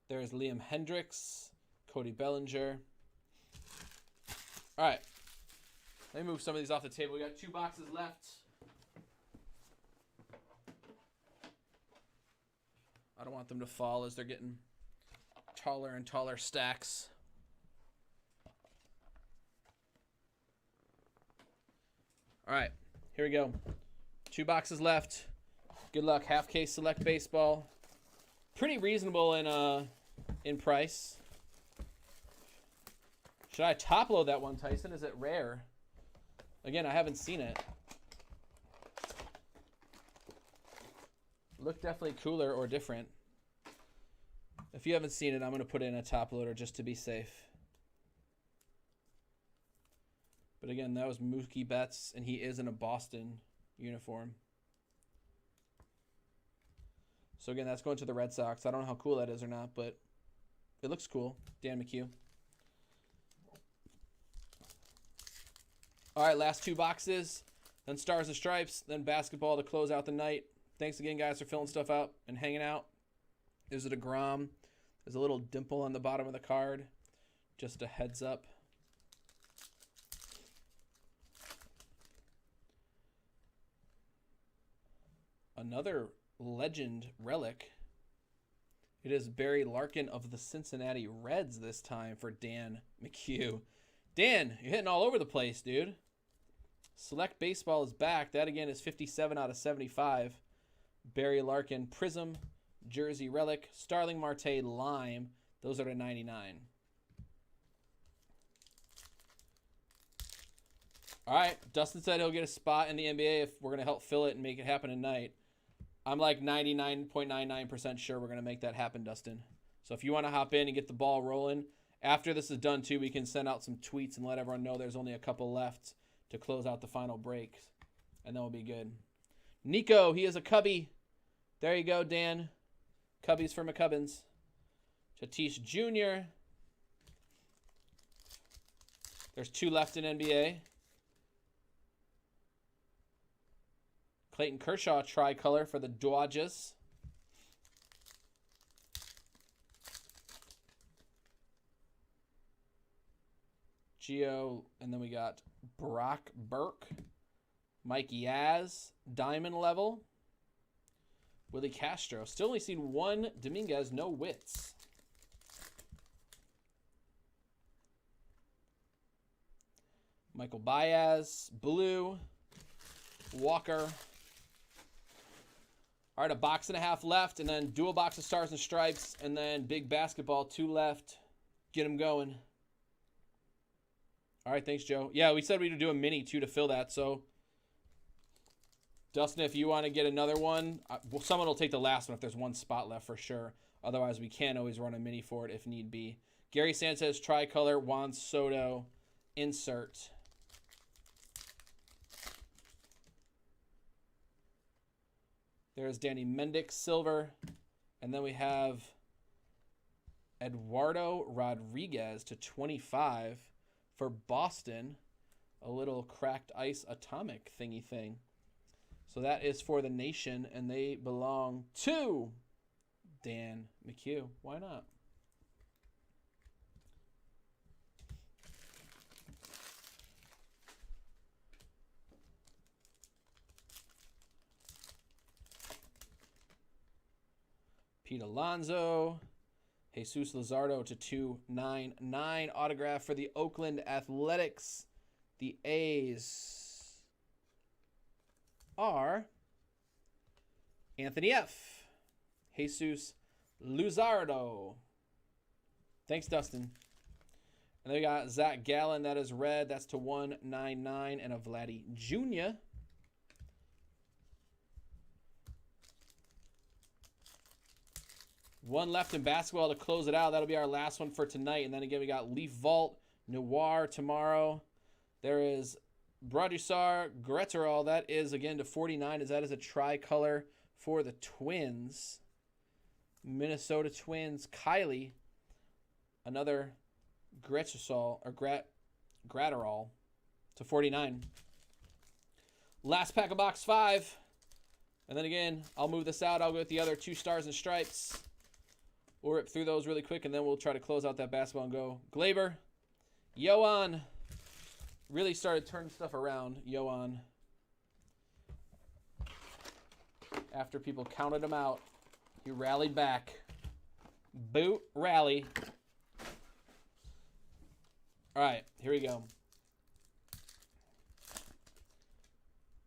There's Liam Hendricks, Cody Bellinger. All right, let me move some of these off the table. We got 2 boxes left. I don't want them to fall as they're getting taller and taller stacks. All right, here we go. 2 boxes left. Good luck. Half case select baseball. Pretty reasonable in price. Should I top load that one, Tyson? Is it rare? Again, I haven't seen it. Look definitely cooler or different. If you haven't seen it, I'm going to put in a top loader just to be safe. But again, that was Mookie Betts, and he is in a Boston uniform. So again, that's going to the Red Sox. I don't know how cool that is or not, but it looks cool. Dan McHugh. All right, last 2 boxes. Then Stars and Stripes. Then basketball to close out the night. Thanks again, guys, for filling stuff out and hanging out. There's a DeGrom. There's a little dimple on the bottom of the card. Just a heads up. Another legend relic. It is Barry Larkin of the Cincinnati Reds this time for Dan McHugh. Dan, you're hitting all over the place, dude. Select Baseball is back. That, again, is 57 out of 75. Barry Larkin Prism, Jersey Relic, Starling Marte Lime. Those are to 99. All right. Dustin said he'll get a spot in the NBA if we're going to help fill it and make it happen tonight. I'm like 99.99% sure we're going to make that happen, Dustin. So if you want to hop in and get the ball rolling, after this is done, too, we can send out some tweets and let everyone know there's only a couple left to close out the final break, and then we'll be good. Nico, he is a Cubby. There you go, Dan. Cubbies for McCubbins. Tatis Jr. There's 2 left in NBA. Clayton Kershaw tricolor for the Dodgers. Gio, and then we got Brock Burke. Mike Yaz, diamond level. Willie Castro. Still only seen 1 Dominguez, no Wits. Michael Baez, blue. Walker. All right, a box and a half left, and then dual box of Stars and Stripes, and then big basketball, 2 left. Get them going. All right, thanks, Joe. Yeah, we said we'd do a mini, too, to fill that, so... Dustin, if you want to get another one, well, someone will take the last one if there's 1 spot left for sure. Otherwise, we can always run a mini for it if need be. Gary Sanchez, tricolor, Juan Soto, insert. There's Danny Mendick, silver. And then we have Eduardo Rodriguez to 25 for Boston. A little cracked ice atomic thingy thing. So that is for the nation, and they belong to Dan McHugh. Why not? Pete Alonso. Jesus Luzardo to 299. Autograph for the Oakland Athletics. The A's are Anthony F. Jesus Luzardo. Thanks, Dustin. And then we got Zach Gallen. That is red. That's to 199. And a Vladdy Jr. One left in basketball to close it out. That'll be our last one for tonight. And then again, we got Leaf Vault, Noir tomorrow. There is Brodusar Gretterall. That is, again, to 49. That is a tricolor for the Twins. Minnesota Twins. Kylie. Another Gretterall or Gratterall to 49. Last pack of box 5. And then again, I'll move this out. I'll go with the other 2 Stars and Stripes. We'll rip through those really quick, and then we'll try to close out that basketball and go. Glaber. Yoan. Really started turning stuff around. Yoan. After people counted him out, he rallied back. Boot rally. All right, here we go.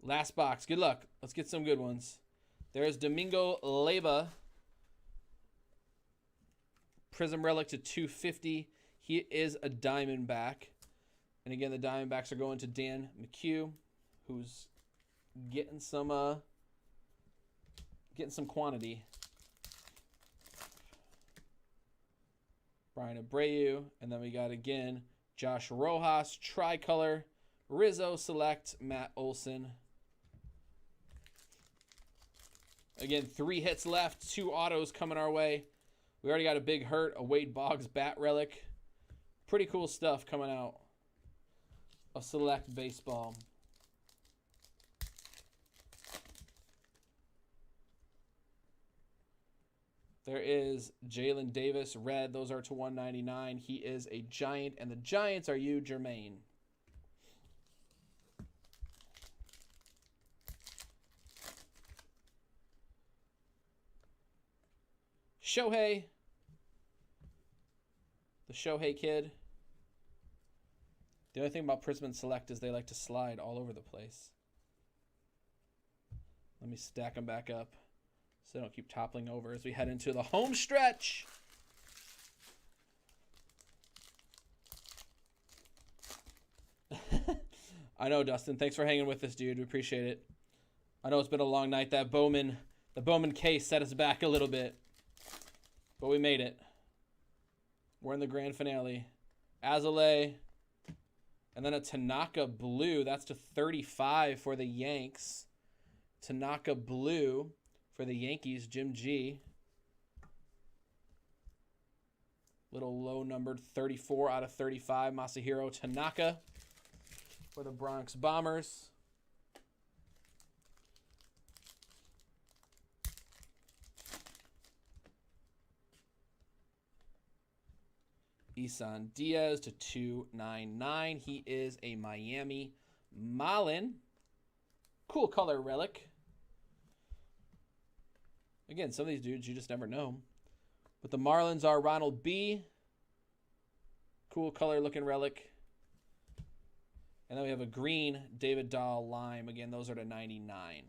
Last box. Good luck. Let's get some good ones. There's Domingo Leyba. Prism Relic to 250. He is a Diamondback. And again, the Diamondbacks are going to Dan McHugh, who's getting some quantity. Brian Abreu. And then we got, again, Josh Rojas, tricolor. Rizzo Select, Matt Olson. Again, 3 hits left, 2 autos coming our way. We already got a big hurt, a Wade Boggs bat relic. Pretty cool stuff coming out of Select Baseball. There is Jalen Davis, red. Those are to 199. He is a Giant, and the Giants are you, Jermaine. Shohei. The Shohei kid. The only thing about Prism and Select is they like to slide all over the place. Let me stack them back up so they don't keep toppling over as we head into the home stretch. I know, Dustin. Thanks for hanging with us, dude. We appreciate it. I know it's been a long night. The Bowman case set us back a little bit. But we made it. We're in the grand finale. Azalea. And then a Tanaka blue. That's to 35 for the Yanks. Tanaka blue for the Yankees. Jim G. Little low numbered 34 out of 35. Masahiro Tanaka for the Bronx Bombers. Isan Diaz to 299. He is a Miami Marlin. Cool color relic. Again, some of these dudes you just never know. But the Marlins are Ronald B. Cool color looking relic. And then we have a green David Dahl Lime. Again, those are to 99.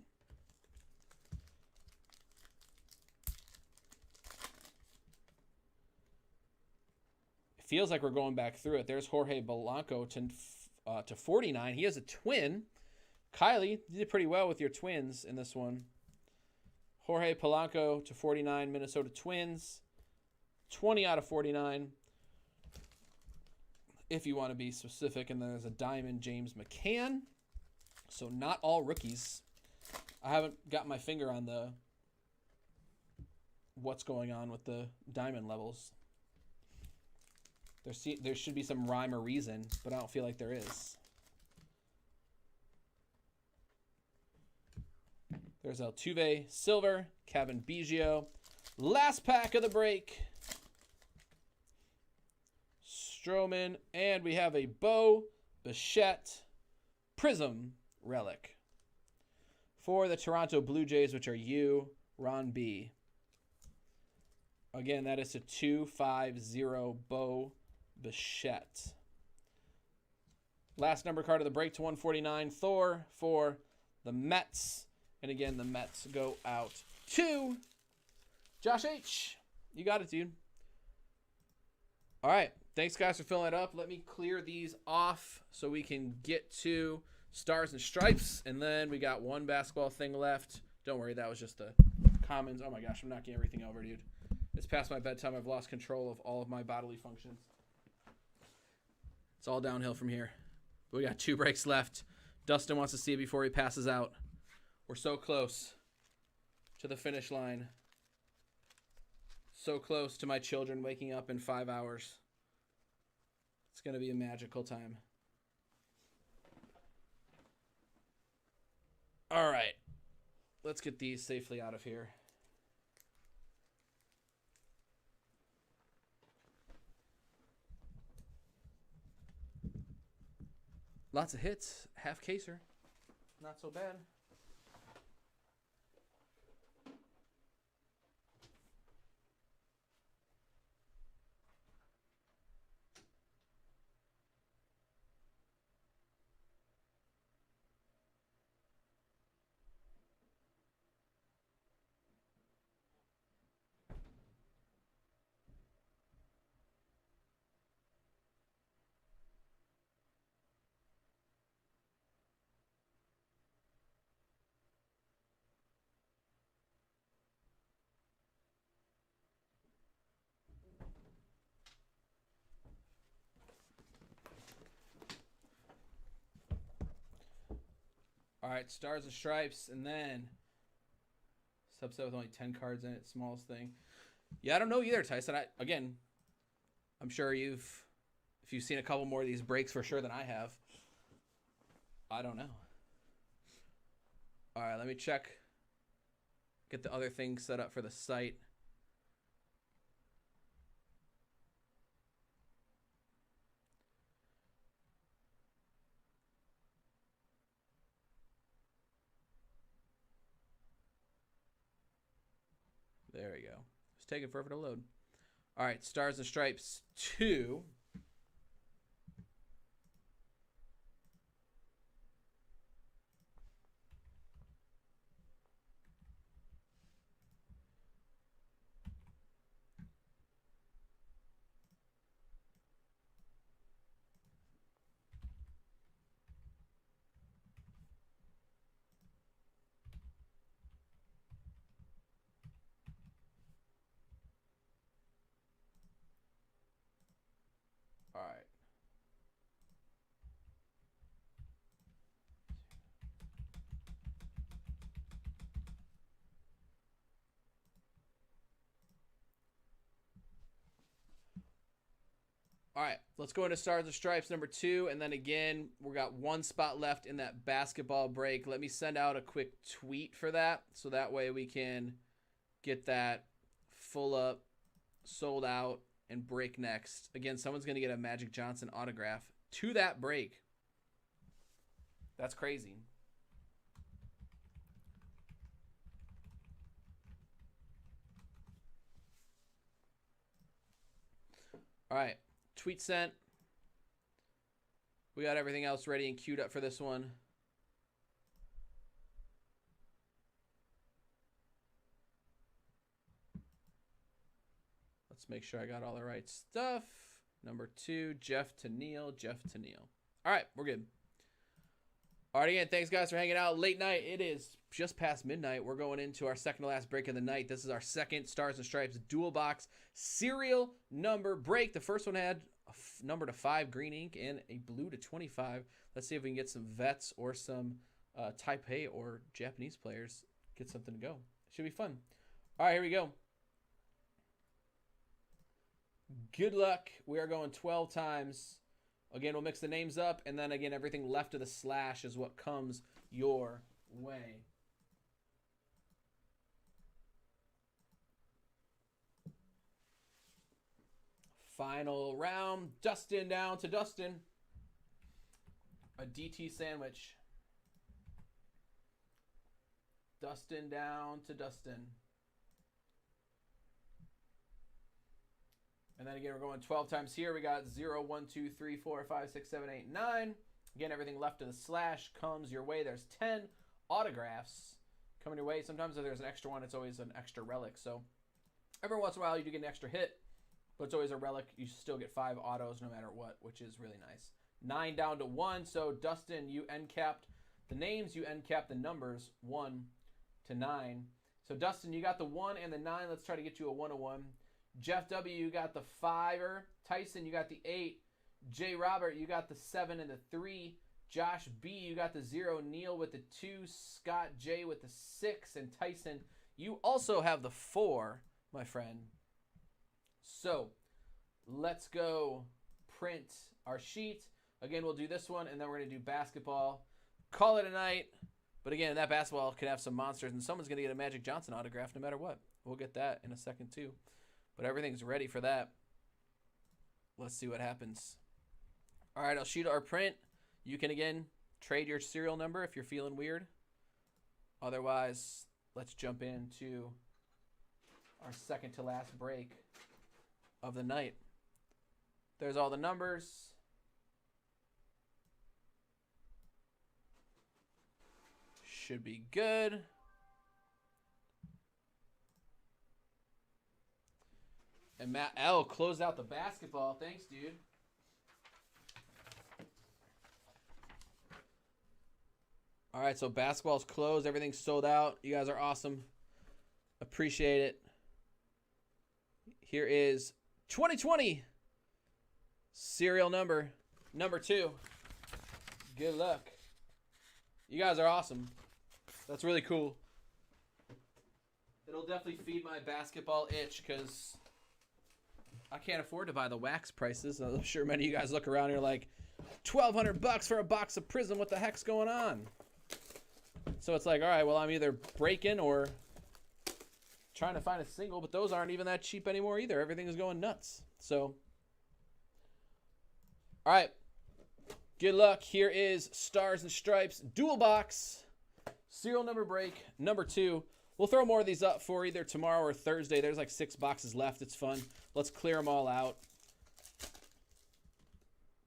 It feels like we're going back through it. There's Jorge Polanco to 49. He has a twin. Kylie, you did pretty well with your twins in this one. Jorge Polanco to 49, Minnesota Twins. 20 out of 49. If you want to be specific. And then there's a diamond James McCann. So not all rookies. I haven't got my finger on the what's going on with the diamond levels. There should be some rhyme or reason, but I don't feel like there is. There's Altuve, Silver, Kevin Biggio. Last pack of the break. Stroman, and we have a Bo Bichette Prism relic for the Toronto Blue Jays, which are you, Ron B. Again, that is a 250 Bo Bichette. Last number card of the break to 149, Thor for the Mets. And again, the Mets go out to Josh H. You got it, dude. All right. Thanks, guys, for filling it up. Let me clear these off so we can get to Stars and Stripes. And then we got one basketball thing left. Don't worry, that was just the commons. Oh, my gosh, I'm knocking everything over, dude. It's past my bedtime. I've lost control of all of my bodily functions. It's all downhill from here. But we got 2 breaks left. Dustin wants to see it before he passes out. We're so close to the finish line. So close to my children waking up in 5 hours. It's going to be a magical time. All right. Let's get these safely out of here. Lots of hits. Half caser. Not so bad. All right, Stars and Stripes, and then subset with only 10 cards in it, smallest thing. Yeah, I don't know either, Tyson. I'm sure if you've seen a couple more of these breaks for sure than I have. I don't know. All right, let me check. Get the other things set up for the site. There we go. It's taking forever to load. All right, Stars and Stripes 2. All right, let's go into Stars and Stripes number 2. And then again, we got one spot left in that basketball break. Let me send out a quick tweet for that. So that way we can get that full up, sold out, and break next. Again, someone's going to get a Magic Johnson autograph to that break. That's crazy. All right. Tweet sent. We got everything else ready and queued up for this one. Let's make sure I got all the right stuff. Number 2, Jeff to Neil. Jeff to Neil. All right, we're good. All right, again, thanks, guys, for hanging out. Late night. It is just past midnight. We're going into our second to last break of the night. This is our second Stars and Stripes dual box serial number break. The first one had a number to 5 green ink and a blue to 25. Let's see if we can get some vets or some Taipei or Japanese players. Get something to go. Should be fun. All right, here we go. Good luck. We are going 12 times. Again, we'll mix the names up, and then again, everything left of the slash is what comes your way. Final round. Dustin down to Dustin. A DT sandwich. Dustin down to Dustin. And then again, we're going 12 times here. We got 0, 1, 2, 3, 4, 5, 6, 7, 8, 9. Again, everything left of the slash comes your way. There's 10 autographs coming your way. Sometimes if there's an extra one, it's always an extra relic. So every once in a while, you do get an extra hit, but it's always a relic. You still get 5 autos no matter what, which is really nice. 9 down to 1. So Dustin, you end capped the names. You end capped the numbers 1 to 9. So Dustin, you got the 1 and the 9. Let's try to get you a 101. Jeff W., you got the 5-er. Tyson, you got the 8. J. Robert, you got the 7 and the 3. Josh B., you got the 0. Neil with the 2. Scott J. with the 6. And Tyson, you also have the 4, my friend. So let's go print our sheet. Again, we'll do this one, and then we're going to do basketball. Call it a night. But again, that basketball could have some monsters, and someone's going to get a Magic Johnson autograph no matter what. We'll get that in a second, too. But everything's ready for that. Let's see what happens. All right, I'll shoot our print. You can, again, trade your serial number if you're feeling weird. Otherwise, let's jump into our second to last break of the night. There's all the numbers. Should be good. And Matt L. closed out the basketball. Thanks, dude. All right, so basketball's closed. Everything's sold out. You guys are awesome. Appreciate it. Here is 2020 serial number 2. Good luck. You guys are awesome. That's really cool. It'll definitely feed my basketball itch because I can't afford to buy the wax prices. I'm sure many of you guys look around and you're like, $1,200 for a box of Prism. What the heck's going on? So it's like, all right, well, I'm either breaking or trying to find a single, but those aren't even that cheap anymore either. Everything is going nuts. So, all right. Good luck. Here is Stars and Stripes dual box serial number break number 2. We'll throw more of these up for either tomorrow or Thursday. There's like 6 boxes left. It's fun. Let's clear them all out.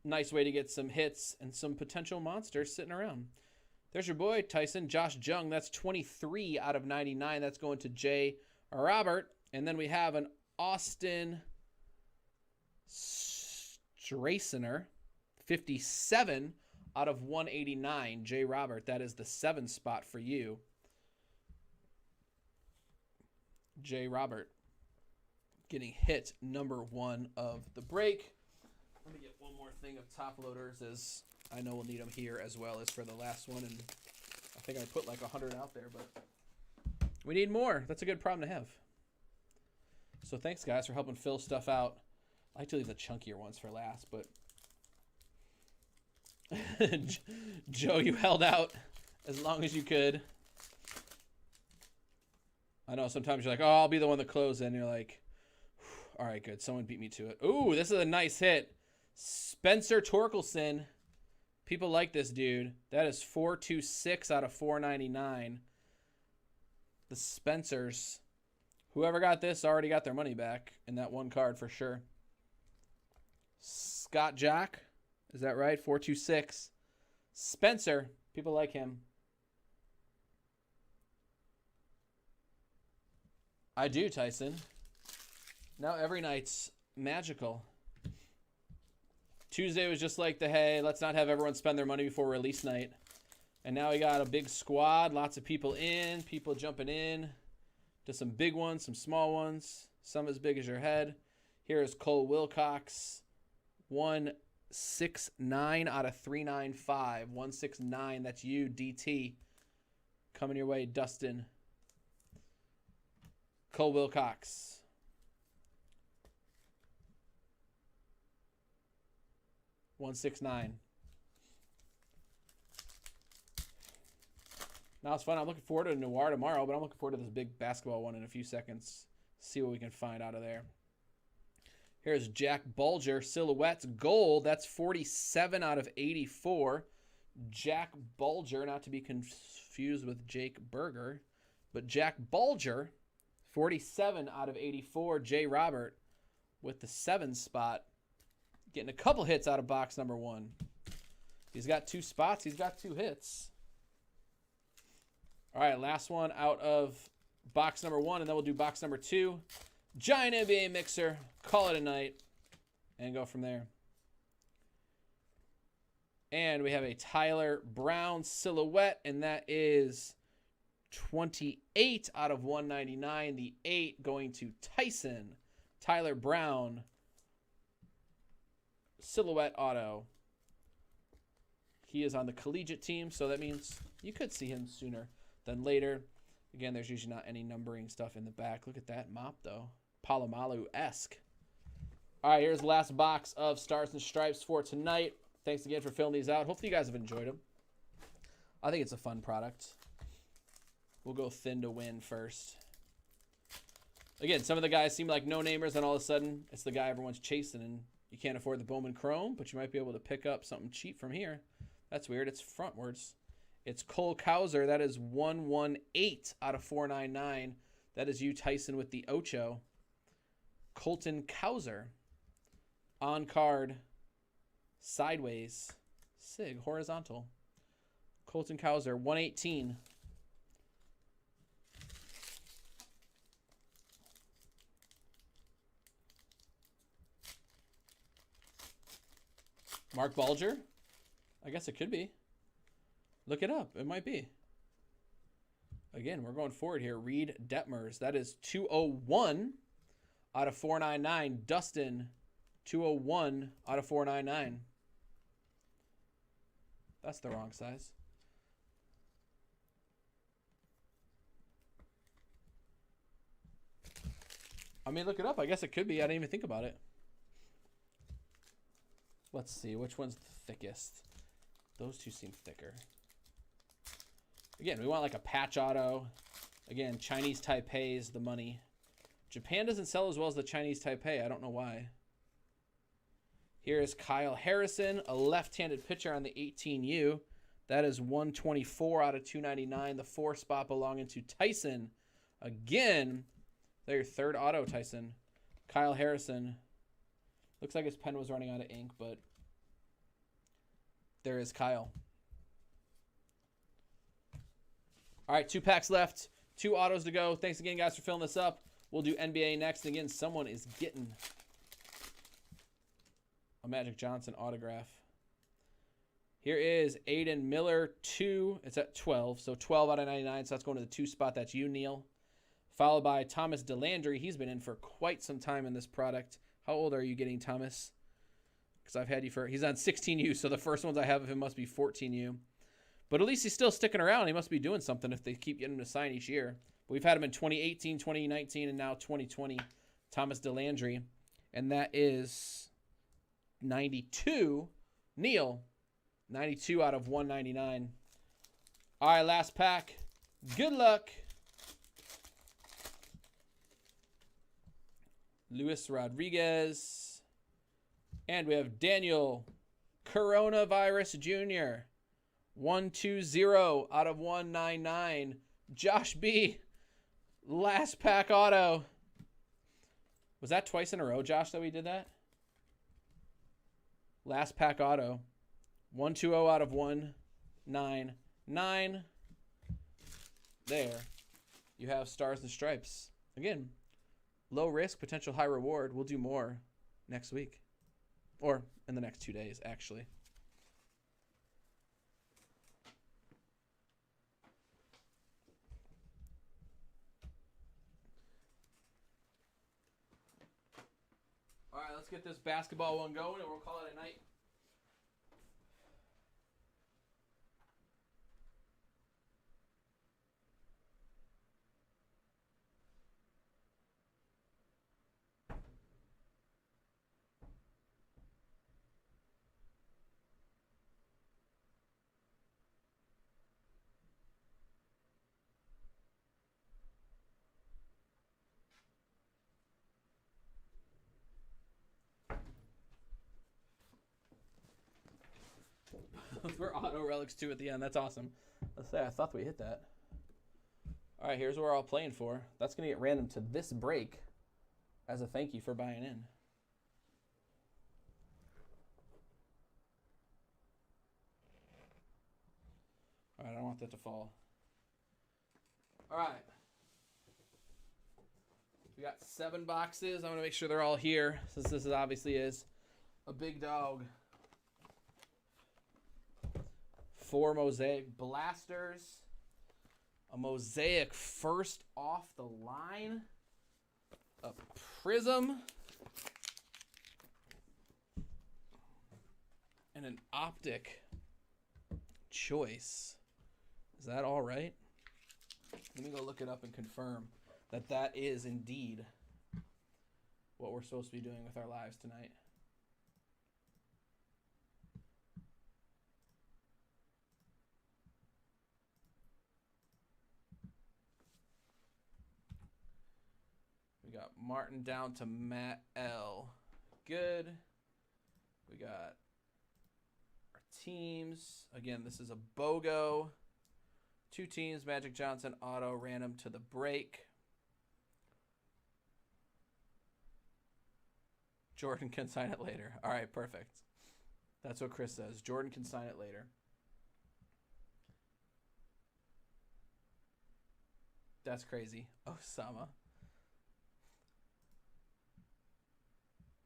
Nice way to get some hits and some potential monsters sitting around. There's your boy, Tyson. Josh Jung, that's 23 out of 99. That's going to J. Robert. And then we have an Austin Stracener, 57 out of 189. J. Robert, that is the 7 spot for you. J. Robert getting hit number 1 of the break. Let me get one more thing of top loaders, as I know we'll need them here as well as for the last one. And I think I put like 100 out there, but we need more. That's a good problem to have. So thanks, guys, for helping fill stuff out. I like to leave the chunkier ones for last, but Joe, you held out as long as you could. I know sometimes you're like, oh, I'll be the one to close, and you're like, all right, good. Someone beat me to it. Ooh, this is a nice hit. Spencer Torkelson. People like this dude. That is 426 out of 499. The Spencers. Whoever got this already got their money back in that one card for sure. Scott Jack. Is that right? 426. Spencer. People like him. I do, Tyson. Now every night's magical. Tuesday was just like the, hey, let's not have everyone spend their money before release night. And now we got a big squad, lots of people in, people jumping in to some big ones, some small ones, some as big as your head. Here is Cole Wilcox, 169 out of 395. 169, that's you, DT. Coming your way, Dustin. Cole Wilcox. $169. Now it's fun. I'm looking forward to Noir tomorrow, but I'm looking forward to this big basketball one in a few seconds. See what we can find out of there. Here's Jack Bulger, Silhouettes, gold. That's 47 out of 84. Jack Bulger, not to be confused with Jake Berger, but Jack Bulger, 47 out of 84. J. Robert with the 7 spot. Getting a couple hits out of box number 1. He's got 2 spots. He's got 2 hits. All right, last one out of box number 1, and then we'll do box number 2. Giant NBA mixer. Call it a night and go from there. And we have a Tyler Brown silhouette, and that is 28 out of 199. The 8 going to Tyson. Tyler Brown silhouette auto. He is on the collegiate team, so that means you could see him sooner than later. Again, there's usually not any numbering stuff in the back. Look at that mop, though. Palomalu-esque. All right, here's the last box of Stars and Stripes for tonight. Thanks again for filling these out. Hopefully you guys have enjoyed them. I think it's a fun product. We'll go thin to win first. Again, some of the guys seem like no-namers, and all of a sudden, it's the guy everyone's chasing, and you can't afford the Bowman Chrome, but you might be able to pick up something cheap from here. That's weird. It's frontwards. It's Cole Kauser. That is 118 out of 499. That is you, Tyson, with the Ocho. Colton Kauser. On card. Sideways. Sig. Horizontal. Colton Kauser. 118. Mark Bulger? I guess it could be. Look it up. It might be. Again, we're going forward here. Reed Detmers. That is 201 out of 499. Dustin, 201 out of 499. That's the wrong size. I mean, look it up. I guess it could be. I didn't even think about it. Let's see. Which one's the thickest? Those two seem thicker. Again, we want like a patch auto. Again, Chinese Taipei is the money. Japan doesn't sell as well as the Chinese Taipei. I don't know why. Here is Kyle Harrison, a left-handed pitcher on the 18U. That is 124 out of 299. The 4 spot belonging to Tyson. Again, they're your third auto, Tyson. Kyle Harrison. Looks like his pen was running out of ink, but there is Kyle. All right, 2 packs left. 2 autos to go. Thanks again, guys, for filling this up. We'll do NBA next. And again, someone is getting a Magic Johnson autograph. Here is Aiden Miller, 2. It's at 12, so 12 out of 99. So that's going to the 2 spot. That's you, Neil. Followed by Thomas DeLandry. He's been in for quite some time in this product. How old are you getting, Thomas? Because I've had you for... He's on 16U, so the first ones I have of him must be 14U. But at least he's still sticking around. He must be doing something if they keep getting him to sign each year. But we've had him in 2018, 2019, and now 2020. Thomas DeLandry. And that is 92. Neil, 92 out of 199. All right, last pack. Good luck. Luis Rodriguez. And we have Daniel Coronavirus Jr. 120 out of 199. Josh B. Last pack auto. Was that twice in a row, Josh, that we did that? Last pack auto. 120 out of 199. There. You have Stars and Stripes. Again, low risk, potential high reward. We'll do more next week. Or in the next 2 days, actually. All right, let's get this basketball one going, and we'll call it a night. For auto relics 2 at the end. That's awesome. Let's say I thought we hit that. All right, here's what we're all playing for. That's going to get random to this break as a thank you for buying in. All right, I don't want that to fall. All right. We got 7 boxes. I'm going to make sure they're all here since this obviously is a big dog. 4 Mosaic Blasters. A Mosaic first off the line. A Prism. And an Optic Choice. Is that all right? Let me go look it up and confirm that that is indeed what we're supposed to be doing with our lives tonight. We got Martin down to Matt L. Good. We got our teams. Again, this is a BOGO. 2 teams, Magic Johnson, auto, random to the break. Jordan can sign it later. All right, perfect. That's what Chris says. Jordan can sign it later. That's crazy. Osama.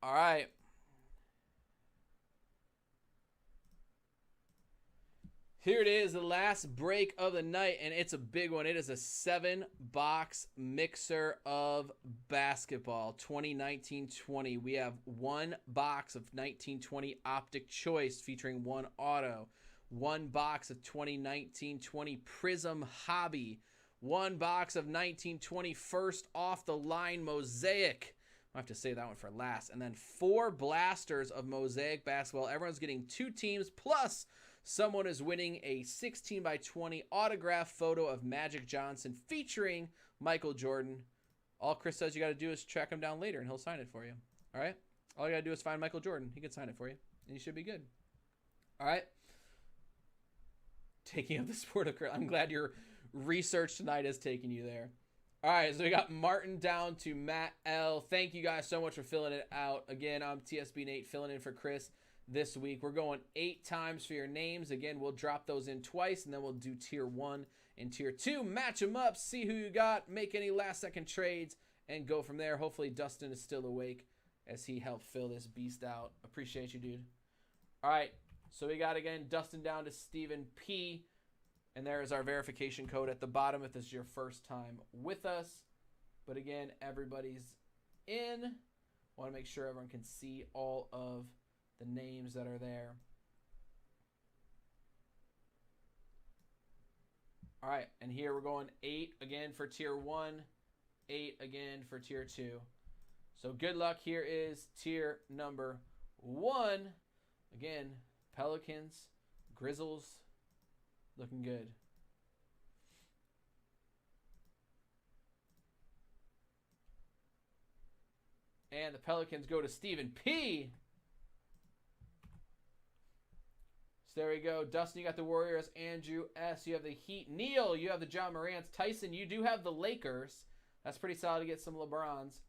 All right. Here it is, the last break of the night, and it's a big one. It is a 7-box mixer of basketball, 2019-20. We have 1 box of 1920 Optic Choice featuring 1 auto, 1 box of 2019-20 Prism Hobby, 1 box of 1920 First Off the Line Mosaic. I'll have to save that one for last. And then 4 blasters of Mosaic basketball. Everyone's getting 2 teams plus someone is winning a 16x20 autograph photo of Magic Johnson featuring Michael Jordan. All Chris says you got to do is track him down later, and he'll sign it for you. All right? All you got to do is find Michael Jordan. He can sign it for you, and you should be good. All right? Taking up the sport of Chris. I'm glad your research tonight has taken you there. All right, so we got Martin down to Matt L. Thank you guys so much for filling it out. Again, I'm TSB Nate filling in for Chris this week. We're going 8 times for your names. Again, we'll drop those in twice, and then we'll do tier 1 and tier 2. Match them up, see who you got, make any last-second trades, and go from there. Hopefully, Dustin is still awake as he helped fill this beast out. Appreciate you, dude. All right, so we got, again, Dustin down to Stephen P., and there is our verification code at the bottom if this is your first time with us. But, again, everybody's in. Want to make sure everyone can see all of the names that are there. All right, and here we're going 8 again for tier 1, 8 again for tier 2. So good luck. Here is tier number 1. Again, Pelicans, Grizzles, looking good. And the Pelicans go to Stephen P. So there we go. Dustin, you got the Warriors. Andrew S., you have the Heat. Neil, you have the John Morants. Tyson, you do have the Lakers. That's pretty solid to get some LeBrons.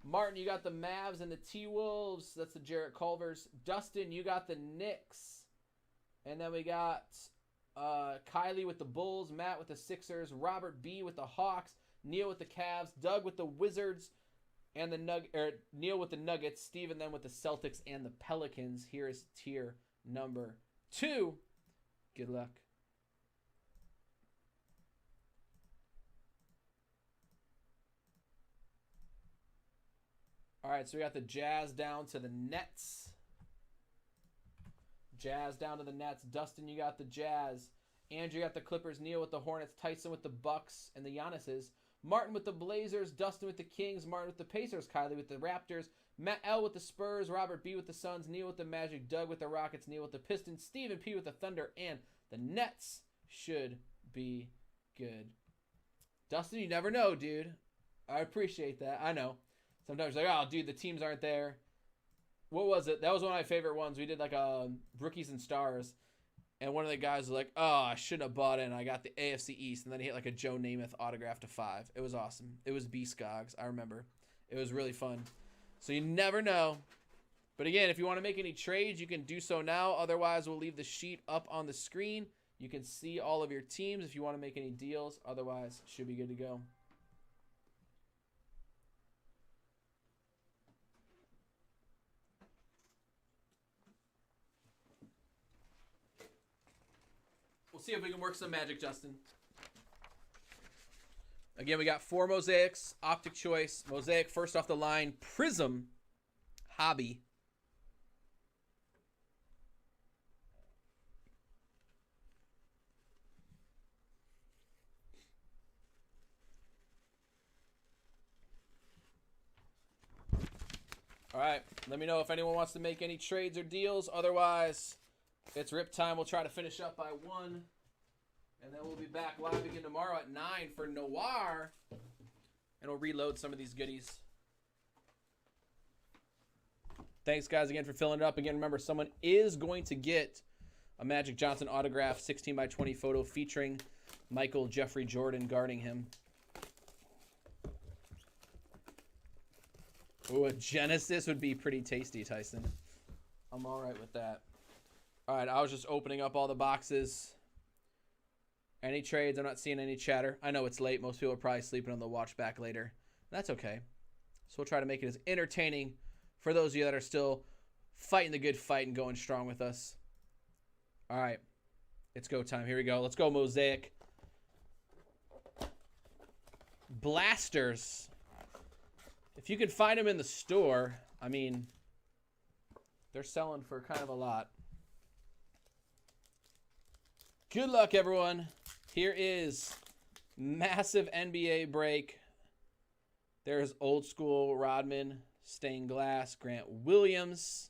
Martin, you got the Mavs and the T-Wolves. That's the Jarrett Culvers. Dustin, you got the Knicks. And then we got Kylie with the Bulls. Matt with the Sixers. Robert B. with the Hawks. Neil with the Cavs. Doug with the Wizards. And Neil with the Nuggets. Steven then with the Celtics and the Pelicans. Here is tier number 2. Good luck. All right, so we got the Jazz down to the Nets. Jazz down to the Nets. Dustin, you got the Jazz. Andrew, you got the Clippers. Neil with the Hornets. Tyson with the Bucks and the Giannis's. Martin with the Blazers. Dustin with the Kings. Martin with the Pacers. Kylie with the Raptors. Matt L with the Spurs. Robert B with the Suns. Neil with the Magic. Doug with the Rockets. Neil with the Pistons. Stephen P with the Thunder. And the Nets should be good. Dustin, you never know, dude. I appreciate that. I know. Sometimes you're like, oh, dude, the teams aren't there. What was it? That was one of my favorite ones. We did like Rookies and Stars. And one of the guys was like, oh, I shouldn't have bought in. I got the AFC East. And then he hit like a Joe Namath autograph to 5. It was awesome. It was B-Scogs. I remember. It was really fun. So you never know. But again, if you want to make any trades, you can do so now. Otherwise, we'll leave the sheet up on the screen. You can see all of your teams if you want to make any deals. Otherwise, should be good to go. We'll see if we can work some magic, Justin. Again, we got 4 mosaics. Optic choice. Mosaic first off the line. Prism. Hobby. All right. Let me know if anyone wants to make any trades or deals. Otherwise, it's rip time. We'll try to finish up by 1. And then we'll be back live again tomorrow at 9 for Noir. And we'll reload some of these goodies. Thanks, guys, again for filling it up. Again, remember, someone is going to get a Magic Johnson autograph 16x20 photo featuring Michael Jeffrey Jordan guarding him. Ooh, a Genesis would be pretty tasty, Tyson. I'm all right with that. All right, I was just opening up all the boxes. Any trades? I'm not seeing any chatter. I know it's late. Most people are probably sleeping on the watch back later. That's okay. So we'll try to make it as entertaining for those of you that are still fighting the good fight and going strong with us. All right, it's go time. Here we go. Let's go, Mosaic. Blasters. If you can find them in the store, I mean, they're selling for kind of a lot. Good luck, everyone. Here is massive NBA break. There's old school Rodman, stained glass, Grant Williams.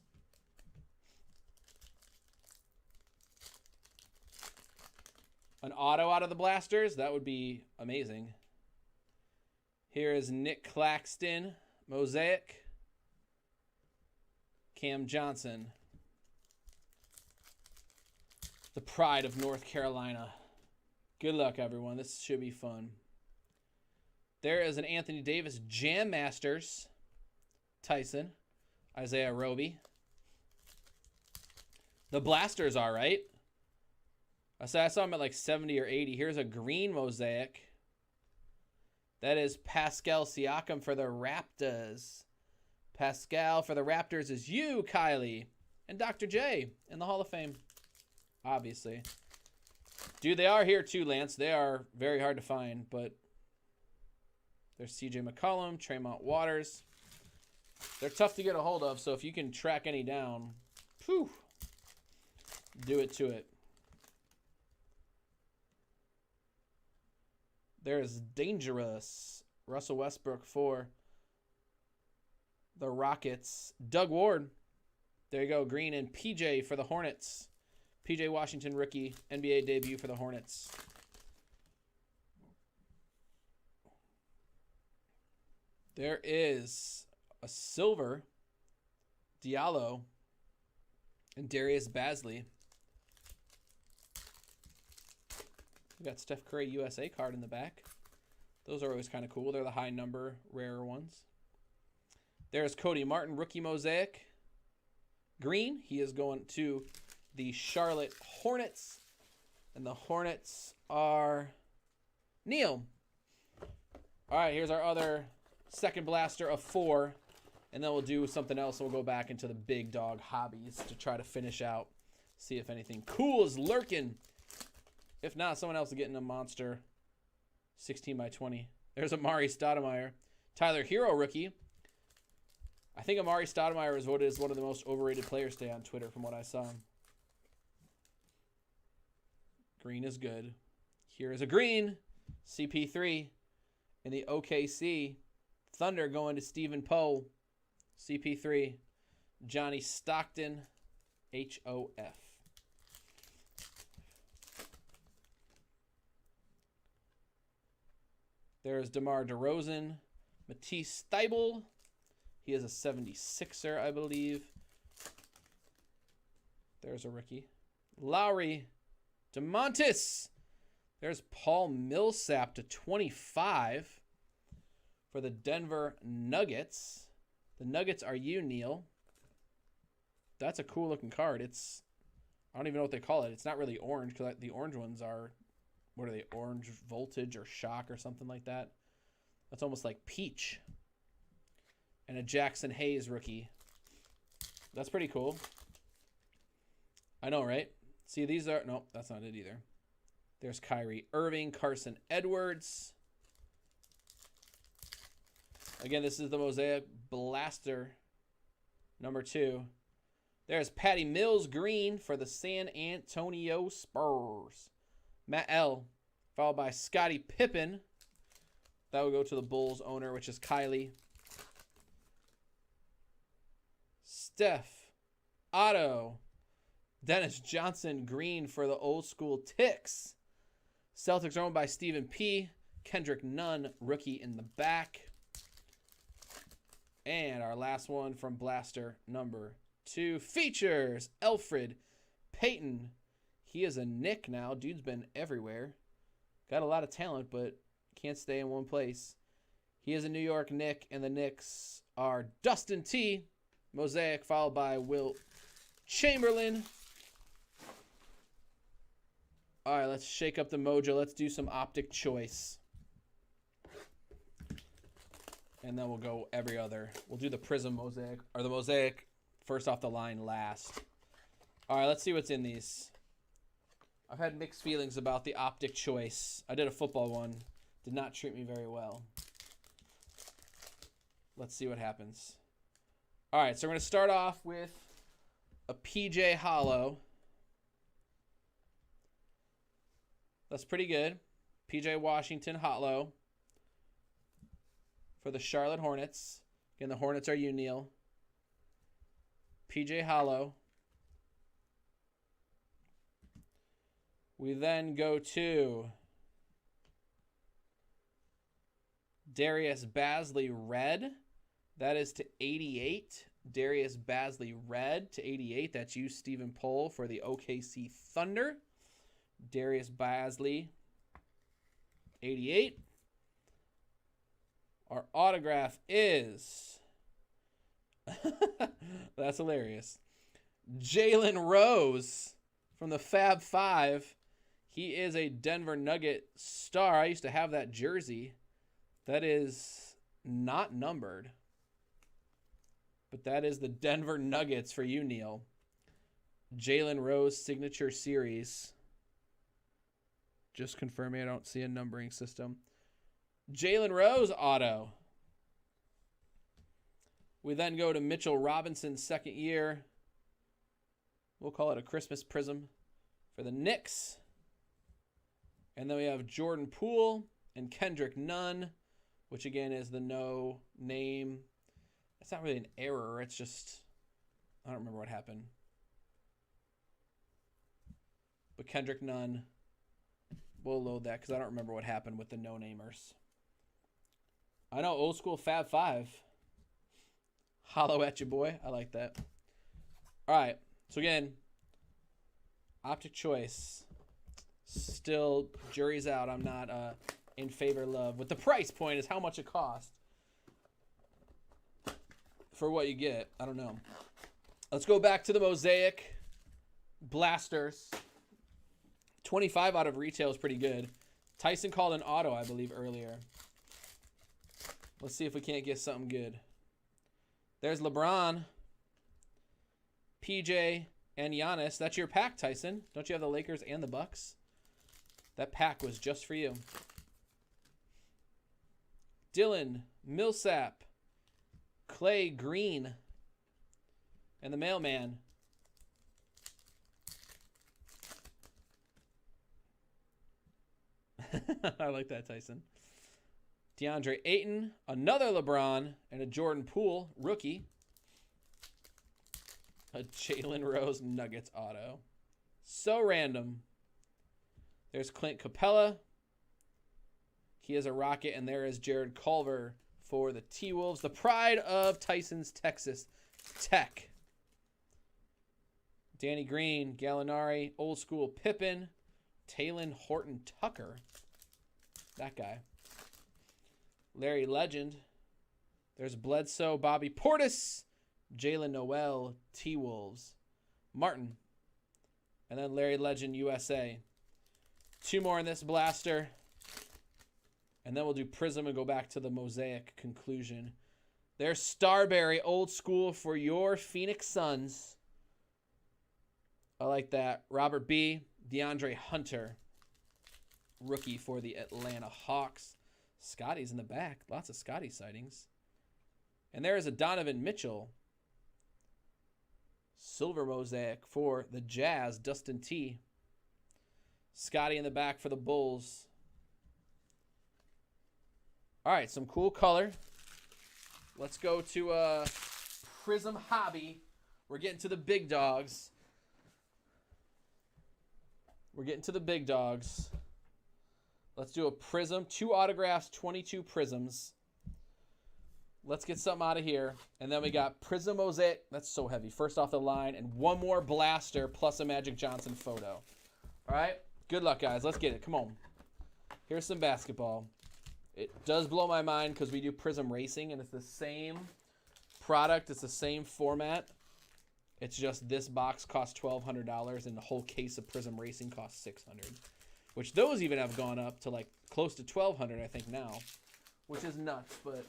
An auto out of the Blasters. That would be amazing. Here is Nick Claxton, Mosaic. Cam Johnson. The pride of North Carolina. Good luck, everyone. This should be fun. There is an Anthony Davis Jam Masters. Tyson. Isaiah Roby. The Blasters are right. I saw him at like 70 or 80. Here's a green Mosaic. That is Pascal Siakam for the Raptors. Pascal for the Raptors is you, Kylie. And Dr. J in the Hall of Fame. Obviously. Dude, they are here too, Lance. They are very hard to find, but there's CJ McCollum, Tremont Waters. They're tough to get a hold of, so if you can track any down, whew, do it to it. There's Dangerous. Russell Westbrook for the Rockets. Doug Ward. There you go. Green and PJ for the Hornets. PJ Washington, rookie. NBA debut for the Hornets. There is a silver Diallo and Darius Bazley. We got Steph Curry USA card in the back. Those are always kind of cool. They're the high number, rarer ones. There's Cody Martin, rookie mosaic. Green. He is going to the Charlotte Hornets. And the Hornets are Neil. All right, here's our other second blaster of 4. And then we'll do something else. We'll go back into the big dog hobbies to try to finish out. See if anything cool is lurking. If not, someone else is getting a monster 16 by 20. There's Amari Stoudemire. Tyler Hero rookie. I think Amari Stoudemire is voted as one of the most overrated players today on Twitter from what I saw. Green is good. Here is a green. CP3 in the OKC. Thunder going to Stephen Poe. CP3. Johnny Stockton. HOF. There's DeMar DeRozan. Matisse Thybulle. He is a 76er, I believe. There's a rookie. Lowry. DeMontis. There's Paul Millsap to 25 for the Denver Nuggets. The Nuggets are you, Neil. That's a cool looking card. I don't even know what they call it. It's not really orange because the orange ones are, what are they? Orange voltage or shock or something like that. That's almost like peach. And a Jackson Hayes rookie. That's pretty cool. I know, right? See, these are... Nope, that's not it either. There's Kyrie Irving, Carson Edwards. Again, this is the Mosaic Blaster number 2. There's Patty Mills green for the San Antonio Spurs. Matt L. Followed by Scottie Pippen. That will go to the Bulls owner, which is Kylie. Steph. Otto. Dennis Johnson green for the old school Ticks. Celtics owned by Stephen P. Kendrick Nunn, rookie in the back. And our last one from Blaster number 2 features Elfrid Payton. He is a Knick now. Dude's been everywhere. Got a lot of talent, but can't stay in one place. He is a New York Knick, and the Knicks are Dustin T. Mosaic, followed by Wilt Chamberlain. All right, let's shake up the mojo. Let's do some optic choice. And then we'll go every other. We'll do the Prism Mosaic, or the Mosaic first off the line last. All right, let's see what's in these. I've had mixed feelings about the optic choice. I did a football one. Did not treat me very well. Let's see what happens. All right, so we're going to start off with a PJ Hollow. That's pretty good. PJ Washington Hollow for the Charlotte Hornets. Again, the Hornets are you, Neil. PJ Hollow. We then go to Darius Bazley Red. That is to 88. Darius Bazley Red to 88. That's you, Stephen Pohl, for the OKC Thunder. Darius Bazley, 88. Our autograph is... That's hilarious. Jalen Rose from the Fab Five. He is a Denver Nugget star. I used to have that jersey. That is not numbered. But that is the Denver Nuggets for you, Neil. Jalen Rose Signature Series. Just confirming I don't see a numbering system. Jalen Rose auto. We then go to Mitchell Robinson's second year. We'll call it a Christmas Prism for the Knicks. And then we have Jordan Poole and Kendrick Nunn, which again is the no name. It's not really an error. It's just, I don't remember what happened. But Kendrick Nunn, we'll load that because I don't remember what happened with the no-namers. I know, old school Fab 5. Hollow at you, boy. I like that. All right. So, again, Optic Choice. Still, jury's out. I'm not in favor of love. With the price point is how much it costs. For what you get. I don't know. Let's go back to the Mosaic Blasters. 25 out of retail is pretty good. Tyson called an auto, I believe, earlier. Let's see if we can't get something good. There's LeBron, PJ, and Giannis. That's your pack, Tyson. Don't you have the Lakers and the Bucks? That pack was just for you. Dylan, Millsap, Clay Green, and the mailman. I like that, Tyson. DeAndre Ayton, another LeBron, and a Jordan Poole rookie. A Jalen Rose Nuggets auto. So random. There's Clint Capella. He is a Rocket, and there is Jared Culver for the T-Wolves. The pride of Tyson's Texas Tech. Danny Green, Gallinari, old school Pippen, Talen Horton Tucker. That guy. Larry Legend. There's Bledsoe, Bobby Portis, Jalen Noel, T-Wolves, Martin, and then Larry Legend, USA. Two more in this blaster, and then we'll do Prism and go back to the Mosaic conclusion. There's Starberry, old school for your Phoenix Suns. I like that. Robert B. DeAndre Hunter, rookie for the Atlanta Hawks. Scotty's in the back. Lots of Scotty sightings. And there is a Donovan Mitchell. Silver Mosaic for the Jazz. Dustin T. Scotty in the back for the Bulls. All right, some cool color. Let's go to Prism Hobby. We're getting to the big dogs. Let's do a Prism. 2 autographs, 22 Prisms. Let's get something out of here. And then we got Prism Mosaic. That's so heavy. First off the line. And one more blaster plus a Magic Johnson photo. All right? Good luck, guys. Let's get it. Come on. Here's some basketball. It does blow my mind because we do Prism Racing, and it's the same product. It's the same format. It's just this box costs $1,200, and the whole case of Prism Racing costs $600. Which those even have gone up to like close to $1,200, I think, now. Which is nuts, but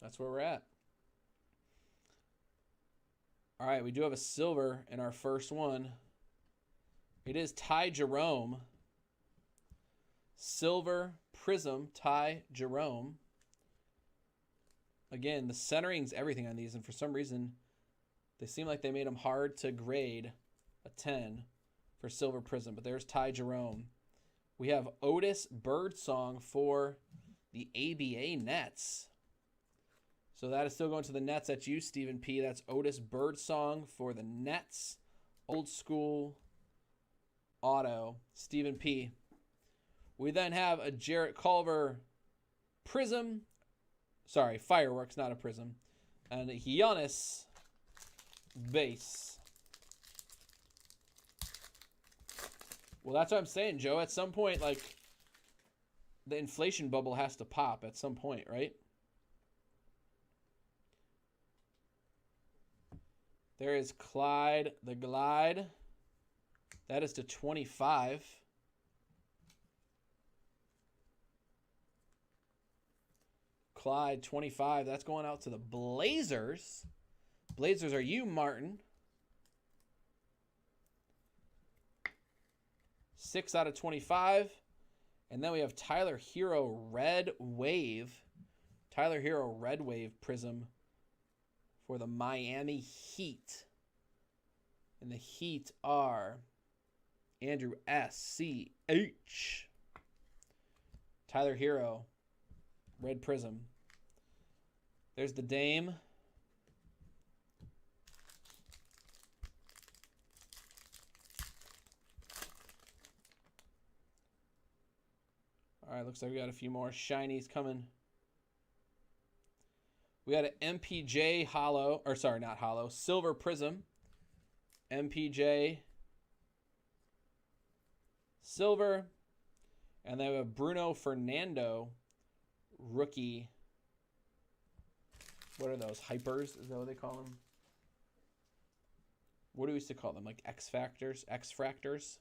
that's where we're at. All right, we do have a silver in our first one. It is Ty Jerome. Silver Prism Ty Jerome. Again, the centering's everything on these, and for some reason, they seem like they made them hard to grade a 10 for Silver Prism. But there's Ty Jerome. We have Otis Birdsong for the ABA Nets. So that is still going to the Nets. That's you, Stephen P. That's Otis Birdsong for the Nets. Old school auto, Stephen P. We then have a Jarrett Culver Prism. Sorry, Fireworks, not a Prism. And a Giannis base. Well, that's what I'm saying, Joe. At some point, like, the inflation bubble has to pop at some point, right? There is Clyde the Glide. That is to 25. Clyde, 25. That's going out to the Blazers. Blazers are you, Martin. 6 out of 25. And then we have Tyler Hero Red Wave. Tyler Hero Red Wave Prism for the Miami Heat. And the Heat are Andrew S.C.H. Tyler Hero Red Prism. There's the Dame. right, looks like we got a few more shinies coming. We got an MPJ hollow, or sorry, not hollow, silver prism. MPJ silver. And then we have Bruno Fernando rookie. What are those? Hypers? Is that what they call them? What do we used to call them? Like X-Factors? X-Fractors?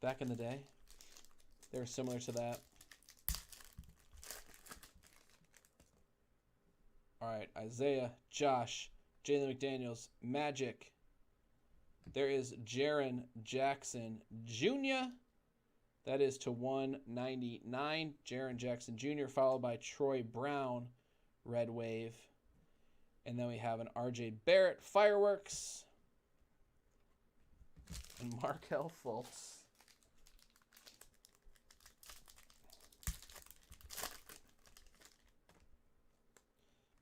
Back in the day? They were similar to that. All right, Isaiah, Josh, Jalen McDaniels, Magic. There is Jaren Jackson Jr. That is to 199. Jaren Jackson Jr. followed by Troy Brown, Red Wave. And then we have an RJ Barrett, Fireworks. And Markelle Fultz.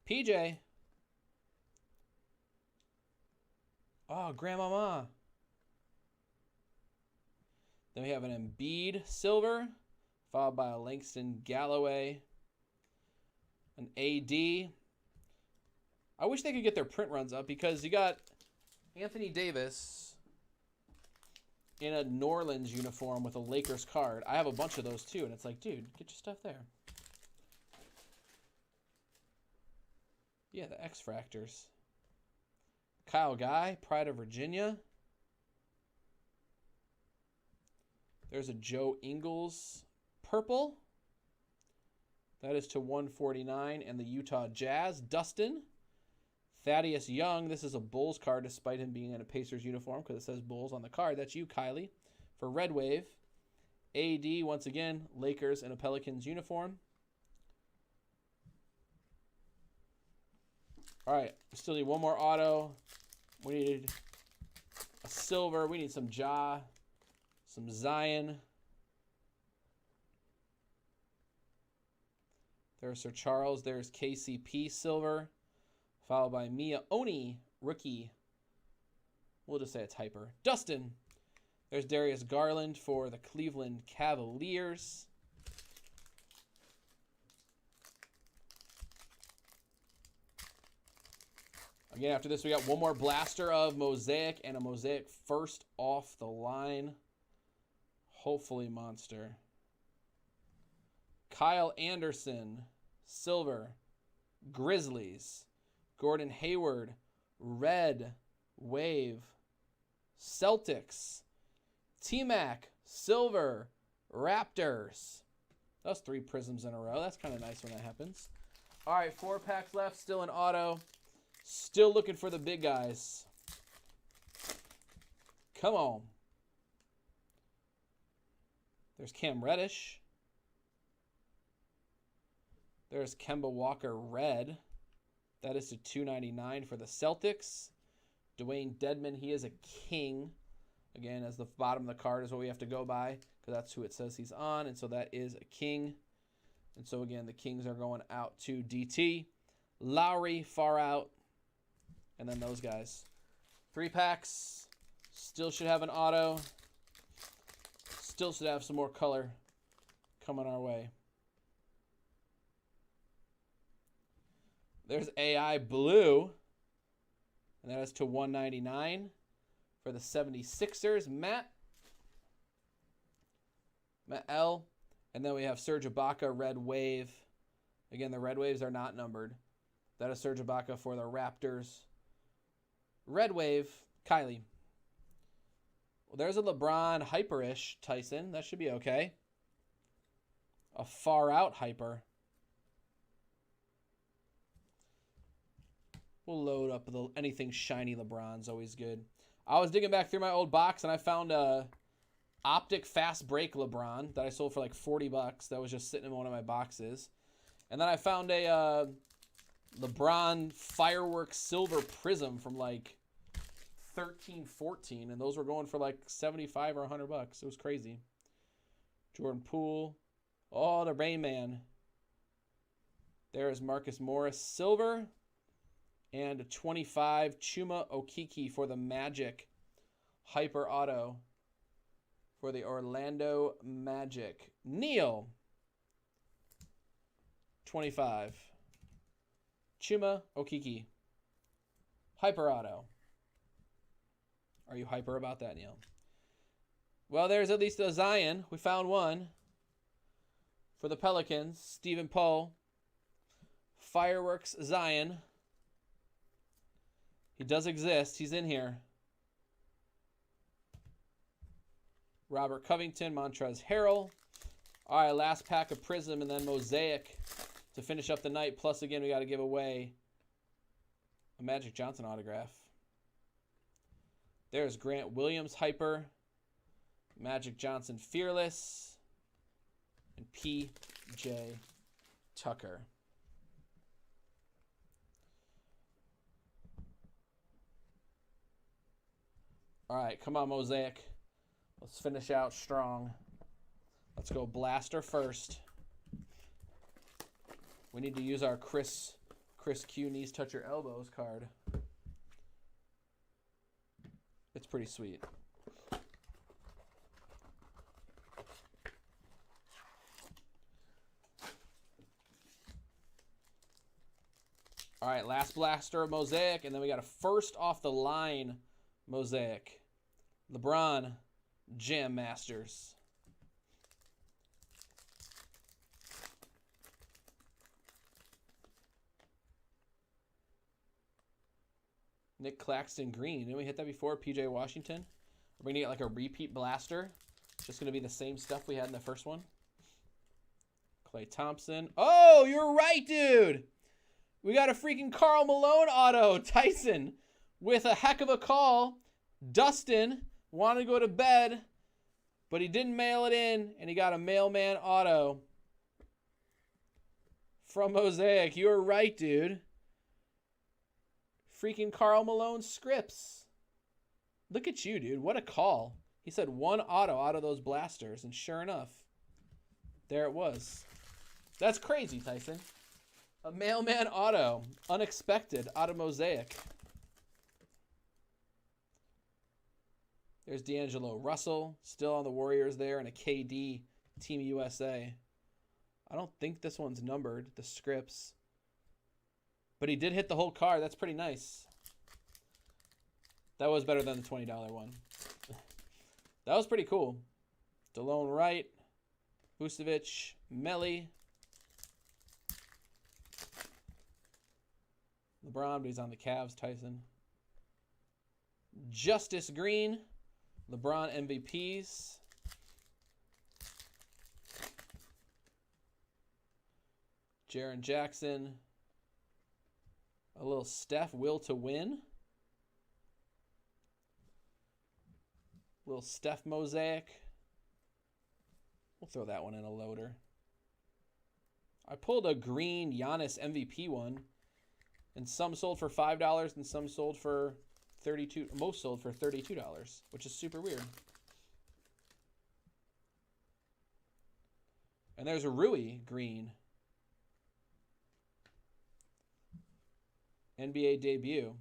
PJ. Oh, Grandmama. Then we have an Embiid silver, followed by a Langston Galloway, an AD. I wish they could get their print runs up because you got Anthony Davis in a New Orleans uniform with a Lakers card. I have a bunch of those too, and it's like, dude, get your stuff there. Yeah, the X-Fractors. Kyle Guy, Pride of Virginia. There's a Joe Ingles purple. That is to 149. And the Utah Jazz, Dustin. Thaddeus Young. This is a Bulls card despite him being in a Pacers uniform because it says Bulls on the card. That's you, Kylie. For Red Wave. AD, once again, Lakers in a Pelicans uniform. All right, we still need one more auto. We need a silver. We need some Ja, some Zion. There's Sir Charles. There's KCP silver, followed by Mia Oni rookie. We'll just say it's hyper. Dustin. There's Darius Garland for the Cleveland Cavaliers. Again, after this, we got one more blaster of Mosaic and a Mosaic first off the line. Hopefully, monster. Kyle Anderson, silver. Grizzlies. Gordon Hayward, red. Wave. Celtics. T-Mac, silver. Raptors. That's 3 prisms in a row. That's kind of nice when that happens. All right, 4 packs left. Still an auto. Still looking for the big guys. Come on. There's Cam Reddish. There's Kemba Walker red. That is to 299 for the Celtics. Dwayne Dedman, he is a king. Again, as the bottom of the card is what we have to go by because that's who it says he's on. And so that is a king. And so, again, the Kings are going out to DT. Lowry, far out. And then those guys. 3 packs. Still should have an auto. Still should have some more color coming our way. There's AI Blue. And that is to 199 for the 76ers. Matt L. And then we have Serge Ibaka, Red Wave. Again, the Red Waves are not numbered. That is Serge Ibaka for the Raptors. Red Wave, Kylie. Well, there's a LeBron hyper-ish Tyson. That should be okay. A far-out hyper. We'll load up anything shiny LeBron's always good. I was digging back through my old box, and I found a Optic Fast Break LeBron that I sold for like $40. That was just sitting in one of my boxes. And then I found a LeBron Fireworks Silver Prism from like 13, 14, and those were going for like 75 or $100. It was crazy. Jordan Poole. Oh, the Rain Man. There is Marcus Morris Silver. And a 25 Chuma Okeke for the Magic. Hyper Auto for the Orlando Magic. Neil. 25. Chuma Okiki. Hyper auto. Are you hyper about that, Neil? Well, there's at least a Zion. We found one. For the Pelicans, Stephen Poe. Fireworks Zion. He does exist. He's in here. Robert Covington, Montrezl Harrell. All right, last pack of Prism and then Mosaic to finish up the night. Plus, again, we got to give away a Magic Johnson autograph. There's Grant Williams, Hyper. Magic Johnson, Fearless. And P.J. Tucker. All right, come on, Mosaic. Let's finish out strong. Let's go Blaster first. We need to use our Chris Q Knees Touch Your Elbows card. It's pretty sweet. All right, last Blaster Mosaic, and then we got a first off the line Mosaic. LeBron Jam Masters. Nick Claxton Green. Didn't we hit that before? PJ Washington. We're going to get like a repeat blaster. It's just going to be the same stuff we had in the first one. Klay Thompson. Oh, you're right, dude. We got a freaking Karl Malone auto. Tyson with a heck of a call. Dustin wanted to go to bed, but he didn't mail it in, and he got a mailman auto from Mosaic. You were right, dude. Freaking Karl Malone scripts. Look at you, dude. What a call. He said one auto out of those blasters, and sure enough, there it was. That's crazy, Tyson. A mailman auto. Unexpected out of Mosaic. There's D'Angelo Russell. Still on the Warriors there, and a KD Team USA. I don't think this one's numbered, the scripts. But he did hit the whole card. That's pretty nice. That was better than the $20 one. That was pretty cool. DeLone Wright. Vucevic. Melly. LeBron, but he's on the Cavs. Tyson. Justice Green. LeBron MVPs. Jaren Jackson. A little Steph, will to win. Little Steph Mosaic. We'll throw that one in a loader. I pulled a green Giannis MVP one. And some sold for $5 and some sold for $32. Most sold for $32, which is super weird. And there's a Rui green. NBA debut.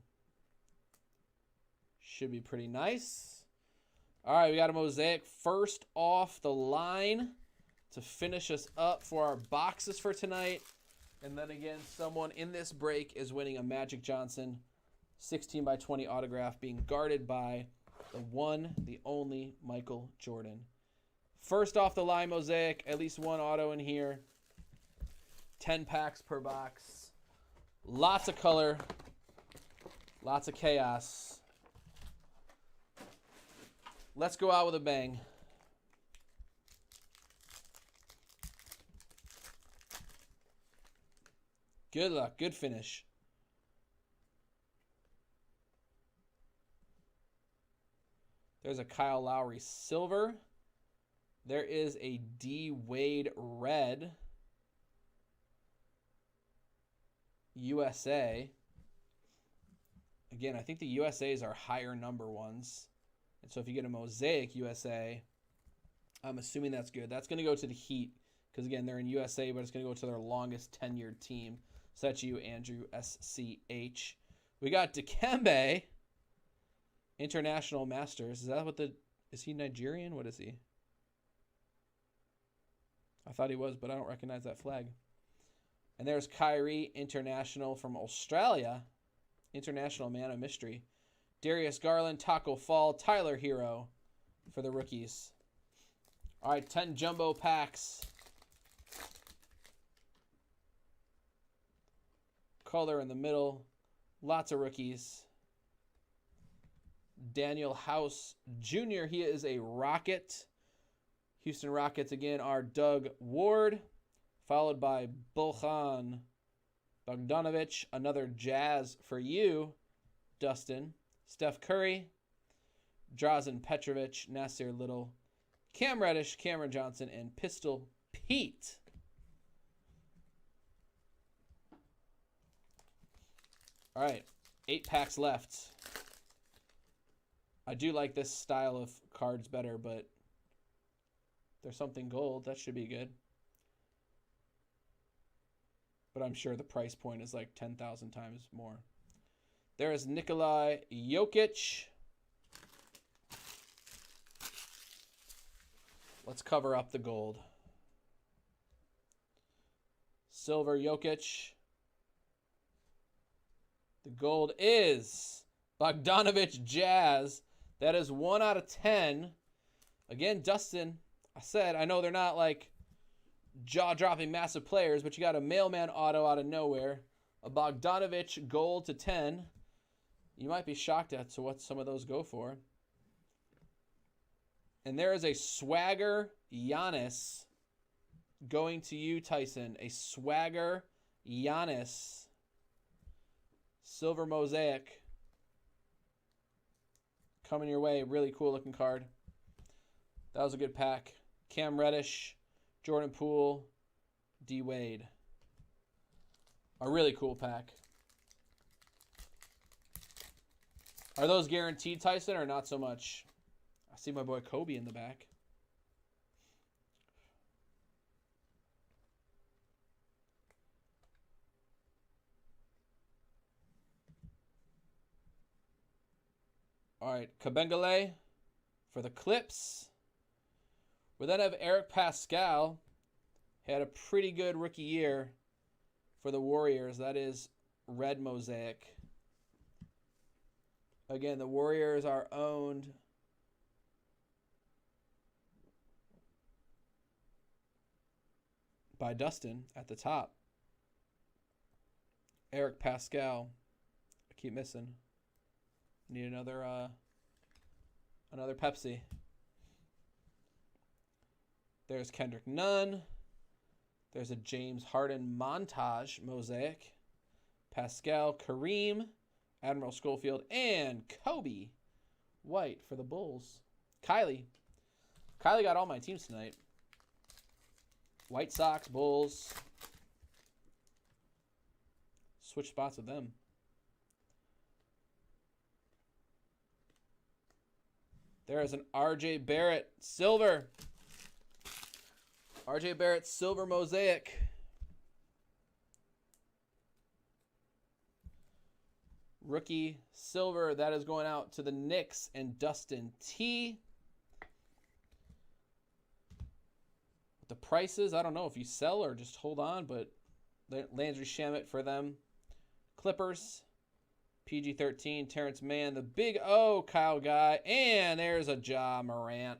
Should be pretty nice. All right, we got a Mosaic first off the line to finish us up for our boxes for tonight. And then again, someone in this break is winning a Magic Johnson 16x20 autograph being guarded by the one, the only Michael Jordan. First off the line Mosaic, at least one auto in here. 10 packs per box. Lots of color. Lots of chaos. Let's go out with a bang. Good luck. Good finish. There's a Kyle Lowry silver. There is a D Wade red. USA. Again, I think the USAs are higher number ones. And so if you get a Mosaic USA, I'm assuming that's good. That's going to go to the Heat because, again, they're in USA, but it's going to go to their longest tenured team. So that's you, Andrew SCH. We got Dikembe, International Masters. Is that what is he Nigerian? What is he? I thought he was, but I don't recognize that flag. And there's Kyrie, international from Australia. International man of mystery. Darius Garland, Taco Fall, Tyler Hero for the rookies. All right, 10 jumbo packs. Color in the middle. Lots of rookies. Daniel House Jr. He is a Rocket. Houston Rockets again are Doug Ward, followed by Bojan Bogdanovic. Another Jazz for you, Dustin. Steph Curry, Drazen Petrovic, Nasir Little, Cam Reddish, Cameron Johnson, and Pistol Pete. All right, 8 packs left. I do like this style of cards better, but there's something gold. That should be good. But I'm sure the price point is like 10,000 times more. There is Nikolai Jokic. Let's cover up the gold. Silver Jokic. The gold is Bogdanovic Jazz. That is 1 out of 10. Again, Dustin, I know they're not like jaw-dropping massive players, but you got a mailman auto out of nowhere. A Bogdanovic gold to 10. You might be shocked at what some of those go for. And there is a Swagger Giannis going to you, Tyson. A Swagger Giannis. Silver Mosaic. Coming your way. Really cool looking card. That was a good pack. Cam Reddish, Jordan Poole, D. Wade. A really cool pack. Are those guaranteed, Tyson, or not so much? I see my boy Kobe in the back. All right, Kabengele for the Clips. We then have Eric Pascal. Had a pretty good rookie year for the Warriors. That is red mosaic. Again, the Warriors are owned by Dustin at the top. Eric Pascal. I keep missing. Need another Pepsi. There's Kendrick Nunn. There's a James Harden montage mosaic. Pascal, Kareem, Admiral Schofield, and Kobe White for the Bulls. Kylie got all my teams tonight. White Sox, Bulls. Switch spots with them. There is an R.J. Barrett silver. R.J. Barrett silver mosaic. Rookie silver. That is going out to the Knicks and Dustin T. The prices, I don't know if you sell or just hold on, but Landry Shamet for them. Clippers. PG-13, Terrence Mann, the Big O, Kyle Guy, and there's a Ja Morant.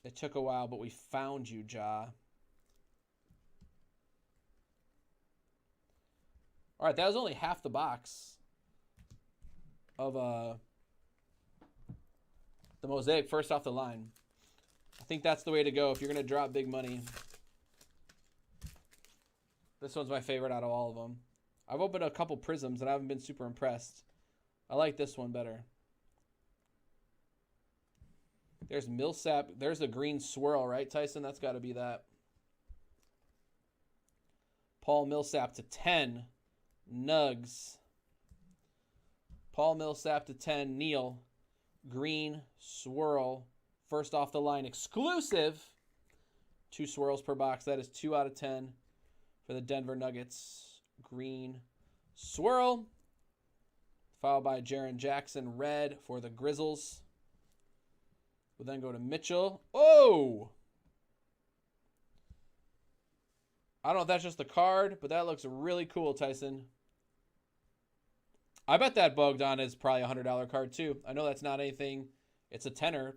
It took a while, but we found you, Ja. All right, that was only half the box of the mosaic first off the line. I think that's the way to go if you're going to drop big money. This one's my favorite out of all of them. I've opened a couple Prisms and I haven't been super impressed. I like this one better. There's Millsap. There's a green swirl, right, Tyson? That's got to be that. Paul Millsap to 10. Nugs. Paul Millsap to 10. Neil. Green swirl. First off the line exclusive. 2 swirls per box. That is 2 out of 10 for the Denver Nuggets. Green swirl. Followed by Jaren Jackson. Red for the Grizzlies. We'll then go to Mitchell. Oh! I don't know if that's just the card, but that looks really cool, Tyson. I bet that Bogdan is probably a $100 card too. I know that's not anything. It's a tenner.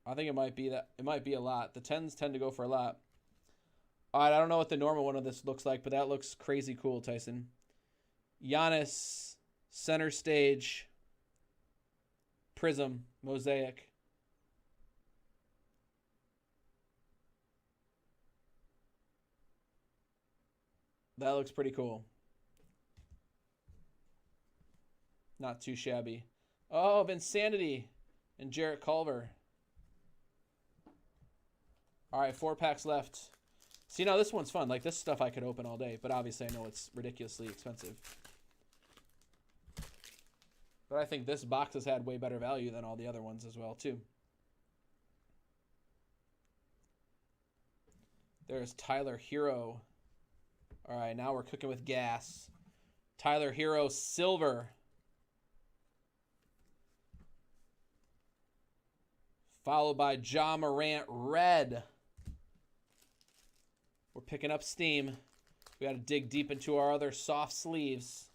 I think it might be that. It might be a lot. The 10s tend to go for a lot. All right, I don't know what the normal one of this looks like, but that looks crazy cool, Tyson. Giannis, center stage, Prism, Mosaic. That looks pretty cool. Not too shabby. Oh, Vinsanity and Jarrett Culver. All right, 4 packs left. See, now this one's fun. Like, this stuff I could open all day, but obviously I know it's ridiculously expensive. But I think this box has had way better value than all the other ones as well, too. There's Tyler Hero. All right, now we're cooking with gas. Tyler Hero, silver. Followed by Ja Morant, red. We're picking up steam. We got to dig deep into our other soft sleeves.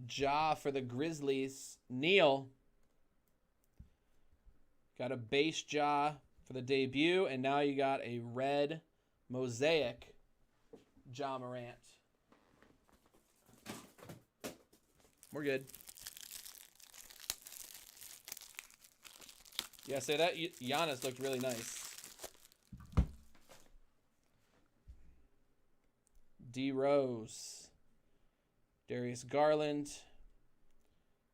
Ja for the Grizzlies. Neil. Got a base Ja for the debut. And now you got a red mosaic Ja Morant. We're good. Yeah, say that Giannis looked really nice. D Rose. Darius Garland.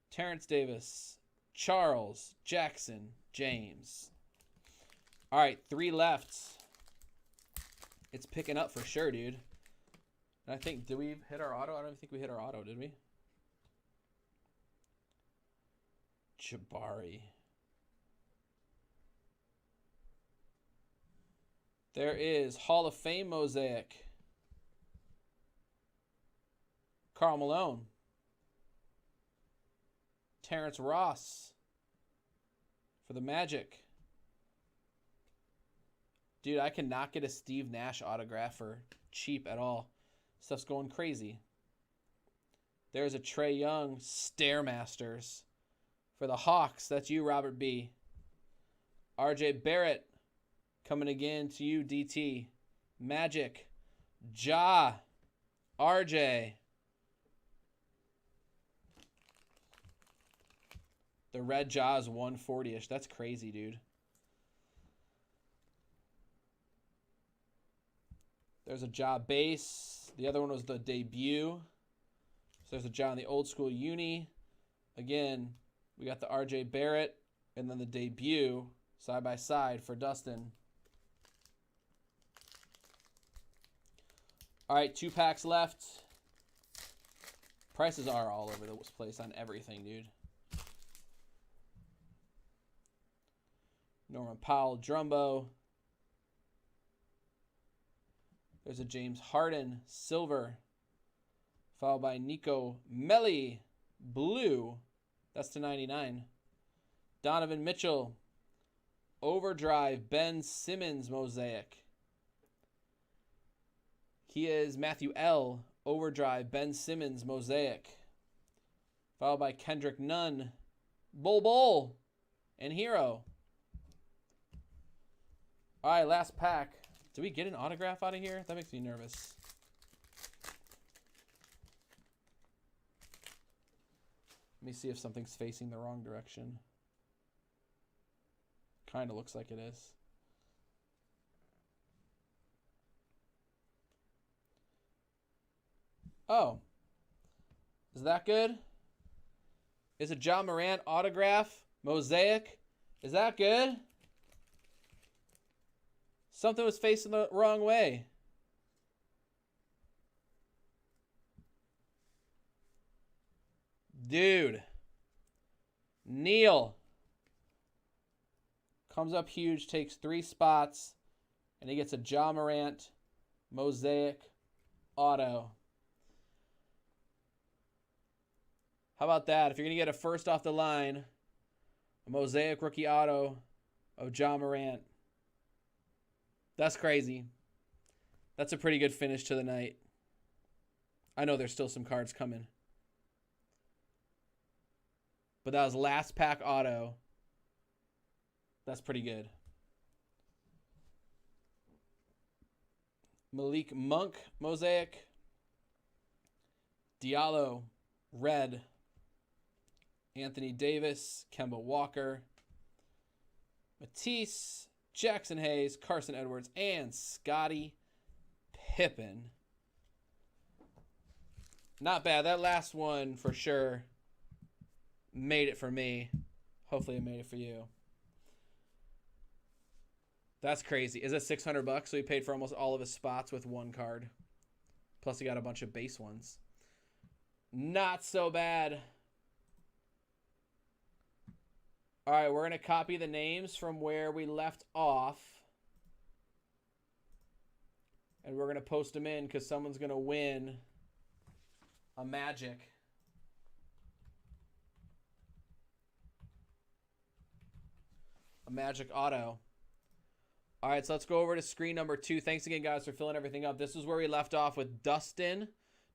Terrence Davis. Charles. Jackson. James. All right, 3 left. It's picking up for sure, dude. And I think, did we hit our auto? I don't think we hit our auto, did we? Jabari. There is Hall of Fame mosaic. Karl Malone. Terrence Ross for the Magic. Dude, I cannot get a Steve Nash autograph for cheap at all. Stuff's going crazy. There's a Trae Young Stairmasters for the Hawks. That's you, Robert B. RJ Barrett coming again to you, DT. Magic. Ja. RJ. The red Ja is 140-ish. That's crazy, dude. There's a Ja base. The other one was the debut. So there's a Ja in the old school uni. Again, we got the RJ Barrett and then the debut side by side for Dustin. All right, 2 packs left. Prices are all over the place on everything, dude. Norman Powell, Drumbo. There's a James Harden, silver. Followed by Nico Melli, blue. That's to 99. Donovan Mitchell, overdrive, Ben Simmons mosaic. He is Matthew L, overdrive, Ben Simmons mosaic. Followed by Kendrick Nunn, Bol, and Hero. All right, last pack. Did we get an autograph out of here? That makes me nervous. Let me see if something's facing the wrong direction. Kind of looks like it is. Oh. Is that good? Is a Ja Morant autograph? Mosaic? Is that good? Something was facing the wrong way. Dude. Neil. Comes up huge, takes 3 spots, and he gets a Ja Morant mosaic auto. How about that? If you're going to get a first off the line, a Mosaic rookie auto of John Morant. That's crazy. That's a pretty good finish to the night. I know there's still some cards coming. But that was last pack auto. That's pretty good. Malik Monk, Mosaic. Diallo, red. Anthony Davis, Kemba Walker. Matisse, Jackson Hayes, Carson Edwards, and Scottie Pippen. Not bad. That last one for sure made it for me. Hopefully it made it for you. That's crazy. Is it $600? So he paid for almost all of his spots with one card. Plus he got a bunch of base ones. Not so bad. All right, we're going to copy the names from where we left off. And we're going to post them in because someone's going to win a Magic. A Magic auto. All right, so let's go over to screen number 2. Thanks again, guys, for filling everything up. This is where we left off with Dustin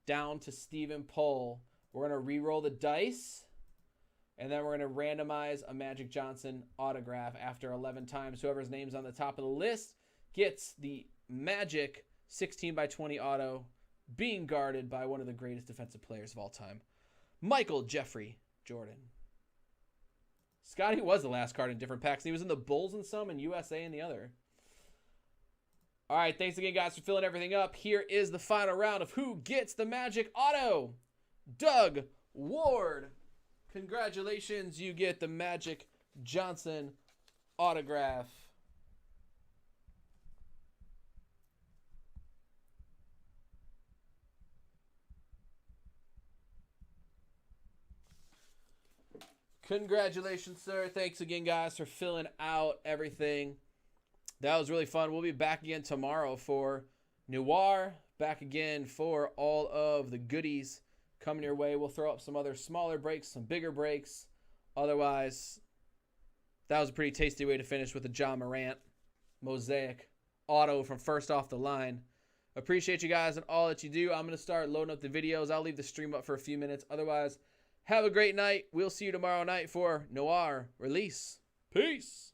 down to Stephen Pohl. We're going to re-roll the dice, and then we're going to randomize a Magic Johnson autograph after 11 times. Whoever's name's on the top of the list gets the Magic 16x20 auto being guarded by one of the greatest defensive players of all time, Michael Jeffrey Jordan. Scotty was the last card in different packs. He was in the Bulls in some and USA in the other. All right, thanks again, guys, for filling everything up. Here is the final round of who gets the Magic auto. Doug Ward. Congratulations, you get the Magic Johnson autograph. Congratulations, sir. Thanks again, guys, for filling out everything. That was really fun. We'll be back again tomorrow for Noir. Back again for all of the goodies coming your way. We'll throw up some other smaller breaks, some bigger breaks. Otherwise, that was a pretty tasty way to finish with a John Morant Mosaic auto from first off the line. Appreciate you guys and all that you do. I'm going to start loading up the videos. I'll leave the stream up for a few minutes. Otherwise, have a great night. We'll see you tomorrow night for Noir Release. Peace.